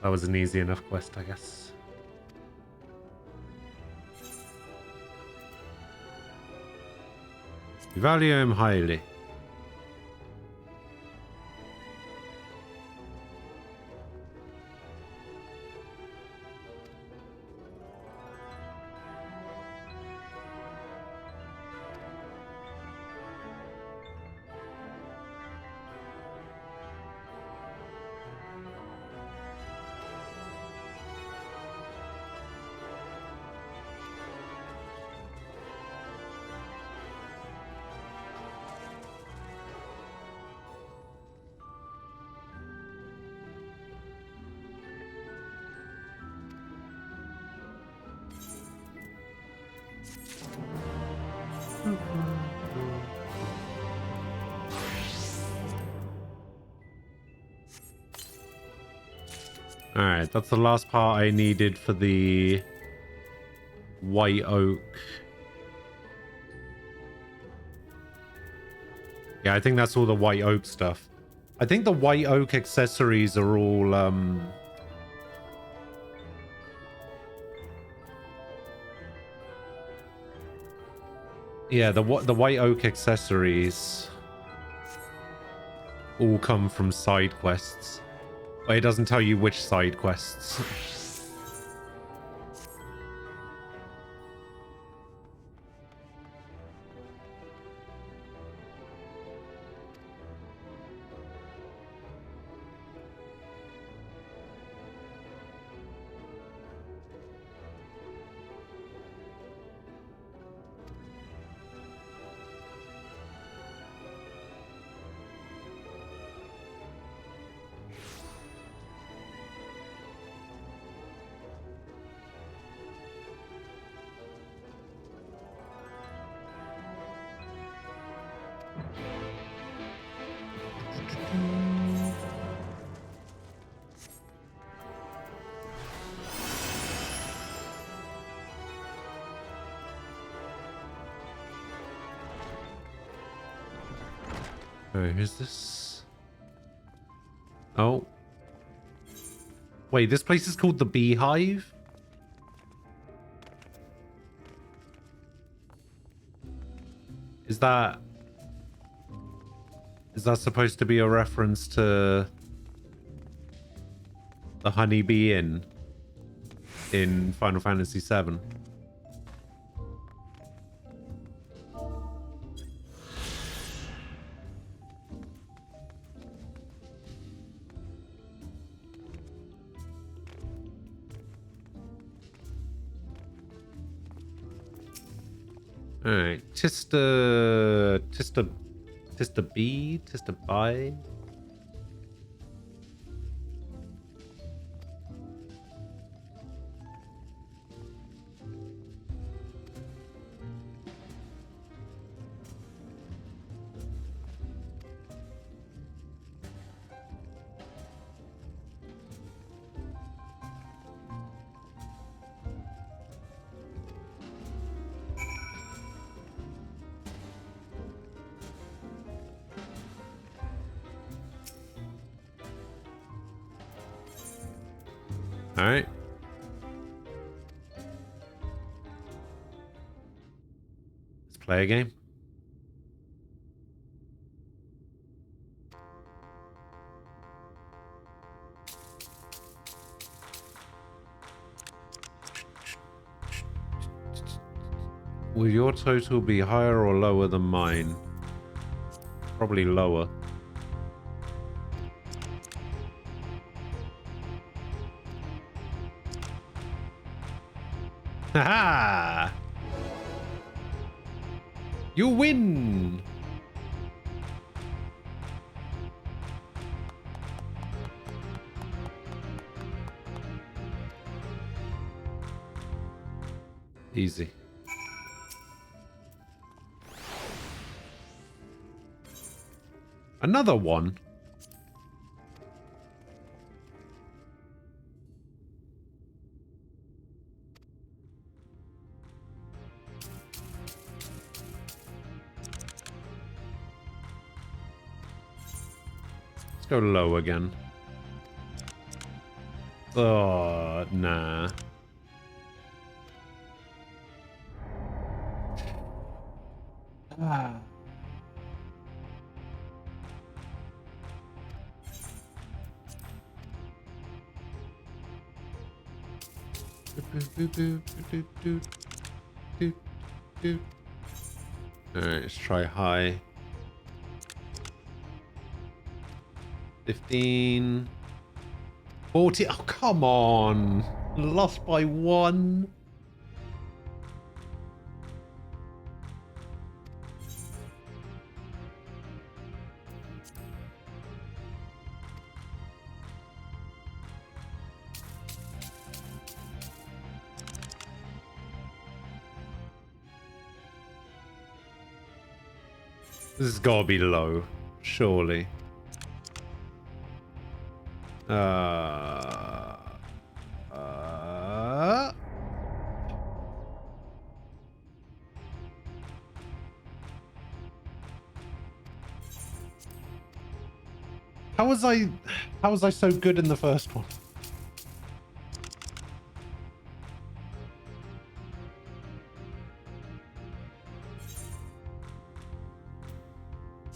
That was an easy enough quest, I guess. You value him highly. Alright, that's the last part I needed for the White Oak. Yeah, I think that's all the White Oak stuff. I think the White Oak accessories are all, yeah, the White Oak accessories all come from side quests. But it doesn't tell you which side quests. Oh, who's this? Oh. Wait, this place is called the Beehive? Is that supposed to be a reference to the Honeybee Inn in Final Fantasy VII? Alright, Tista B, Tista Bi. Alright. Let's play a game. Will your total be higher or lower than mine? Probably lower. Haha! You win! Easy. Another one? Let's go low again. Oh, nah. Ah. Alright, let's try high. 15. 40. Oh, come on. Lost by 1. This has got to be low, surely. How was I so good in the first one?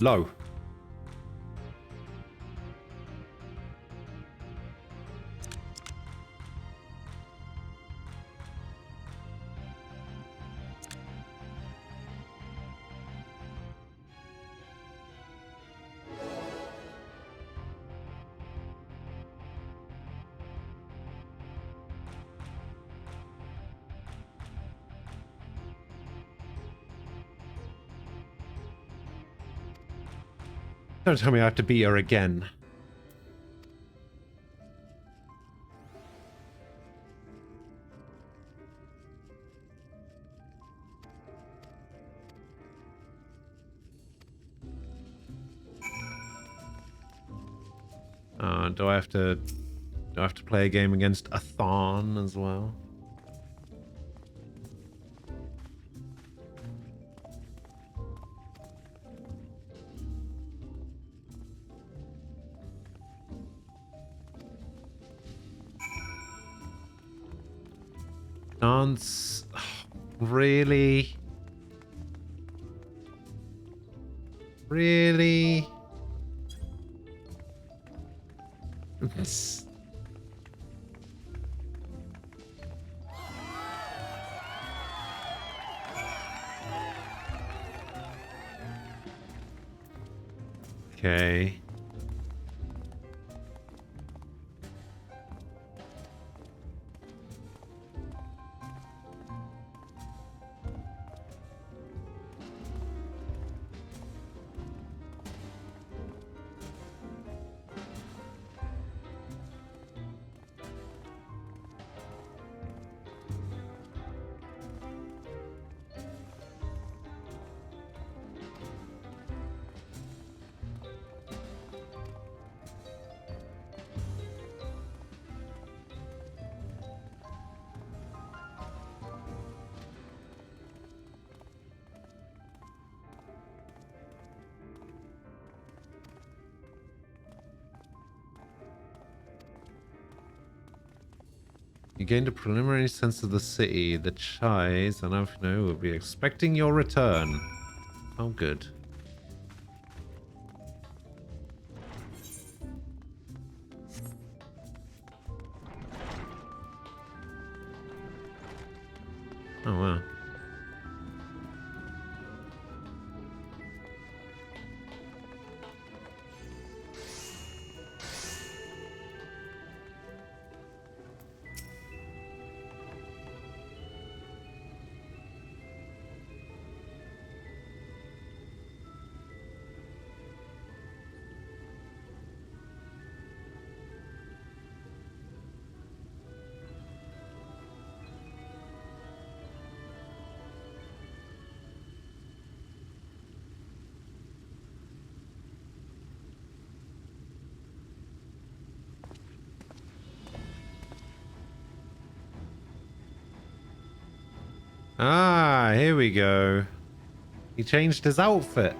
Low. Don't tell me I have to beat her again. Do I have to play a game against a Thorn as well? Dance? Really? Really? Okay. You gained a preliminary sense of the city. The Chais and Alphinaud will be expecting your return. Oh, good. Oh, wow. Ah, here we go. He changed his outfit.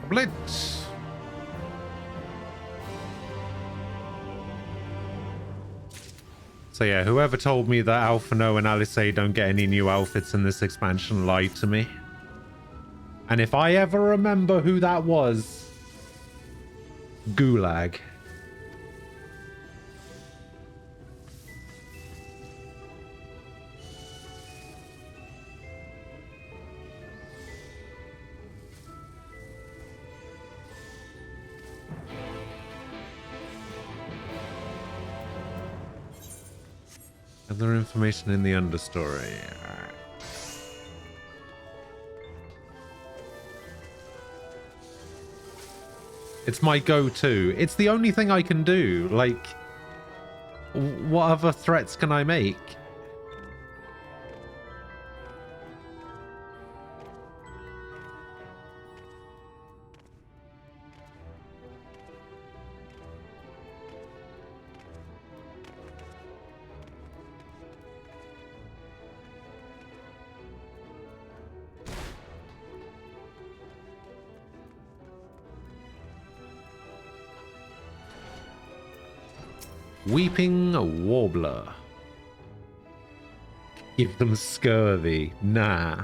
Blitz. So yeah, whoever told me that Alphinaud and Alisaie don't get any new outfits in this expansion lied to me. And if I ever remember who that was, Gulag. Other information in the understory. Alright. It's my go-to. It's the only thing I can do. Like, what other threats can I make? Weeping Warbler. Give them scurvy. Nah.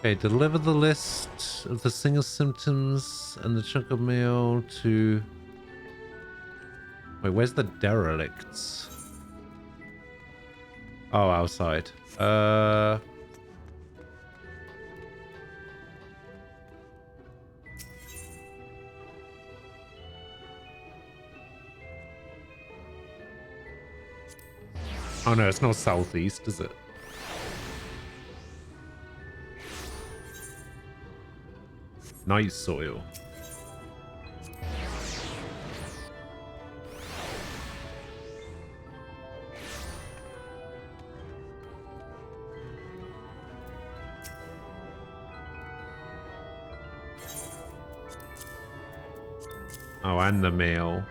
Okay, deliver the list of the single symptoms and the chunk of meal to... Wait, where's the derelicts? Oh, outside. Oh no, it's not southeast, is it? Night soil. Oh, and the meal.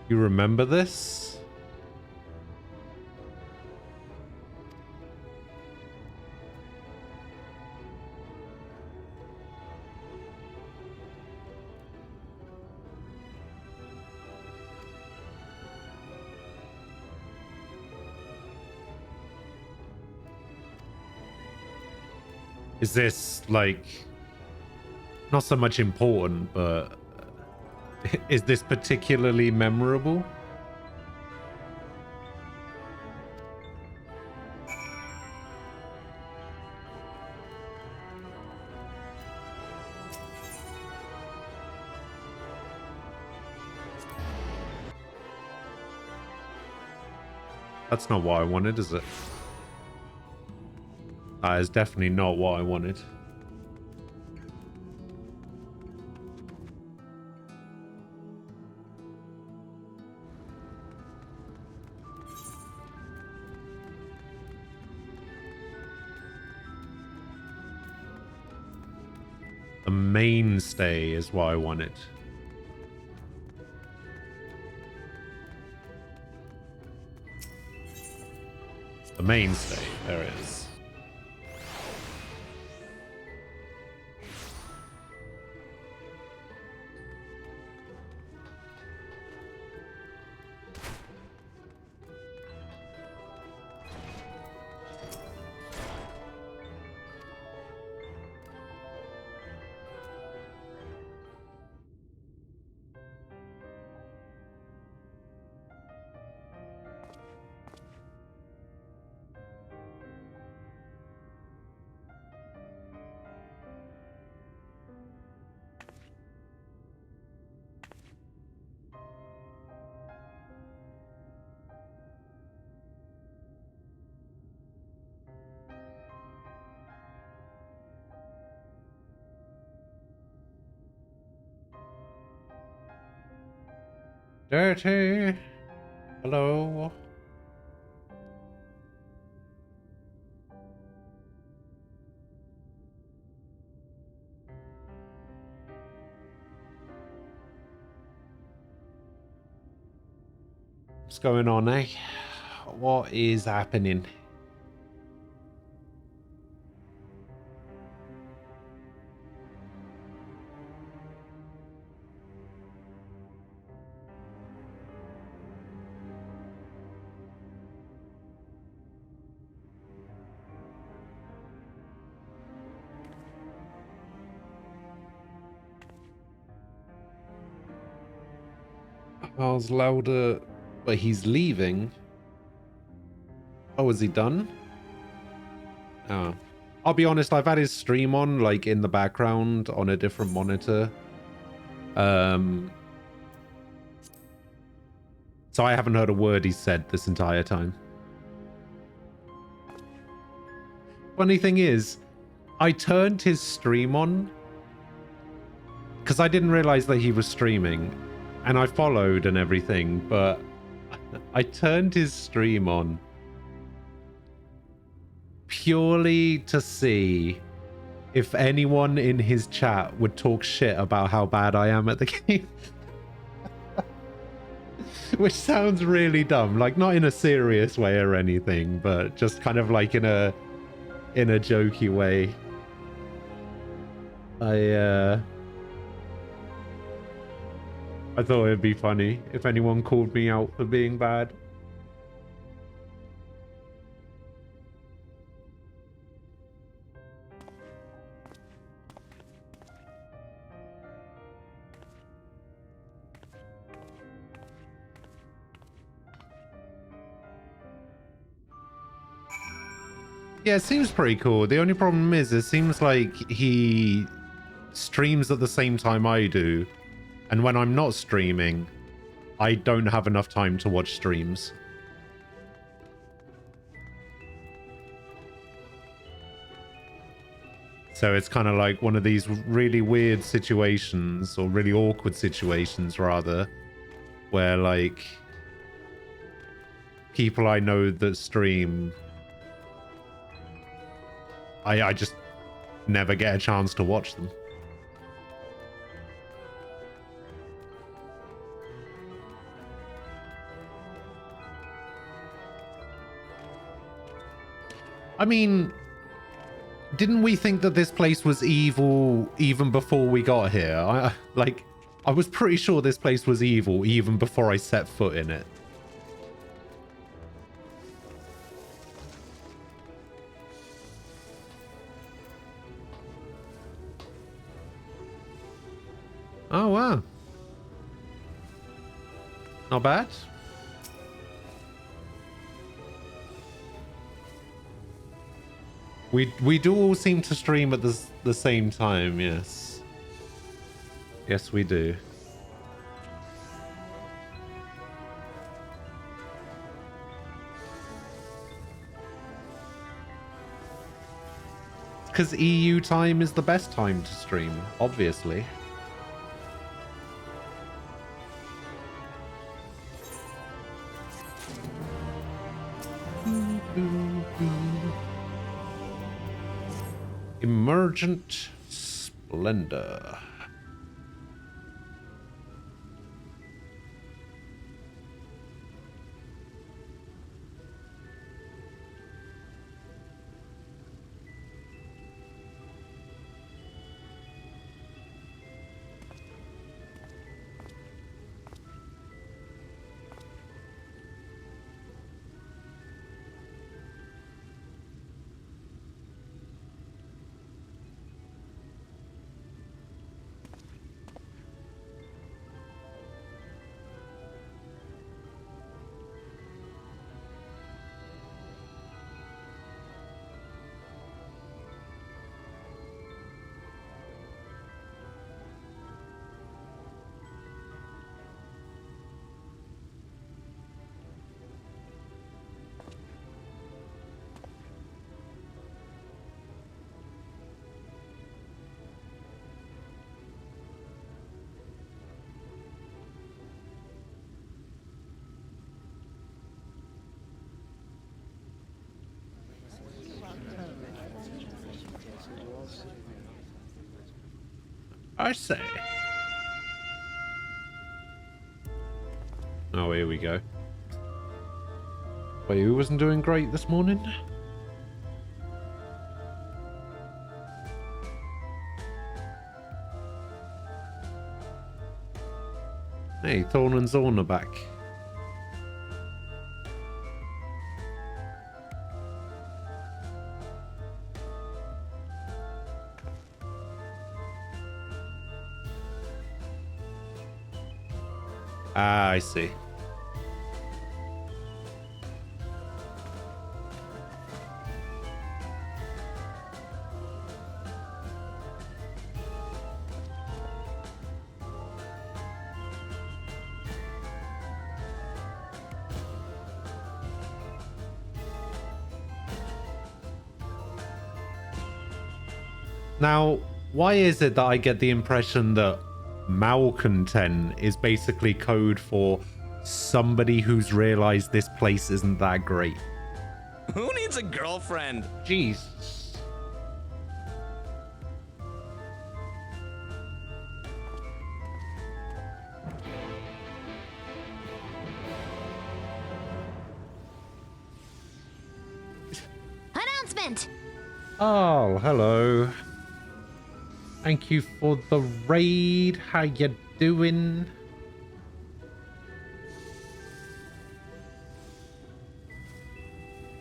You remember this? Is this, like, not so much important, but is this particularly memorable? That's not what I wanted, is it? That is definitely not what I wanted. The mainstay is what I wanted. The mainstay, there it is. Dirty. Hello. What's going on, eh? What is happening? Miles louder, but he's leaving. Oh, is he done? Oh. I'll be honest, I've had his stream on, like, in the background on a different monitor. So I haven't heard a word he said this entire time. Funny thing is, I turned his stream on because I didn't realize that he was streaming. And I followed and everything, but I turned his stream on purely to see if anyone in his chat would talk shit about how bad I am at the game. Which sounds really dumb, like not in a serious way or anything, but just kind of like in a jokey way. I thought it'd be funny if anyone called me out for being bad. Yeah, it seems pretty cool. The only problem is, it seems like he streams at the same time I do. And when I'm not streaming, I don't have enough time to watch streams. So it's kind of like one of these really weird situations, or really awkward situations rather, where like people I know that stream I just never get a chance to watch them. I mean, didn't we think that this place was evil even before we got here? I was pretty sure this place was evil even before I set foot in it. Oh, wow. Not bad. We do all seem to stream at the same time, yes. Yes, we do. Because EU time is the best time to stream, obviously. Emergent Splendor. I say. Oh, here we go. Wait, who wasn't doing great this morning? Hey, Thorn and Zorn are back. Ah, I see. Now, why is it that I get the impression that malcontent is basically code for somebody who's realized this place isn't that great? Who needs a girlfriend? Jeez. Announcement! Oh, hello. Thank you for the raid. How you doing?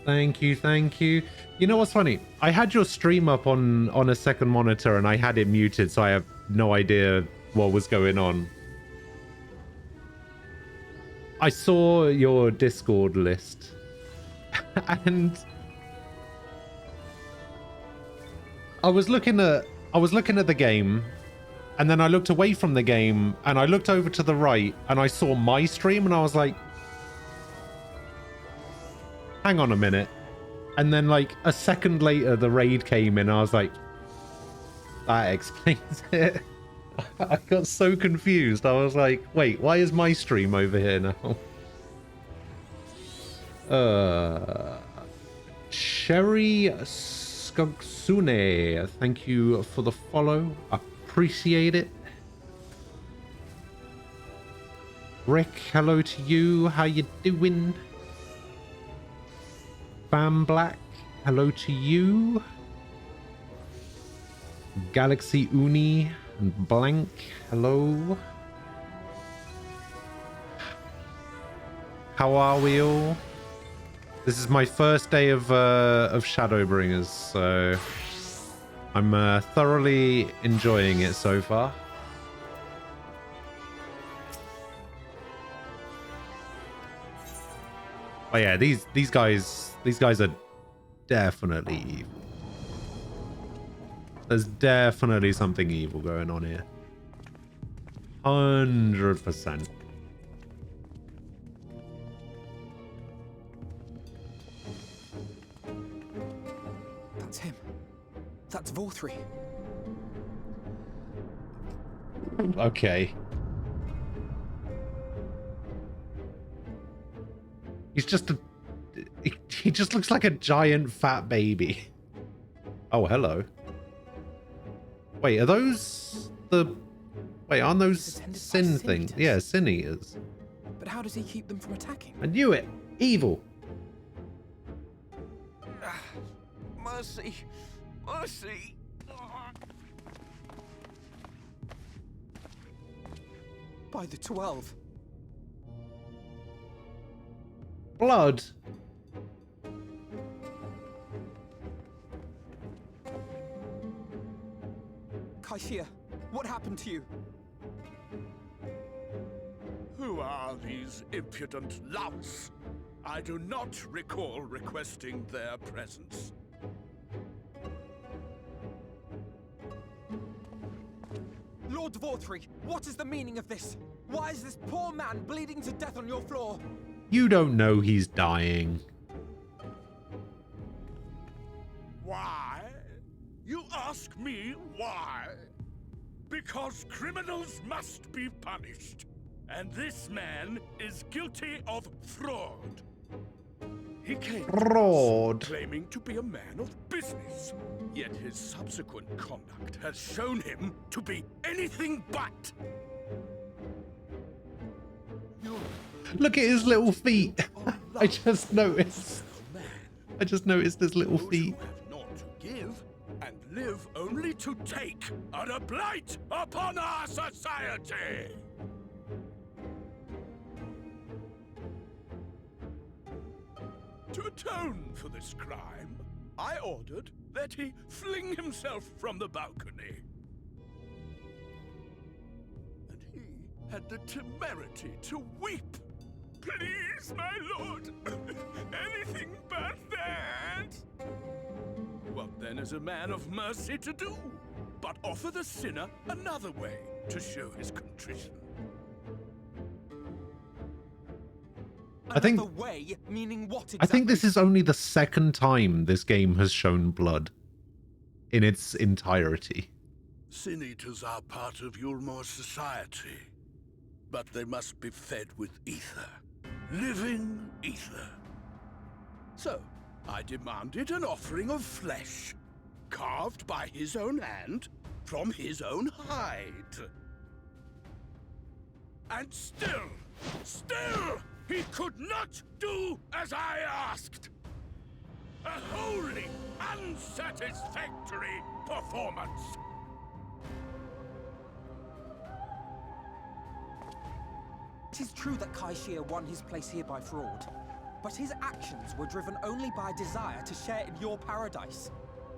Thank you, thank you. You know what's funny? I had your stream up on a second monitor and I had it muted, so I have no idea what was going on. I saw your Discord list and I was looking at the game, and then I looked away from the game, and I looked over to the right, and I saw my stream, and I was like, hang on a minute. And then, like, a second later, the raid came in, and I was like, that explains it. I got so confused. I was like, wait, why is my stream over here now? Cherry Skogsune, thank you for the follow. Appreciate it. Rick, hello to you. How you doing? Bam Black, hello to you. Galaxy Uni and Blank, hello. How are we all? This is my first day of Shadowbringers, so I'm thoroughly enjoying it so far. Oh yeah, these guys are definitely evil. There's definitely something evil going on here. 100%. That's him. That's Vorthri. Okay. He's just a... He just looks like a giant fat baby. Oh, hello. Wait, are those the... Wait, aren't those sin things? Yeah, sin eaters. But how does he keep them from attacking? I knew it. Evil. Mercy. Mercy. By the 12. Blood. Kaishia, what happened to you? Who are these impudent louts? I do not recall requesting their presence. Lord Vorthri, what is the meaning of this? Why is this poor man bleeding to death on your floor? You don't know he's dying. Why? You ask me why? Because criminals must be punished. And this man is guilty of fraud. He came Fraud. claiming to be a man of business. Yet his subsequent conduct has shown him to be anything but. Look at his little feet. I just noticed. I just noticed his little feet. Not to give and live only to take are a blight upon our society. To atone for this crime, I ordered that he fling himself from the balcony. And he had the temerity to weep. Please, my lord, anything but that. What then is a man of mercy to do, but offer the sinner another way to show his contrition? I think Another way, meaning what exactly? I think this is only the second time this game has shown blood in its entirety. Sin Eaters are part of Yulmore society, but they must be fed with ether. Living ether. So, I demanded an offering of flesh, carved by his own hand, from his own hide. And still, he could not do as I asked. A wholly unsatisfactory performance. It is true that Kaishia won his place here by fraud, but his actions were driven only by a desire to share in your paradise.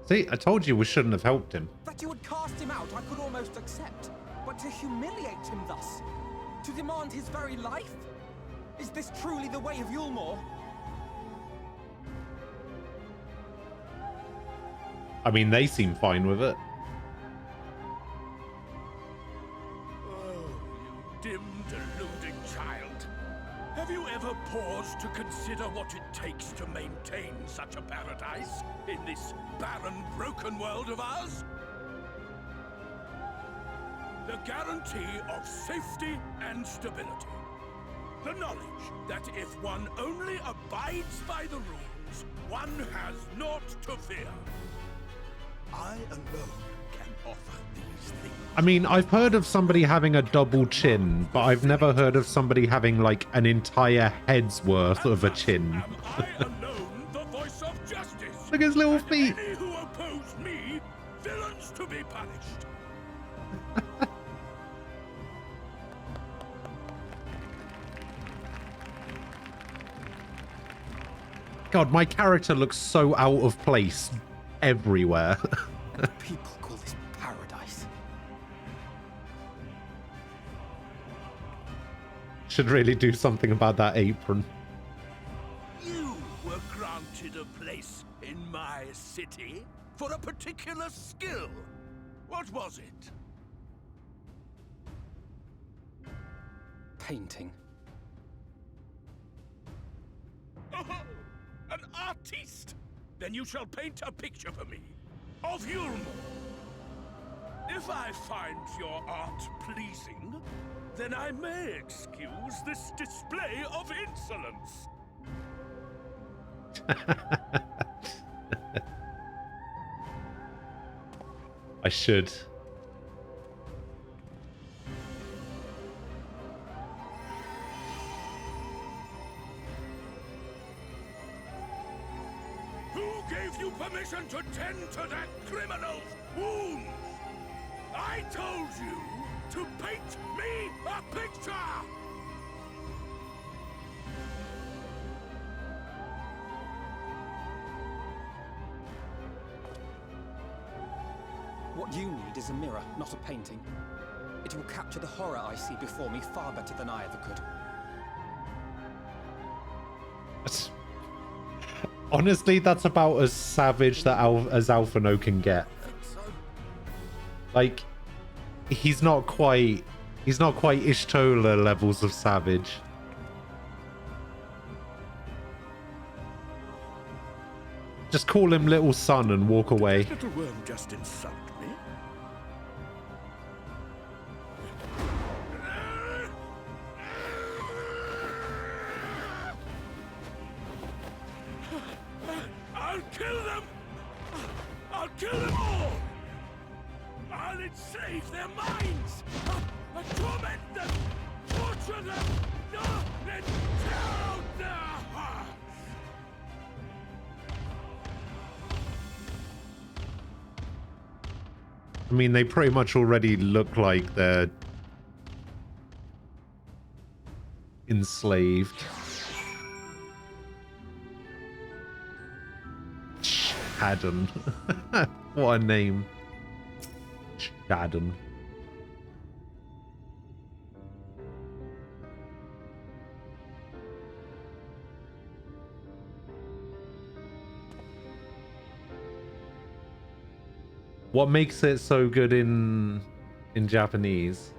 See, I told you we shouldn't have helped him. That you would cast him out I could almost accept, but to humiliate him thus, to demand his very life? Is this truly the way of Yulmore? I mean, they seem fine with it. Dim, deluding child. Have you ever paused to consider what it takes to maintain such a paradise in this barren, broken world of ours? The guarantee of safety and stability. The knowledge that if one only abides by the rules, one has naught to fear. I alone can offer these things. I mean, I've heard of somebody having a double chin, but I've never heard of somebody having like an entire head's worth of a chin. The voice of justice. Look at his little feet. Any who oppose me, villains to be punished. God, my character looks so out of place everywhere. People call this paradise. Should really do something about that apron. You were granted a place in my city for a particular skill. What was it? Painting. Oh, an artiste! Then you shall paint a picture for me of Yulmore. If I find your art pleasing, then I may excuse this display of insolence. I should. Who gave you permission to tend to that criminal's wounds? I told you to paint me a picture! What you need is a mirror, not a painting. It will capture the horror I see before me far better than I ever could. Honestly, that's about as savage that as Alphinaud can get. Like, he's not quite Ishtola levels of savage. Just call him little son and walk away. Little worm just insult me. I'll kill them! I'll kill them all! I'll enslave their minds! I'll torment them! Torture them! And tear out their hearts! I mean, they pretty much already look like they're enslaved. Shadden. What a name. Shadden. What makes it so good in Japanese?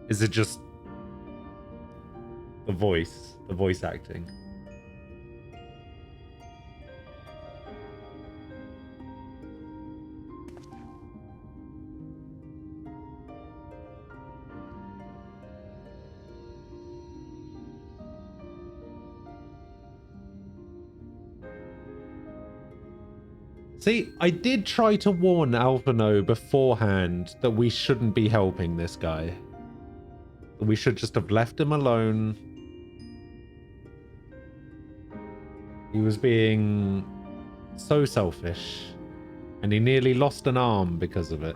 Is it just the voice acting? See, I did try to warn Alphinaud beforehand that we shouldn't be helping this guy. We should just have left him alone. He was being so selfish, and he nearly lost an arm because of it.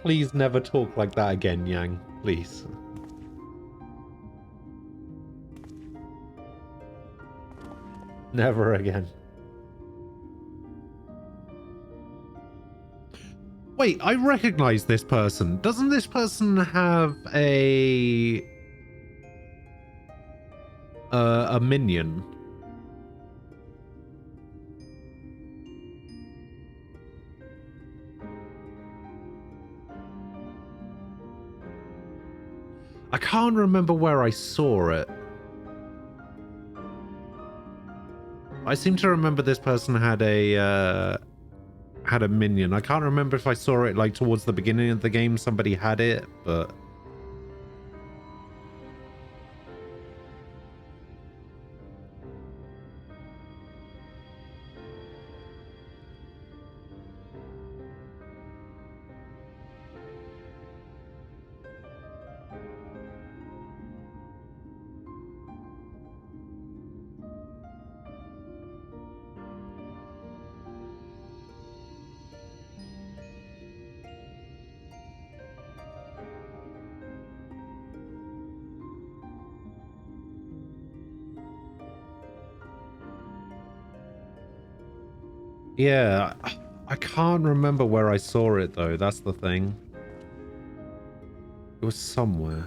Please never talk like that again, Yang. Please. Never again. Wait, I recognize this person. Doesn't this person have a minion? I can't remember where I saw it. I seem to remember this person had a minion. I can't remember if I saw it like towards the beginning of the game. Somebody had it, but yeah, I can't remember where I saw it though. That's the thing. It was somewhere.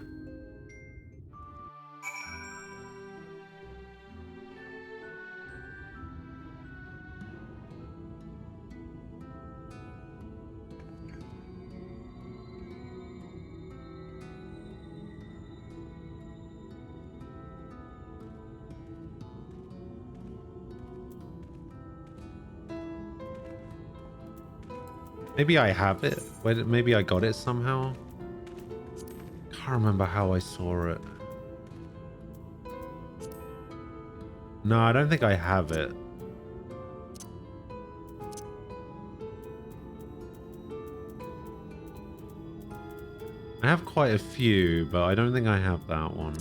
Maybe I have it. Maybe I got it somehow. Can't remember how I saw it. No, I don't think I have it. I have quite a few, but I don't think I have that one.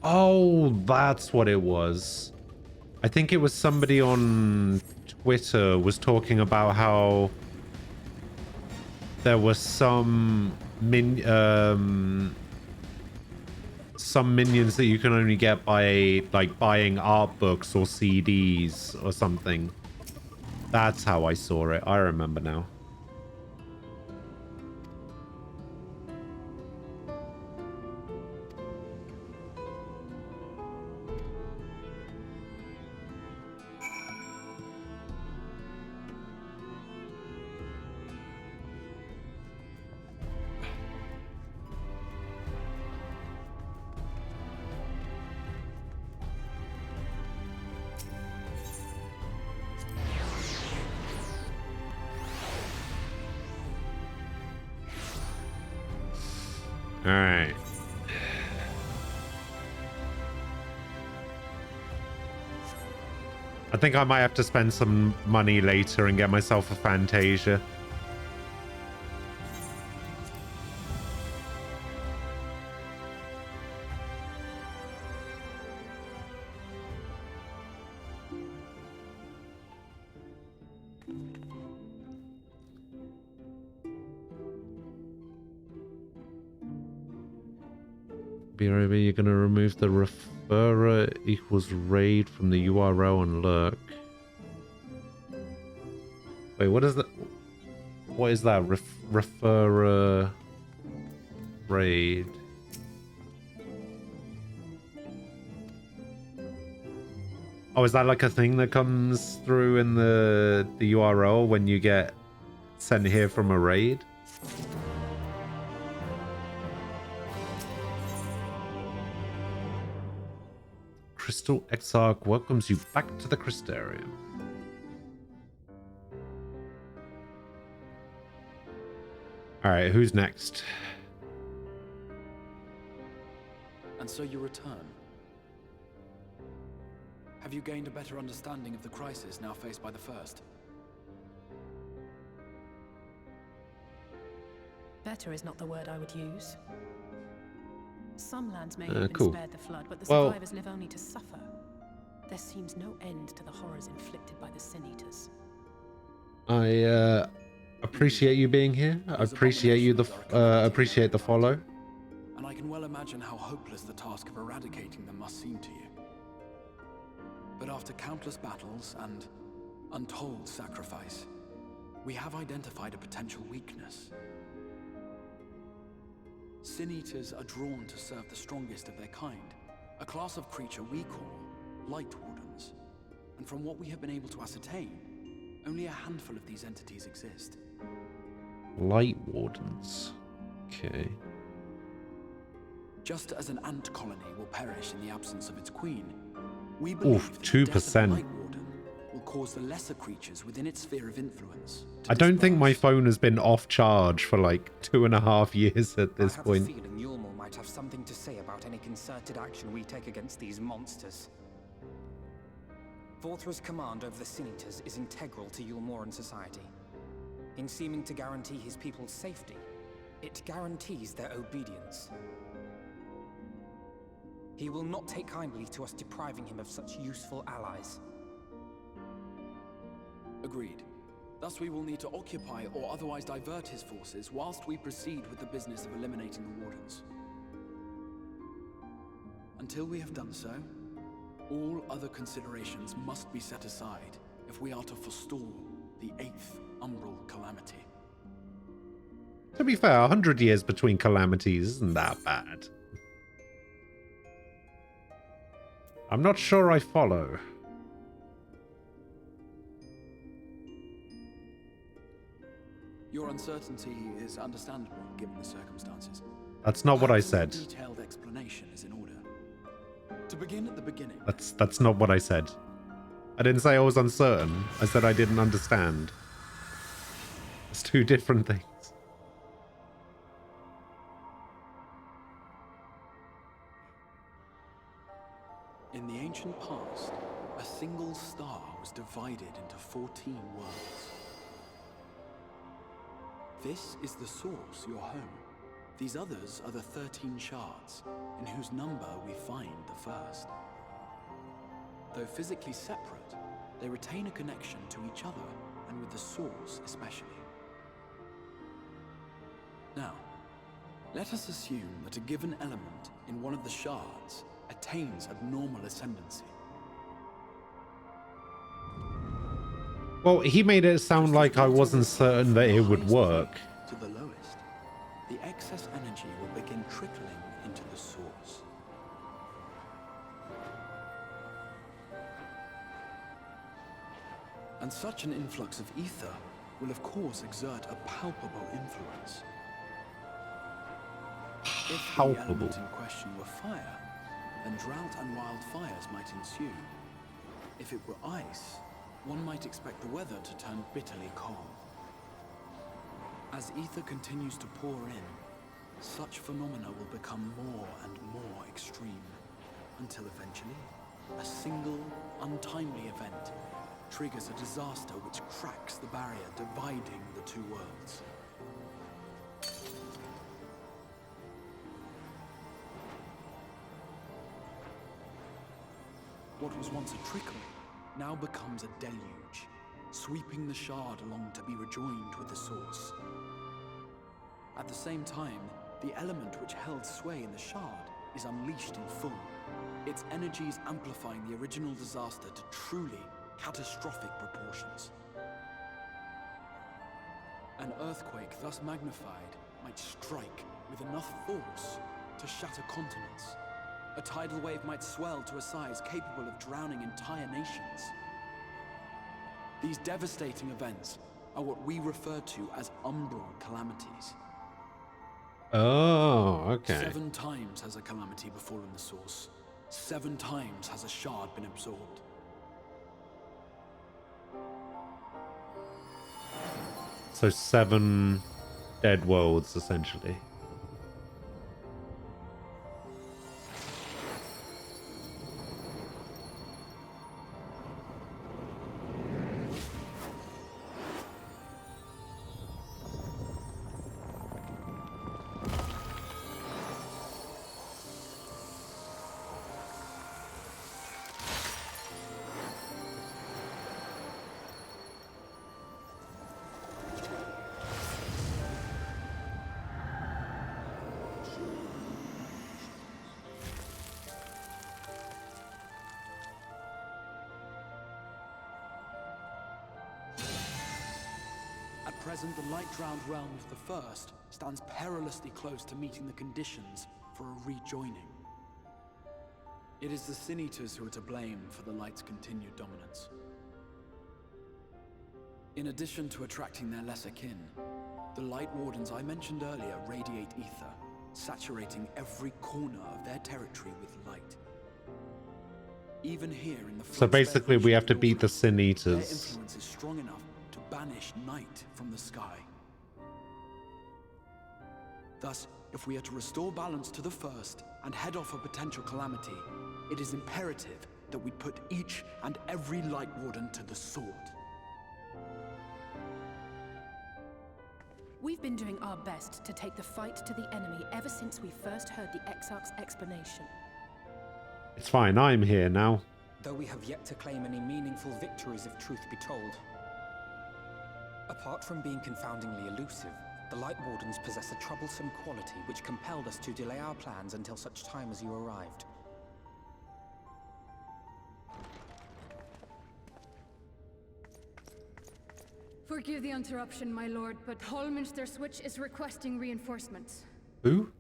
Oh, that's what it was. I think it was somebody on Twitter was talking about how there was some minions that you can only get by like buying art books or CDs or something. That's how I saw it. I remember now. Alright. I think I might have to spend some money later and get myself a Fantasia. BRB, you're going to remove the referrer equals raid from the URL and lurk. Wait, what is that? What is that? Referrer raid. Oh, is that like a thing that comes through in the URL when you get sent here from a raid? Crystal Exarch welcomes you back to the Crystarium. Alright, who's next? And so you return. Have you gained a better understanding of the crisis now faced by the First? Better is not the word I would use. Some lands may have been cool. spared the flood, but the Well- survivors live only to suffer. There seems no end to the horrors inflicted by the Sin Eaters. I appreciate you being here. I appreciate you appreciate the follow. And I can well imagine how hopeless the task of eradicating them must seem to you. But after countless battles and untold sacrifice, we have identified a potential weakness. Sin Eaters are drawn to serve the strongest of their kind, a class of creature we call Light Wardens. And from what we have been able to ascertain, only a handful of these entities exist. Light Wardens. Okay. Just as an ant colony will perish in the absence of its queen, we believe Oof, that the death of the 2%. Light Warden will cause the lesser creatures within its sphere of influence to I don't think my phone has been off charge for like 2.5 years at this point. I have a feeling Yulmore might have something to say about any concerted action we take against these monsters. Vorthra's command over the Sin Eaters is integral to Yulmoran society. In seeming to guarantee his people's safety, it guarantees their obedience. He will not take kindly to us depriving him of such useful allies. Agreed. Thus we will need to occupy or otherwise divert his forces whilst we proceed with the business of eliminating the Wardens. Until we have done so, all other considerations must be set aside if we are to forestall the 8th Umbral Calamity. To be fair, 100 years between calamities isn't that bad. I'm not sure I follow. Your uncertainty is understandable given the circumstances. That's not what I Perhaps a said. detailed explanation is in order. To begin at the beginning, That's not what I said. I didn't say I was uncertain. I said I didn't understand. It's two different things. in the ancient past, a single star was divided into 14 worlds. This is the source, your home. These others are the 13 shards, in whose number we find the first. Though physically separate, they retain a connection to each other, and with the source especially. Now, let us assume that a given element in one of the shards attains abnormal ascendancy. Well, he made it sound like I wasn't certain that it would work. To the lowest, the excess energy will begin trickling into the source. And such an influx of ether will of course exert a palpable influence. If the element in question were fire, then drought and wildfires might ensue. If it were ice, one might expect the weather to turn bitterly cold. As ether continues to pour in, such phenomena will become more and more extreme, until eventually, a single, untimely event triggers a disaster which cracks the barrier dividing the two worlds. What was once a trickle now becomes a deluge, sweeping the shard along to be rejoined with the source. At the same time, the element which held sway in the shard is unleashed in full, its energies amplifying the original disaster to truly catastrophic proportions. An earthquake thus magnified might strike with enough force to shatter continents. A tidal wave might swell to a size capable of drowning entire nations. These devastating events are what we refer to as umbral calamities. Oh, okay. 7 times has a calamity befallen the source. 7 times has a shard been absorbed. So 7 dead worlds, essentially. present, the light-drowned realm of the First stands perilously close to meeting the conditions for a rejoining. It is the Sin Eaters who are to blame for the light's continued dominance. In addition to attracting their lesser kin, the Light Wardens I mentioned earlier radiate ether, saturating every corner of their territory with light. Even here in the So basically we have to beat the Sin their Eaters. influence is strong enough to banish night from the sky. Thus, if we are to restore balance to the First and head off a potential calamity, it is imperative that we put each and every Light Warden to the sword. We've been doing our best to take the fight to the enemy ever since we first heard the Exarch's explanation. It's fine, I'm here now. Though we have yet to claim any meaningful victories if truth be told. Apart from being confoundingly elusive, the Light Wardens possess a troublesome quality which compelled us to delay our plans until such time as you arrived. Forgive the interruption, my lord, but Hallminster Switch is requesting reinforcements. Who?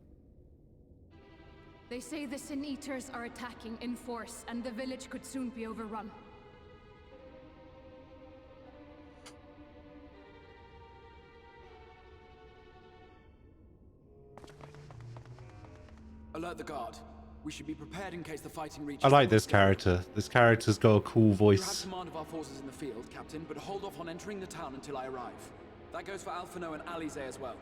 They say the Sin Eaters are attacking in force, and the village could soon be overrun. Alert the guard. We should be prepared in case the fighting reaches. I like this character. This character's got a cool You have voice. command of our forces in the field, Captain, but hold off on entering the town until I arrive. That goes for Alphino and Alize as well.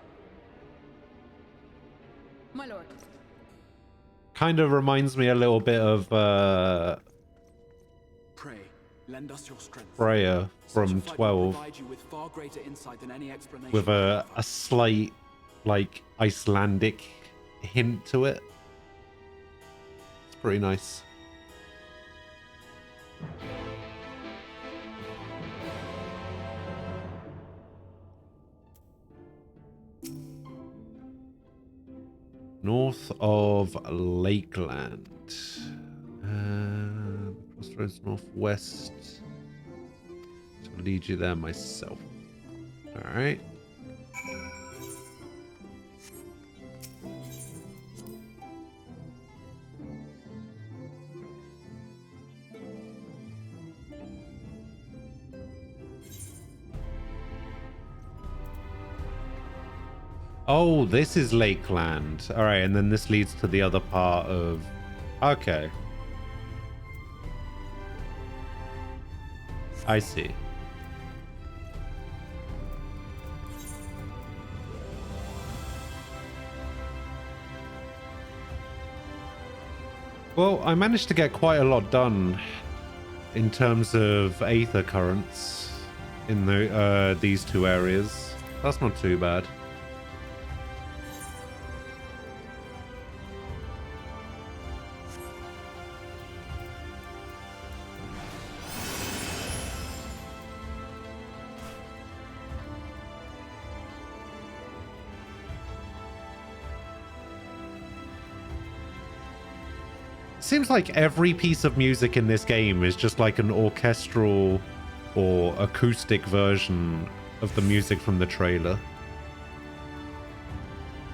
My lord. Kind of reminds me a little bit of Pray, lend us your strength. Freya Such a from fight will 12 provide you with far greater insight than any explanation. with a slight, like, Icelandic hint to it. It's pretty nice. North of Lakeland. Crossroads northwest. To lead you there myself. Alright. Oh, this is Lakeland. All right, and then this leads to the other part of... Okay. I see. Well, I managed to get quite a lot done in terms of Aether currents in the these two areas. That's not too bad. Seems like every piece of music in this game is just like an orchestral or acoustic version of the music from the trailer,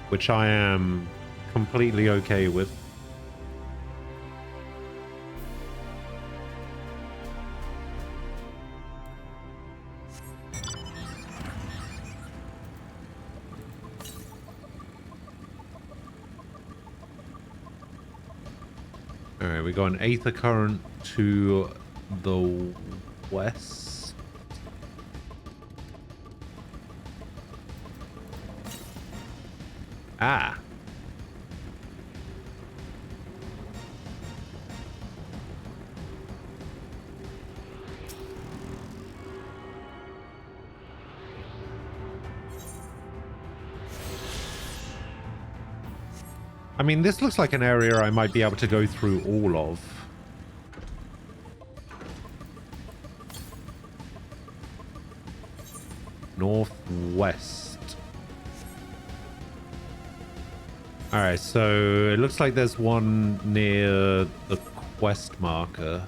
which I am completely okay with. Alright, we got an Aether current to the west. Ah. I mean, this looks like an area I might be able to go through all of. Northwest. Alright, so it looks like there's one near the quest marker.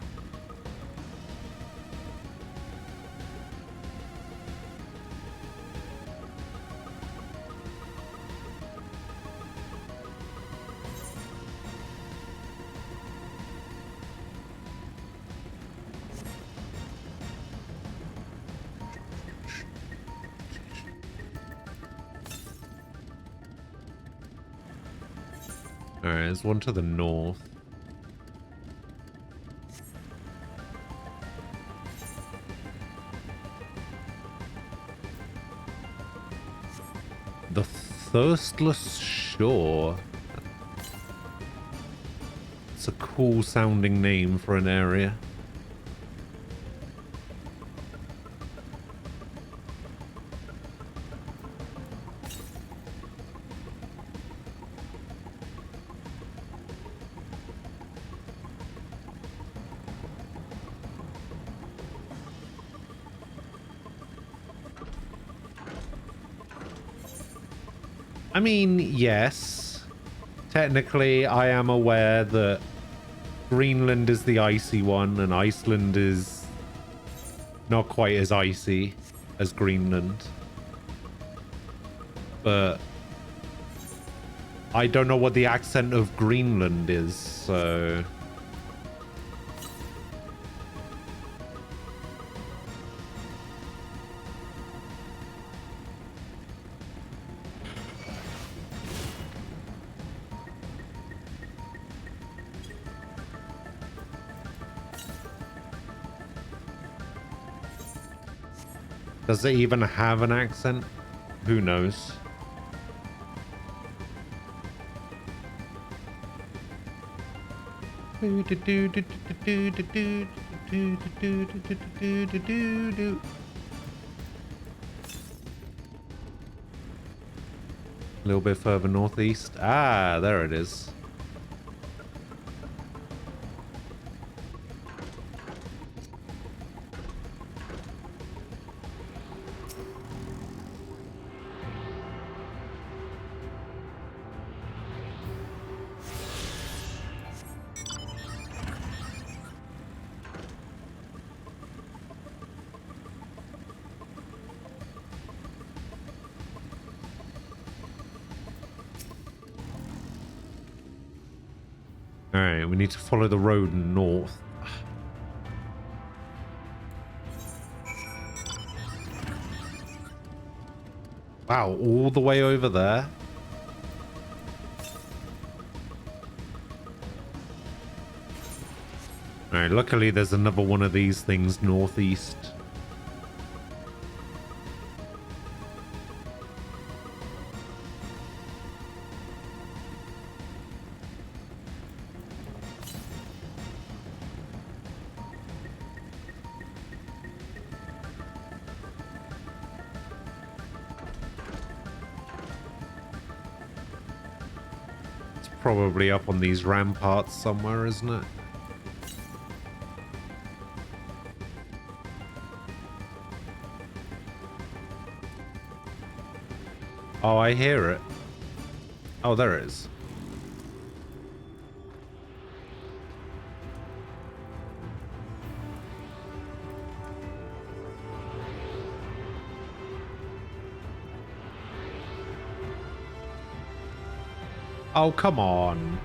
Alright, there's one to the north. The Thirstless Shore. It's a cool sounding name for an area. I mean, yes. Technically, I am aware that Greenland is the icy one and Iceland is not quite as icy as Greenland. But I don't know what the accent of Greenland is, so... Does it even have an accent? Who knows? A little bit further northeast. Ah, there it is. Alright, we need to follow the road north. Wow, all the way over there? Alright, luckily there's another one of these things northeast. Probably up on these ramparts somewhere, isn't it? Oh, I hear it. Oh, there it is. Oh, come on.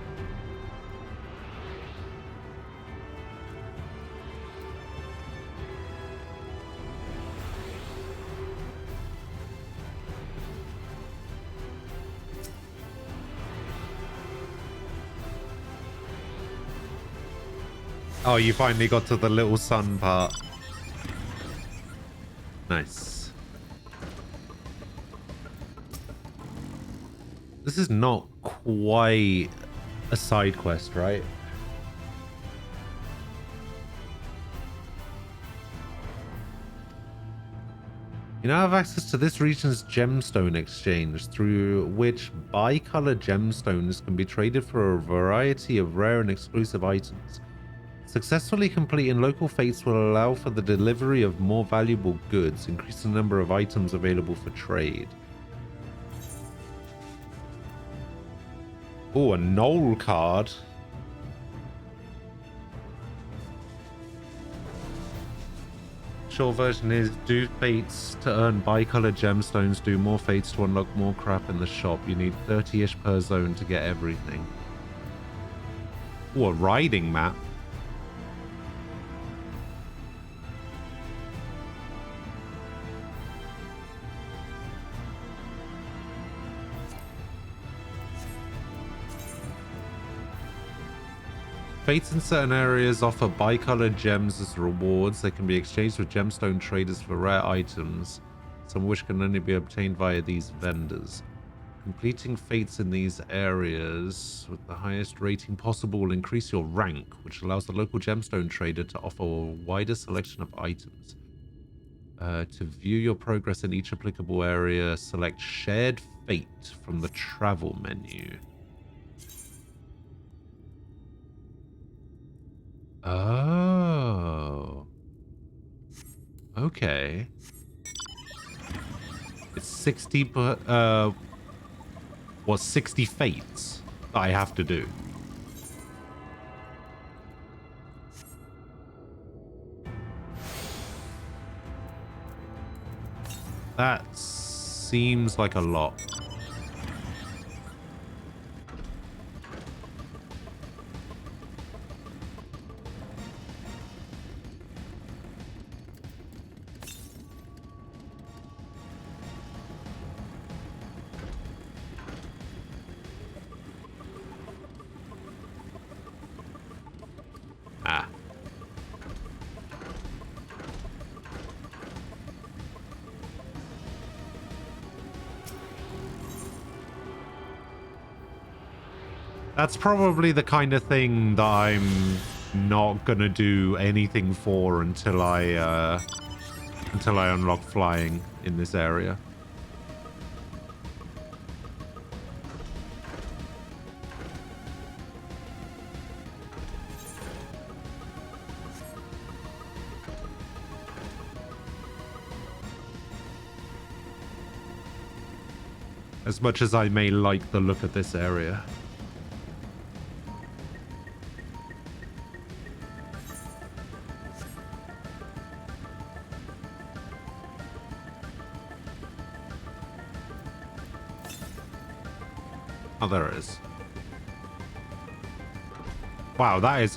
Oh, you finally got to the little sun part. Nice. This is not quite a side quest, right? You now have access to this region's gemstone exchange, through which bi-colored gemstones can be traded for a variety of rare and exclusive items. Successfully completing local fates will allow for the delivery of more valuable goods, increase the number of items available for trade. Oh, a Knoll card. Short version is do fates to earn bi-colored gemstones, do more fates to unlock more crap in the shop. You need 30-ish per zone to get everything. Oh, a riding map. Fates in certain areas offer bicolored gems as rewards. They can be exchanged with gemstone traders for rare items, some of which can only be obtained via these vendors. Completing fates in these areas with the highest rating possible will increase your rank, which allows the local gemstone trader to offer a wider selection of items. To view your progress in each applicable area, select Shared Fate from the travel menu. Oh. Okay. It's 60, but, 60 fates that I have to do? That seems like a lot. Ah. That's probably the kind of thing that I'm not gonna do anything for until I unlock flying in this area. As much as I may like the look of this area. Oh, there it is. Wow, that is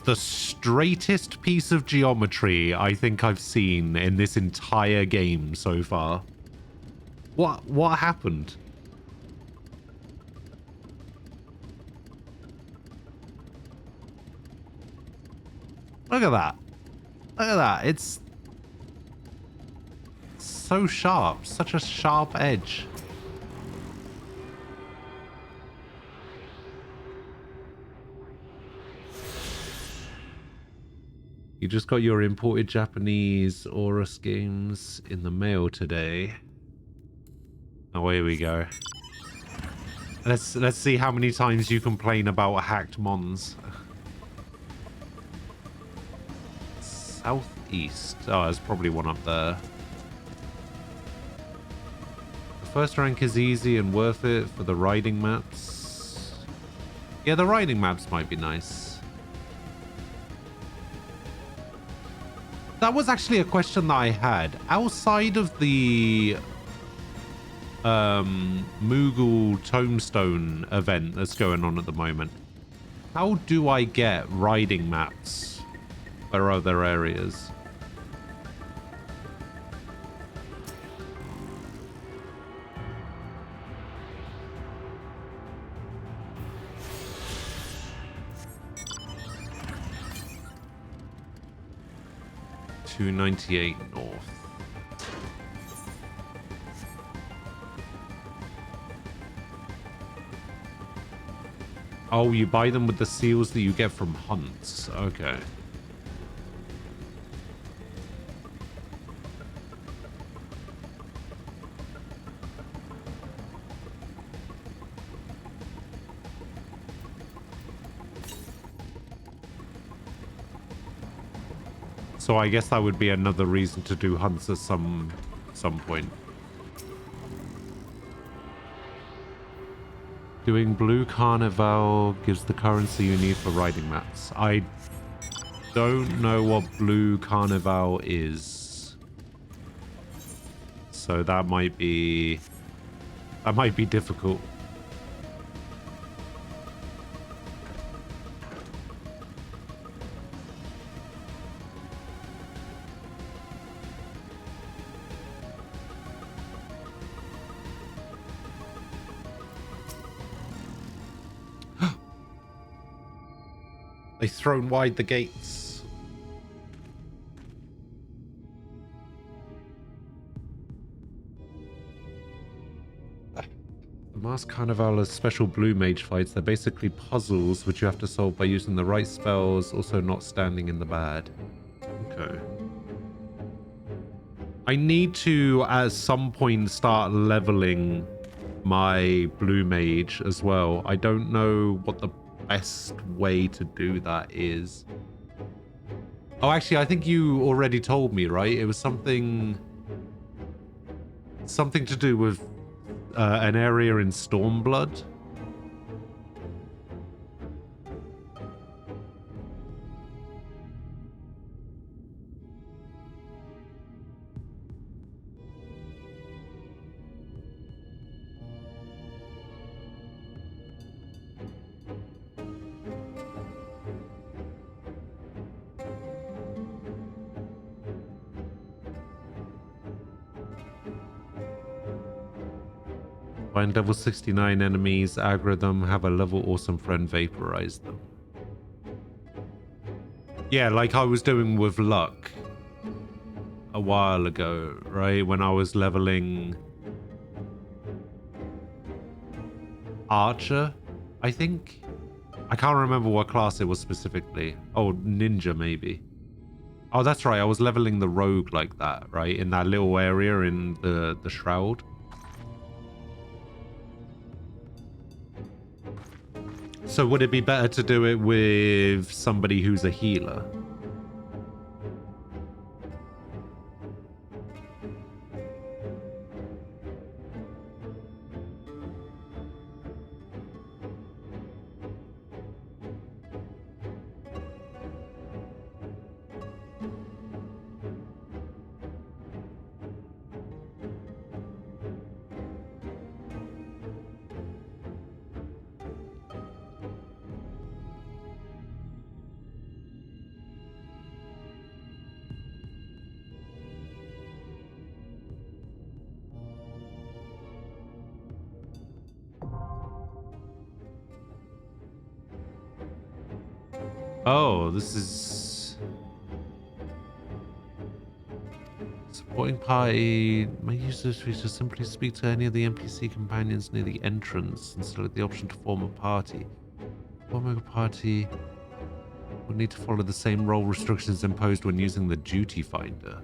the straightest piece of geometry I think I've seen in this entire game so far. What happened? Look at that. Look at that. It's so sharp. Such a sharp edge. You just got your imported Japanese Aorus games in the mail today. Oh, here we go. Let's see how many times you complain about hacked mons. Southeast. Oh, there's probably one up there. The first rank is easy and worth it for the riding maps. Yeah, the riding maps might be nice. That was actually a question that I had. Outside of the Moogle Tombstone event that's going on at the moment, how do I get riding maps for other areas? $298 north. Oh, you buy them with the seals that you get from hunts. Okay. So I guess that would be another reason to do hunts at some point. Doing Blue Carnival gives the currency you need for riding maps. I don't know what Blue Carnival is. So that might be difficult. They've thrown wide the gates. The Masked Carnival has special blue mage fights. They're basically puzzles which you have to solve by using the right spells, also not standing in the bad. Okay. I need to, at some point, start leveling my blue mage as well. I don't know what the best way to do that is. Oh, actually, I think you already told me, right? It was something to do with an area in Stormblood. Find level 69 enemies, aggro them, have a level awesome friend vaporize them. Yeah, like I was doing with luck a while ago, right? When I was leveling Archer, I think. I can't remember what class it was specifically. Oh, Ninja maybe. Oh, that's right. I was leveling the rogue like that, right? In that little area in the Shroud. So would it be better to do it with somebody who's a healer? Oh, this is supporting party. My users to simply speak to any of the NPC companions near the entrance and select the option to form a party. Forming a party will need to follow the same role restrictions imposed when using the duty finder.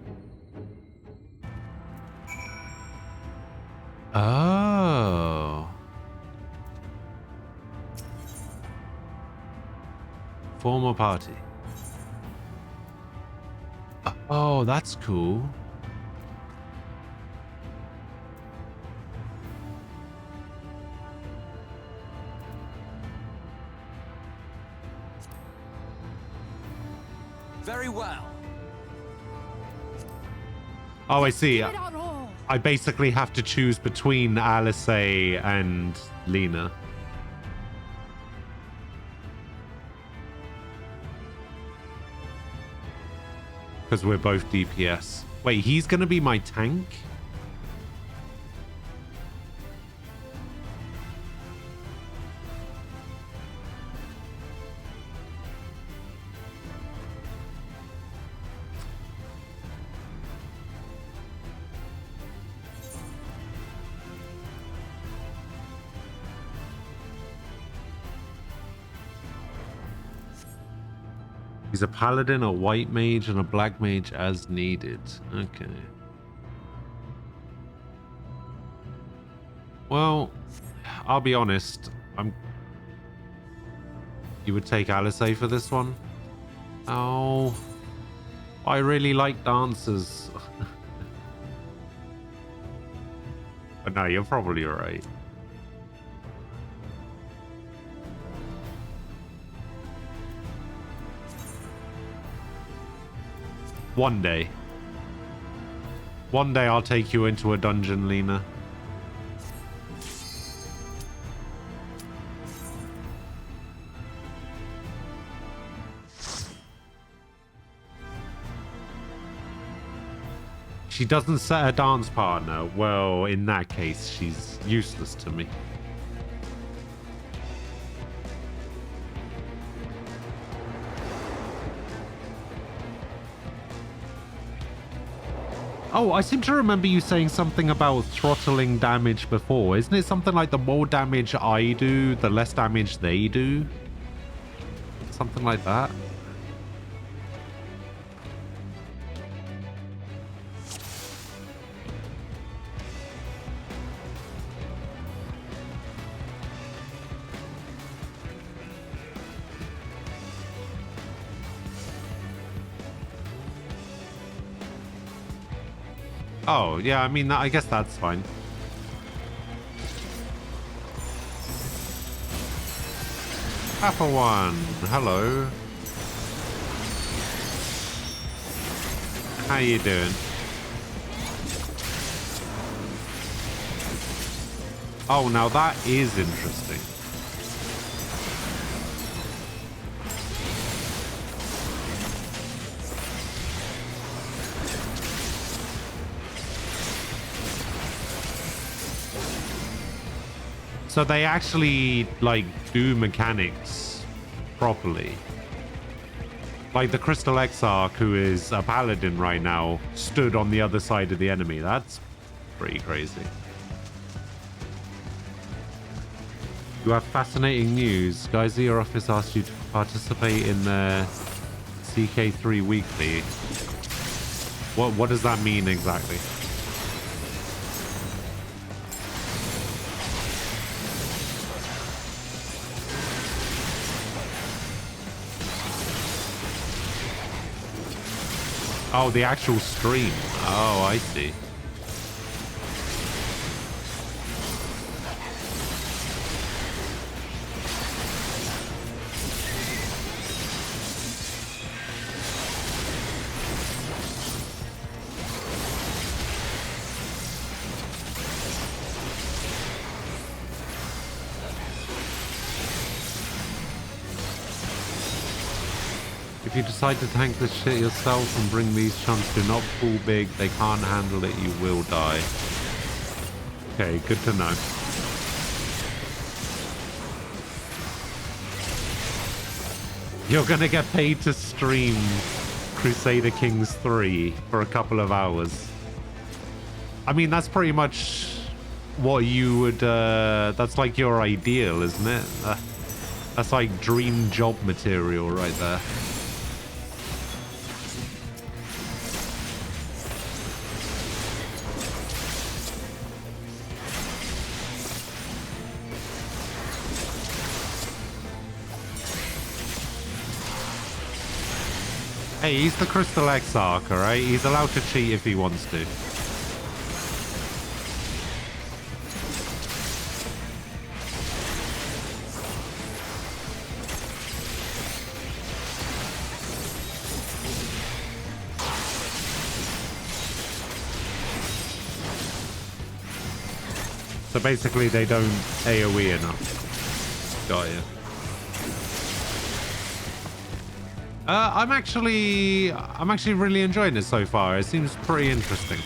Oh. Form a party. Oh, that's cool. Very well. Oh, I see. I basically have to choose between Alice and Lena. Because we're both DPS. Wait, he's going to be my tank? He's a paladin, a white mage, and a black mage as needed. Okay. Well, I'll be honest. You would take Alice for this one? Oh, I really like dancers. But no, you're probably right. One day I'll take you into a dungeon, Lena. She doesn't set a dance partner. Well, in that case, she's useless to me. Oh, I seem to remember you saying something about throttling damage before. Isn't it something like the more damage I do, the less damage they do? Something like that? Oh, yeah, I mean, I guess that's fine. Apple One, hello. How you doing? Oh, now that is interesting. So they actually, like, do mechanics properly. Like the Crystal Exarch, who is a paladin right now, stood on the other side of the enemy. That's pretty crazy. You have fascinating news. Guys at your office asked you to participate in the CK3 Weekly. What does that mean exactly? Oh, the actual stream. Oh, I see. If you decide to tank this shit yourself and bring these chunks, do not pull big. They can't handle it. You will die. Okay, good to know. You're gonna get paid to stream Crusader Kings 3 for a couple of hours. I mean, that's pretty much what you would... that's like your ideal, isn't it? That's like dream job material right there. Hey, he's the Crystal Exarch, alright? He's allowed to cheat if he wants to. So basically they don't AoE enough. Got you. I'm actually really enjoying it so far. It seems pretty interesting.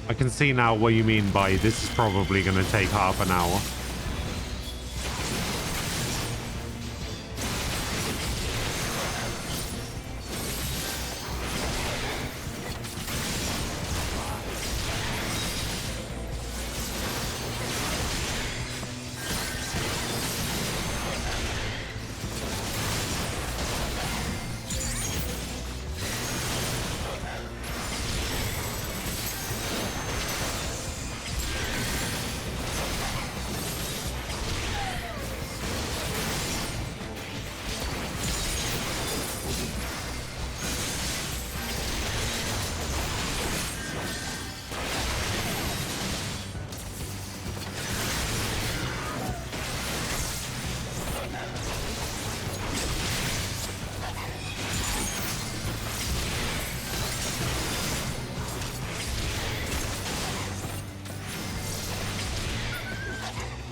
I can see now what you mean by this is probably going to take half an hour.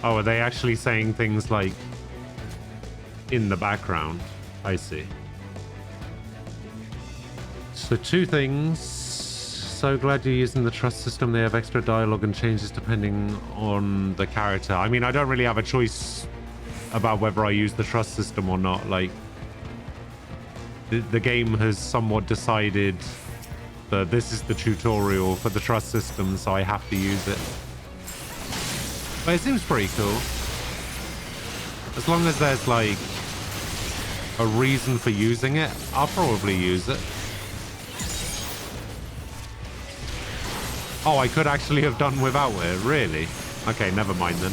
Oh, are they actually saying things like in the background? I see. So 2 things. So glad you're using the trust system. They have extra dialogue and changes depending on the character. I mean, I don't really have a choice about whether I use the trust system or not. Like, the game has somewhat decided that this is the tutorial for the trust system, so I have to use it. But it seems pretty cool. As long as there's like a reason for using it, I'll probably use it. Oh, I could actually have done without it, really? Okay, never mind then.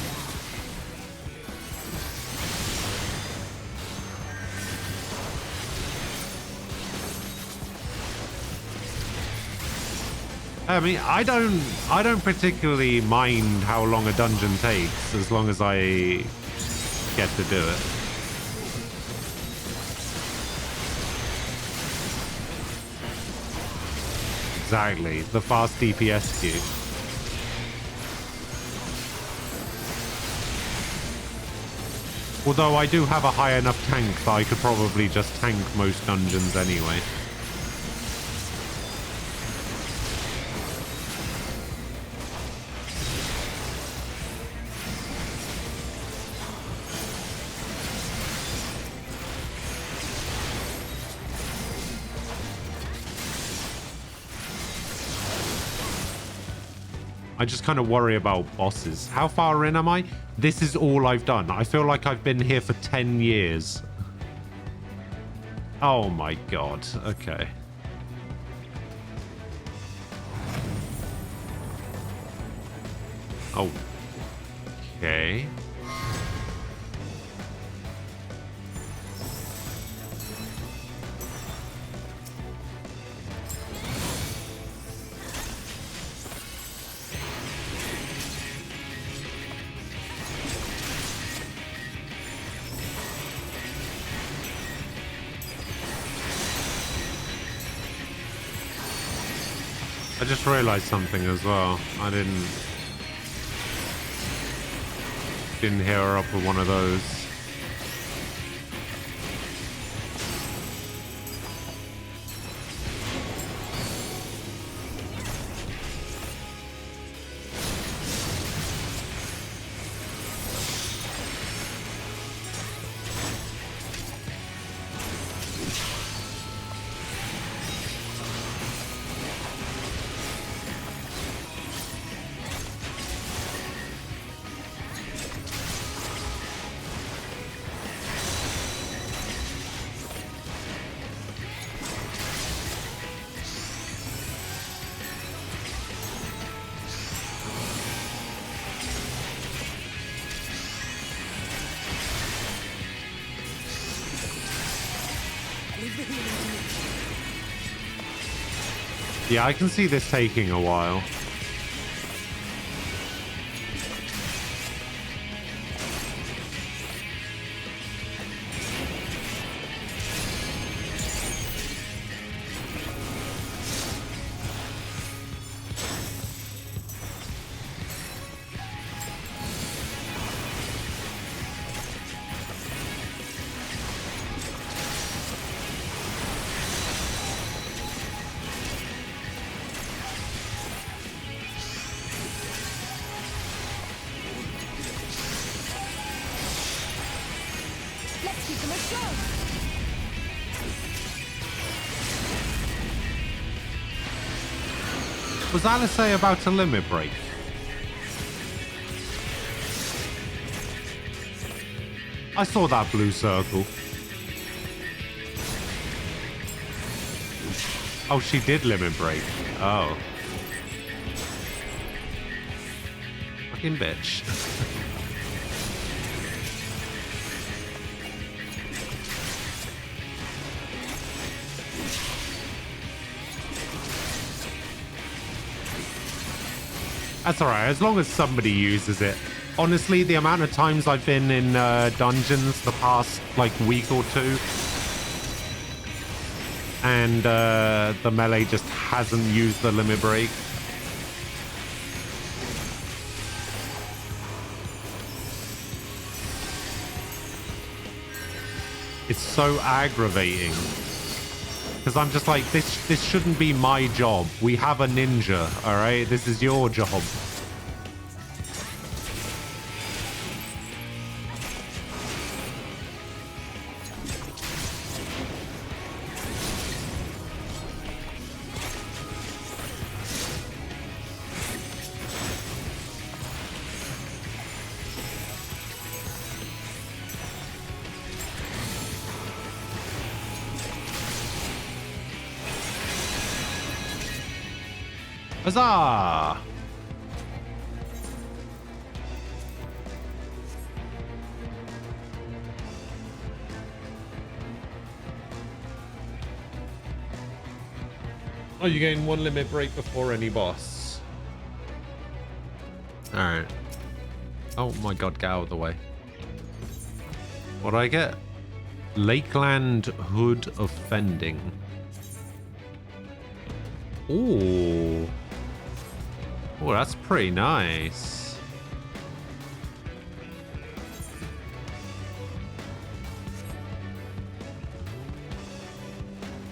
I mean, I don't particularly mind how long a dungeon takes, as long as I get to do it. Exactly, the fast DPS queue. Although I do have a high enough tank that I could probably just tank most dungeons anyway. I just kind of worry about bosses. How far in am I? This is all I've done. I feel like I've been here for 10 years. Oh my god. Okay. Oh. Okay. I just realized something as well. I didn't hear her up with one of those. Yeah, I can see this taking a while. Was Alisaie about to limit break? I saw that blue circle. Oh, she did limit break. Oh. Fucking bitch. That's alright, as long as somebody uses it. Honestly, the amount of times I've been in dungeons the past, like, week or two, and the melee just hasn't used the limit break. It's so aggravating. Because I'm just like, this shouldn't be my job. We have a ninja, all right? This is your job. Huzzah! Oh, you gain 1 limit break before any boss. Alright. Oh my god, get out of the way. What do I get? Lakeland Hood of Fending. Ooh. Oh, that's pretty nice.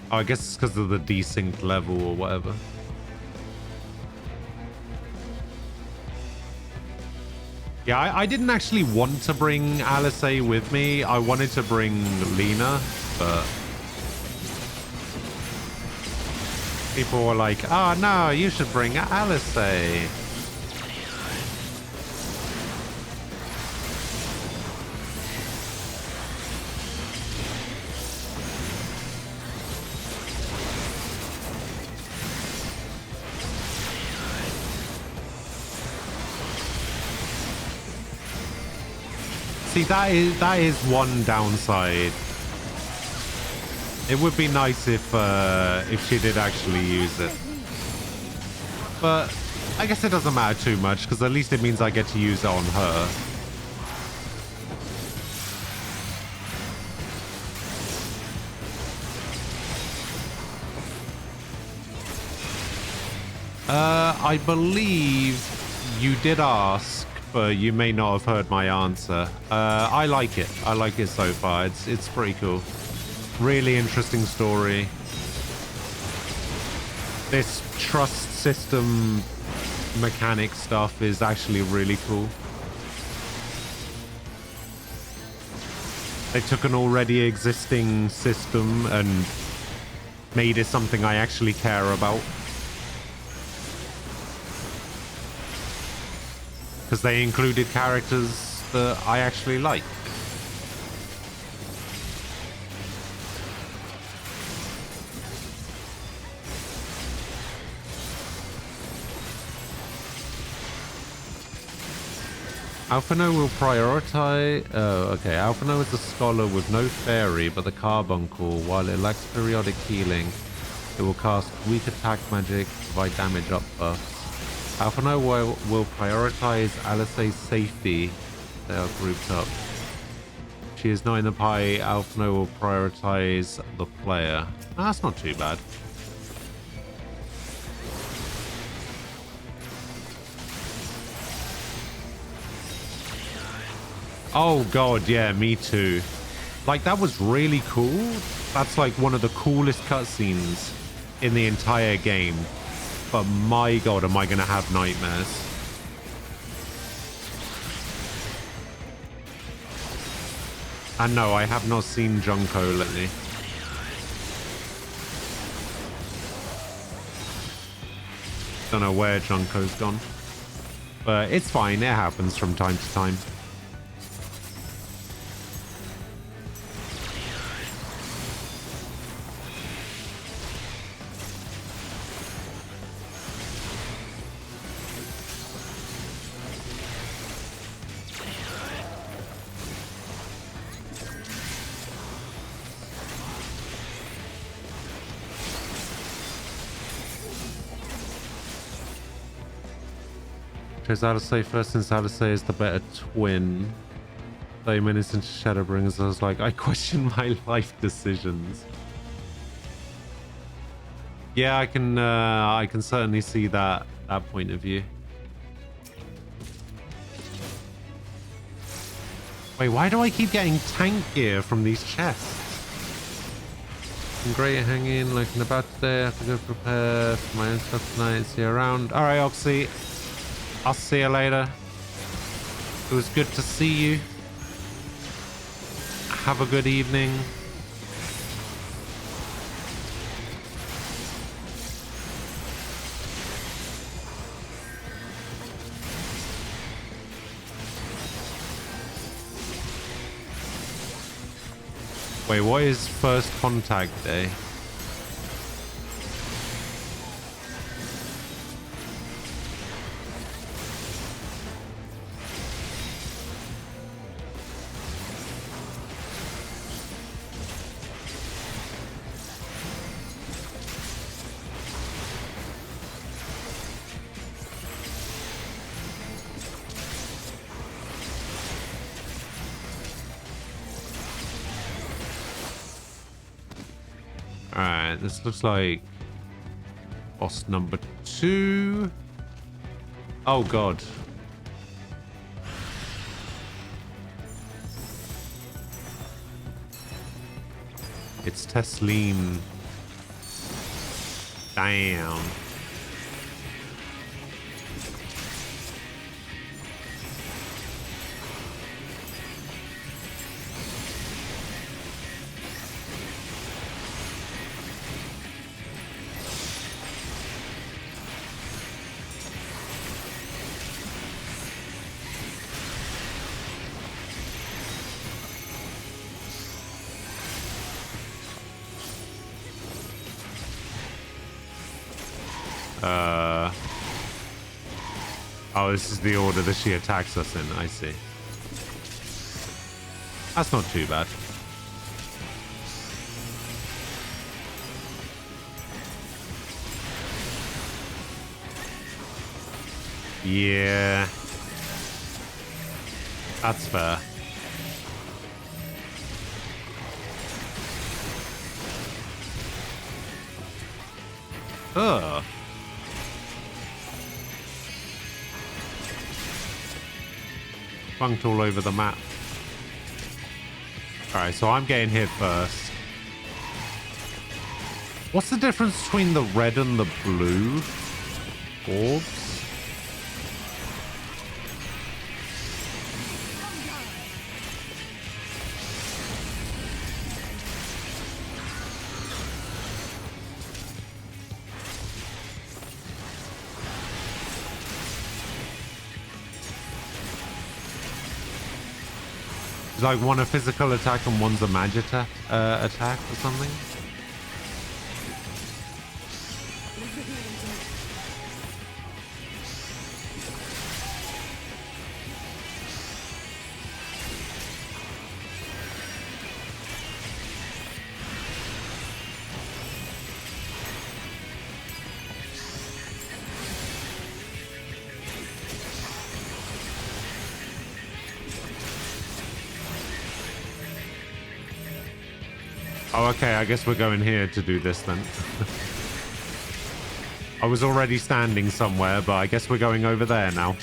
Oh, I guess it's because of the desynced level or whatever. Yeah, I didn't actually want to bring Alice with me. I wanted to bring Lena, but people were like, oh no, you should bring Alice. See, that is one downside. It would be nice if she did actually use it. But I guess it doesn't matter too much, because at least it means I get to use it on her. I believe you did ask, but you may not have heard my answer. I like it. I like it so far. It's pretty cool. Really interesting story. This trust system mechanic stuff is actually really cool. They took an already existing system and made it something I actually care about. Because they included characters that I actually like. Alphino will prioritize... Oh, okay. Alphino is a scholar with no fairy, but the carbuncle. While it lacks periodic healing, it will cast weak attack magic, provide damage up buffs. Alphino will prioritize Alice's safety. They are grouped up. She is not in the pie. Alphino will prioritize the player. Oh, that's not too bad. Oh god, yeah, me too. Like, that was really cool. That's like one of the coolest cutscenes in the entire game. But my god, am I gonna have nightmares. And no, I have not seen Junko lately. Don't know where Junko's gone. But it's fine, it happens from time to time. Chose Alice first since Alice is the better twin. 30 minutes into Shadowbringers, I was like, I question my life decisions. Yeah, I can certainly see that point of view. Wait, why do I keep getting tank gear from these chests? looking great hanging, looking about today. I have to go prepare for my own stuff tonight. See you around. All right, Oxy. I'll see you later. It was good to see you. Have a good evening. Wait, what is first contact day? Alright, this looks like boss number 2. Oh god. It's Tesleen. Damn. Oh, this is the order that she attacks us in. I see. That's not too bad. Yeah. That's fair. Ugh. Bunked all over the map. Alright, so I'm getting hit first. What's the difference between the red and the blue orbs? It's like one a physical attack and one's a magic attack or something. Oh, okay, I guess we're going here to do this then. I was already standing somewhere, but I guess we're going over there now.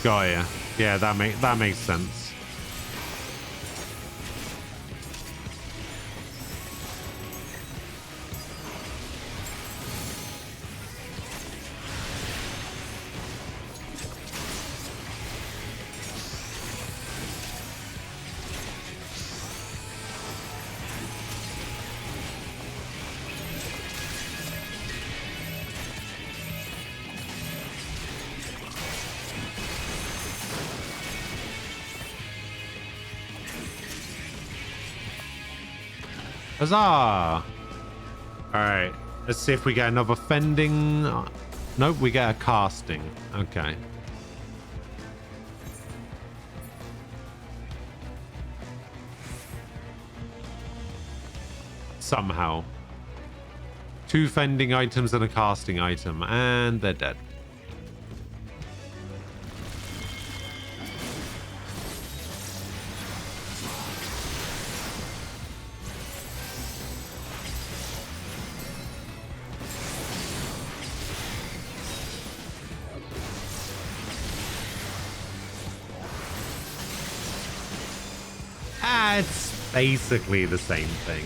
Got ya. Yeah, that makes sense. Huzzah! Alright. Let's see if we get another fending. Nope, we get a casting. Okay. Somehow. 2 fending items and a casting item, and they're dead. It's basically the same thing.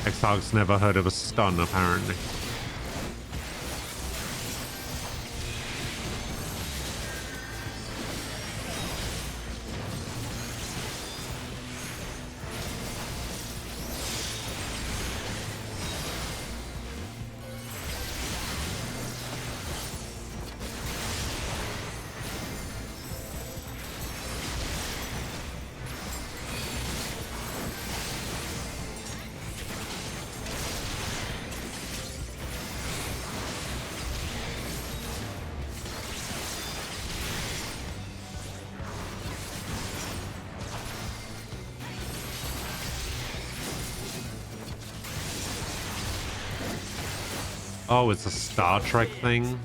Exarch's never heard of a stun, apparently. Oh, it's a Star Trek thing?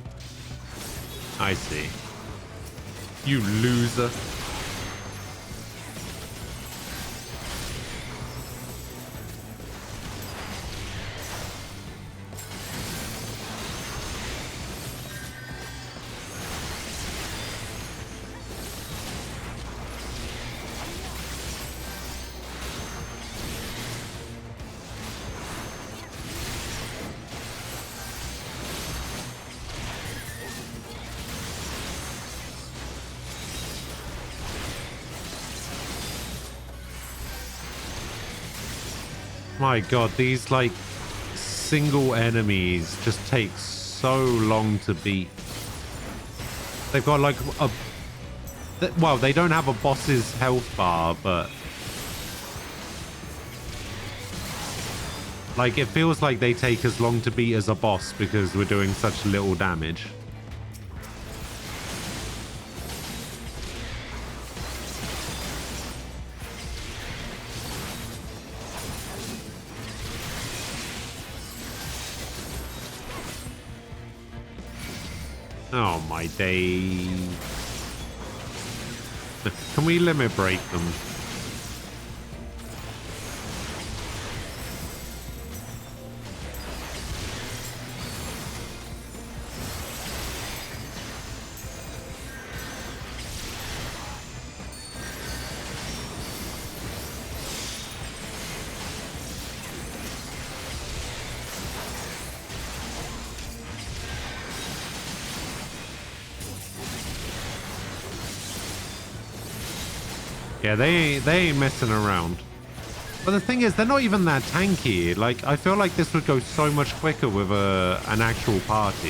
I see. You loser. My god, these like single enemies just take so long to beat. They've got like a... Well, they don't have a boss's health bar, but... like, it feels like they take as long to beat as a boss because we're doing such little damage. Oh my days. Can we limit break them? Yeah, they ain't messing around. But the thing is, they're not even that tanky. Like, I feel like this would go so much quicker with an actual party.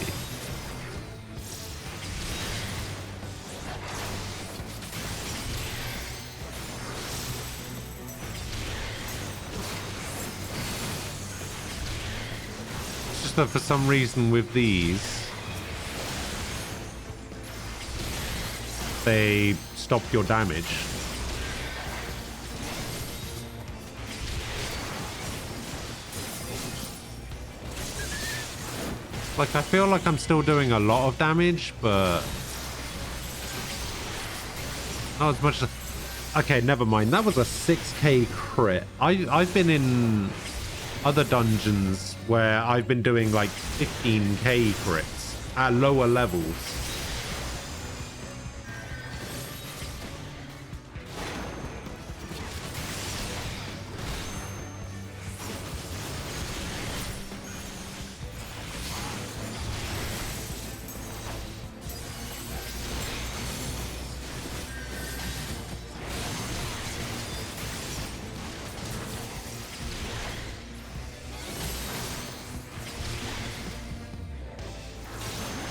It's just that for some reason with these, they stop your damage. Like, I feel like I'm still doing a lot of damage, but not as much as... Okay, never mind. That was a 6k crit. I've been in other dungeons where I've been doing like 15k crits at lower levels.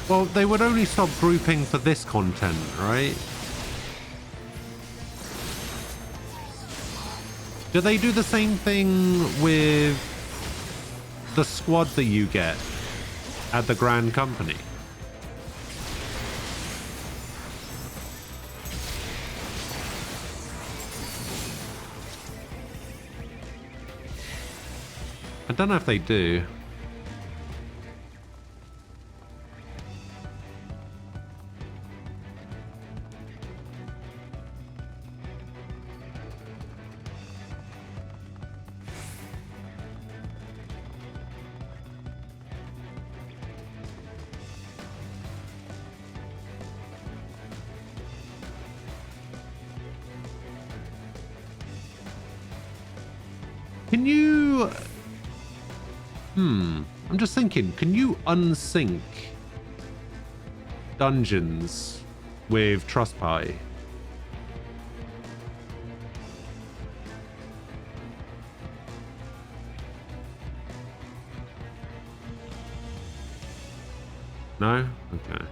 Well, they would only stop grouping for this content, right? Do they do the same thing with the squad that you get at the Grand Company? I don't know if they do. Can you... I'm just thinking, can you unsync dungeons with Trust Party? No? Okay.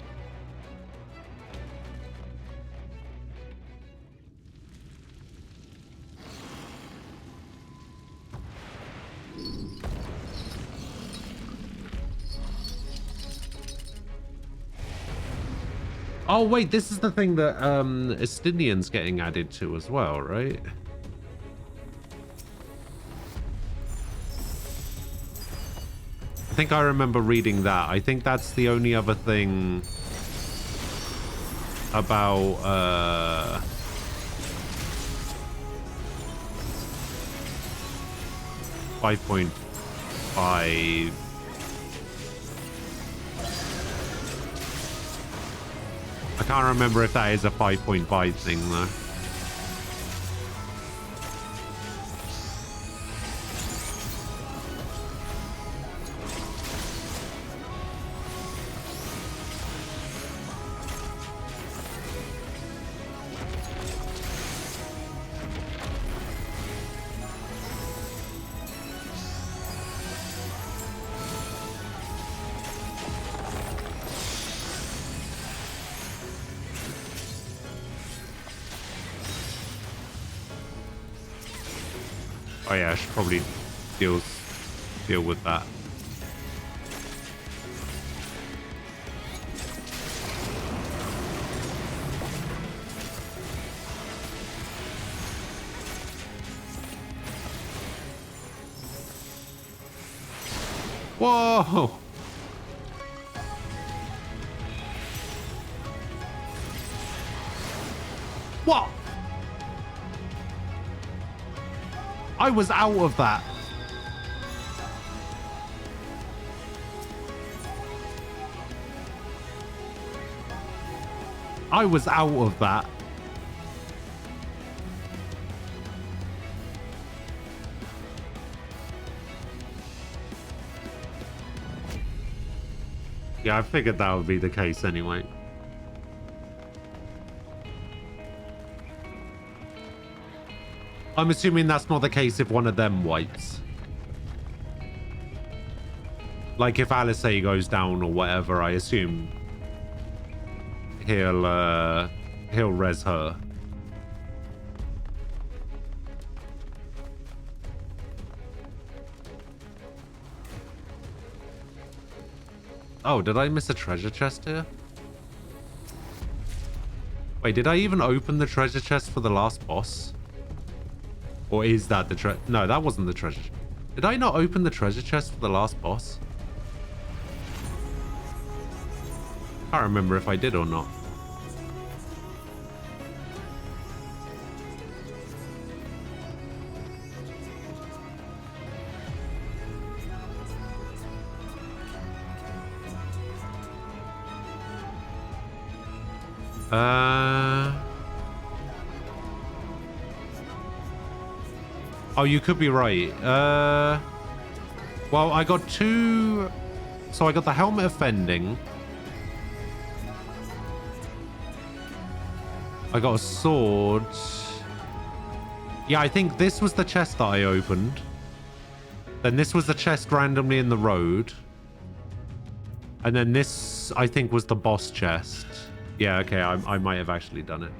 Oh wait, this is the thing that Estinian's getting added to as well, right? I think I remember reading that. I think that's the only other thing about 5.5. I can't remember if that is a 5.5 thing though. Oh yeah, I should probably deal with that. Whoa! What? I was out of that. I was out of that. Yeah, I figured that would be the case anyway. I'm assuming that's not the case if one of them wipes. Like if Alisei goes down or whatever, I assume he'll res her. Oh, did I miss a treasure chest here? Wait, did I even open the treasure chest for the last boss? Or is that the treasure? No, that wasn't the treasure. Did I not open the treasure chest for the last boss? I can't remember if I did or not. Oh, you could be right. Well, I got two. So I got the helmet of fending. I got a sword. Yeah, I think this was the chest that I opened. Then this was the chest randomly in the road. And then this, I think, was the boss chest. Yeah, okay, I might have actually done it.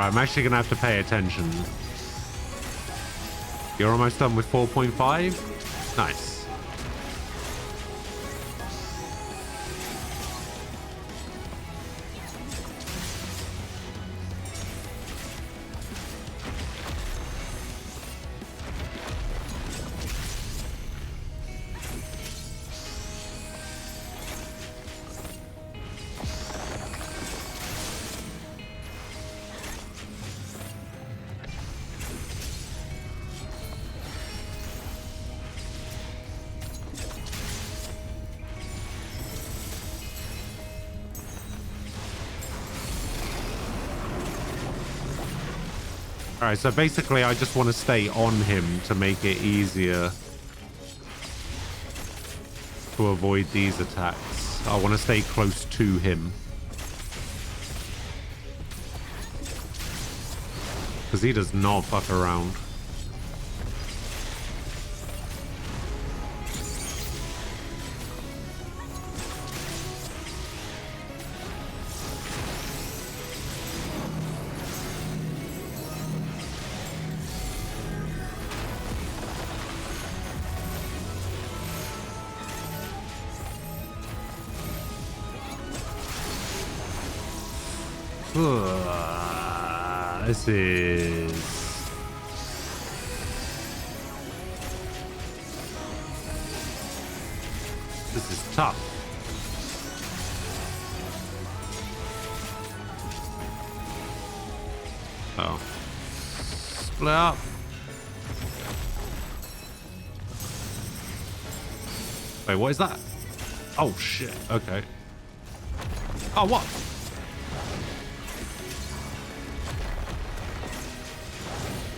Alright, I'm actually gonna have to pay attention. You're almost done with 4.5? Nice. Alright, so basically I just want to stay on him to make it easier to avoid these attacks. I want to stay close to him. Because he does not fuck around. This is tough. Oh. Split up. Wait, what is that? Oh shit. Okay. Oh, what?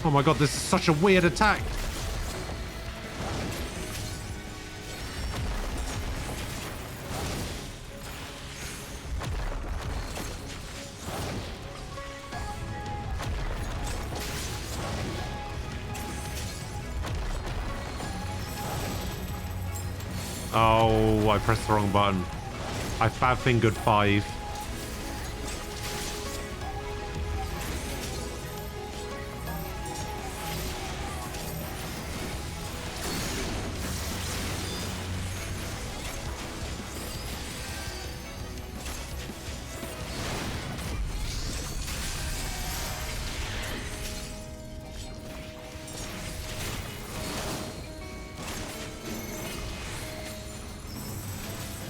Oh my god, this is such a weird attack. Oh, I pressed the wrong button. I fat-fingered 5.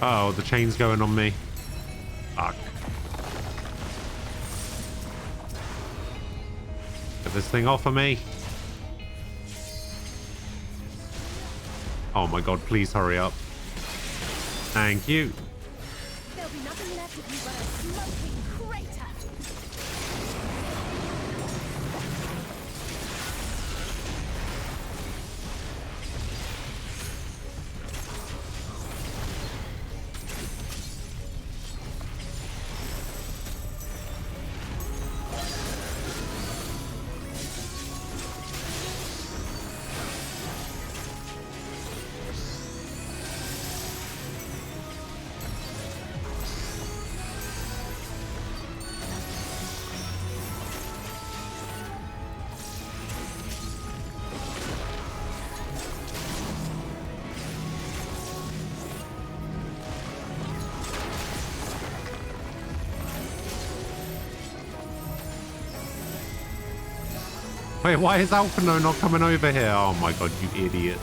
Oh, the chain's going on me. Fuck. Get this thing off of me. Oh my god, please hurry up. Thank you. There'll be nothing left of you but a smoking crater. Wait, why is Alphino not coming over here? Oh my god, you idiot.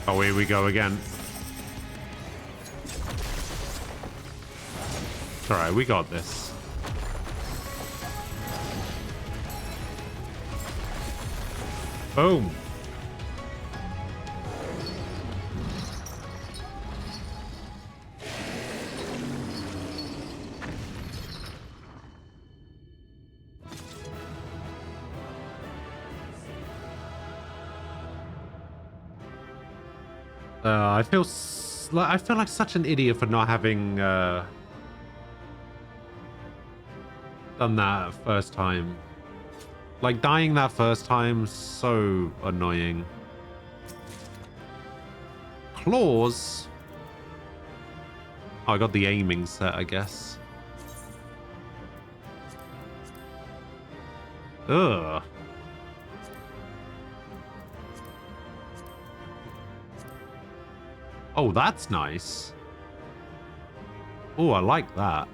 Oh, here we go again. It's alright, we got this. Boom. I feel like such an idiot for not having done that first time. Like, dying that first time, so annoying. Claws? Oh, I got the aiming set, I guess. Ugh. Oh, that's nice. Oh, I like that.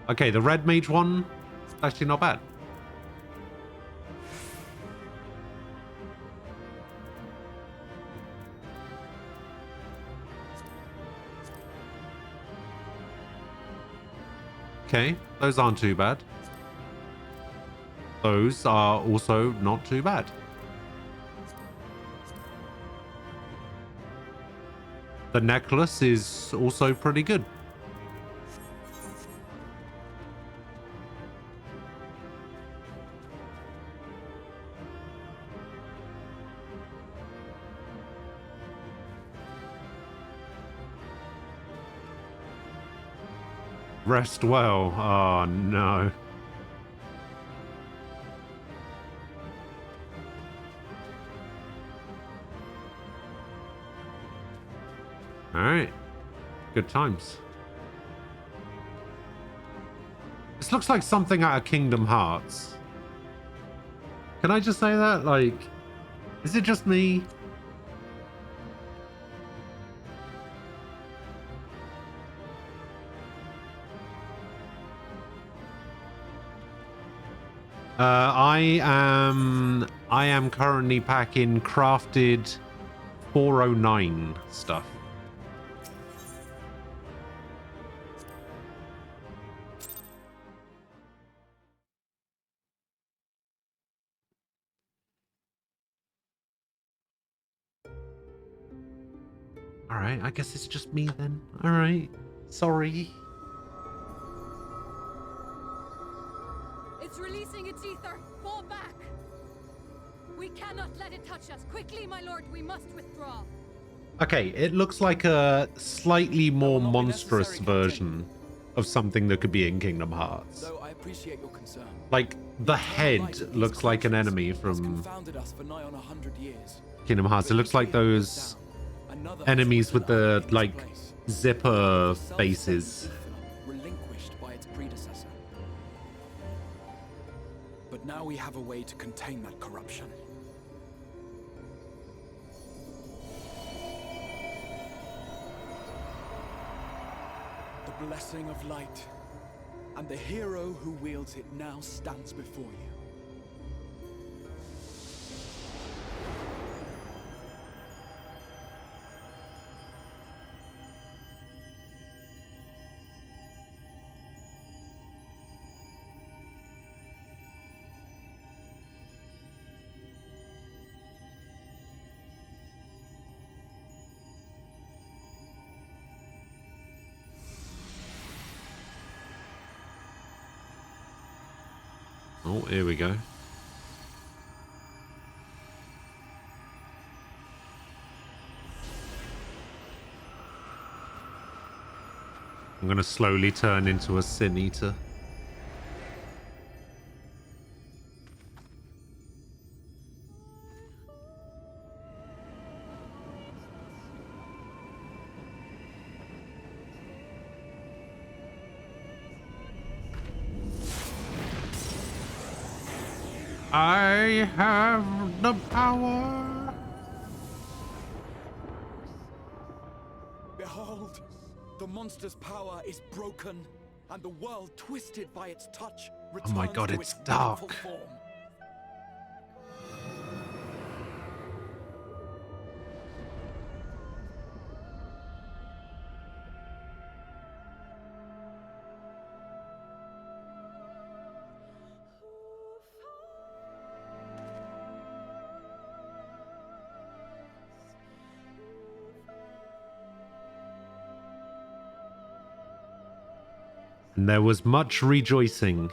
Okay, the red mage one, actually not bad. Okay, those aren't too bad. Those are also not too bad. The necklace is also pretty good. Rest well. Oh, no. All right. Good times. This looks like something out of Kingdom Hearts. Can I just say that? Like, is it just me? I am currently packing crafted 409 stuff. All right, I guess it's just me then. All right, sorry. It's releasing its ether. Fall back. We cannot let it touch us. Quickly, my lord, we must withdraw. Okay, it looks like a slightly more monstrous version of something that could be in Kingdom Hearts. Though I appreciate your concern. Like, the head looks like an enemy from Confounded us for nigh on 100 years. Kingdom Hearts. It looks like those enemies with the, like, zipper faces. Relinquished by its predecessor. But now we have a way to contain that corruption. The blessing of light, and the hero who wields it now stands before you. Oh, here we go. I'm gonna slowly turn into a Sin Eater. I have the power. Behold, the monster's power is broken, and the world twisted by its touch returns Oh my god, to it's its dark. rightful form. And there was much rejoicing.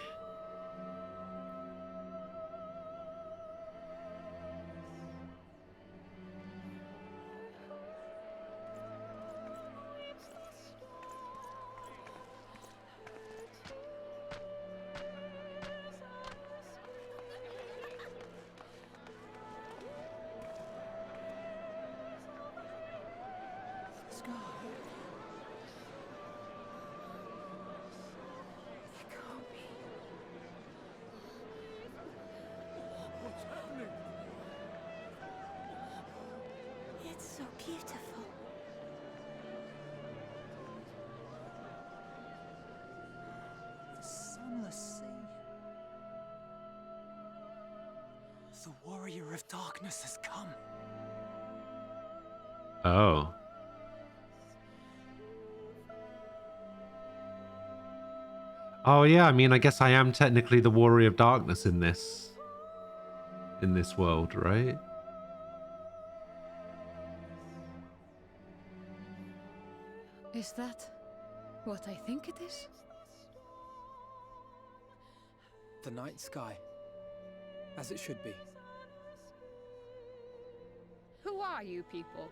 The Warrior of Darkness has come. Oh. Oh yeah, I mean, I guess I am technically the Warrior of Darkness in this world, right? Is that what I think it is? The night sky. As it should be. Who are you people?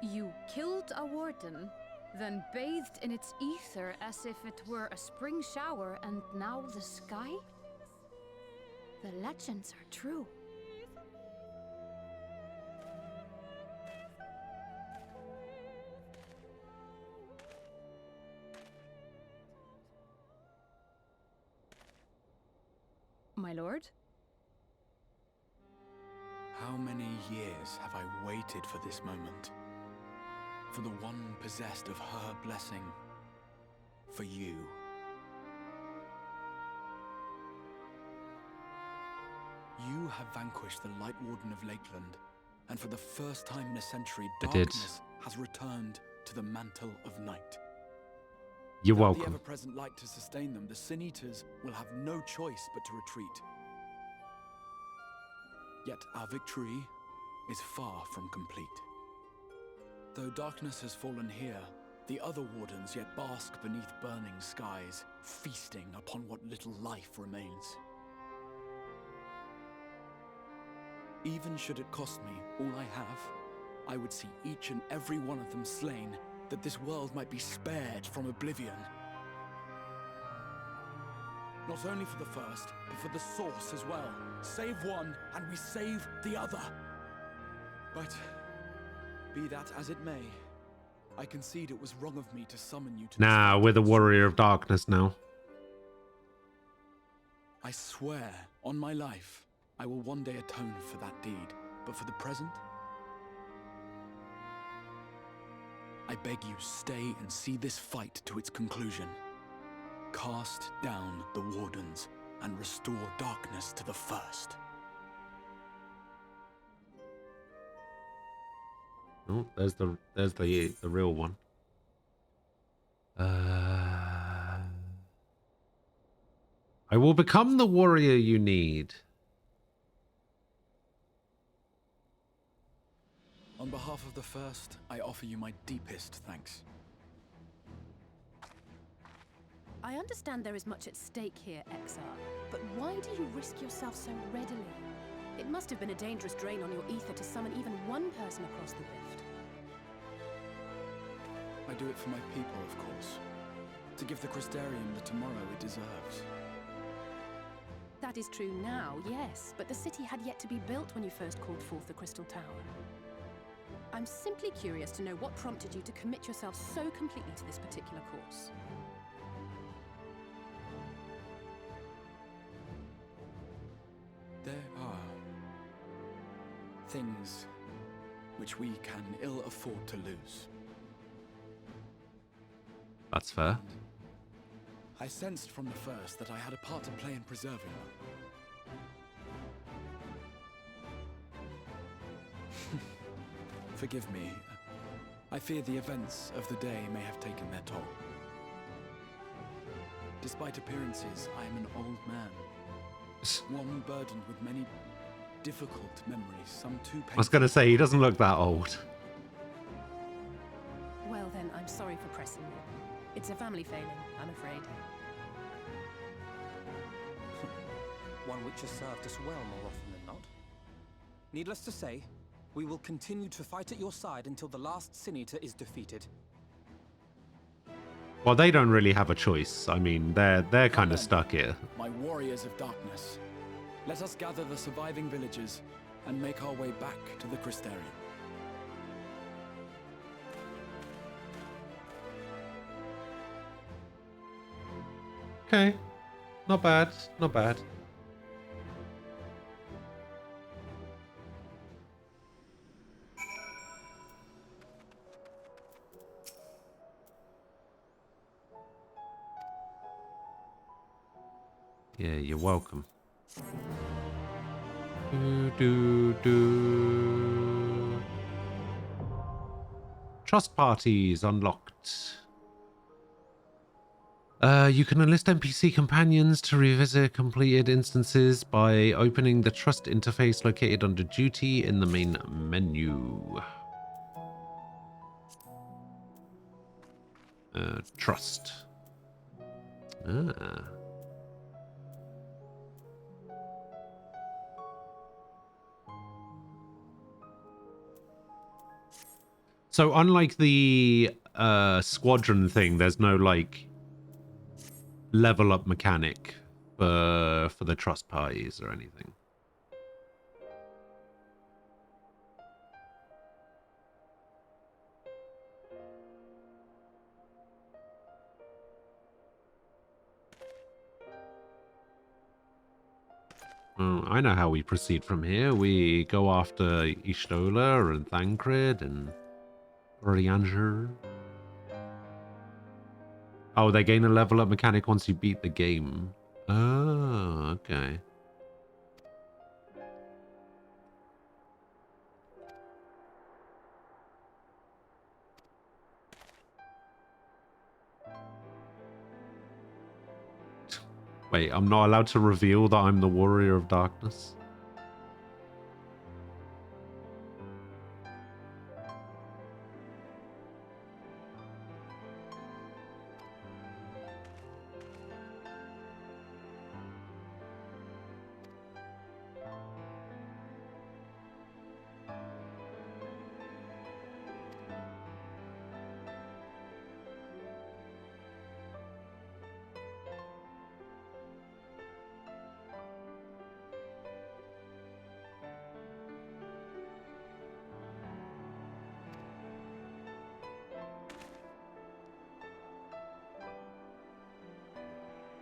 You killed a warden, then bathed in its ether as if it were a spring shower, and now the sky? The legends are true. My lord? How many years have I waited for this moment? For the one possessed of her blessing. For you. You have vanquished the Light Warden of Lakeland, and for the first time in a century, darkness has returned to the mantle of night. You're Without welcome. the ever-present light to sustain them, the Sin Eaters will have no choice but to retreat. Yet our victory is far from complete. Though darkness has fallen here, the other wardens yet bask beneath burning skies, feasting upon what little life remains. Even should it cost me all I have, I would see each and every one of them slain, that this world might be spared from oblivion. Not only for the first, but for the source as well. Save one, and we save the other. But, be that as it may, I concede it was wrong of me to summon you to Nah, we're the Warrior of Darkness now. I swear, on my life, I will one day atone for that deed. But for the present, I beg you, stay and see this fight to its conclusion. Cast down the Wardens and restore darkness to the first. Oh, there's the real one. I will become the warrior you need. On behalf of the first, I offer you my deepest thanks. I understand there is much at stake here, Exar, but why do you risk yourself so readily? It must have been a dangerous drain on your ether to summon even one person across the rift. I do it for my people, of course. To give the Crystarium the tomorrow it deserves. That is true now, yes, but the city had yet to be built when you first called forth the Crystal Tower. I'm simply curious to know what prompted you to commit yourself so completely to this particular course. There are things which we can ill afford to lose. That's fair. I sensed from the first that I had a part to play in preserving them. Forgive me. I fear the events of the day may have taken their toll. Despite appearances, I am an old man. One burdened with many difficult memories, some too painful. I was going to say, he doesn't look that old. Well then, I'm sorry for pressing you. It's a family failing, I'm afraid. One which has served us well more often than not. Needless to say, we will continue to fight at your side until the last Sin Eater is defeated. Well, they don't really have a choice. I mean, they're kind of stuck here. My warriors of darkness, let us gather the surviving villagers and make our way back to the Crystarium. Okay. Not bad. Not bad. Yeah, you're welcome. Trust parties unlocked. You can enlist NPC companions to revisit completed instances by opening the trust interface located under duty in the main menu. Trust. Ah. So unlike the squadron thing, there's no like level up mechanic for the trust parties or anything. I know how we proceed from here. We go after Y'shtola and Thancred and Rianger. Oh, they gain a level up mechanic once you beat the game. Oh, okay. Wait, I'm not allowed to reveal that I'm the Warrior of Darkness?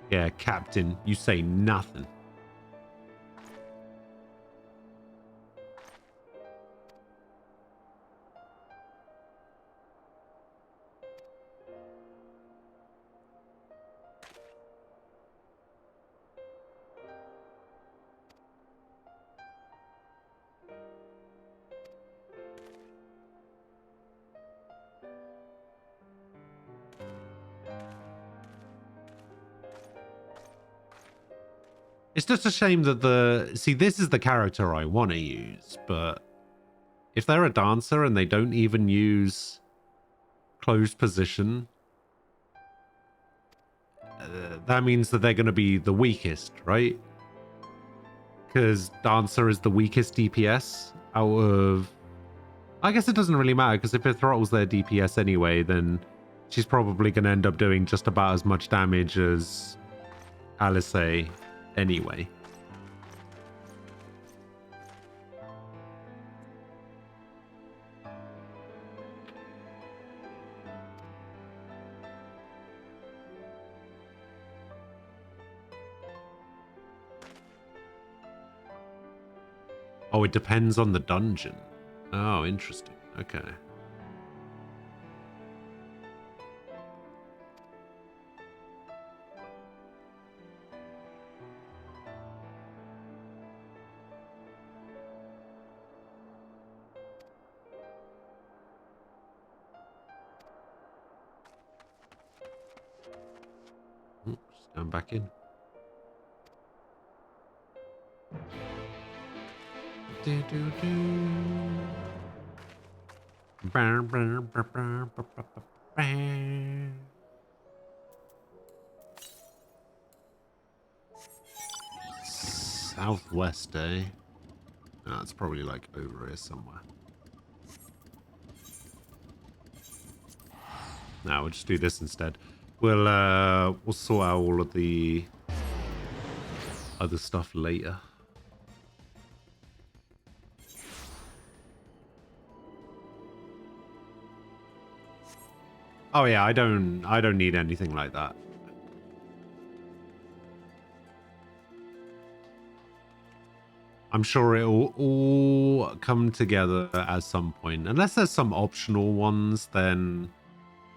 Yeah, Captain, you say nothing. It's just a shame that see, this is the character I want to use, but if they're a dancer and they don't even use closed position, that means that they're going to be the weakest, right? Because dancer is the weakest DPS out of... I guess it doesn't really matter, because if it throttles their DPS anyway, then she's probably going to end up doing just about as much damage as Alisaie anyway. Oh, it depends on the dungeon. Oh, interesting. Okay. Just going back in. Southwest, eh? Oh, it's probably like over here somewhere. No, we'll just do this instead. We'll sort out all of the other stuff later. Oh yeah, I don't need anything like that. I'm sure it'll all come together at some point. Unless there's some optional ones, then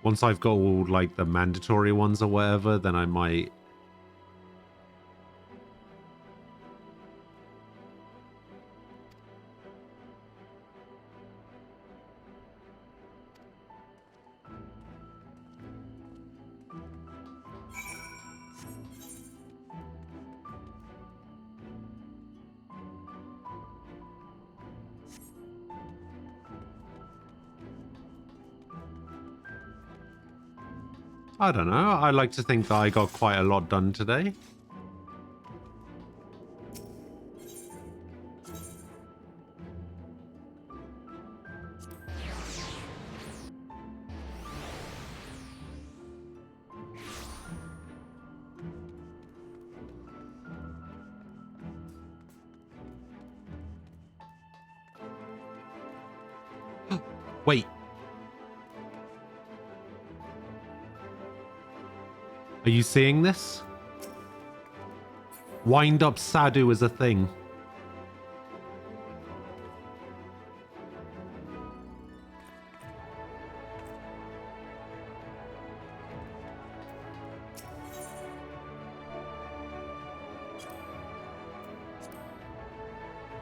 once I've got all like the mandatory ones or whatever, then I might... I don't know. I like to think that I got quite a lot done today. Wait. Are you seeing this? Wind up Sadu is a thing.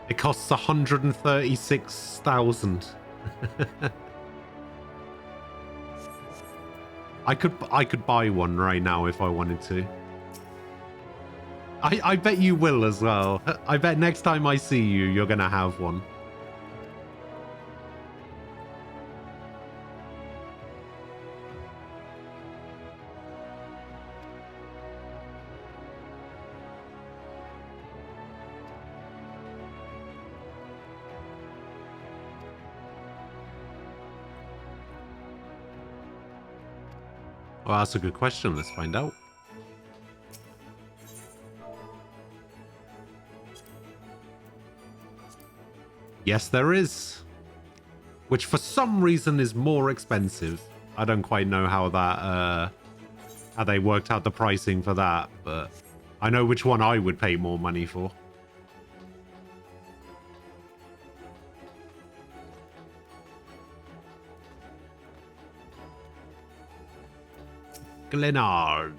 It costs 136,000. I could buy one right now if I wanted to. I bet you will as well. I bet next time I see you, you're gonna have one. Well, that's a good question. Let's find out. Yes, there is. Which for some reason is more expensive. I don't quite know how that, how they worked out the pricing for that, but I know which one I would pay more money for. Glenard.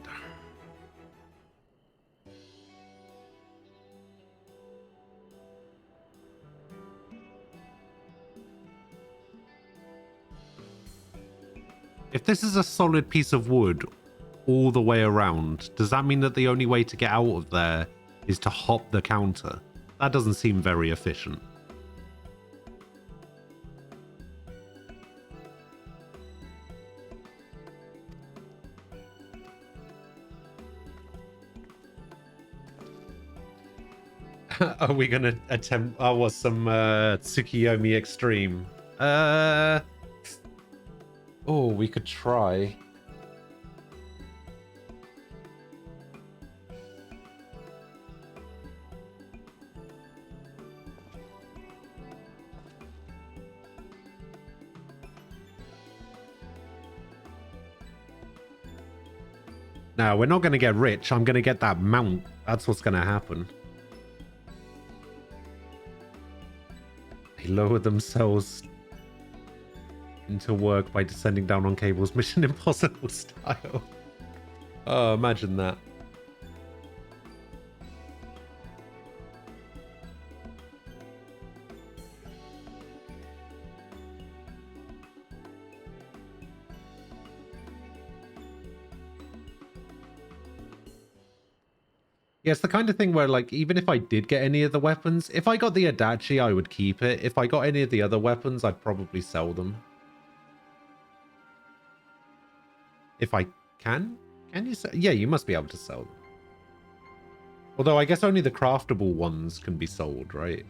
If this is a solid piece of wood all the way around, does that mean that the only way to get out of there is to hop the counter? That doesn't seem very efficient. Are we gonna attempt? Oh, what's some Tsukiyomi Extreme? Oh, we could try. No, we're not gonna get rich. I'm gonna get that mount. That's what's gonna happen. They lower themselves into work by descending down on cables. Mission Impossible style. Oh, imagine that. Yeah, it's the kind of thing where, like, even if I did get any of the weapons, if I got the Adachi, I would keep it. If I got any of the other weapons, I'd probably sell them. If I can? Can you sell? Yeah, you must be able to sell them. Although I guess only the craftable ones can be sold, right?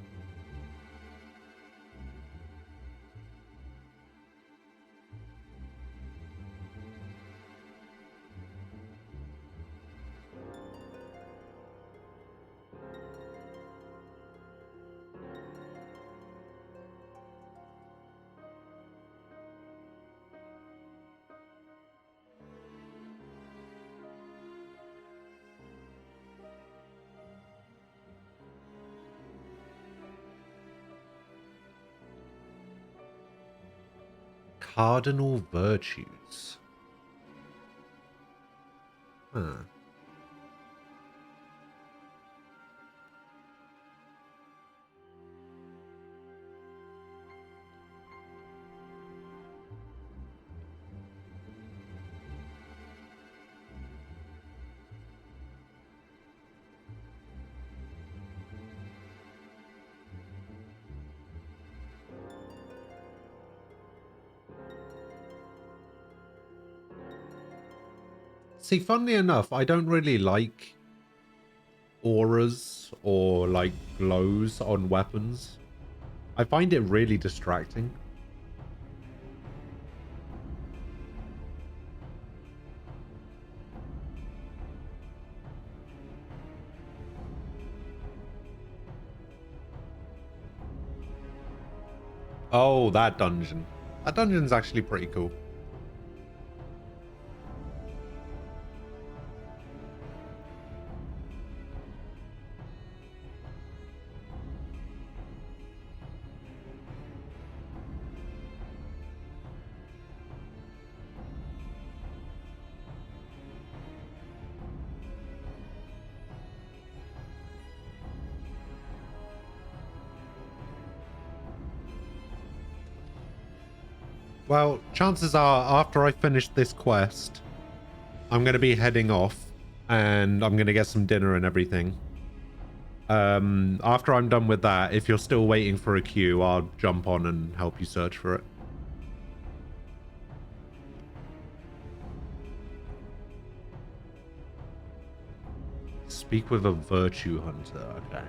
Cardinal virtues. Huh. See, funnily enough, I don't really like auras or like glows on weapons. I find it really distracting. Oh, that dungeon. That dungeon's actually pretty cool. Well, chances are after I finish this quest, I'm going to be heading off and I'm going to get some dinner and everything. After I'm done with that, if you're still waiting for a queue, I'll jump on and help you search for it. Speak with a virtue hunter. Okay.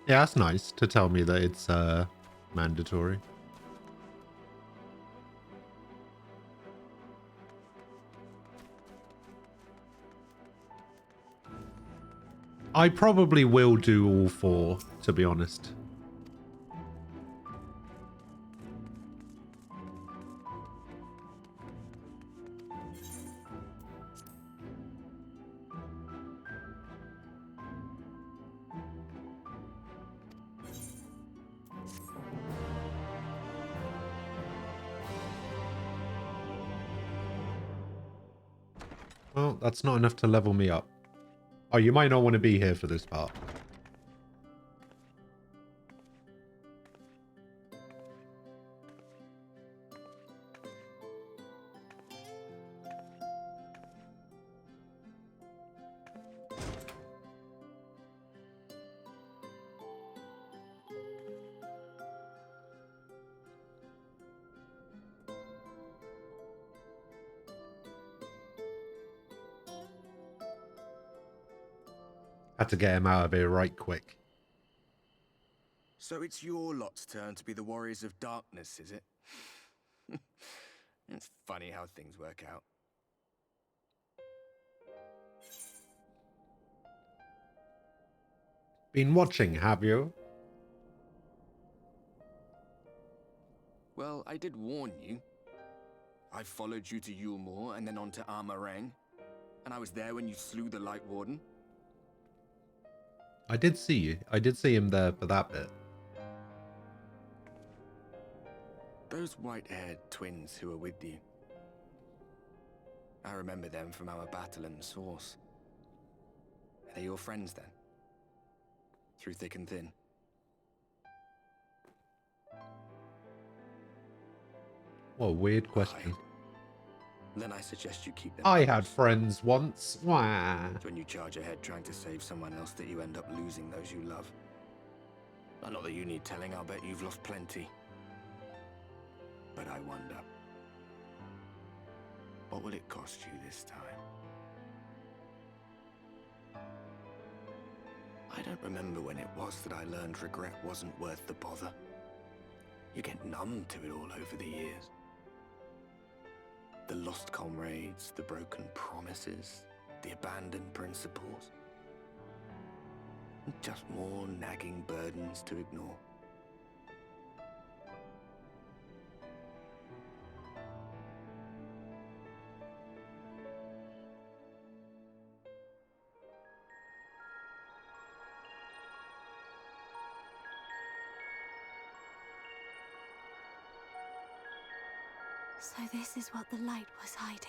Yeah, that's nice to tell me that it's mandatory. I probably will do all four, to be honest. Well, that's not enough to level me up. Oh, you might not want to be here for this part. Had to get him out of here right quick. So it's your lot's turn to be the Warriors of Darkness, is it? It's funny how things work out. Been watching, have you? Well, I did warn you. I followed you to Yulmore and then on to Armarang. And I was there when you slew the Light Warden. I did see you. I did see him there for that bit. Those white-haired twins who were with you. I remember them from our battle in the Source. Are they your friends then? Through thick and thin? What a weird question. Then I suggest you keep them. I had friends once. Wah. It's when you charge ahead trying to save someone else that you end up losing those you love. Not that you need telling, I'll bet you've lost plenty. But I wonder, what will it cost you this time? I don't remember when it was that I learned regret wasn't worth the bother. You get numb to it all over the years. The lost comrades, the broken promises, the abandoned principles. Just more nagging burdens to ignore. So this is what the light was hiding.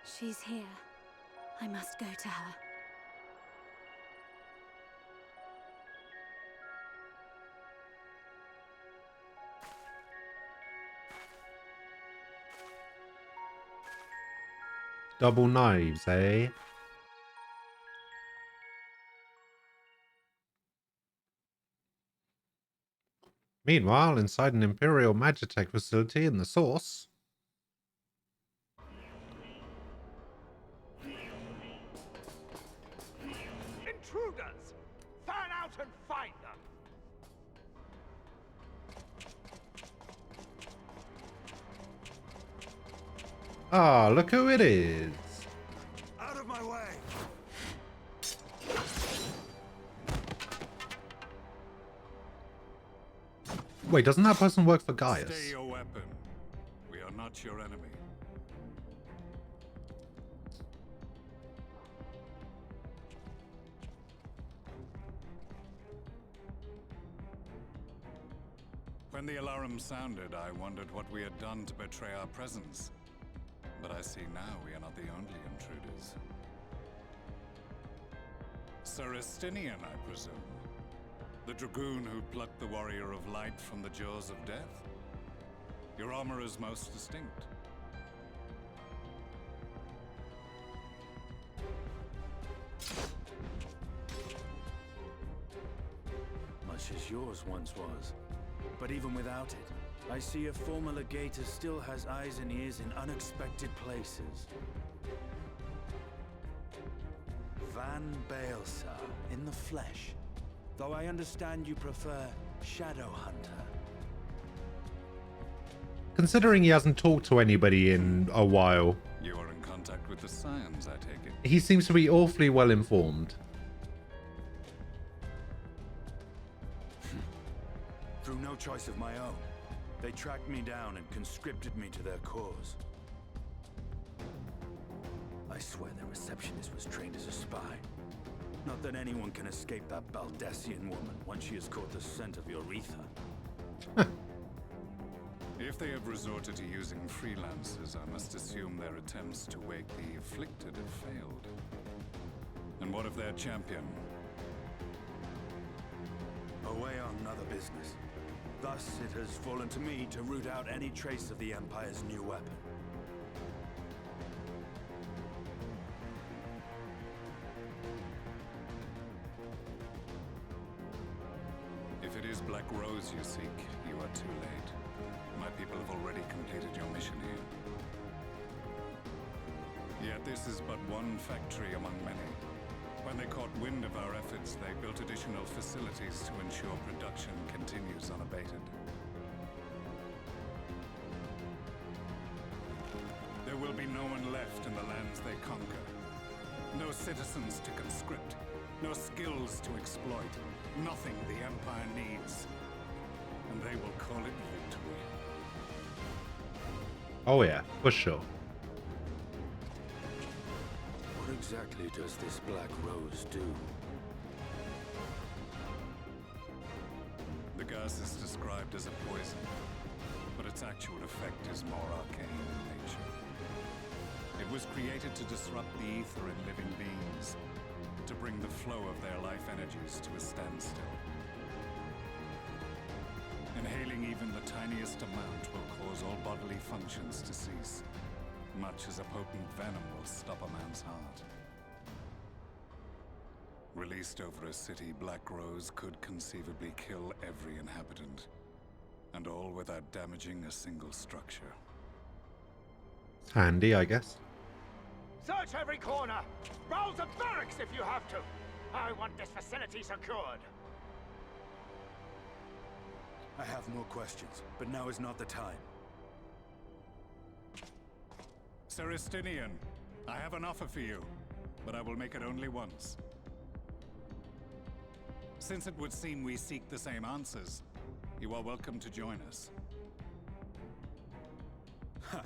She's here. I must go to her. Double knives, eh? Meanwhile, inside an Imperial Magitech facility in the Source. Intruders! Fan out and find them! Ah, look who it is. Out of my way! Wait, doesn't that person work for Gaius? Stay your weapon. We are not your enemy. When the alarm sounded, I wondered what we had done to betray our presence. But I see now we are not the only intruders. Sir Estinian, I presume. The dragoon who plucked the Warrior of Light from the jaws of death? Your armor is most distinct. Much as yours once was. But even without it, I see a former legator still has eyes and ears in unexpected places. Van Baelsar, in the flesh. Though I understand you prefer Shadowhunter. Considering he hasn't talked to anybody in a while, You are in contact with the Scions, I take it. he seems to be awfully well informed. Through no choice of my own, they tracked me down and conscripted me to their cause. I swear their receptionist was trained as a spy. Not that anyone can escape that Baldessian woman once she has caught the scent of your ether. If they have resorted to using freelancers, I must assume their attempts to wake the afflicted have failed. And what of their champion? Away on another business. Thus, it has fallen to me to root out any trace of the Empire's new weapon. If it is Black Rose you seek, you are too late. My people have already completed your mission here. Yet this is but one factory among many. When they caught wind of our efforts, they built additional facilities to ensure production continues unabated. There will be no one left in the lands they conquer. No citizens to conscript. No skills to exploit. Nothing the Empire needs. And they will call it victory. Oh yeah, for sure. What exactly does this Black Rose do? The gas is described as a poison, but its actual effect is more arcane in nature. It was created to disrupt the ether in living beings, to bring the flow of their life energies to a standstill. Inhaling even the tiniest amount will cause all bodily functions to cease, much as a potent venom will stop a man's heart. Released over a city, Black Rose could conceivably kill every inhabitant, and all without damaging a single structure. It's handy, I guess. Search every corner! Rouse the barracks if you have to! I want this facility secured! I have more questions, but now is not the time. Sir Estinian, I have an offer for you, but I will make it only once. Since it would seem we seek the same answers, you are welcome to join us. Ha!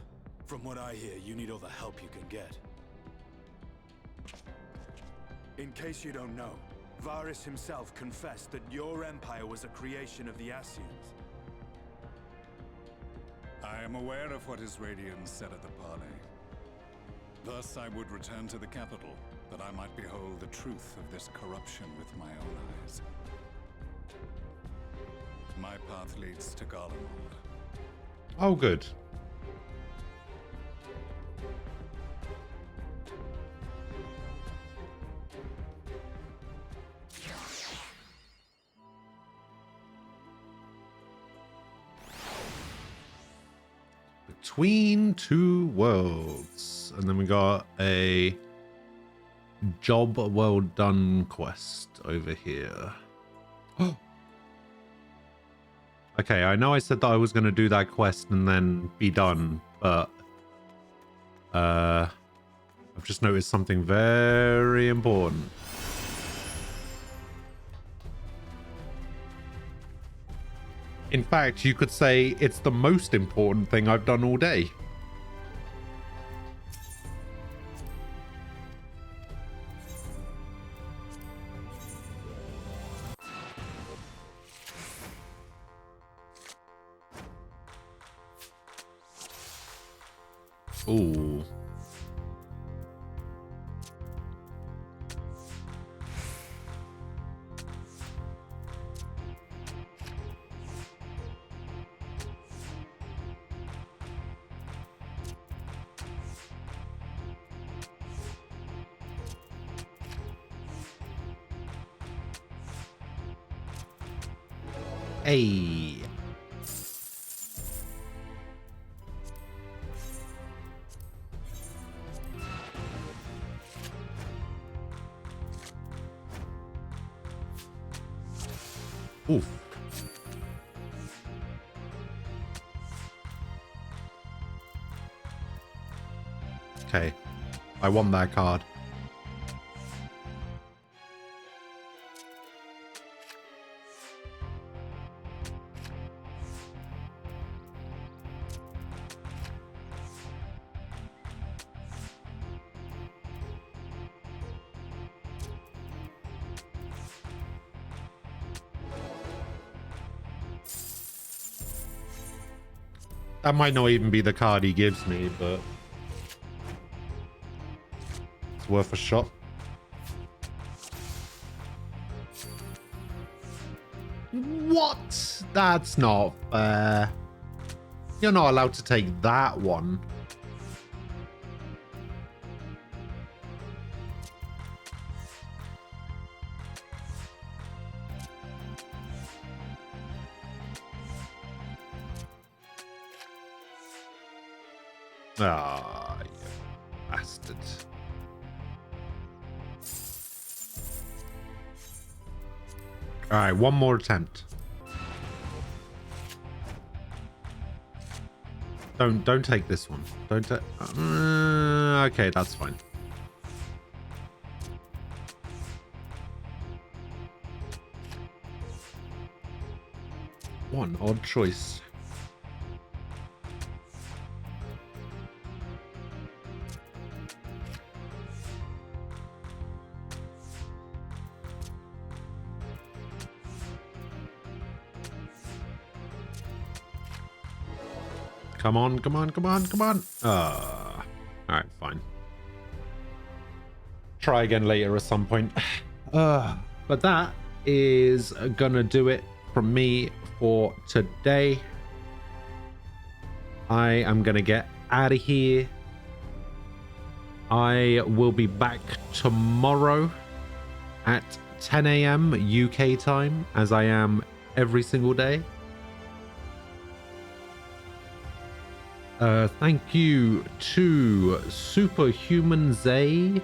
From what I hear, you need all the help you can get. In case you don't know, Varys himself confessed that your empire was a creation of the Ascians. I am aware of what his Radiance said at the parley. Thus I would return to the capital, that I might behold the truth of this corruption with my own eyes. My path leads to Garlemald. Oh, good. Between Two Worlds. And then we got a job well done quest over here. Okay, I know I said that I was going to do that quest and then be done, but I've just noticed something very important. In fact, you could say it's the most important thing I've done all day. Ooh. Hey. Oof. Okay. I want that card. That might not even be the card he gives me, but it's worth a shot. What? That's not fair. You're not allowed to take that one. Ah, you bastard. All right, one more attempt. Don't take this one. Don't take. Okay, that's fine. One odd choice. Come on, come on, come on, come on. Alright, fine. Try again later at some point. But that is gonna do it from me for today. I am gonna get out of here. I will be back tomorrow at 10 a.m. UK time, as I am every single day. Thank you to Superhuman Zay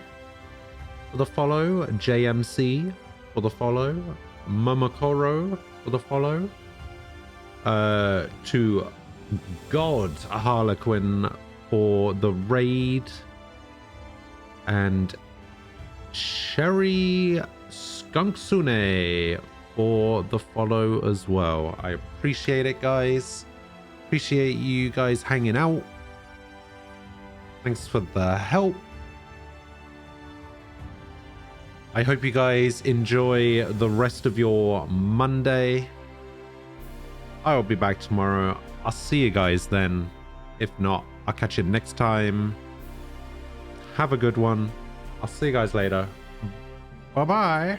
for the follow, JMC for the follow, Mamakoro for the follow, to God Harlequin for the raid, and Sherry Skunksune for the follow as well. I appreciate it, guys. Appreciate you guys hanging out. Thanks for the help. I hope you guys enjoy the rest of your Monday. I will be back tomorrow. I'll see you guys then. If not, I'll catch you next time. Have a good one. I'll see you guys later. Bye-bye.